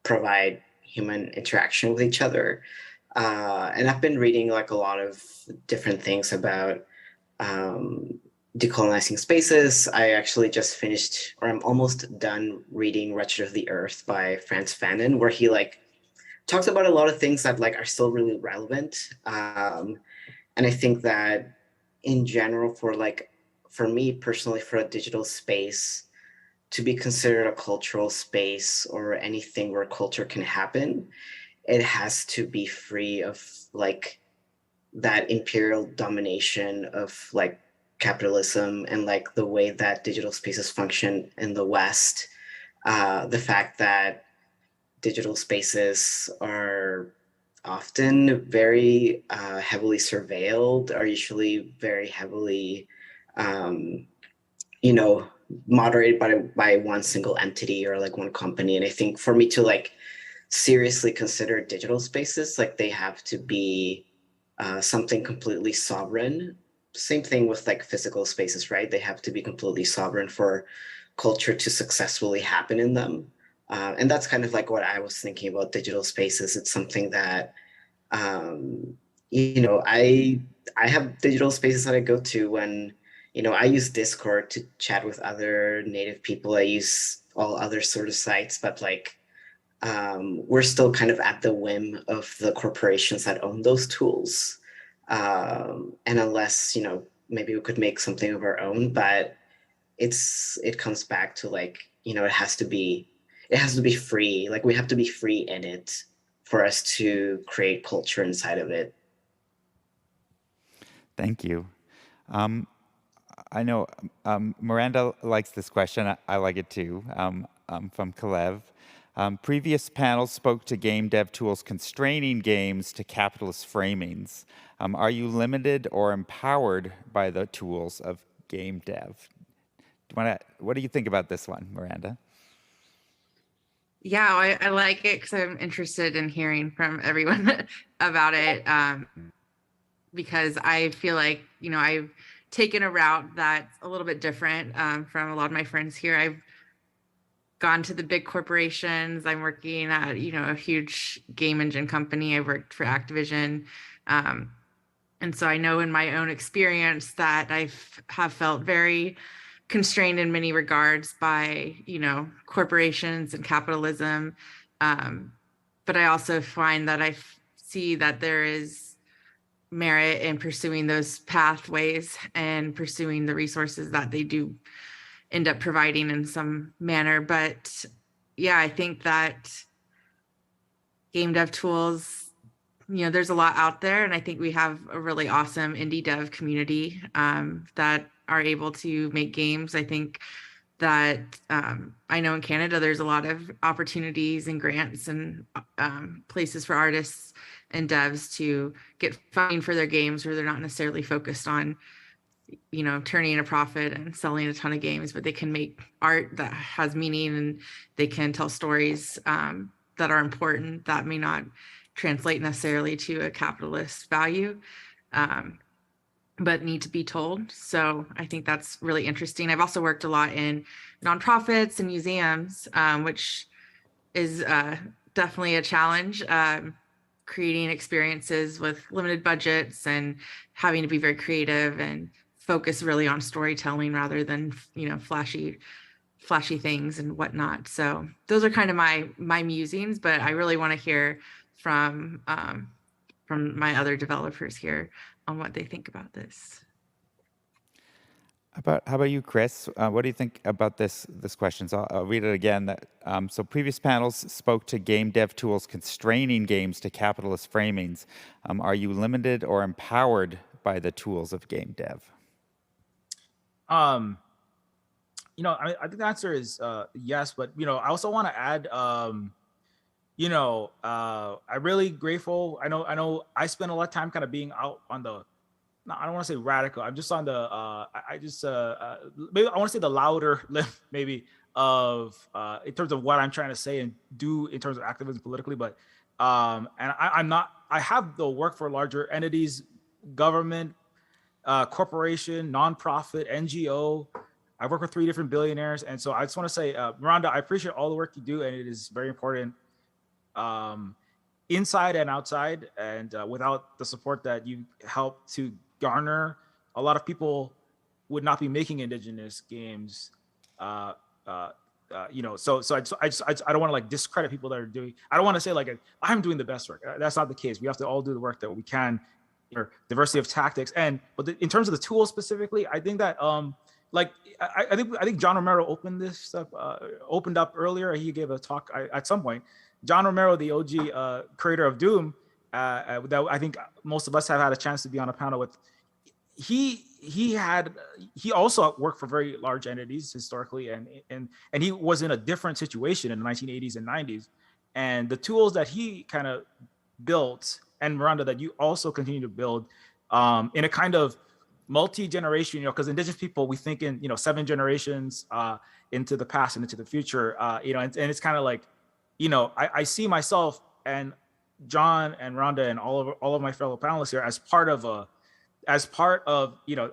provide human interaction with each other. And I've been reading like a lot of different things about decolonizing spaces. I actually just finished, or I'm almost done reading Wretched of the Earth by Frantz Fanon, where he like talks about a lot of things that like are still really relevant. And I think that in general, for me personally, for a digital space to be considered a cultural space or anything where culture can happen, it has to be free of like that imperial domination of like capitalism and like the way that digital spaces function in the West. The fact that digital spaces are often very heavily surveilled, are usually very heavily, moderated by one single entity or like one company. And I think for me to like seriously consider digital spaces, like they have to be something completely sovereign. Same thing with like physical spaces, right? They have to be completely sovereign for culture to successfully happen in them. And that's kind of like what I was thinking about digital spaces. It's something that, I have digital spaces that I go to when, I use Discord to chat with other Native people. I use all other sort of sites, but like, we're still kind of at the whim of the corporations that own those tools. And unless, maybe we could make something of our own, but it comes back to like, it has to be free. Like we have to be free in it for us to create culture inside of it. Thank you. I know Miranda likes this question. I like it too, from Kalev. Previous panels spoke to game dev tools constraining games to capitalist framings. Are you limited or empowered by the tools of game dev? What do you think about this one, Miranda? Yeah, I like it because I'm interested in hearing from everyone about it, because I feel like, I've taken a route that's a little bit different from a lot of my friends here. I've gone to the big corporations. I'm working at, you know, a huge game engine company. I worked for Activision. And so I know in my own experience that have felt very constrained in many regards by, you know, corporations and capitalism. But I also find that see that there is merit in pursuing those pathways and pursuing the resources that they do end up providing in some manner. But yeah, I think that game dev tools, you know, there's a lot out there, and I think we have a really awesome indie dev community that are able to make games. I think that I know in Canada there's a lot of opportunities and grants and places for artists and devs to get funding for their games where they're not necessarily focused on, you know, turning in a profit and selling a ton of games, but they can make art that has meaning, and they can tell stories that are important that may not translate necessarily to a capitalist value, but need to be told. So I think that's really interesting. I've also worked a lot in nonprofits and museums, which is definitely a challenge. Creating experiences with limited budgets and having to be very creative and focus really on storytelling rather than, you know, flashy things and whatnot. So those are kind of my musings, but I really want to hear from my other developers here on what they think about this. How about you, Chris? What do you think about this question? So I'll read it again. So previous panels spoke to game dev tools constraining games to capitalist framings. Are you limited or empowered by the tools of game dev? You know, I think the answer is yes, but you know, I also want to add, you know, I'm really grateful. I know I spend a lot of time kind of being out on the, no, I don't want to say radical. I'm just on the, maybe I want to say the louder lip, maybe of in terms of what I'm trying to say and do in terms of activism politically. But and I have the work for larger entities, government, corporation, nonprofit, NGO. I work with 3 different billionaires, and so I just want to say, Miranda, I appreciate all the work you do, and it is very important. Inside and outside, and without the support that you help to garner, a lot of people would not be making Indigenous games. You know, so I don't want to like discredit people that are doing. I don't want to say like I'm doing the best work. That's not the case. We have to all do the work that we can. Or diversity of tactics, but in terms of the tools specifically, I think that like I think John Romero opened this up, opened up earlier. He gave a talk at some point. John Romero, the OG creator of Doom, that I think most of us have had a chance to be on a panel with. He also worked for very large entities historically, and he was in a different situation in the 1980s and 90s, and the tools that he kind of built, and Miranda, that you also continue to build in a kind of multi-generation, you know, because Indigenous people, we think in, you know, 7 generations into the past and into the future, you know, and it's kind of like, you know, I see myself and John and Rhonda and all of my fellow panelists here as part of, you know,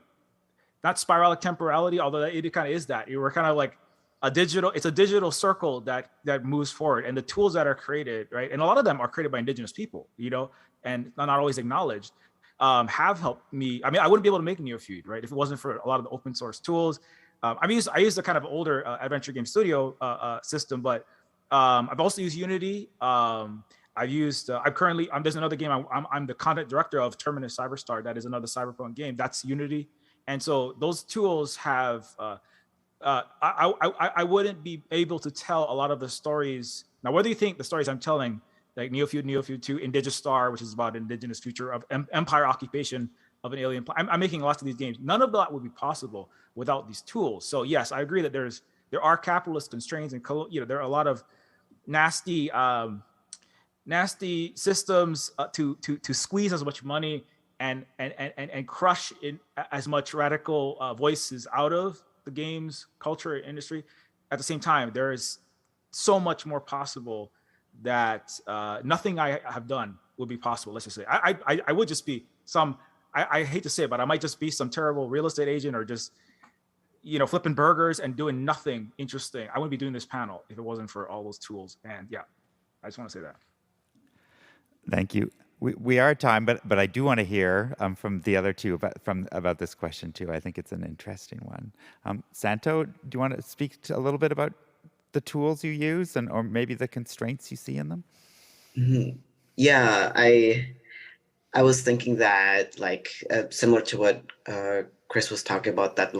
not spiralic temporality, although it kind of is that. We're kind of like it's a digital circle that moves forward, and the tools that are created, right? And a lot of them are created by Indigenous people, you know, and not always acknowledged, have helped me. I mean, I wouldn't be able to make Neofeud, right, if it wasn't for a lot of the open source tools. I use the kind of older Adventure Game Studio system, but I've also used Unity. I've used. There's another game. I'm the content director of Terminus Cyberstar. That is another cyberpunk game. That's Unity, and so those tools have. I wouldn't be able to tell a lot of the stories. Now, whether you think the stories I'm telling, like Neofeud 2, Indigenous Star, which is about Indigenous future of empire occupation of an alien planet. I'm making lots of these games. None of that would be possible without these tools. So yes, I agree that there are capitalist constraints, and you know, there are a lot of nasty systems to squeeze as much money and crush in as much radical voices out of the games culture industry. At the same time, there is so much more possible that nothing I have done would be possible. Let's just say I would just be some. I hate to say it, but I might just be some terrible real estate agent, or just flipping burgers and doing nothing interesting. I wouldn't be doing this panel if it wasn't for all those tools. And yeah, I just want to say that. Thank you. We are at time, but I do want to hear from the other two about this question too. I think it's an interesting one. Santo, do you want to speak a little bit about the tools you use or maybe the constraints you see in them? Mm-hmm. Yeah, I was thinking that similar to what Chris was talking about, that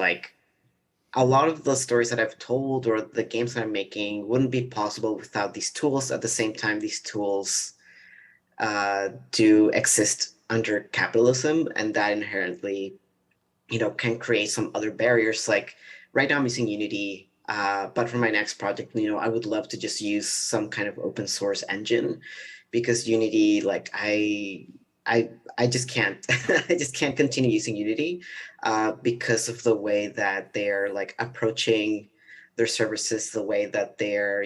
a lot of the stories that I've told or the games that I'm making wouldn't be possible without these tools. At the same time, these tools do exist under capitalism, and that inherently, can create some other barriers. Like right now I'm using Unity, but for my next project, I would love to just use some kind of open source engine, because Unity, I just can't I just can't continue using Unity because of the way that they're approaching their services, the way that they're,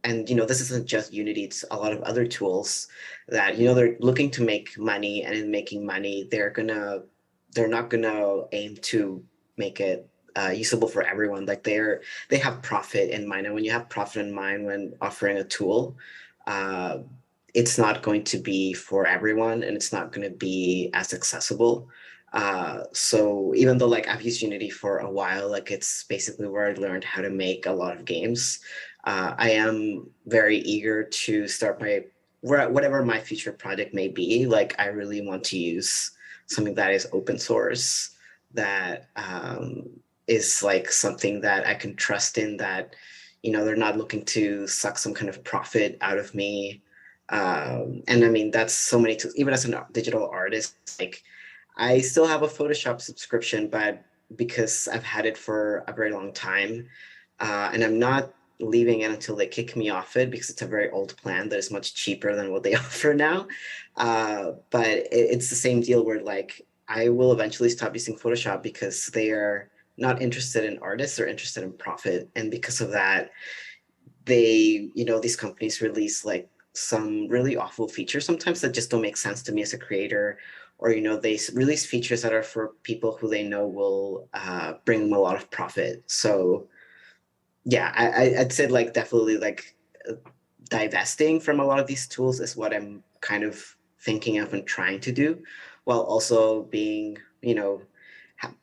and this isn't just Unity, it's a lot of other tools that, they're looking to make money, and in making money, they're not gonna aim to make it usable for everyone. They have profit in mind, and when you have profit in mind when offering a tool, it's not going to be for everyone, and it's not going to be as accessible. So even though I've used Unity for a while, it's basically where I learned how to make a lot of games. I am very eager to start whatever my future project may be. I really want to use something that is open source, that is something that I can trust in, that, they're not looking to suck some kind of profit out of me. And I mean, that's so many tools. Even as a digital artist, I still have a Photoshop subscription, but because I've had it for a very long time, and I'm not leaving it until they kick me off it, because it's a very old plan that is much cheaper than what they offer now. But it's the same deal where I will eventually stop using Photoshop because they are not interested in artists, they're interested in profit. And because of that, they, these companies release some really awful features sometimes that just don't make sense to me as a creator, or they release features that are for people who they know will bring them a lot of profit. So yeah, I'd say definitely divesting from a lot of these tools is what I'm kind of thinking of and trying to do, while also being,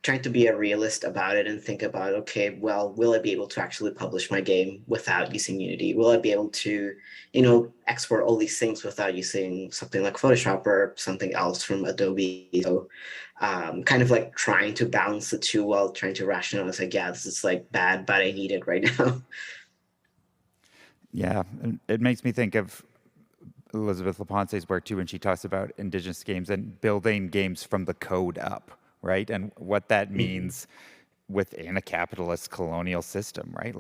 trying to be a realist about it and think about, okay, well, will I be able to actually publish my game without using Unity? Will I be able to, export all these things without using something like Photoshop or something else from Adobe? So kind of trying to balance the two while trying to rationalize, yeah, this is bad, but I need it right now. Yeah, and it makes me think of Elizabeth Laponce's work too, when she talks about Indigenous games and building games from the code up, right? And what that means within a capitalist colonial system, right?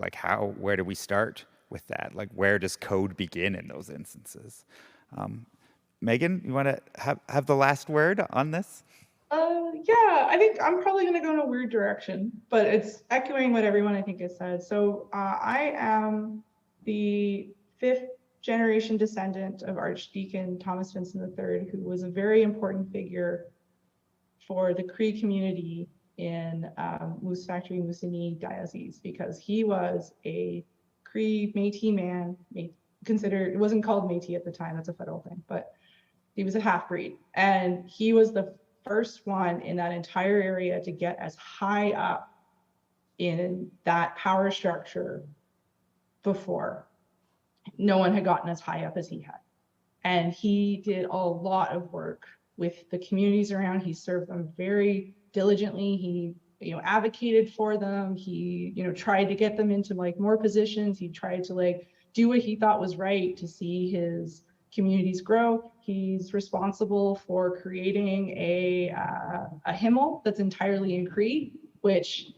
Where do we start with that? Where does code begin in those instances? Megan, you want to have the last word on this? Yeah, I think I'm probably going to go in a weird direction, but it's echoing what everyone I think has said. So I am the 5th generation descendant of Archdeacon Thomas Vincent III, who was a very important figure for the Cree community in Moose Factory, Moosonee Diocese, because he was a Cree Métis man, considered, it wasn't called Métis at the time, that's a federal thing, but he was a half-breed, and he was the first one in that entire area to get as high up in that power structure before. No one had gotten as high up as he had. And he did a lot of work with the communities around. He served them very diligently. He, advocated for them. He, tried to get them into more positions. He tried to do what he thought was right to see his communities grow. He's responsible for creating a hymnal that's entirely in Cree, which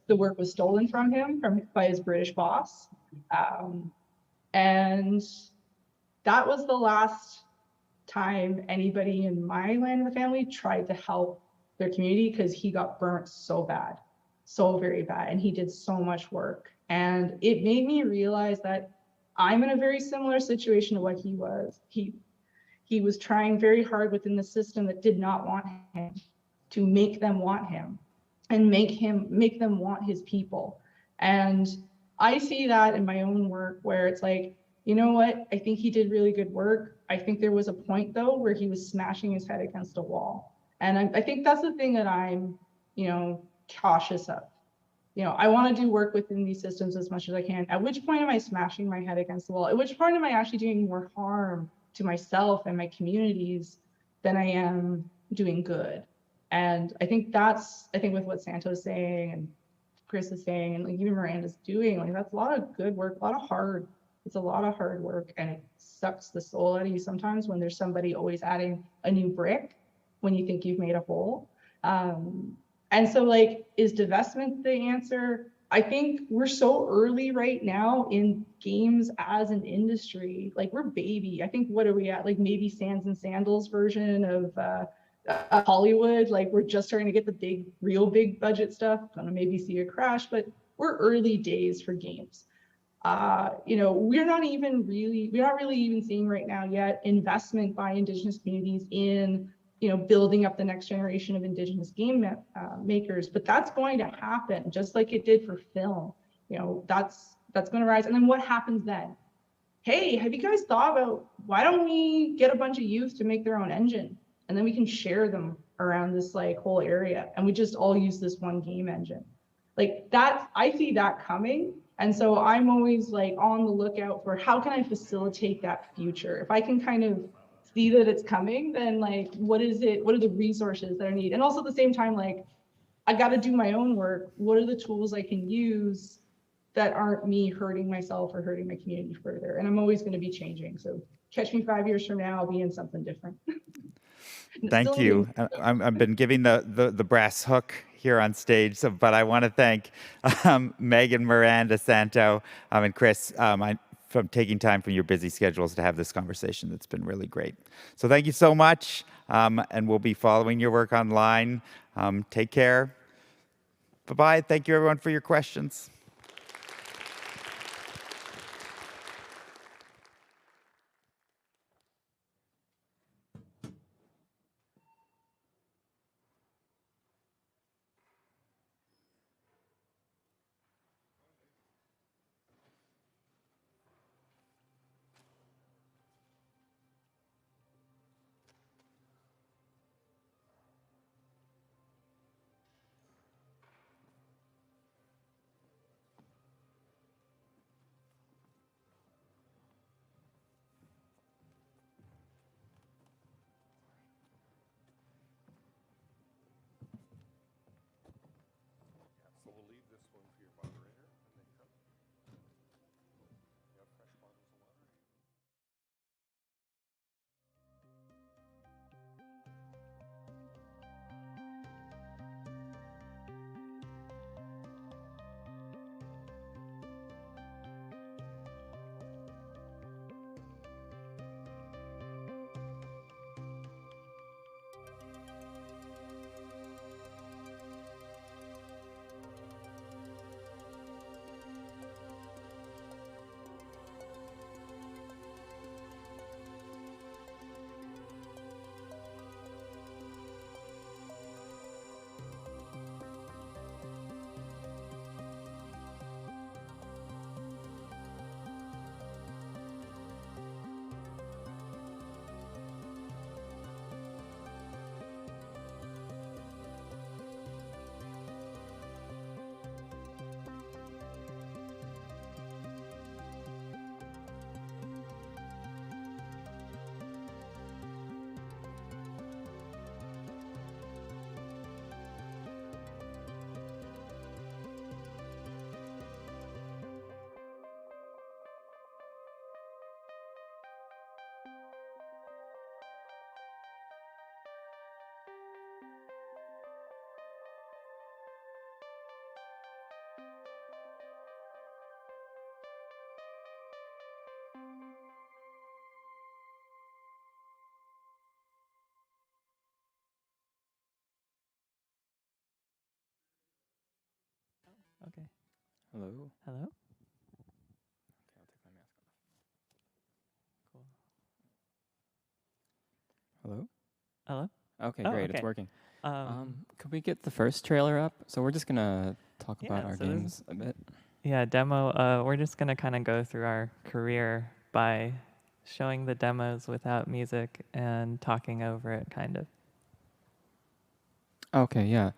the work was stolen from him by his British boss. And that was the last time anybody in my land of the family tried to help their community, because he got burnt so bad, so very bad, and he did so much work. And it made me realize that I'm in a very similar situation to what he was. He was trying very hard within the system that did not want him to make them want him. and make them want his people. And I see that in my own work where it's like, you know what, I think he did really good work. I think there was a point though where he was smashing his head against a wall. And I think that's the thing that I'm, cautious of. I want to do work within these systems as much as I can. At which point am I smashing my head against the wall? At which point am I actually doing more harm to myself and my communities than I am doing good? And I think with what Santo's saying and Chris is saying, and like even Miranda's doing, like that's a lot of good work, it's a lot of hard work, and it sucks the soul out of you sometimes when there's somebody always adding a new brick when you think you've made a hole. And so like, is divestment the answer? I think we're so early right now in games as an industry. Like we're baby. I think, what are we at? Like maybe Sands and Sandals version of Hollywood. Like we're just starting to get the real big budget stuff. Gonna maybe see a crash, but we're early days for games. We're not really even seeing right now yet investment by Indigenous communities in building up the next generation of Indigenous game makers, but that's going to happen just like it did for film. That's going to rise. And then what happens then? Hey, have you guys thought about why don't we get a bunch of youth to make their own engine, and then we can share them around this like whole area, and we just all use this one game engine? Like that, I see that coming. And so I'm always like on the lookout for how can I facilitate that future? If I can kind of see that it's coming, then like, what are the resources that I need? And also at the same time, like, I got to do my own work. What are the tools I can use that aren't me hurting myself or hurting my community further? And I'm always going to be changing. So catch me 5 years from now, I'll be in something different. Thank you. I've been giving the brass hook here on stage, but I want to thank Megan, Miranda, Santo, and Chris from taking time from your busy schedules to have this conversation. That's been really great. So thank you so much, and we'll be following your work online. Take care. Bye-bye. Thank you, everyone, for your questions. So we'll leave this one for your moderator, and then come. You have fresh bottles of water. Okay. Hello. Hello. Okay, I'll take my mask off. Cool. Hello. Hello. Okay, great. It's working. Could we get the first trailer up? So we're just gonna talk about our so this- games a bit. Yeah, demo. We're just gonna kind of go through our career by showing the demos without music and talking over it, kind of. Okay, yeah.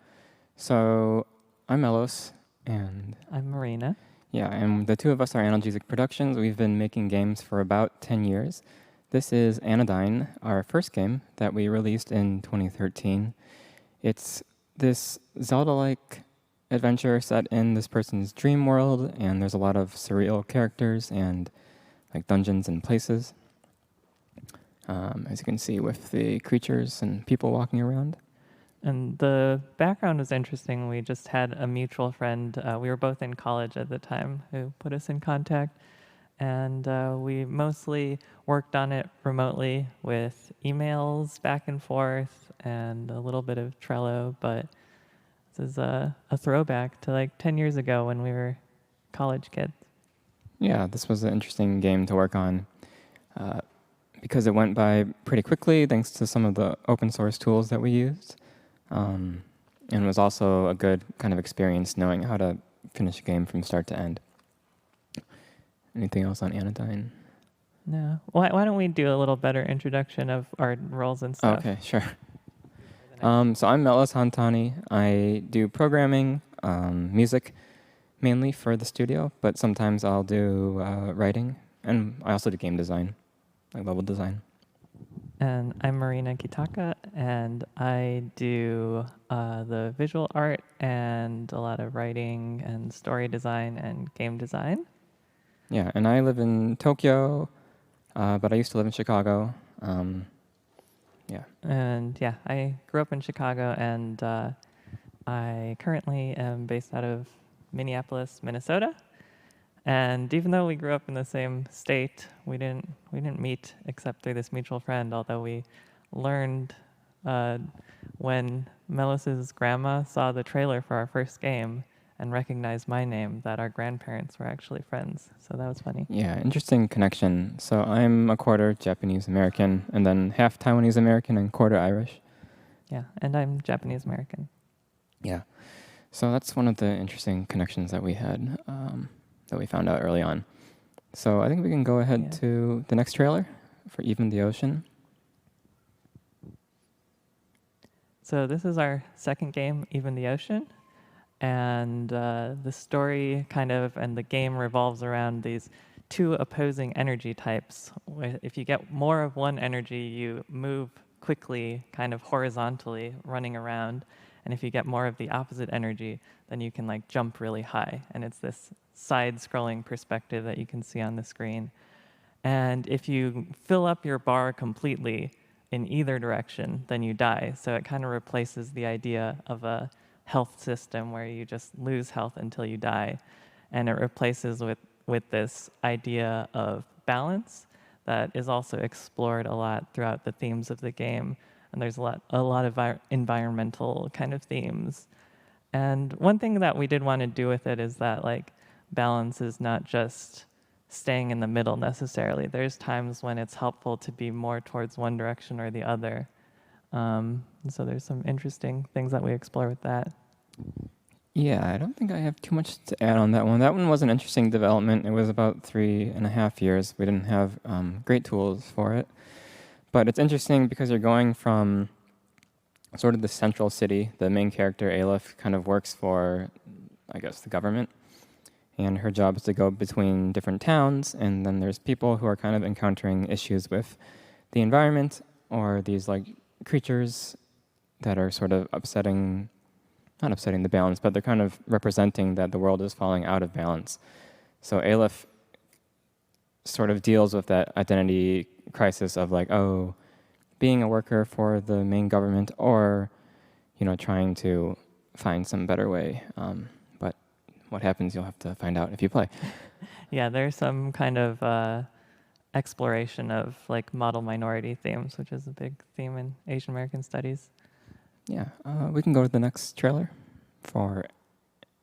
So I'm Melos, and I'm Marina. yeah, and the two of us are Analgesic Productions. We've been making games for about 10 years. This is Anodyne, our first game that we released in 2013. It's this Zelda-like adventure set in this person's dream world, and there's a lot of surreal characters and like dungeons and places. As you can see with the creatures and people walking around. And the background was interesting. We just had a mutual friend. We were both in college at the time who put us in contact. And we mostly worked on it remotely with emails back and forth and a little bit of Trello. But this is a throwback to like 10 years ago when we were college kids. Yeah, this was an interesting game to work on because it went by pretty quickly thanks to some of the open source tools that we used. And it was also a good kind of experience knowing how to finish a game from start to end. Anything else on Anodyne? No. Why don't we do a little better introduction of our roles and stuff? Okay, sure. So I'm Melos Hantani. I do programming, music, mainly for the studio, but sometimes I'll do writing, and I also do game design, like level design. And I'm Marina Kitaka, and I do the visual art and a lot of writing and story design and game design. Yeah, and I live in Tokyo, but I used to live in Chicago. Yeah. And yeah, I grew up in Chicago, and I currently am based out of Minneapolis, Minnesota. And even though we grew up in the same state, we didn't meet except through this mutual friend. Although we learned when Melos's grandma saw the trailer for our first game and recognized my name, that our grandparents were actually friends. So that was funny. Yeah, interesting connection. So I'm a quarter Japanese American, and then half Taiwanese American and quarter Irish. Yeah, and I'm Japanese American. Yeah. So that's one of the interesting connections that we had. That we found out early on. So I think we can go ahead to the next trailer for Even the Ocean. So this is our second game, Even the Ocean. And the story kind of and the game revolves around these two opposing energy types. If you get more of one energy, you move quickly, kind of horizontally, running around. And if you get more of the opposite energy, then you can like jump really high. And it's this side-scrolling perspective that you can see on the screen. And if you fill up your bar completely in either direction, then you die. So it kind of replaces the idea of a health system where you just lose health until you die. And it replaces with this idea of balance that is also explored a lot throughout the themes of the game. And there's a lot of environmental kind of themes. And one thing that we did want to do with it is that like balance is not just staying in the middle necessarily. There's times when it's helpful to be more towards one direction or the other. So there's some interesting things that we explore with that. Yeah, I don't think I have too much to add on that one. That one was an interesting development. It was about 3.5 years. We didn't have great tools for it. But it's interesting because you're going from sort of the central city. The main character, Aleph, kind of works for, I guess, the government. And her job is to go between different towns, and then there's people who are kind of encountering issues with the environment or these like creatures that are sort of not upsetting the balance, but they're kind of representing that the world is falling out of balance. So Aleph sort of deals with that identity crisis of like, oh, being a worker for the main government or, trying to find some better way. But what happens, you'll have to find out if you play. Yeah, there's some kind of exploration of like model minority themes, which is a big theme in Asian American studies. Yeah, we can go to the next trailer for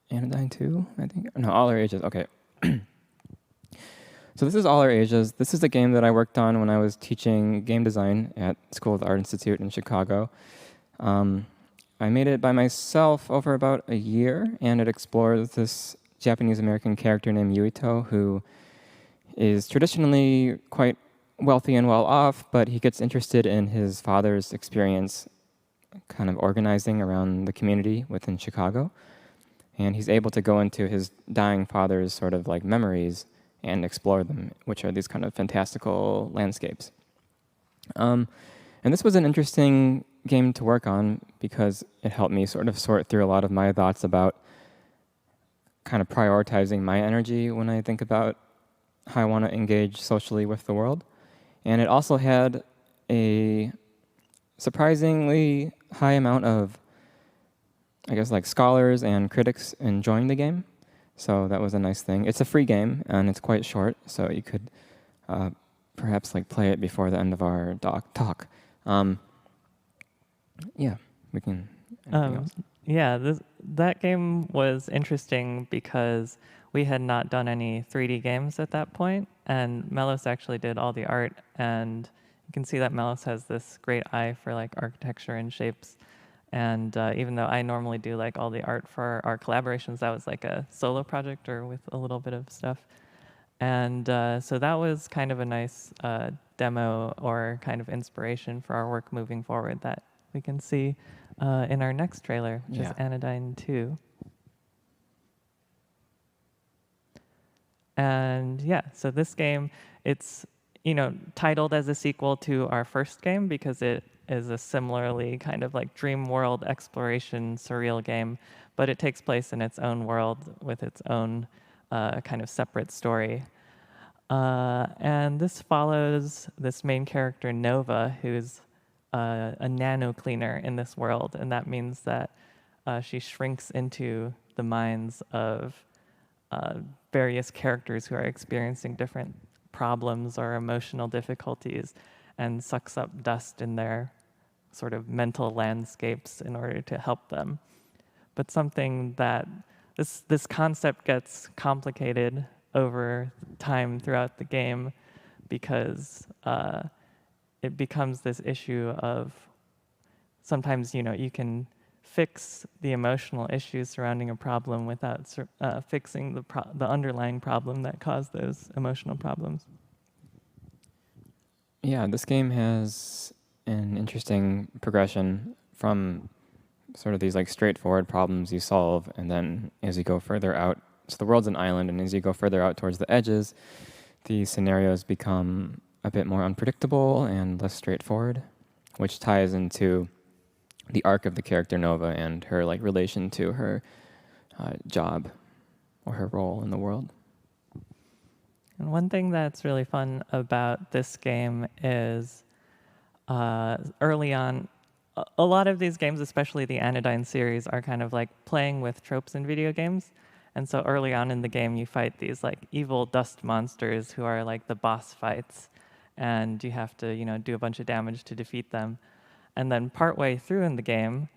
Anodyne 2, I think. No, All Our Ages. Okay. So this is All Our Ages. This is a game that I worked on when I was teaching game design at School of the Art Institute in Chicago. I made it by myself over about a year, and it explores this Japanese-American character named Yuito, who is traditionally quite wealthy and well off, but he gets interested in his father's experience kind of organizing around the community within Chicago. And he's able to go into his dying father's sort of like memories and explore them, which are these kind of fantastical landscapes. And this was an interesting game to work on because it helped me sort of sort through a lot of my thoughts about kind of prioritizing my energy when I think about how I want to engage socially with the world. And it also had a surprisingly high amount of, I guess, like scholars and critics enjoying the game. So that was a nice thing. It's a free game, and it's quite short, so you could perhaps like play it before the end of our talk. Yeah, we can. Anything else? Yeah, that game was interesting because we had not done any 3D games at that point, and Melos actually did all the art, and you can see that Melos has this great eye for like architecture and shapes. And even though I normally do like all the art for our collaborations, that was like a solo project or with a little bit of stuff. And so that was kind of a nice demo or kind of inspiration for our work moving forward that we can see in our next trailer, which is Anodyne 2. And yeah, so this game, it's titled as a sequel to our first game because it is a similarly kind of like dream world exploration surreal game, but it takes place in its own world with its own kind of separate story. And this follows this main character, Nova, who's a nano cleaner in this world, and that means that she shrinks into the minds of various characters who are experiencing different problems or emotional difficulties and sucks up dust in their sort of mental landscapes in order to help them. But something that this concept gets complicated over time throughout the game because it becomes this issue of sometimes you can fix the emotional issues surrounding a problem without fixing the underlying problem that caused those emotional problems. Yeah, this game has an interesting progression from sort of these like straightforward problems you solve, and then as you go further out, so the world's an island, and as you go further out towards the edges, the scenarios become a bit more unpredictable and less straightforward, which ties into the arc of the character Nova and her like relation to her job or her role in the world. And one thing that's really fun about this game is early on, a lot of these games, especially the Anodyne series, are kind of like playing with tropes in video games. And so early on in the game, you fight these like evil dust monsters who are like the boss fights, and you have to do a bunch of damage to defeat them. And then partway through in the game,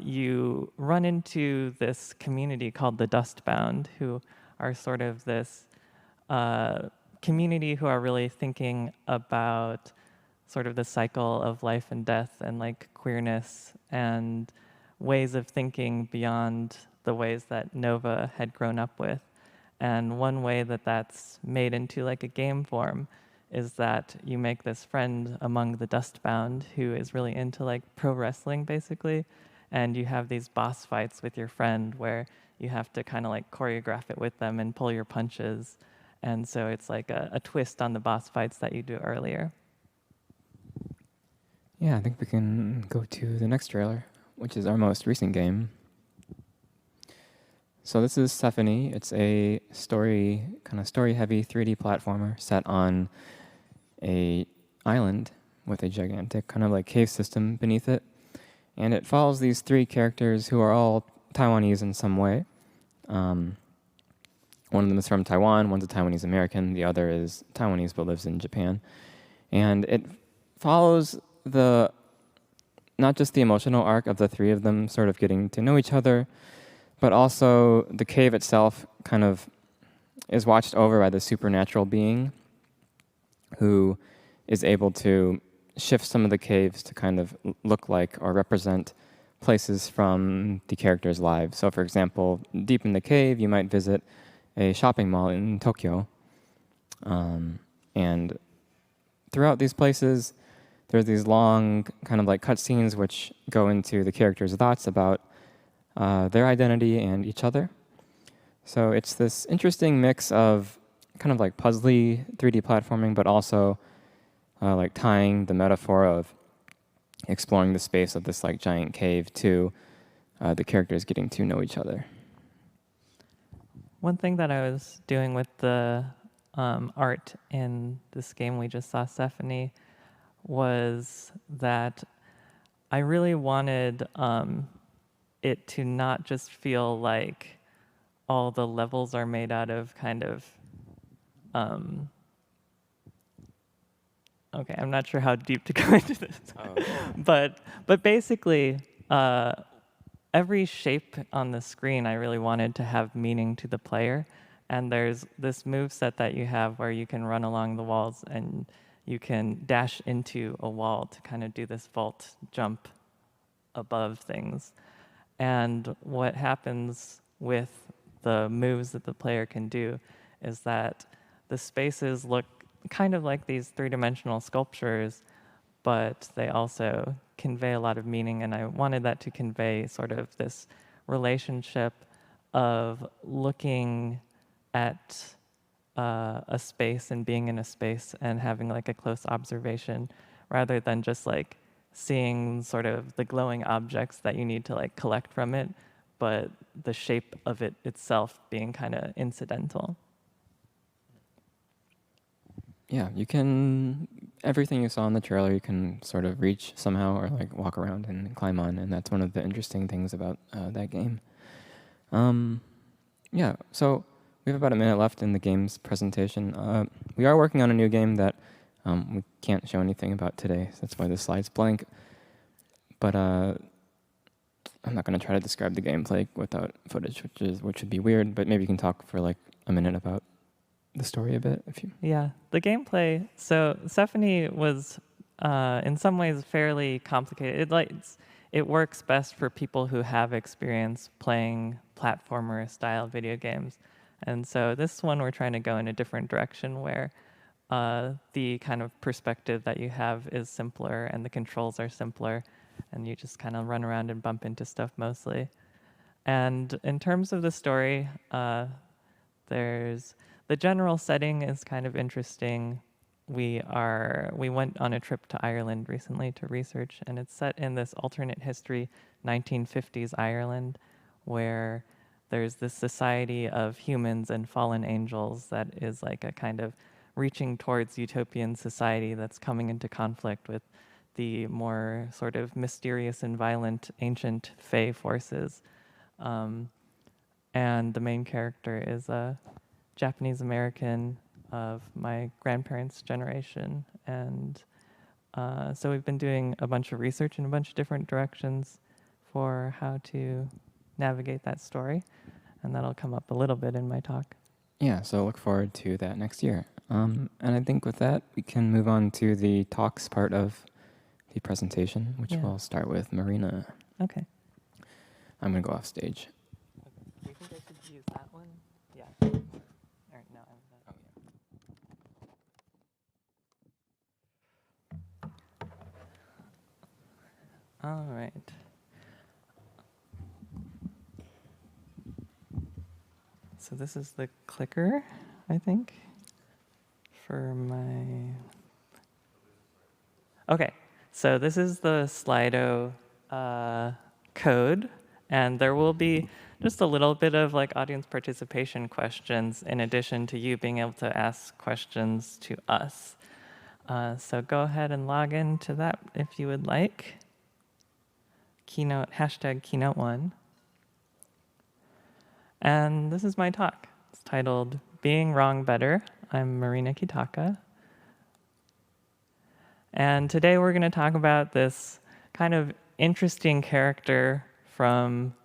you run into this community called the Dustbound, who are sort of this community who are really thinking about sort of the cycle of life and death and like queerness and ways of thinking beyond the ways that Nova had grown up with. And one way that that's made into like a game form is that you make this friend among the Dustbound who is really into like pro wrestling basically, and you have these boss fights with your friend where you have to kind of like choreograph it with them and pull your punches. And so it's like a twist on the boss fights that you do earlier. Yeah, I think we can go to the next trailer, which is our most recent game. So this is Stephanie. It's a story-heavy 3D platformer set on a island with a gigantic kind of like cave system beneath it. And it follows these three characters who are all Taiwanese in some way. One of them is from Taiwan, one's a Taiwanese American, the other is Taiwanese but lives in Japan. And it follows not just the emotional arc of the three of them sort of getting to know each other, but also the cave itself kind of is watched over by the supernatural being who is able to shift some of the caves to kind of look like or represent places from the characters' lives. So, for example, deep in the cave, you might visit a shopping mall in Tokyo. And throughout these places, there's these long kind of like cutscenes which go into the characters' thoughts about their identity and each other. So it's this interesting mix of kind of like puzzly 3D platforming, but also like tying the metaphor of exploring the space of this like giant cave to the characters getting to know each other. One thing that I was doing with the art in this game we just saw, Stephanie, was that I really wanted it to not just feel like all the levels are made out of kind of okay, I'm not sure how deep to go into this. But basically, every shape on the screen I really wanted to have meaning to the player. And there's this move set that you have where you can run along the walls and you can dash into a wall to kind of do this vault jump above things. And what happens with the moves that the player can do is that the spaces look kind of like these three-dimensional sculptures, but they also convey a lot of meaning. And I wanted that to convey sort of this relationship of looking at a space and being in a space and having like a close observation rather than just like seeing sort of the glowing objects that you need to like collect from it, but the shape of it itself being kind of incidental. Yeah, you can, everything you saw in the trailer, you can sort of reach somehow or like walk around and climb on, and that's one of the interesting things about that game. Yeah, so we have about a minute left in the game's presentation. We are working on a new game that we can't show anything about today, so that's why the slide's blank. But I'm not going to try to describe the gameplay without footage, which would be weird, but maybe you can talk for like a minute about the story a bit. If you. Yeah, the gameplay. So Stephanie was in some ways fairly complicated. It works best for people who have experience playing platformer style video games. And so this one we're trying to go in a different direction where the kind of perspective that you have is simpler and the controls are simpler and you just kind of run around and bump into stuff mostly. And in terms of the story, there's the general setting is kind of interesting. We went on a trip to Ireland recently to research, and it's set in this alternate history 1950s Ireland where there's this society of humans and fallen angels that is like a kind of reaching towards utopian society that's coming into conflict with the more sort of mysterious and violent ancient fae forces. And the main character is a Japanese American of my grandparents' generation. And so we've been doing a bunch of research in a bunch of different directions for how to navigate that story. And that'll come up a little bit in my talk. Yeah, so look forward to that next year. And I think with that, we can move on to the talks part of the presentation, which will start with Marina. Okay. I'm going to go off stage. Do you think I should use that one? Yeah. Or, no, All right. So this is the clicker, I think, for my... Okay, so this is the Slido code, and there will be just a little bit of like audience participation questions in addition to you being able to ask questions to us. So go ahead and log into that if you would like. Keynote, #Keynote1. And this is my talk. It's titled Being Wrong Better. I'm Marina Kitaka. And today we're going to talk about this kind of interesting character from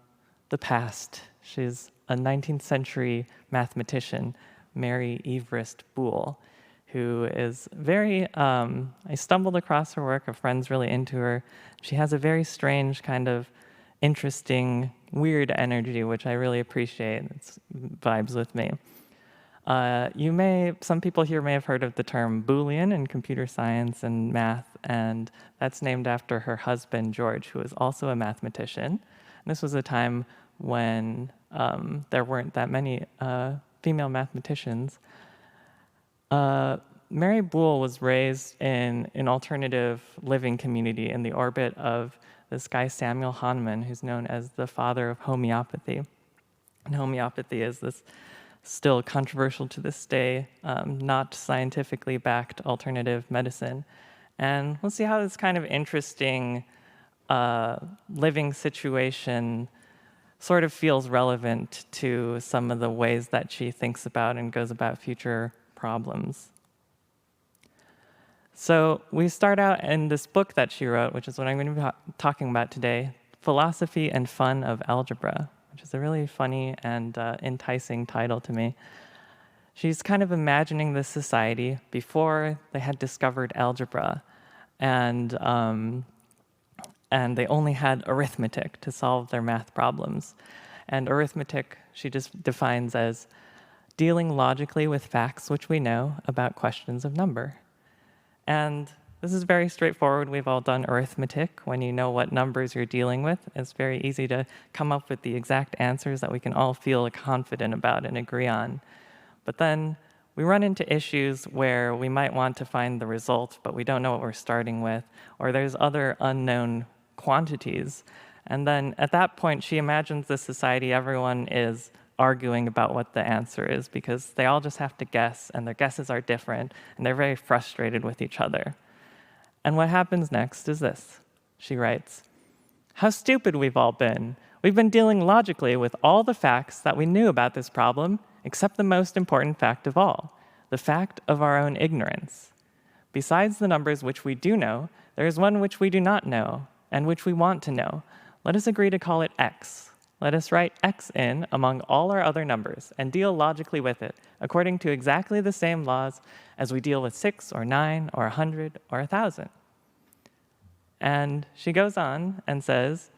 the past. She's a 19th century mathematician, Mary Everest Boole, who is very, I stumbled across her work, a friend's really into her. She has a very strange kind of interesting, weird energy, which I really appreciate. It vibes with me. Some people here may have heard of the term Boolean in computer science and math, and that's named after her husband, George, who was also a mathematician. And this was a time when there weren't that many female mathematicians. Mary Boole was raised in an alternative living community in the orbit of this guy, Samuel Hahnemann, who's known as the father of homeopathy. And homeopathy is this still controversial to this day, not scientifically backed alternative medicine. And we'll see how this kind of interesting living situation sort of feels relevant to some of the ways that she thinks about and goes about future problems. So we start out in this book that she wrote, which is what I'm going to be talking about today, Philosophy and Fun of Algebra, which is a really funny and enticing title to me. She's kind of imagining this society before they had discovered algebra, and they only had arithmetic to solve their math problems. And arithmetic, she just defines as dealing logically with facts which we know about questions of number. And this is very straightforward. We've all done arithmetic. When you know what numbers you're dealing with, it's very easy to come up with the exact answers that we can all feel confident about and agree on. But then we run into issues where we might want to find the result, but we don't know what we're starting with, or there's other unknown quantities. And then at that point, she imagines this society, everyone is arguing about what the answer is because they all just have to guess, and their guesses are different, and they're very frustrated with each other. And what happens next is this. She writes, "How stupid we've all been. We've been dealing logically with all the facts that we knew about this problem, except the most important fact of all, the fact of our own ignorance. Besides the numbers which we do know, there is one which we do not know, and which we want to know. Let us agree to call it x. Let us write x in among all our other numbers and deal logically with it, according to exactly the same laws as we deal with 6 or 9 or 100 or 1,000. And she goes on and says,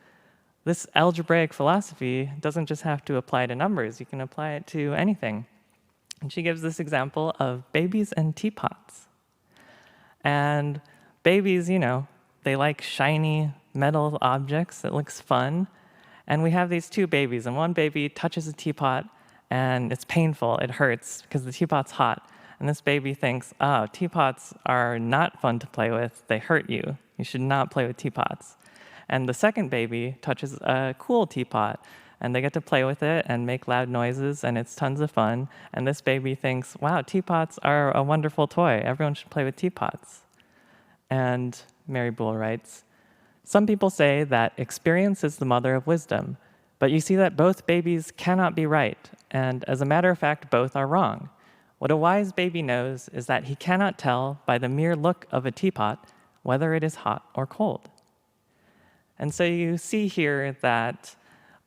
this algebraic philosophy doesn't just have to apply to numbers, you can apply it to anything. And she gives this example of babies and teapots. And babies, they like shiny metal objects. It looks fun. And we have these two babies, and one baby touches a teapot, and it's painful, it hurts, because the teapot's hot. And this baby thinks, teapots are not fun to play with, they hurt you. You should not play with teapots. And the second baby touches a cool teapot, and they get to play with it and make loud noises, and it's tons of fun. And this baby thinks, wow, teapots are a wonderful toy, everyone should play with teapots. And Mary Boole writes, some people say that experience is the mother of wisdom, but you see that both babies cannot be right, and as a matter of fact, both are wrong. What a wise baby knows is that he cannot tell by the mere look of a teapot whether it is hot or cold. And so you see here that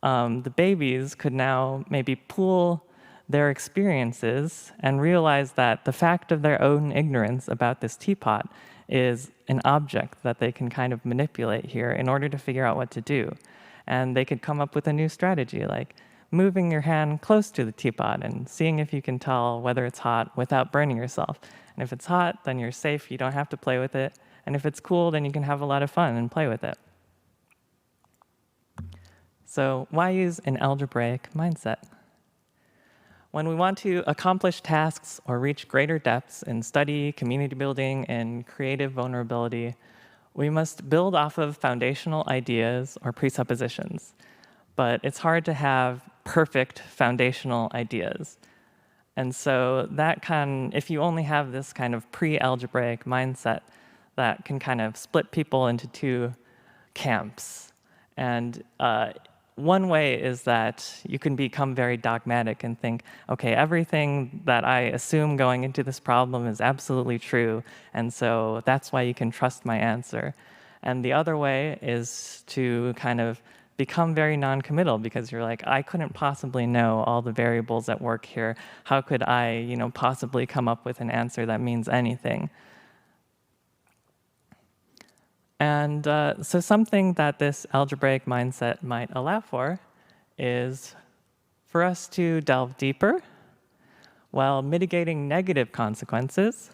the babies could now maybe pool their experiences and realize that the fact of their own ignorance about this teapot is an object that they can kind of manipulate here in order to figure out what to do. And they could come up with a new strategy, like moving your hand close to the teapot and seeing if you can tell whether it's hot without burning yourself. And if it's hot, then you're safe, you don't have to play with it. And if it's cool, then you can have a lot of fun and play with it. So why use an algebraic mindset? When we want to accomplish tasks or reach greater depths in study, community building, and creative vulnerability, we must build off of foundational ideas or presuppositions. But it's hard to have perfect foundational ideas. And so if you only have this kind of pre-algebraic mindset, that can kind of split people into two camps. And one way is that you can become very dogmatic and think, okay, everything that I assume going into this problem is absolutely true, and so that's why you can trust my answer. And the other way is to kind of become very non-committal because you're like, I couldn't possibly know all the variables at work here. How could I, possibly come up with an answer that means anything? And so something that this algebraic mindset might allow for is for us to delve deeper while mitigating negative consequences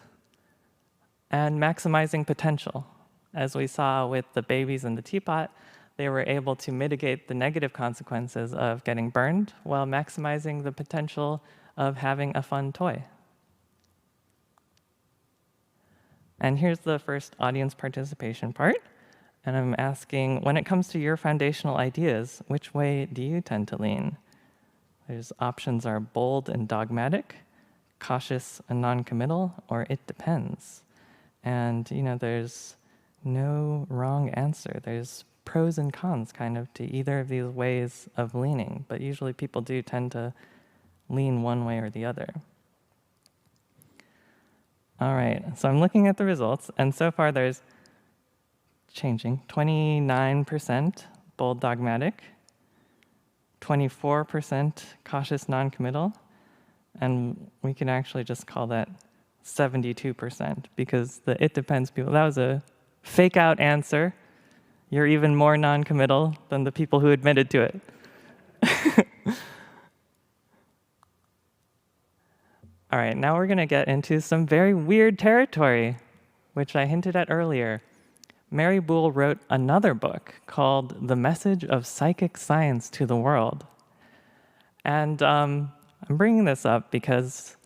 and maximizing potential. As we saw with the babies in the teapot, they were able to mitigate the negative consequences of getting burned while maximizing the potential of having a fun toy. And here's the first audience participation part. And I'm asking, when it comes to your foundational ideas, which way do you tend to lean? There's options are bold and dogmatic, cautious and non-committal, or it depends. And there's no wrong answer. There's pros and cons kind of to either of these ways of leaning, but usually people do tend to lean one way or the other. All right, so I'm looking at the results, and so far there's changing 29% bold dogmatic, 24% cautious non-committal, and we can actually just call that 72% because the it depends people, that was a fake out answer. You're even more non-committal than the people who admitted to it. All right, now we're gonna get into some very weird territory, which I hinted at earlier. Mary Boole wrote another book called The Message of Psychic Science to the World. And I'm bringing this up because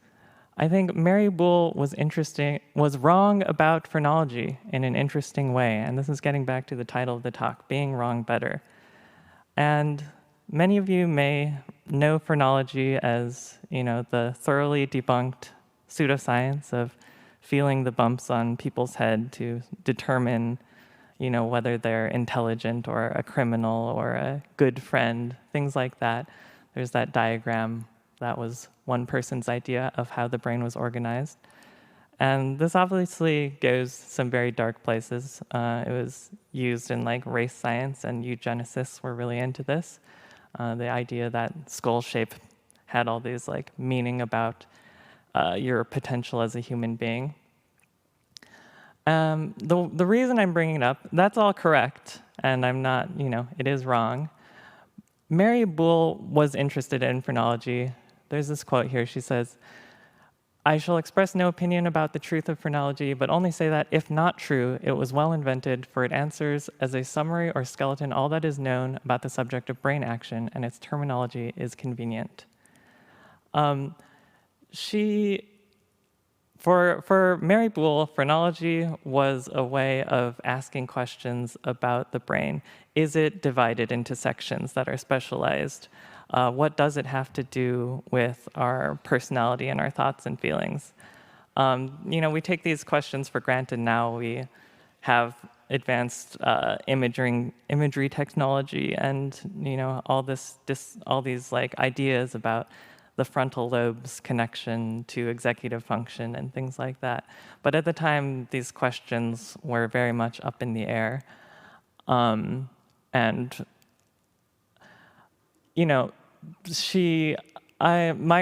I think Mary Boole was wrong about phrenology in an interesting way. And this is getting back to the title of the talk, Being Wrong Better. And many of you may know phrenology as, the thoroughly debunked pseudoscience of feeling the bumps on people's head to determine, whether they're intelligent or a criminal or a good friend, things like that. There's that diagram. That was one person's idea of how the brain was organized. And this obviously goes some very dark places. It was used in race science, and eugenicists were really into this. The idea that skull shape had all these meaning about your potential as a human being. The reason I'm bringing it up, that's all correct, and I'm not, it is wrong. Mary Boole was interested in phrenology. There's this quote here. She says, "I shall express no opinion about the truth of phrenology, but only say that, if not true, it was well invented, for it answers as a summary or skeleton all that is known about the subject of brain action, and its terminology is convenient." For Mary Boole, phrenology was a way of asking questions about the brain. Is it divided into sections that are specialized? What does it have to do with our personality and our thoughts and feelings? We take these questions for granted now. We have advanced imagery technology, and all these ideas about the frontal lobe's connection to executive function and things like that. But at the time, these questions were very much up in the air. My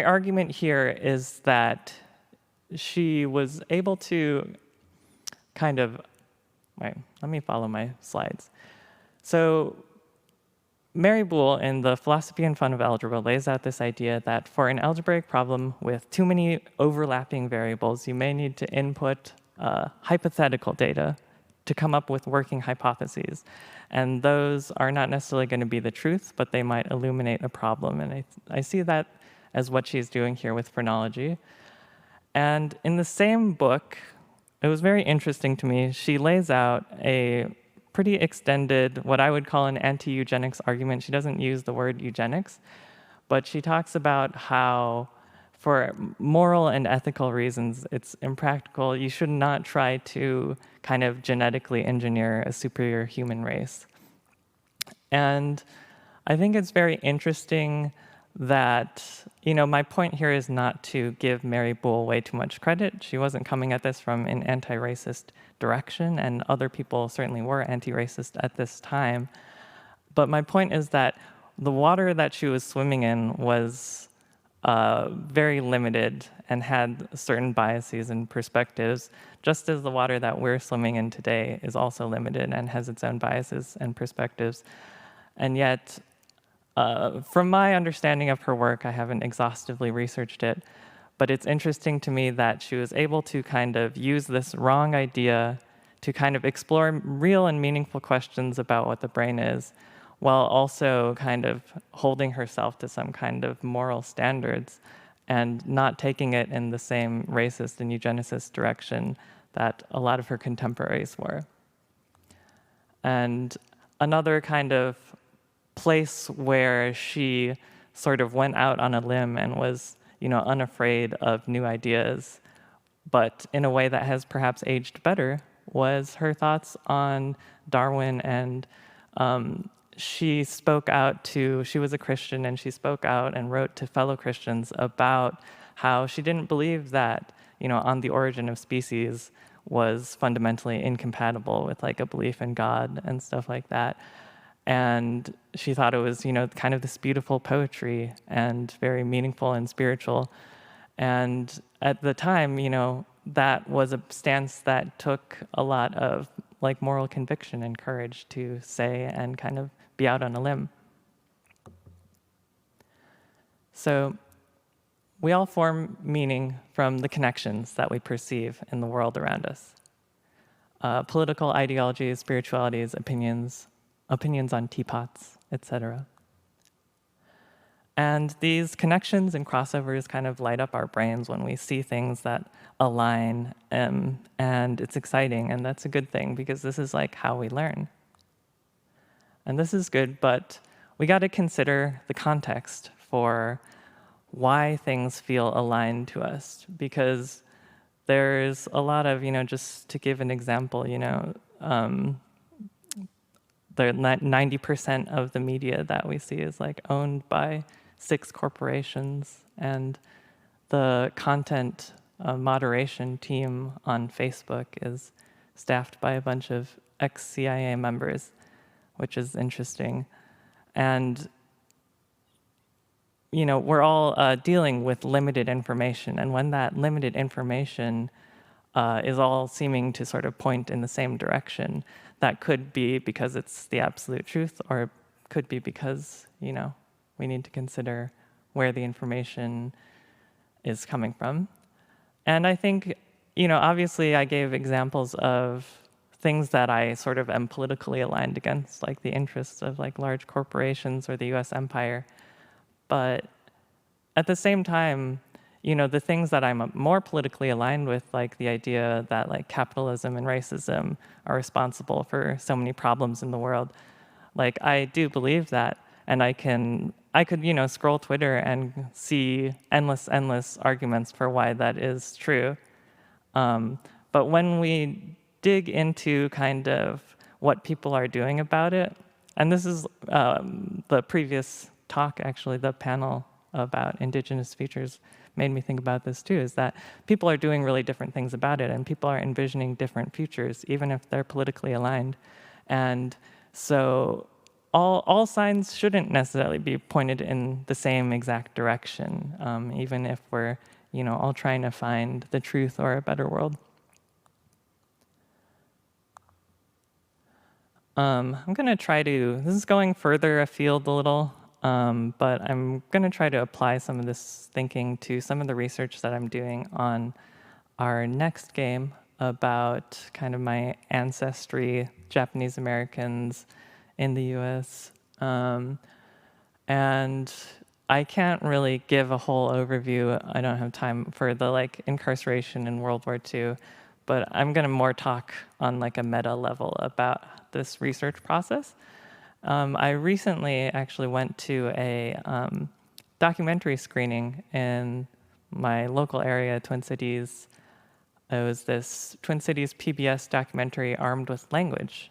argument here is that she was able to wait, let me follow my slides. So Mary Boole, in The Philosophy and Fun of Algebra, lays out this idea that for an algebraic problem with too many overlapping variables, you may need to input hypothetical data to come up with working hypotheses. And those are not necessarily going to be the truth, but they might illuminate a problem. And I see that as what she's doing here with phrenology. And in the same book, it was very interesting to me, she lays out a pretty extended, what I would call an anti-eugenics argument. She doesn't use the word eugenics, but she talks about how for moral and ethical reasons, it's impractical. You should not try to kind of genetically engineer a superior human race. And I think it's very interesting that, my point here is not to give Mary Boole way too much credit. She wasn't coming at this from an anti-racist direction, and other people certainly were anti-racist at this time. But my point is that the water that she was swimming in was very limited and had certain biases and perspectives, just as the water that we're swimming in today is also limited and has its own biases and perspectives. And yet, from my understanding of her work, I haven't exhaustively researched it, but it's interesting to me that she was able to kind of use this wrong idea to kind of explore real and meaningful questions about what the brain is, while also kind of holding herself to some kind of moral standards and not taking it in the same racist and eugenicist direction that a lot of her contemporaries were. And another kind of place where she sort of went out on a limb and was, unafraid of new ideas, but in a way that has perhaps aged better, was her thoughts on Darwin. And she spoke out she was a Christian, and she spoke out and wrote to fellow Christians about how she didn't believe that, On the Origin of Species was fundamentally incompatible with like a belief in God and stuff like that. And she thought it was, kind of this beautiful poetry and very meaningful and spiritual. And at the time, that was a stance that took a lot of like moral conviction and courage to say and kind of be out on a limb. So we all form meaning from the connections that we perceive in the world around us. Political ideologies, spiritualities, opinions on teapots, etc. And these connections and crossovers kind of light up our brains when we see things that align, and it's exciting, and that's a good thing because this is like how we learn. And this is good, but we got to consider the context for why things feel aligned to us, because there's a lot of, just to give an example, the 90% of the media that we see is like owned by 6 corporations, and the content moderation team on Facebook is staffed by a bunch of ex-CIA members, which is interesting. And we're all dealing with limited information, and when that limited information is all seeming to sort of point in the same direction, that could be because it's the absolute truth, or could be because, we need to consider where the information is coming from. And I think, obviously I gave examples of things that I sort of am politically aligned against, like the interests of like large corporations or the US empire. But at the same time, the things that I'm more politically aligned with, like the idea that like capitalism and racism are responsible for so many problems in the world, like I do believe that, and I could, scroll Twitter and see endless arguments for why that is true. But when we dig into kind of what people are doing about it, and this is the previous talk, actually, the panel about indigenous futures made me think about this too, is that people are doing really different things about it, and people are envisioning different futures, even if they're politically aligned. And so all signs shouldn't necessarily be pointed in the same exact direction, even if we're all trying to find the truth or a better world. I'm going to try to, this is going further afield a little, but I'm going to try to apply some of this thinking to some of the research that I'm doing on our next game about kind of my ancestry, Japanese Americans in the US. And I can't really give a whole overview. I don't have time for the like incarceration in World War II, but I'm going to more talk on like a meta level about this research process. I recently actually went to a documentary screening in my local area, Twin Cities. It was this Twin Cities PBS documentary, Armed with Language.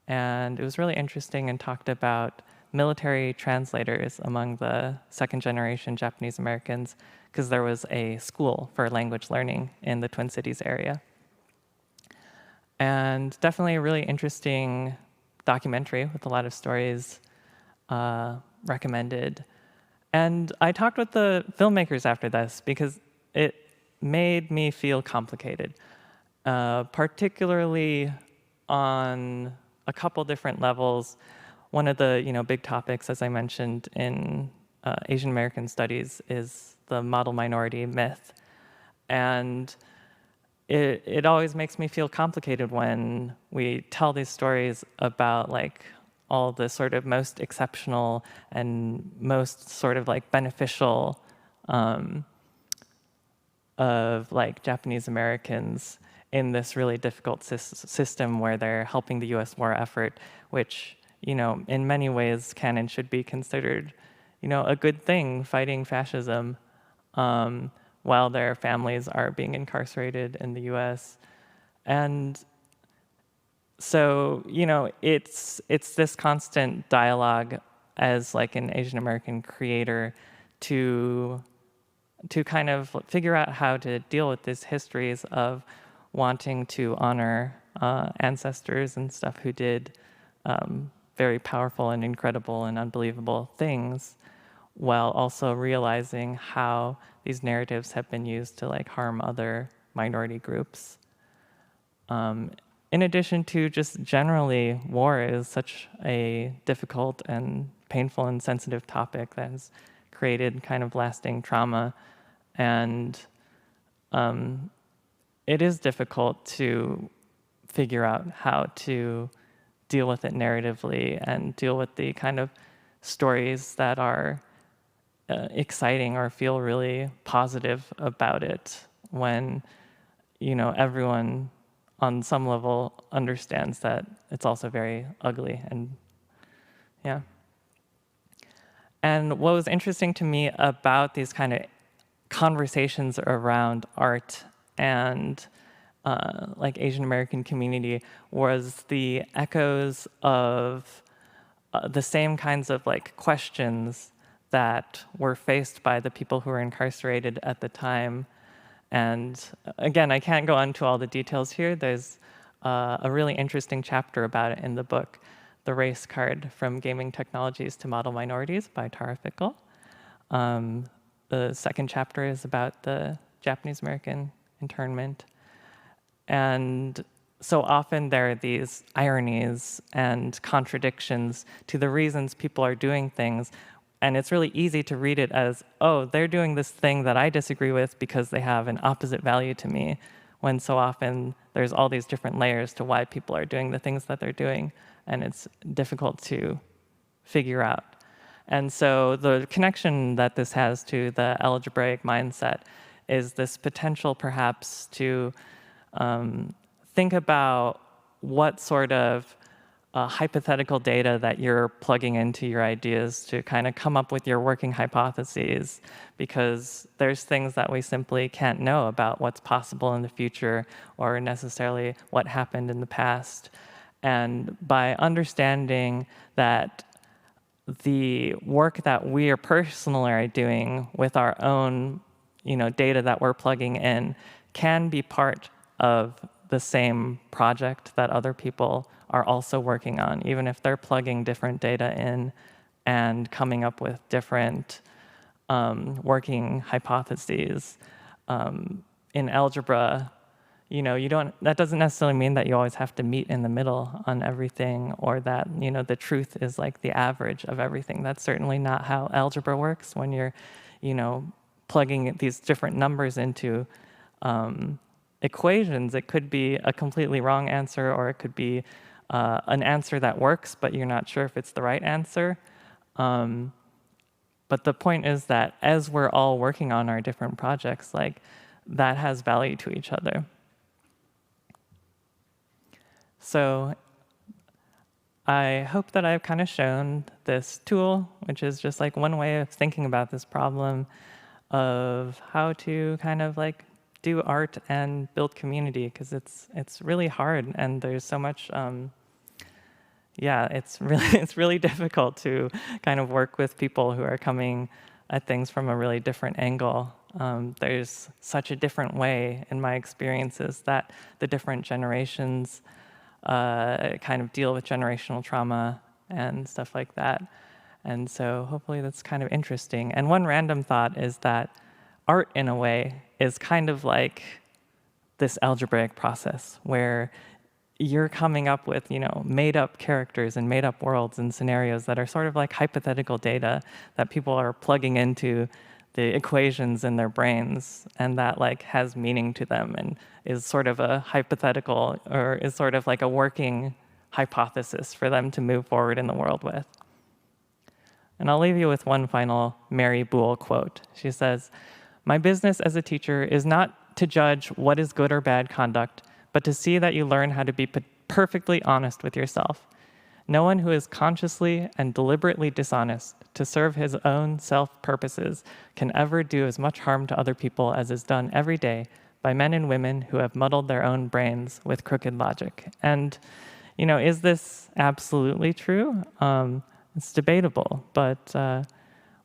And it was really interesting and talked about military translators among the second generation Japanese Americans, because there was a school for language learning in the Twin Cities area. And definitely a really interesting documentary with a lot of stories recommended. And I talked with the filmmakers after this because it made me feel complicated, particularly on a couple different levels. One of the big topics, as I mentioned, in Asian American studies is the model minority myth. And it always makes me feel complicated when we tell these stories about like all the sort of most exceptional and most sort of like beneficial of like Japanese Americans in this really difficult system where they're helping the US war effort, which, in many ways can and should be considered, a good thing, fighting fascism, while their families are being incarcerated in the US. And so, it's this constant dialogue as like an Asian American creator to kind of figure out how to deal with these histories of wanting to honor ancestors and stuff who did very powerful and incredible and unbelievable things, while also realizing how these narratives have been used to like harm other minority groups. In addition to just generally, war is such a difficult and painful and sensitive topic that has created kind of lasting trauma. And it is difficult to figure out how to deal with it narratively and deal with the kind of stories that are exciting or feel really positive about it when, everyone on some level understands that it's also very ugly. And yeah. And what was interesting to me about these kind of conversations around art and like Asian American community was the echoes of the same kinds of like questions that were faced by the people who were incarcerated at the time. And again, I can't go into all the details here. There's a really interesting chapter about it in the book, The Race Card, From Gaming Technologies to Model Minorities by Tara Fickle. The second chapter is about the Japanese American internment. And so often there are these ironies and contradictions to the reasons people are doing things. And it's really easy to read it as, oh, they're doing this thing that I disagree with because they have an opposite value to me, when so often there's all these different layers to why people are doing the things that they're doing, and it's difficult to figure out. And so the connection that this has to the algebraic mindset is this potential perhaps to think about what sort of hypothetical data that you're plugging into your ideas to kind of come up with your working hypotheses, because there's things that we simply can't know about what's possible in the future or necessarily what happened in the past. And by understanding that the work that we are personally doing with our own data that we're plugging in can be part of the same project that other people are also working on, even if they're plugging different data in and coming up with different working hypotheses. In algebra, that doesn't necessarily mean that you always have to meet in the middle on everything, or that, the truth is like the average of everything. That's certainly not how algebra works when you're, plugging these different numbers into equations. It could be a completely wrong answer, or it could be an answer that works, but you're not sure if it's the right answer. But the point is that as we're all working on our different projects, like, that has value to each other. So I hope that I've kind of shown this tool, which is just like one way of thinking about this problem of how to kind of like do art and build community, because it's really hard, and there's so much it's really difficult to kind of work with people who are coming at things from a really different angle. There's such a different way, in my experiences, that the different generations kind of deal with generational trauma and stuff like that. And so hopefully that's kind of interesting. And one random thought is that art, in a way, is kind of like this algebraic process where you're coming up with, made up characters and made up worlds and scenarios that are sort of like hypothetical data that people are plugging into the equations in their brains, and that like has meaning to them and is sort of a hypothetical, or is sort of like a working hypothesis for them to move forward in the world with. And I'll leave you with one final Mary Boole quote. She says, "My business as a teacher is not to judge what is good or bad conduct, but to see that you learn how to be perfectly honest with yourself. No one who is consciously and deliberately dishonest to serve his own self-purposes can ever do as much harm to other people as is done every day by men and women who have muddled their own brains with crooked logic." And, is this absolutely true? It's debatable, but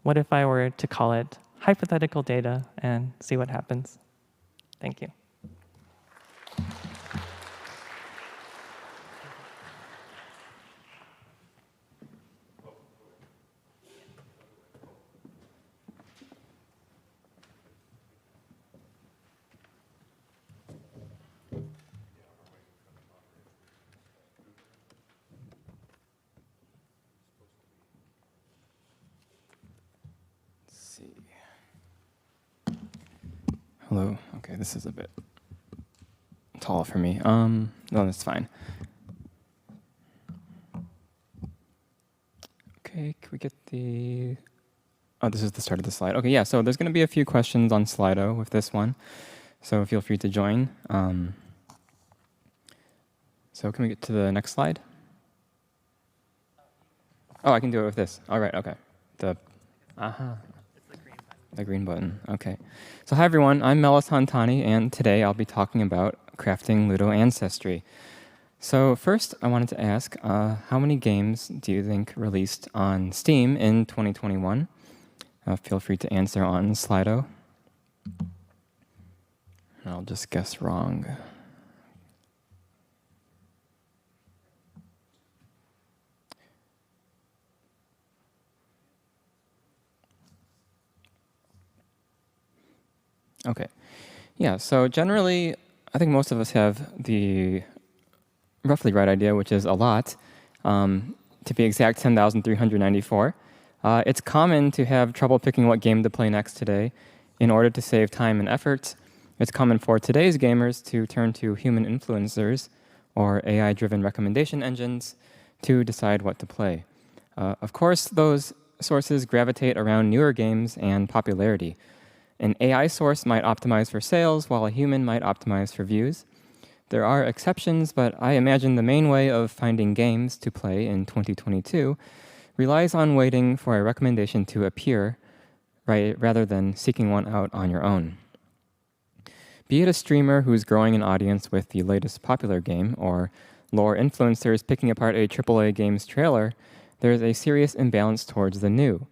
what if I were to call it hypothetical data and see what happens? Thank you. Hello. Okay, this is a bit tall for me. No, that's fine. Okay, can we get the... Oh, this is the start of the slide. Okay, yeah, so there's going to be a few questions on Slido with this one, so feel free to join. So can we get to the next slide? Oh, I can do it with this. All right, okay. The green button, okay. So hi everyone, I'm Melis Hantani, and today I'll be talking about crafting Ludo ancestry. So first, I wanted to ask, how many games do you think released on Steam in 2021? Feel free to answer on Slido. I'll just guess wrong. Okay. Yeah, so generally, I think most of us have the roughly right idea, which is a lot. To be exact, 10,394. It's common to have trouble picking what game to play next today. In order to save time and effort, it's common for today's gamers to turn to human influencers or AI-driven recommendation engines to decide what to play. Of course, those sources gravitate around newer games and popularity. An AI source might optimize for sales, while a human might optimize for views. There are exceptions, but I imagine the main way of finding games to play in 2022 relies on waiting for a recommendation to appear, right, rather than seeking one out on your own. Be it a streamer who's growing an audience with the latest popular game, or lore influencers picking apart a AAA game's trailer, there's a serious imbalance towards the new.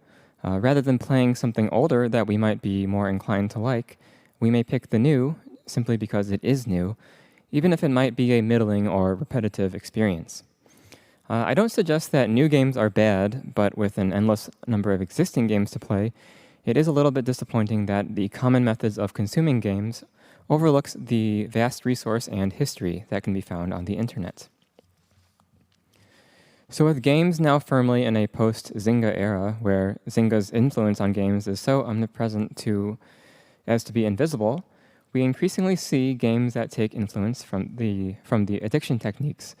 Rather than playing something older that we might be more inclined to like, we may pick the new simply because it is new, even if it might be a middling or repetitive experience. I don't suggest that new games are bad, but with an endless number of existing games to play, it is a little bit disappointing that the common methods of consuming games overlooks the vast resource and history that can be found on the internet. So with games now firmly in a post-Zynga era, where Zynga's influence on games is so omnipresent as to be invisible, we increasingly see games that take influence from the addiction techniques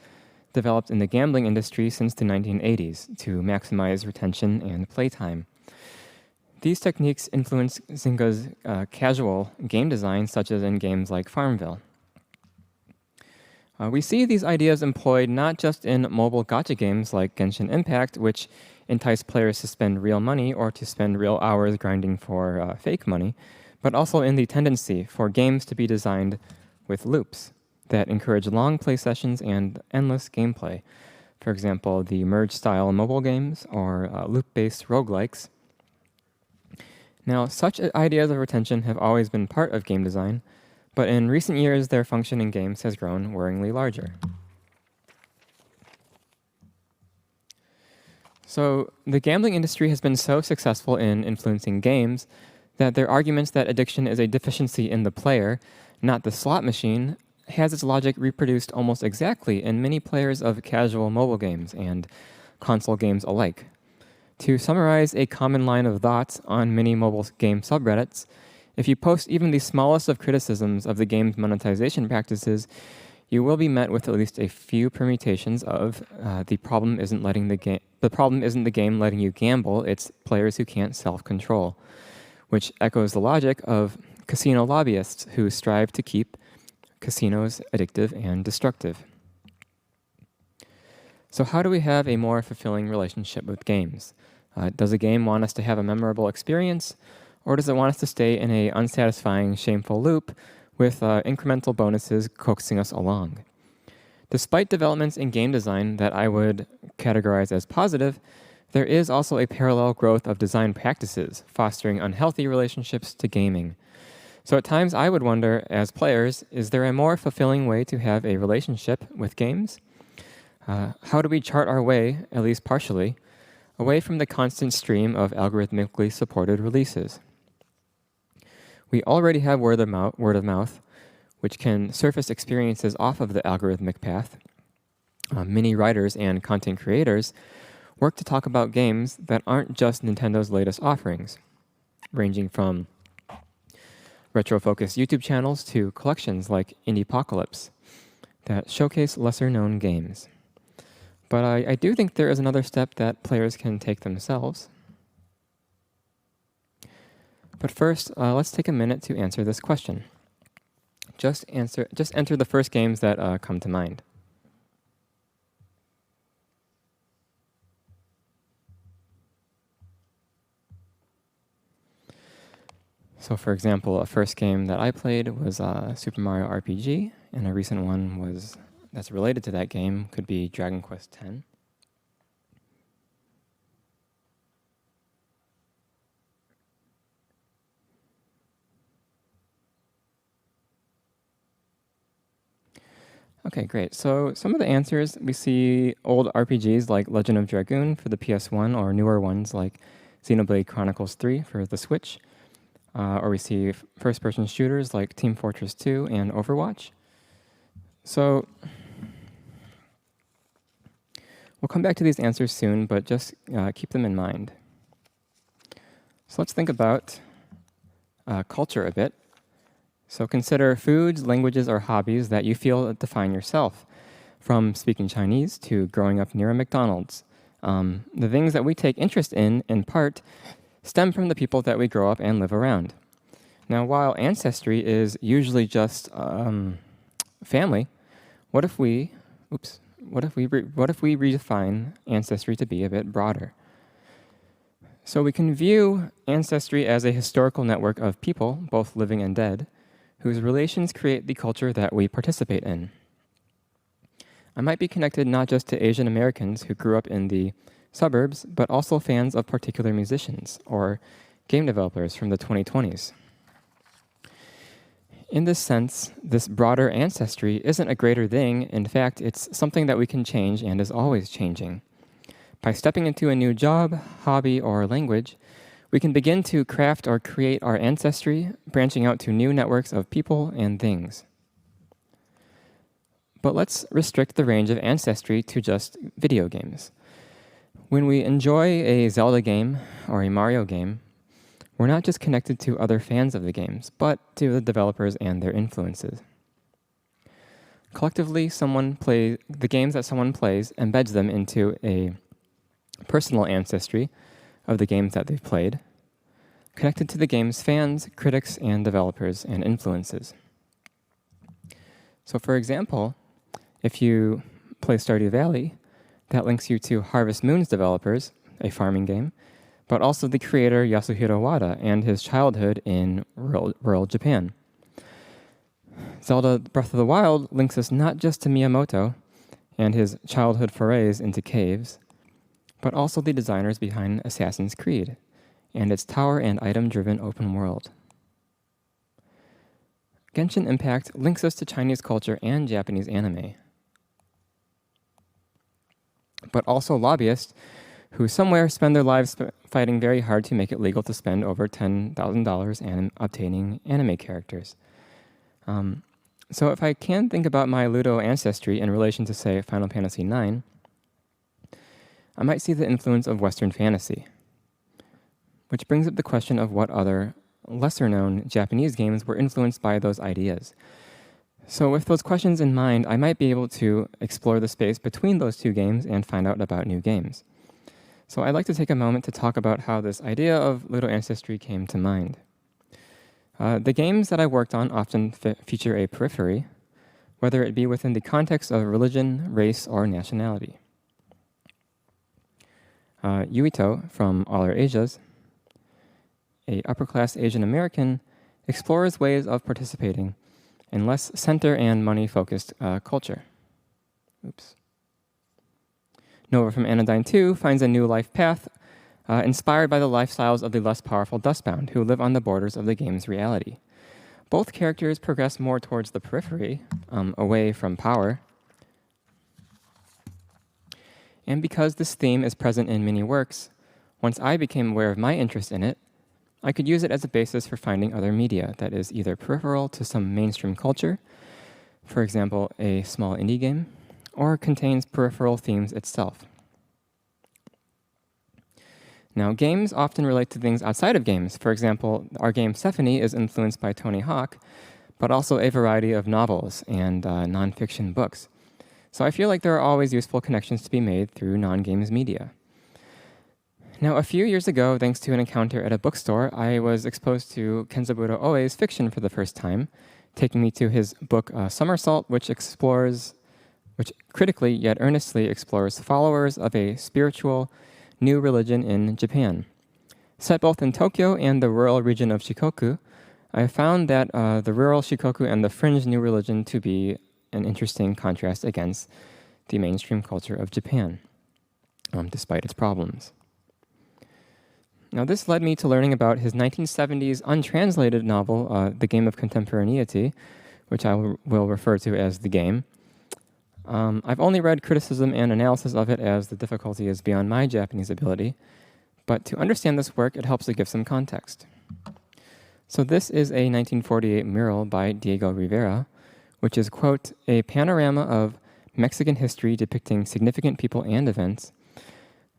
developed in the gambling industry since the 1980s to maximize retention and playtime. These techniques influence Zynga's casual game design, such as in games like Farmville. We see these ideas employed not just in mobile gacha games like Genshin Impact, which entice players to spend real money or to spend real hours grinding for fake money, but also in the tendency for games to be designed with loops that encourage long play sessions and endless gameplay. For example, the merge-style mobile games or loop-based roguelikes. Now, such ideas of retention have always been part of game design, but in recent years, their function in games has grown worryingly larger. So the gambling industry has been so successful in influencing games that their arguments that addiction is a deficiency in the player, not the slot machine, has its logic reproduced almost exactly in many players of casual mobile games and console games alike. To summarize a common line of thought on many mobile game subreddits, if you post even the smallest of criticisms of the game's monetization practices, you will be met with at least a few permutations of the problem isn't the game letting you gamble, it's players who can't self-control, which echoes the logic of casino lobbyists who strive to keep casinos addictive and destructive. So how do we have a more fulfilling relationship with games? Does a game want us to have a memorable experience, or does it want us to stay in an unsatisfying, shameful loop with incremental bonuses coaxing us along? Despite developments in game design that I would categorize as positive, there is also a parallel growth of design practices, fostering unhealthy relationships to gaming. So at times I would wonder, as players, is there a more fulfilling way to have a relationship with games? How do we chart our way, at least partially, away from the constant stream of algorithmically supported releases? We already have word of mouth, which can surface experiences off of the algorithmic path. Many writers and content creators work to talk about games that aren't just Nintendo's latest offerings, ranging from retro-focused YouTube channels to collections like Indiepocalypse that showcase lesser-known games. But I do think there is another step that players can take themselves. But first, let's take a minute to answer this question. Just enter the first games that come to mind. So for example, a first game that I played was Super Mario RPG, and a recent one that's related to that game could be Dragon Quest X. Okay, great. So some of the answers, we see old RPGs like Legend of Dragoon for the PS1, or newer ones like Xenoblade Chronicles 3 for the Switch. Or we see first-person shooters like Team Fortress 2 and Overwatch. So we'll come back to these answers soon, but just keep them in mind. So let's think about culture a bit. So consider foods, languages, or hobbies that you feel define yourself, from speaking Chinese to growing up near a McDonald's. The things that we take interest in part, stem from the people that we grow up and live around. Now, while ancestry is usually just family, what if we redefine ancestry to be a bit broader? So we can view ancestry as a historical network of people, both living and dead, whose relations create the culture that we participate in. I might be connected not just to Asian Americans who grew up in the suburbs, but also fans of particular musicians or game developers from the 2020s. In this sense, this broader ancestry isn't a greater thing. In fact, it's something that we can change and is always changing. By stepping into a new job, hobby, or language, we can begin to craft or create our ancestry, branching out to new networks of people and things. But let's restrict the range of ancestry to just video games. When we enjoy a Zelda game or a Mario game, we're not just connected to other fans of the games, but to the developers and their influences. Collectively, the games that someone plays embeds them into a personal ancestry of the games that they've played, connected to the game's fans, critics, and developers and influences. So for example, if you play Stardew Valley, that links you to Harvest Moon's developers, a farming game, but also the creator Yasuhiro Wada and his childhood in rural Japan. Zelda Breath of the Wild links us not just to Miyamoto and his childhood forays into caves, but also the designers behind Assassin's Creed and its tower and item-driven open world. Genshin Impact links us to Chinese culture and Japanese anime, but also lobbyists who somewhere spend their lives fighting very hard to make it legal to spend over $10,000 and obtaining anime characters. So if I can think about my Ludo ancestry in relation to, say, Final Fantasy IX, I might see the influence of Western fantasy, which brings up the question of what other lesser-known Japanese games were influenced by those ideas. So with those questions in mind, I might be able to explore the space between those two games and find out about new games. So I'd like to take a moment to talk about how this idea of Ludo ancestry came to mind. The games that I worked on often feature a periphery, whether it be within the context of religion, race, or nationality. Yuito from All Our Asias, a upper-class Asian American, explores ways of participating in less center and money-focused culture. Oops. Nova from Anodyne 2 finds a new life path inspired by the lifestyles of the less powerful Dustbound, who live on the borders of the game's reality. Both characters progress more towards the periphery, away from power. And because this theme is present in many works, once I became aware of my interest in it, I could use it as a basis for finding other media that is either peripheral to some mainstream culture, for example, a small indie game, or contains peripheral themes itself. Now, games often relate to things outside of games. For example, our game Stephanie is influenced by Tony Hawk, but also a variety of novels and nonfiction books. So I feel like there are always useful connections to be made through non-games media. Now, a few years ago, thanks to an encounter at a bookstore, I was exposed to Kenzaburo Oe's fiction for the first time, taking me to his book Somersault, which critically yet earnestly explores followers of a spiritual new religion in Japan. Set both in Tokyo and the rural region of Shikoku, I found that the rural Shikoku and the fringe new religion to be an interesting contrast against the mainstream culture of Japan, despite its problems. Now, this led me to learning about his 1970s untranslated novel, The Game of Contemporaneity, which I will refer to as The Game. I've only read criticism and analysis of it, as the difficulty is beyond my Japanese ability, but to understand this work, it helps to give some context. So this is a 1948 mural by Diego Rivera, which is, quote, a panorama of Mexican history depicting significant people and events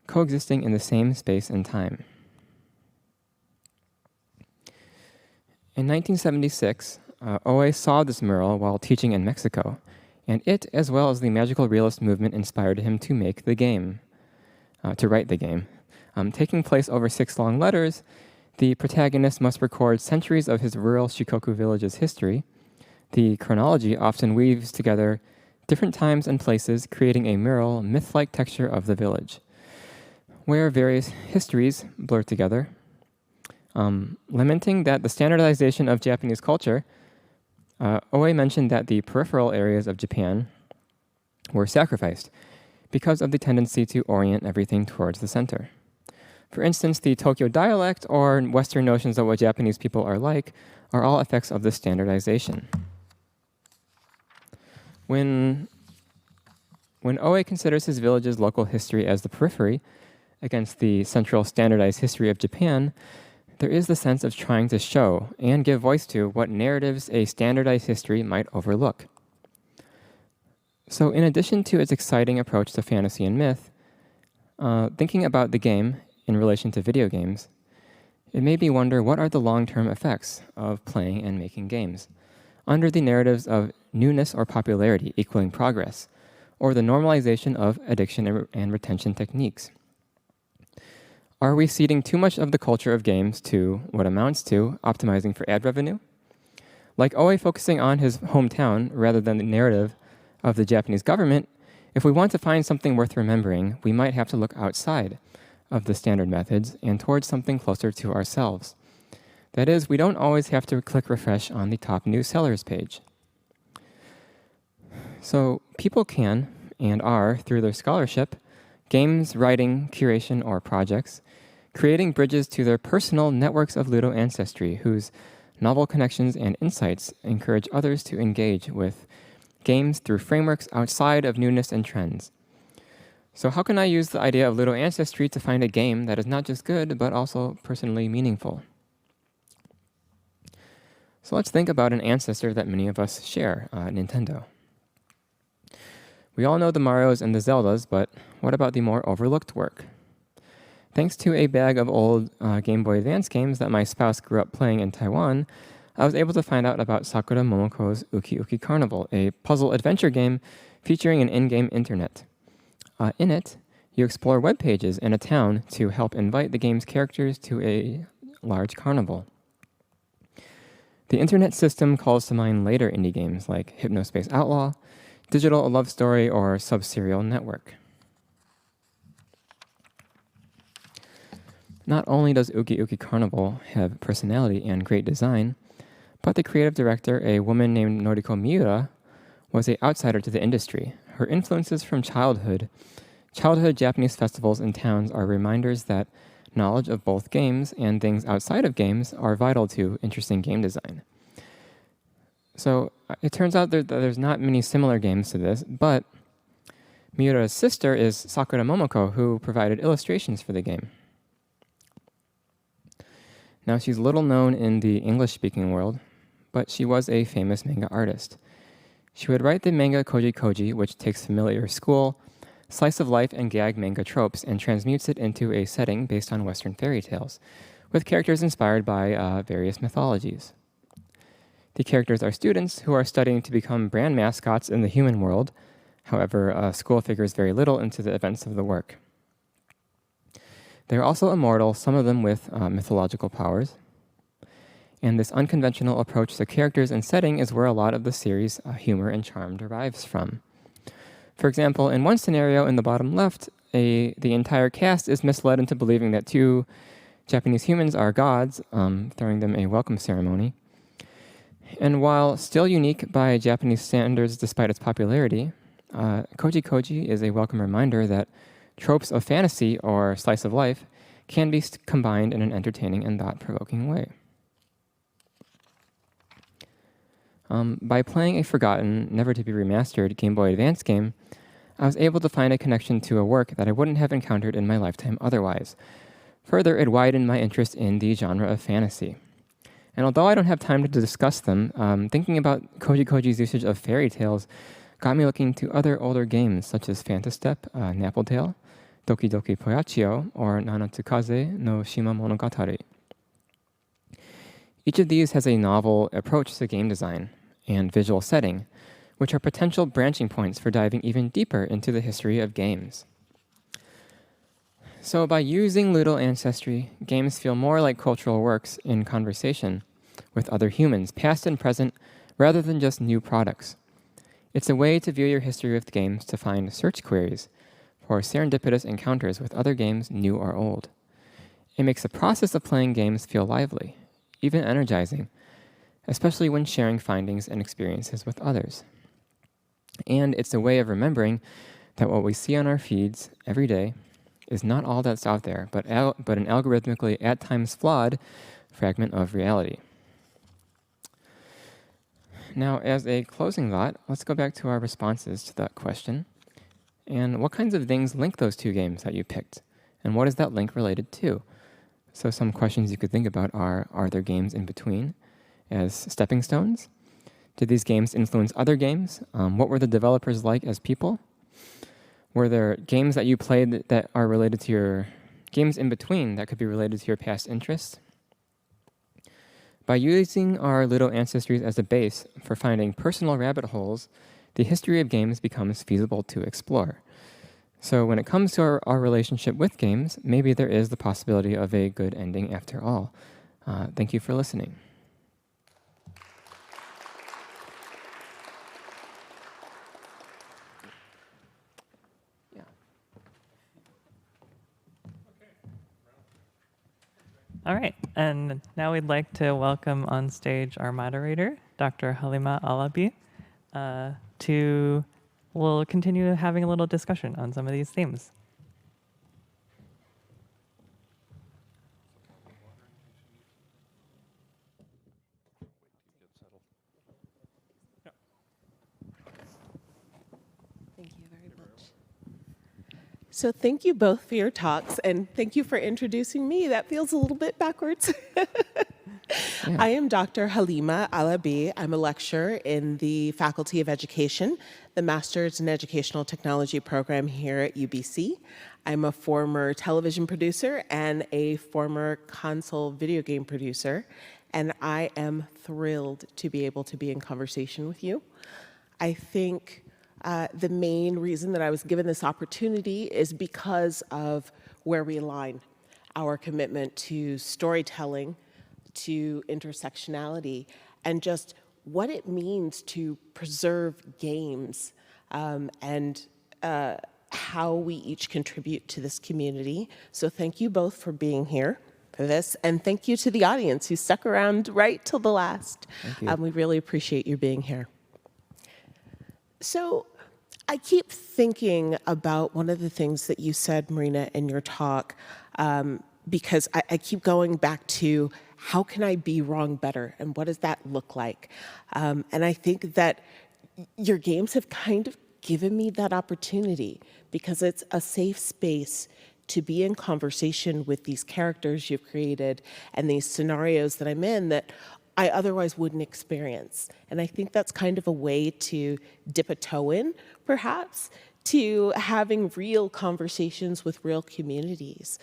coexisting in the same space and time. In 1976, Oe saw this mural while teaching in Mexico, and it, as well as the magical realist movement, inspired him to make the game, to write the game. Taking place over 6 long letters, the protagonist must record centuries of his rural Shikoku village's history. The chronology often weaves together different times and places, creating a mural, myth-like texture of the village, where various histories blur together. Lamenting that the standardization of Japanese culture, Oe mentioned that the peripheral areas of Japan were sacrificed because of the tendency to orient everything towards the center. For instance, the Tokyo dialect or Western notions of what Japanese people are like are all effects of this standardization. When Oe considers his village's local history as the periphery against the central standardized history of Japan, there is the sense of trying to show and give voice to what narratives a standardized history might overlook. So in addition to its exciting approach to fantasy and myth, thinking about the game in relation to video games, it made me wonder what are the long-term effects of playing and making games under the narratives of newness or popularity equaling progress, or the normalization of addiction and retention techniques. Are we ceding too much of the culture of games to what amounts to optimizing for ad revenue? Like Oe focusing on his hometown rather than the narrative of the Japanese government, if we want to find something worth remembering, we might have to look outside of the standard methods and towards something closer to ourselves. That is, we don't always have to click refresh on the top new sellers page. So people can, and are, through their scholarship, games, writing, curation, or projects, creating bridges to their personal networks of Ludo ancestry, whose novel connections and insights encourage others to engage with games through frameworks outside of newness and trends. So how can I use the idea of Ludo ancestry to find a game that is not just good, but also personally meaningful? So let's think about an ancestor that many of us share, Nintendo. We all know the Marios and the Zeldas, but what about the more overlooked work? Thanks to a bag of old Game Boy Advance games that my spouse grew up playing in Taiwan, I was able to find out about Sakura Momoko's Uki Uki Carnival, a puzzle adventure game featuring an in-game internet. In it, you explore web pages in a town to help invite the game's characters to a large carnival. The internet system calls to mind later indie games like Hypnospace Outlaw, Digital Love Story, or Sub-Serial Network. Not only does Uki Uki Carnival have personality and great design, but the creative director, a woman named Noriko Miura, was an outsider to the industry. Her influences from childhood Japanese festivals and towns are reminders that knowledge of both games and things outside of games are vital to interesting game design. So it turns out that there's not many similar games to this, but Miura's sister is Sakura Momoko, who provided illustrations for the game. Now, she's little known in the English-speaking world, but she was a famous manga artist. She would write the manga Koji Koji, which takes familiar school, slice of life, and gag manga tropes and transmutes it into a setting based on Western fairy tales, with characters inspired by various mythologies. The characters are students who are studying to become brand mascots in the human world. However, school figures very little into the events of the work. They're also immortal, some of them with mythological powers. And this unconventional approach to characters and setting is where a lot of the series' humor and charm derives from. For example, in one scenario in the bottom left, the entire cast is misled into believing that two Japanese humans are gods, throwing them a welcome ceremony. And while still unique by Japanese standards despite its popularity, Koji Koji is a welcome reminder that tropes of fantasy or slice of life can be combined in an entertaining and thought-provoking way. By playing a forgotten, never-to-be remastered Game Boy Advance game, I was able to find a connection to a work that I wouldn't have encountered in my lifetime otherwise. Further, it widened my interest in the genre of fantasy. And although I don't have time to discuss them, thinking about Koji Koji's usage of fairy tales got me looking to other older games such as Phantastep, Nappletail, Doki Doki Poyachio, or Nanatsukaze no Shima Monogatari. Each of these has a novel approach to game design and visual setting, which are potential branching points for diving even deeper into the history of games. So by using Ludo ancestry, games feel more like cultural works in conversation with other humans, past and present, rather than just new products. It's a way to view your history with games to find search queries for serendipitous encounters with other games, new or old. It makes the process of playing games feel lively, even energizing, especially when sharing findings and experiences with others. And it's a way of remembering that what we see on our feeds every day is not all that's out there, but an algorithmically, at times flawed, fragment of reality. Now, as a closing thought, let's go back to our responses to that question. And what kinds of things link those two games that you picked? And what is that link related to? So some questions you could think about are there games in between as stepping stones? Did these games influence other games? What were the developers like as people? Were there games that you played that are related to your games in between that could be related to your past interests? By using our Ludo ancestries as a base for finding personal rabbit holes, the history of games becomes feasible to explore. So when it comes to our relationship with games, maybe there is the possibility of a good ending after all. Thank you for listening. All right, and now we'd like to welcome on stage our moderator, Dr. Halima Alabi, we'll continue having a little discussion on some of these themes. Thank you very much. So thank you both for your talks, and thank you for introducing me. That feels a little bit backwards. I am Dr. Halima Alabi. I'm a lecturer in the Faculty of Education, the Master's in Educational Technology program here at UBC. I'm a former television producer and a former console video game producer, and I am thrilled to be able to be in conversation with you. I think the main reason that I was given this opportunity is because of where we align, our commitment to storytelling, to intersectionality, and just what it means to preserve games and how we each contribute to this community. So thank you both for being here for this, and thank you to the audience who stuck around right till the last. Thank you. We really appreciate you being here. So I keep thinking about one of the things that you said, Marina, in your talk, because I keep going back to how can I be wrong better, and what does that look like? And I think that your games have kind of given me that opportunity, because it's a safe space to be in conversation with these characters you've created and these scenarios that I'm in that I otherwise wouldn't experience. And I think that's kind of a way to dip a toe in, perhaps, to having real conversations with real communities.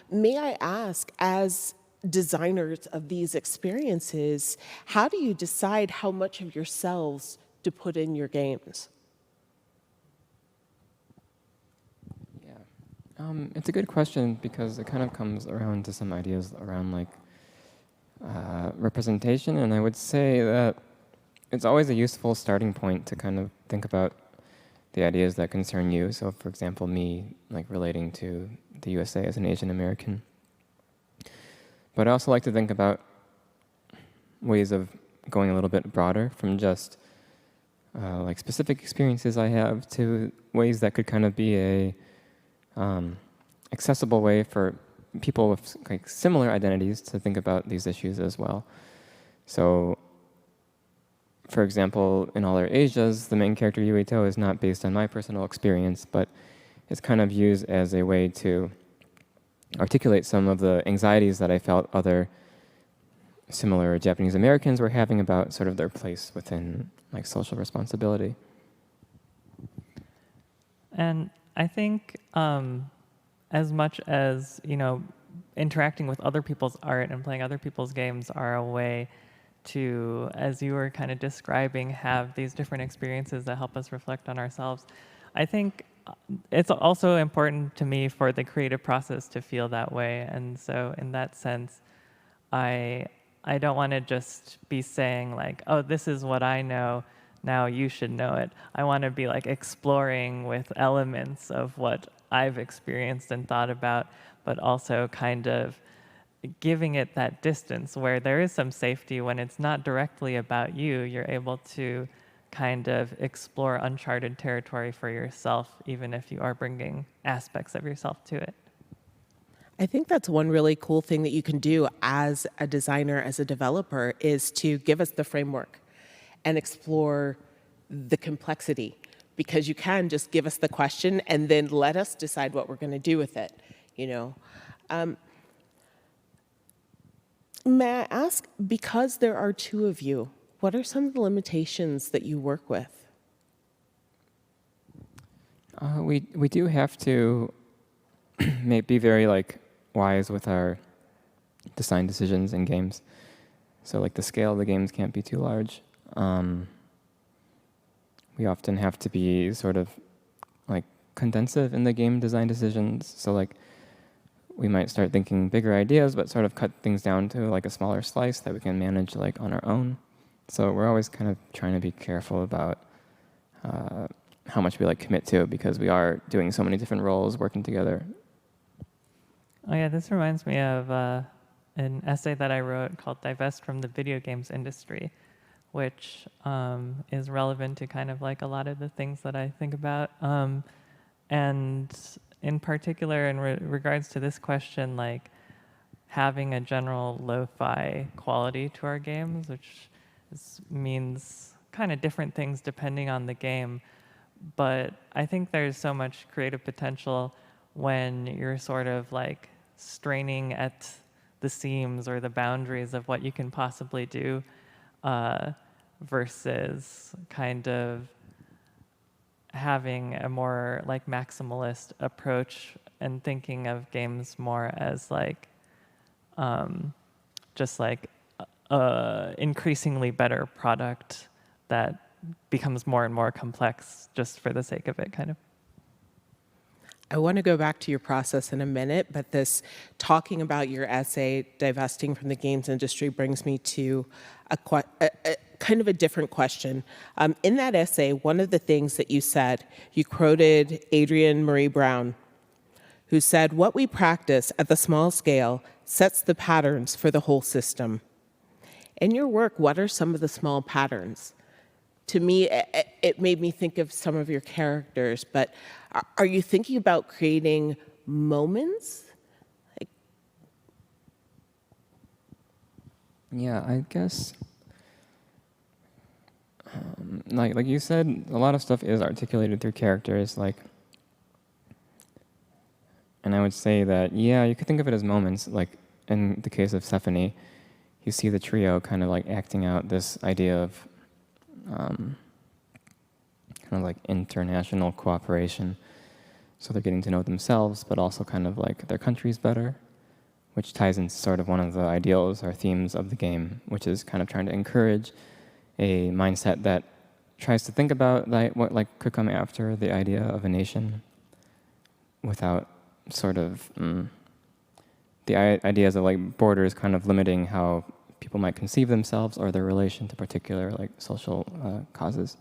May I ask, as designers of these experiences, how do you decide how much of yourselves to put in your games? It's a good question because it kind of comes around to some ideas around like representation, and I would say that it's always a useful starting point to kind of think about the ideas that concern you. So, for example, me like relating to the USA as an Asian American. But I also like to think about ways of going a little bit broader from just like specific experiences I have to ways that could kind of be a accessible way for people with like similar identities to think about these issues as well. So, for example, in All Our Asias, the main character Yuito is not based on my personal experience, but it's kind of used as a way to articulate some of the anxieties that I felt other similar Japanese Americans were having about sort of their place within like social responsibility. And I think as much as, you know, interacting with other people's art and playing other people's games are a way to, as you were kind of describing, have these different experiences that help us reflect on ourselves. I think it's also important to me for the creative process to feel that way. And so in that sense, I don't want to just be saying like, oh, this is what I know, now you should know it. I want to be like exploring with elements of what I've experienced and thought about, but also kind of giving it that distance where there is some safety when it's not directly about you. You're able to kind of explore uncharted territory for yourself, even if you are bringing aspects of yourself to it. I think that's one really cool thing that you can do as a designer, as a developer, is to give us the framework and explore the complexity, because you can just give us the question and then let us decide what we're going to do with it, you know. May I ask, because there are two of you, what are some of the limitations that you work with? We do have to be very like wise with our design decisions in games. So like the scale of the games can't be too large. We often have to be sort of like condensive in the game design decisions. So like we might start thinking bigger ideas, but sort of cut things down to like a smaller slice that we can manage like on our own. So we're always kind of trying to be careful about how much we like commit to, because we are doing so many different roles working together. Oh yeah, this reminds me of an essay that I wrote called Divest from the Video Games Industry, which is relevant to kind of like a lot of the things that I think about. And in particular, in regards to this question, like having a general lo-fi quality to our games, which means kind of different things depending on the game. but I think there's so much creative potential when you're sort of like straining at the seams or the boundaries of what you can possibly do, versus kind of having a more like maximalist approach and thinking of games more as like just like a increasingly better product that becomes more and more complex just for the sake of it, kind of. I want to go back to your process in a minute, but this talking about your essay, divesting from the games industry, brings me to a kind of a different question. In that essay, one of the things that you said, you quoted Adrienne Marie Brown, who said, "What we practice at the small scale sets the patterns for the whole system." In your work, what are some of the small patterns? To me, it made me think of some of your characters, but are you thinking about creating moments? Yeah, I guess, like you said, a lot of stuff is articulated through characters, and I would say that, yeah, you could think of it as moments, like in the case of Stephanie, you see the trio kind of like acting out this idea of kind of like international cooperation. So they're getting to know themselves, but also kind of like their countries better, which ties into sort of one of the ideals or themes of the game, which is kind of trying to encourage a mindset that tries to think about like what like could come after the idea of a nation without sort of the ideas of like borders kind of limiting how people might conceive themselves or their relation to particular like social causes.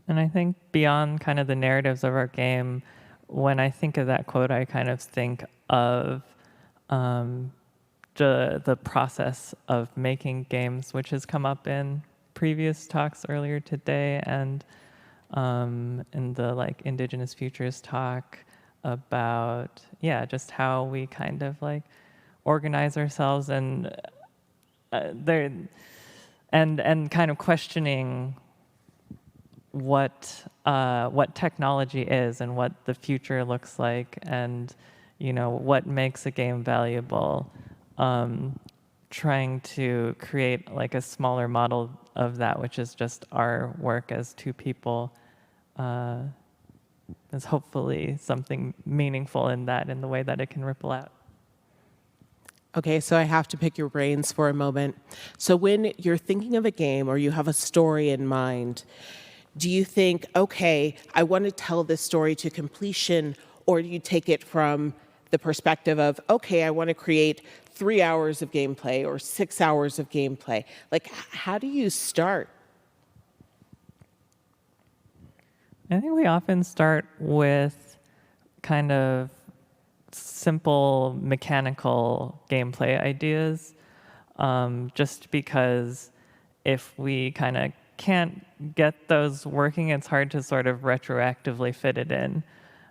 And I think beyond kind of the narratives of our game, when I think of that quote, I kind of think of the process of making games, which has come up in previous talks earlier today, and in the like Indigenous Futures talk about, yeah, just how we kind of like organize ourselves and and kind of questioning what technology is and what the future looks like, and what makes a game valuable. Trying to create like a smaller model of that, which is just our work as two people, is hopefully something meaningful in that, in the way that it can ripple out. Okay, so I have to pick your brains for a moment. So when you're thinking of a game or you have a story in mind, do you think, okay, I want to tell this story to completion, or do you take it from the perspective of, okay, I want to create 3 hours of gameplay or 6 hours of gameplay? Like, how do you start? I think we often start with kind of simple mechanical gameplay ideas, just because if we kind of can't get those working, it's hard to sort of retroactively fit it in.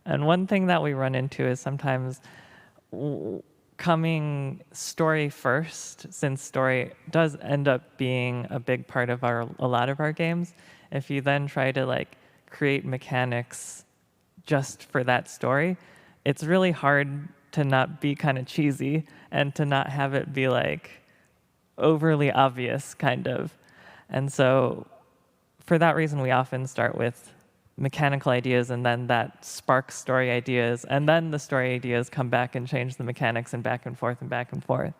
And one thing that we run into is sometimes coming story first, since story does end up being a big part of a lot of our games. If you then try to like create mechanics just for that story, it's really hard to not be kind of cheesy and to not have it be like overly obvious, kind of. And so for that reason, we often start with mechanical ideas, and then that sparks story ideas, and then the story ideas come back and change the mechanics, and back and forth and back and forth.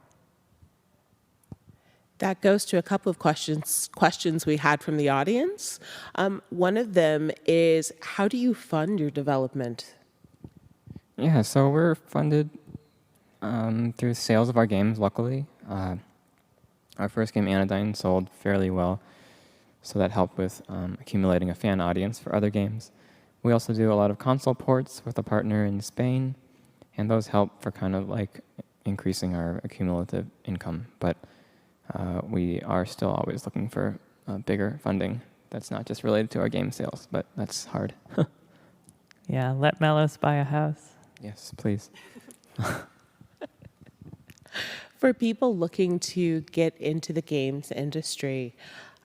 That goes to a couple of questions we had from the audience. One of them is, how do you fund your development? Yeah, so we're funded through sales of our games, luckily. Our first game, Anodyne, sold fairly well, so that helped with accumulating a fan audience for other games. We also do a lot of console ports with a partner in Spain, and those help for kind of like increasing our accumulative income. But we are still always looking for bigger funding that's not just related to our game sales, but that's hard. Yeah, let Melos buy a house. Yes, please. For people looking to get into the games industry,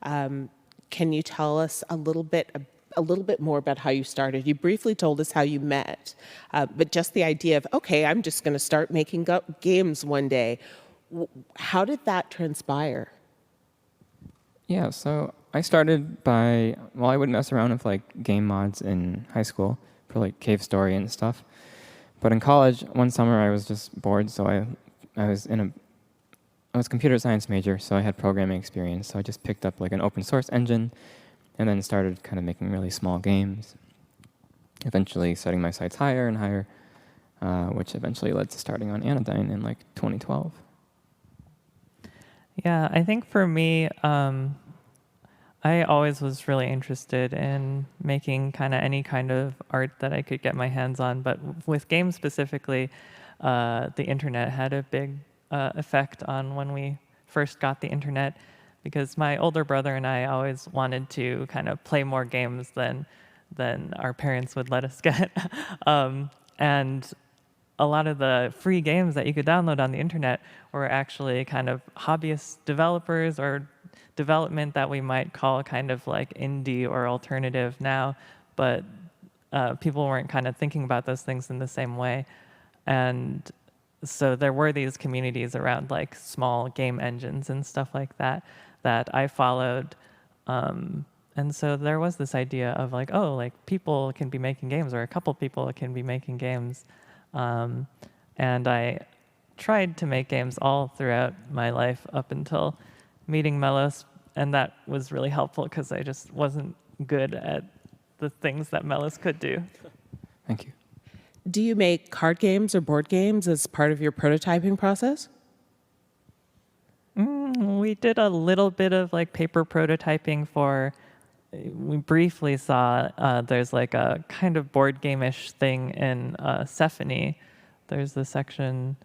can you tell us a little bit a little bit more about how you started. You briefly told us how you met, but just the idea of, okay, I'm just going to start making games one day. How did that transpire? Yeah, so I started by, well, I would mess around with like game mods in high school for like Cave Story and stuff. But in college, one summer I was just bored, so I was a computer science major, so I had programming experience. So I just picked up like an open source engine and then started kind of making really small games. Eventually setting my sights higher and higher, which eventually led to starting on Anodyne in like 2012. Yeah, I think for me, I always was really interested in making kind of any kind of art that I could get my hands on, but with games specifically, the internet had a big effect on when we first got the internet, because my older brother and I always wanted to kind of play more games than our parents would let us get. And a lot of the free games that you could download on the internet were actually kind of hobbyist developers or development that we might call kind of like indie or alternative now, but people weren't kind of thinking about those things in the same way. And so there were these communities around like small game engines and stuff like that that I followed. And so there was this idea of like, oh, like people can be making games, or a couple people can be making games. And I tried to make games all throughout my life up until meeting Melos, and that was really helpful because I just wasn't good at the things that Melos could do. Thank you. Do you make card games or board games as part of your prototyping process? We did a little bit of like paper prototyping for, we briefly saw there's like a kind of board game-ish thing in Cephany. There's the section,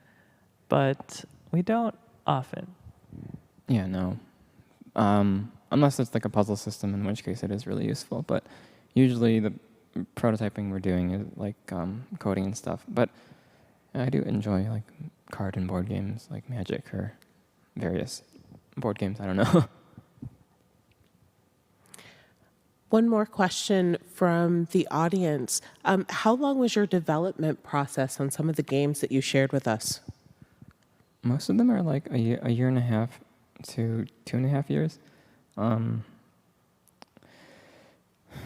but we don't often. Yeah, no. Unless it's like a puzzle system, in which case it is really useful. But usually the prototyping we're doing is like coding and stuff. But I do enjoy like card and board games, like Magic or various board games. I don't know. One more question from the audience. How long was your development process on some of the games that you shared with us? Most of them are like a year and a half to 2.5 years.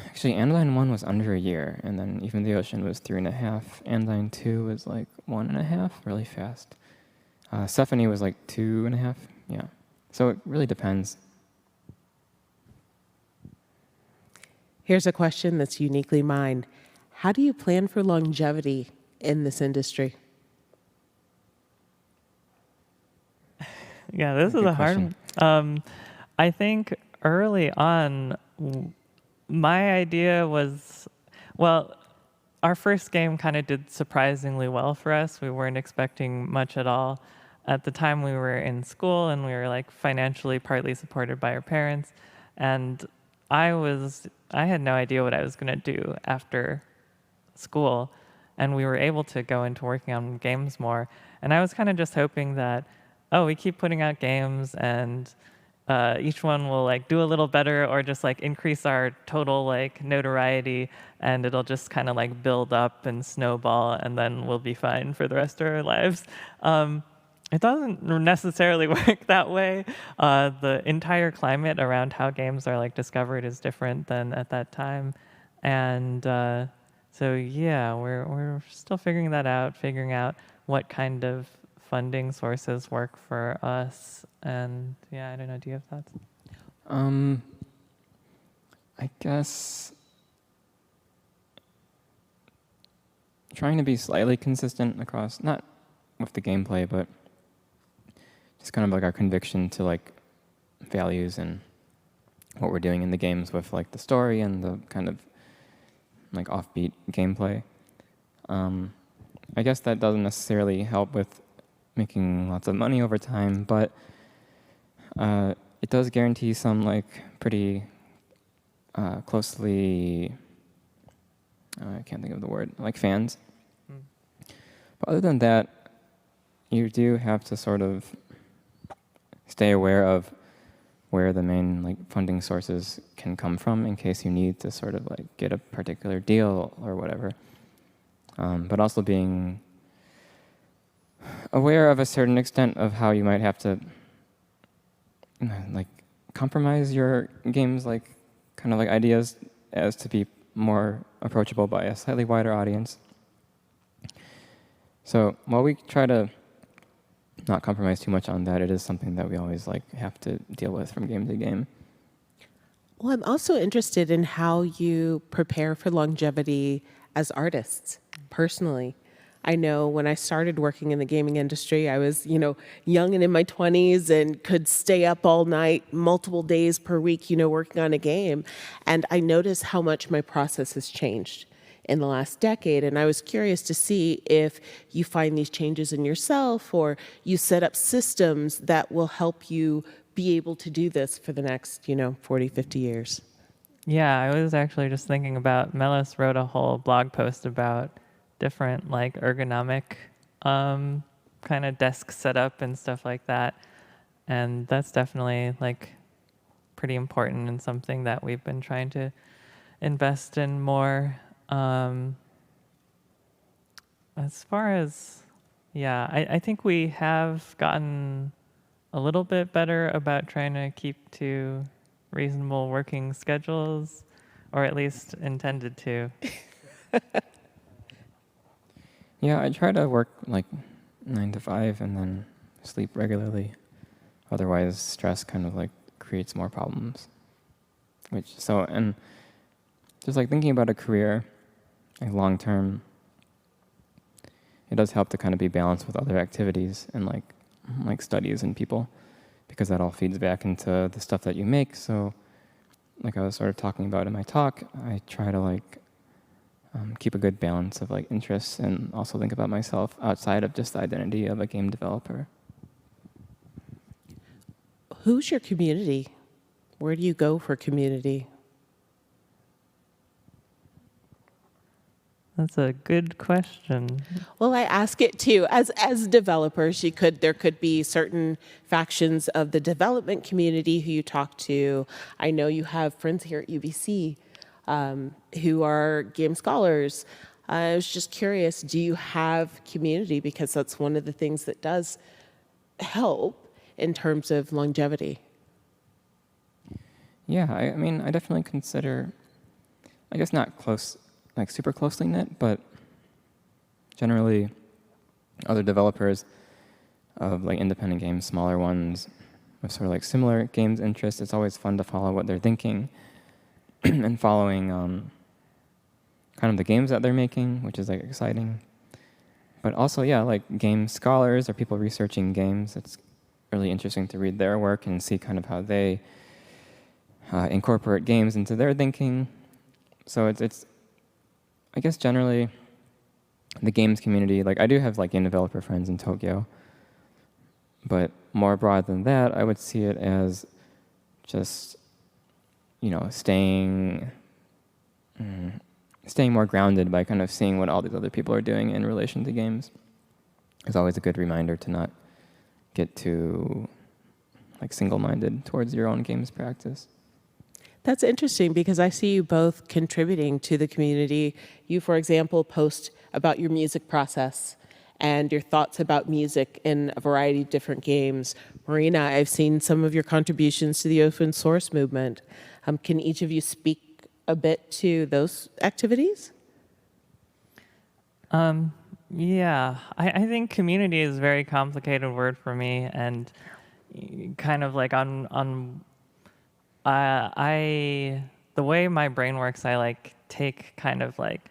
Actually, Anodyne 1 was under a year, and then Even the Ocean was 3.5. Anodyne 2 was like 1.5, really fast. Cephany was like 2.5, yeah. So it really depends. Here's a question that's uniquely mine. How do you plan for longevity in this industry? Yeah, this is a hard one. I think early on, my idea was, well, our first game kind of did surprisingly well for us. We weren't expecting much at all. At the time we were in school and we were like financially partly supported by our parents. And I had no idea what I was going to do after school. And we were able to go into working on games more. And I was kind of just hoping that, oh, we keep putting out games and each one will like do a little better or just like increase our total like notoriety, and it'll just kind of like build up and snowball, and then we'll be fine for the rest of our lives. It doesn't necessarily work that way. The entire climate around how games are like discovered is different than at that time. And so yeah, we're still figuring that out, figuring out what kind of funding sources work for us. And yeah, I don't know, do you have thoughts? I guess trying to be slightly consistent across, not with the gameplay, but just kind of like our conviction to like values and what we're doing in the games with like the story and the kind of like offbeat gameplay. I guess that doesn't necessarily help with making lots of money over time, but it does guarantee some like pretty closely, I can't think of the word, like fans. But other than that, you do have to sort of stay aware of where the main like funding sources can come from in case you need to sort of like get a particular deal or whatever. But also being aware of a certain extent of how you might have to like compromise your games, like kind of like ideas as to be more approachable by a slightly wider audience. So while we try to not compromise too much on that, it is something that we always like have to deal with from game to game. Well, I'm also interested in how you prepare for longevity as artists, personally. I know when I started working in the gaming industry, I was, young and in my 20s and could stay up all night, multiple days per week, working on a game. And I noticed how much my process has changed in the last decade. And I was curious to see if you find these changes in yourself or you set up systems that will help you be able to do this for the next, 40, 50 years. Yeah, I was actually just thinking about, Melis wrote a whole blog post about different like ergonomic kind of desk setup and stuff like that. And that's definitely like pretty important and something that we've been trying to invest in more. As far as, I think we have gotten a little bit better about trying to keep to reasonable working schedules, or at least intended to. Yeah, I try to work like 9 to 5 and then sleep regularly. Otherwise, stress kind of like creates more problems. And just like thinking about a career, like long term, it does help to kind of be balanced with other activities and like studies and people, because that all feeds back into the stuff that you make. So like I was sort of talking about in my talk, I try to like keep a good balance of like interests and also think about myself outside of just the identity of a game developer. Who's your community? Where do you go for community? That's a good question. Well, I ask it too. As developers, there could be certain factions of the development community who you talk to. I know you have friends here at UBC who are game scholars. I was just curious, do you have community? Because that's one of the things that does help in terms of longevity. Yeah, I mean, I definitely consider, I guess not close, like super closely knit, but generally other developers of like independent games, smaller ones, with sort of like similar games interests. It's always fun to follow what they're thinking and following kind of the games that they're making, which is like exciting. But also, yeah, like game scholars or people researching games, it's really interesting to read their work and see kind of how they incorporate games into their thinking. So it's I guess generally the games community, like I do have like game developer friends in Tokyo, but more broad than that, I would see it as just, staying more grounded by kind of seeing what all these other people are doing in relation to games. It's always a good reminder to not get too like single-minded towards your own games practice. That's interesting because I see you both contributing to the community. You, for example, post about your music process and your thoughts about music in a variety of different games. Marina, I've seen some of your contributions to the open source movement. Can each of you speak a bit to those activities? Yeah, I think community is a very complicated word for me, and kind of like the way my brain works, I like take kind of like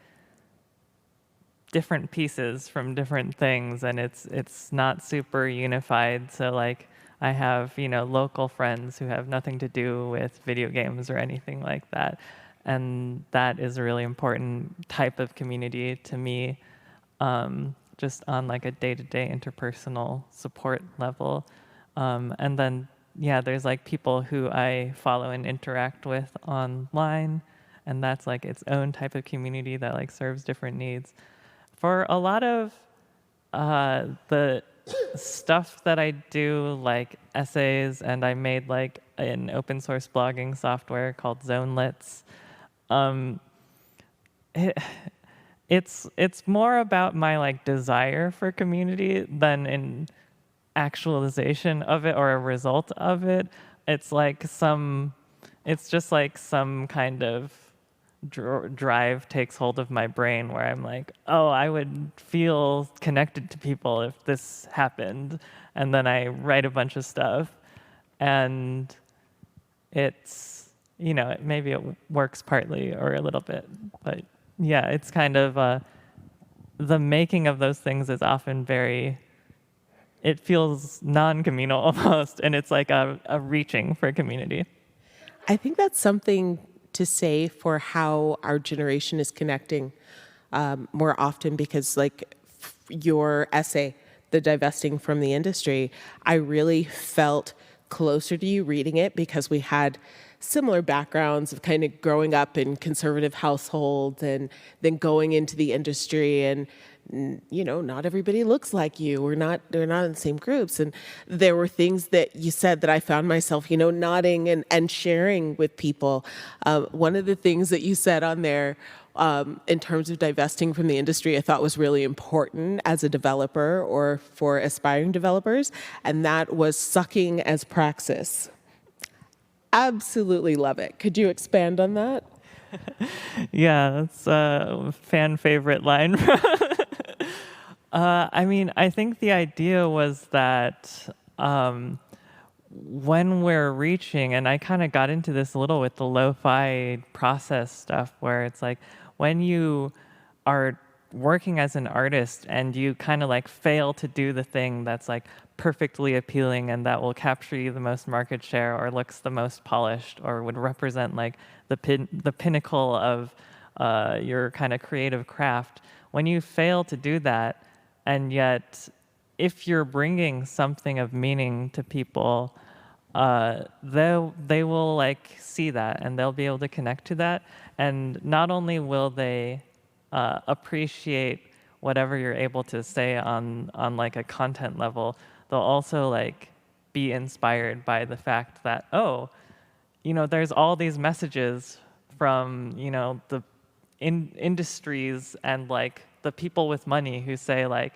different pieces from different things, and it's not super unified. So like I have, local friends who have nothing to do with video games or anything like that. And that is a really important type of community to me, just on like a day-to-day interpersonal support level. And then, there's like people who I follow and interact with online, and that's like its own type of community that like serves different needs. For a lot of the stuff that I do, like essays, and I made like an open source blogging software called Zonelets. It's more about my like desire for community than an actualization of it or a result of it. It's just like some kind of drive takes hold of my brain where I'm like, oh, I would feel connected to people if this happened. And then I write a bunch of stuff. And it's, maybe it works partly or a little bit. But yeah, it's kind of, the making of those things is often it feels non-communal almost. And it's like a reaching for community. I think that's something to say for how our generation is connecting more often, because like your essay, The Divesting from the Industry, I really felt closer to you reading it because we had similar backgrounds of kind of growing up in conservative households and then going into the industry, and not everybody looks like you. They're not in the same groups. And there were things that you said that I found myself, nodding and sharing with people. One of the things that you said on there in terms of divesting from the industry, I thought was really important as a developer or for aspiring developers, and that was sucking as praxis. Absolutely love it. Could you expand on that? Yeah, that's a fan favorite line. I think the idea was that when we're reaching, and I kind of got into this a little with the lo-fi process stuff, where it's like when you are working as an artist and you kind of like fail to do the thing that's like perfectly appealing and that will capture you the most market share or looks the most polished or would represent like the pinnacle of your kind of creative craft. When you fail to do that, and yet if you're bringing something of meaning to people, they will like see that and they'll be able to connect to that. And not only will they appreciate whatever you're able to say on like a content level, they'll also like be inspired by the fact that, oh, there's all these messages from, the industries and like the people with money who say like,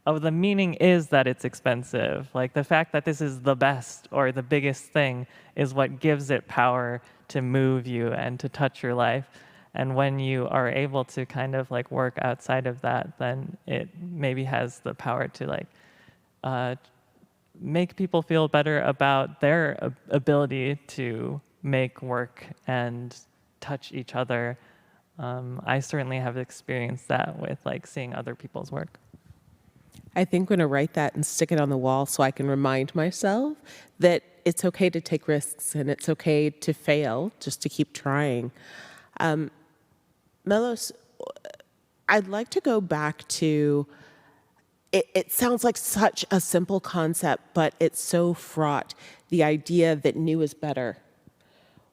oh, the meaning is that it's expensive. Like the fact that this is the best or the biggest thing is what gives it power to move you and to touch your life. And when you are able to kind of like work outside of that, then it maybe has the power to like make people feel better about their ability to make work and touch each other. I certainly have experienced that with like seeing other people's work. I think I'm going to write that and stick it on the wall so I can remind myself that it's okay to take risks and it's okay to fail, just to keep trying. Melos, I'd like to go back to, it sounds like such a simple concept, but it's so fraught. The idea that new is better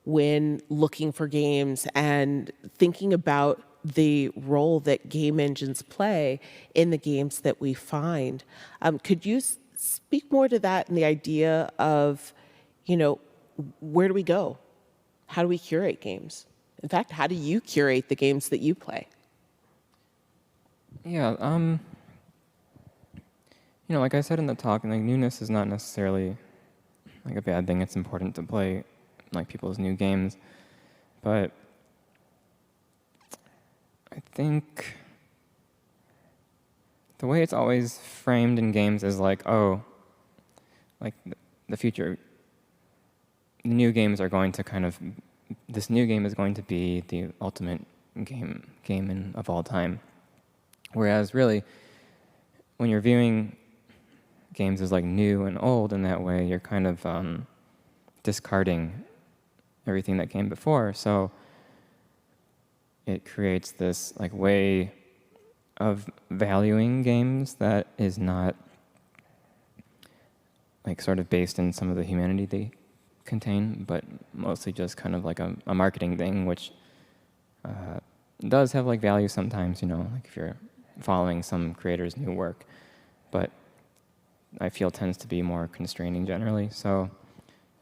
when looking for games and thinking about the role that game engines play in the games that we find. Could you speak more to that and the idea of, where do we go? How do we curate games? In fact, how do you curate the games that you play? Yeah, like I said in the talk, like newness is not necessarily like a bad thing. It's important to play like people's new games, but I think the way it's always framed in games is like, oh, like the future, new games are going to kind of, this new game is going to be the ultimate game of all time. Whereas really, when you're viewing games as like new and old in that way, you're kind of discarding everything that came before. So it creates this like way of valuing games that is not like sort of based in some of the humanity they contain, but mostly just kind of like a marketing thing, which does have like value sometimes, like if you're following some creator's new work, but I feel tends to be more constraining generally. So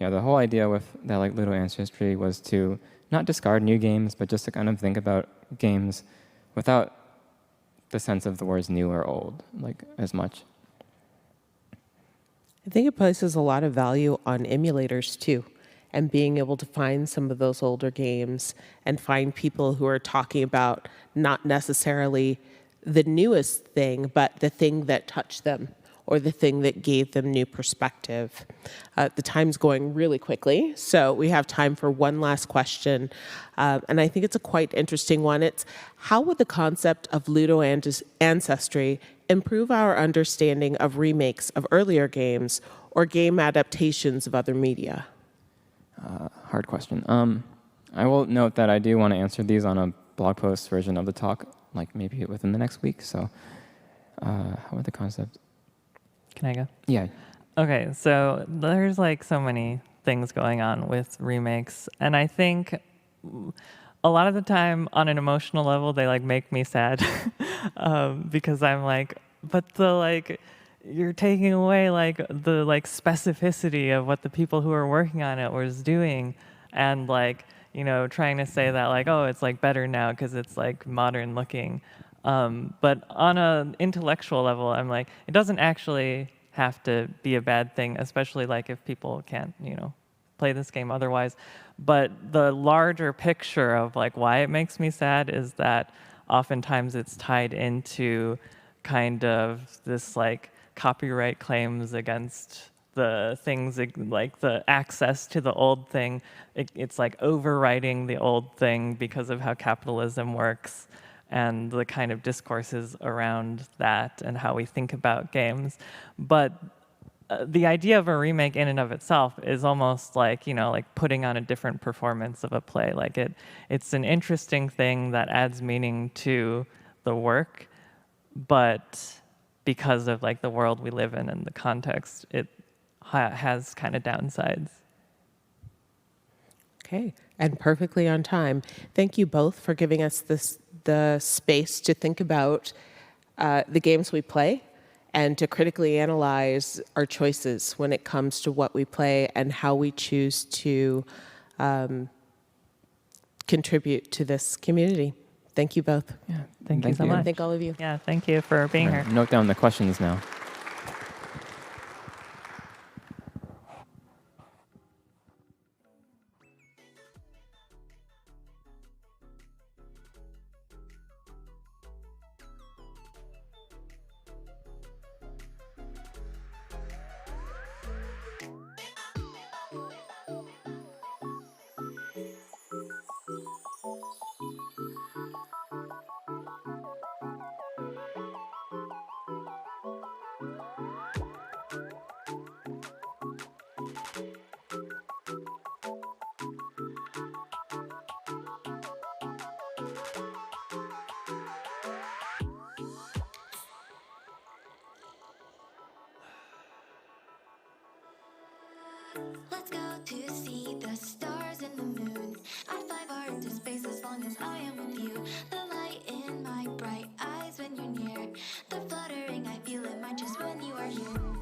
yeah, the whole idea with that like Ludo Ancestry was to not discard new games, but just to kind of think about games without the sense of the words new or old, like as much. I think it places a lot of value on emulators too, and being able to find some of those older games and find people who are talking about not necessarily the newest thing, but the thing that touched them or the thing that gave them new perspective. The time's going really quickly, so we have time for one last question. And I think it's a quite interesting one. It's, how would the concept of Ludo Ancestry improve our understanding of remakes of earlier games or game adaptations of other media? Hard question. I will note that I do want to answer these on a blog post version of the talk, like maybe within the next week. So how would the concept? Can I go? Yeah. Okay, so there's like so many things going on with remakes, and I think a lot of the time on an emotional level they like make me sad because I'm like, but the like you're taking away like the like specificity of what the people who are working on it was doing, and like, you know, trying to say that like, oh, it's like better now because it's like modern looking. But on an intellectual level, I'm like, it doesn't actually have to be a bad thing, especially like if people can't, you know, play this game otherwise. But the larger picture of like why it makes me sad is that oftentimes it's tied into kind of this like copyright claims against the things, like the access to the old thing. It's like overwriting the old thing because of how capitalism works and the kind of discourses around that and how we think about games. But the idea of a remake in and of itself is almost like, you know, like putting on a different performance of a play. Like it's an interesting thing that adds meaning to the work, but because of like the world we live in and the context, it has kind of downsides. Okay, and perfectly on time. Thank you both for giving us the space to think about the games we play and to critically analyze our choices when it comes to what we play and how we choose to contribute to this community. Thank you both. Yeah, thank you so much. Thank all of you. Yeah, thank you for being here. Note down the questions now. Let's go to see the stars and the moon. I'd fly far into space as long as I am with you. The light in my bright eyes when you're near. The fluttering, I feel it might just when you are here.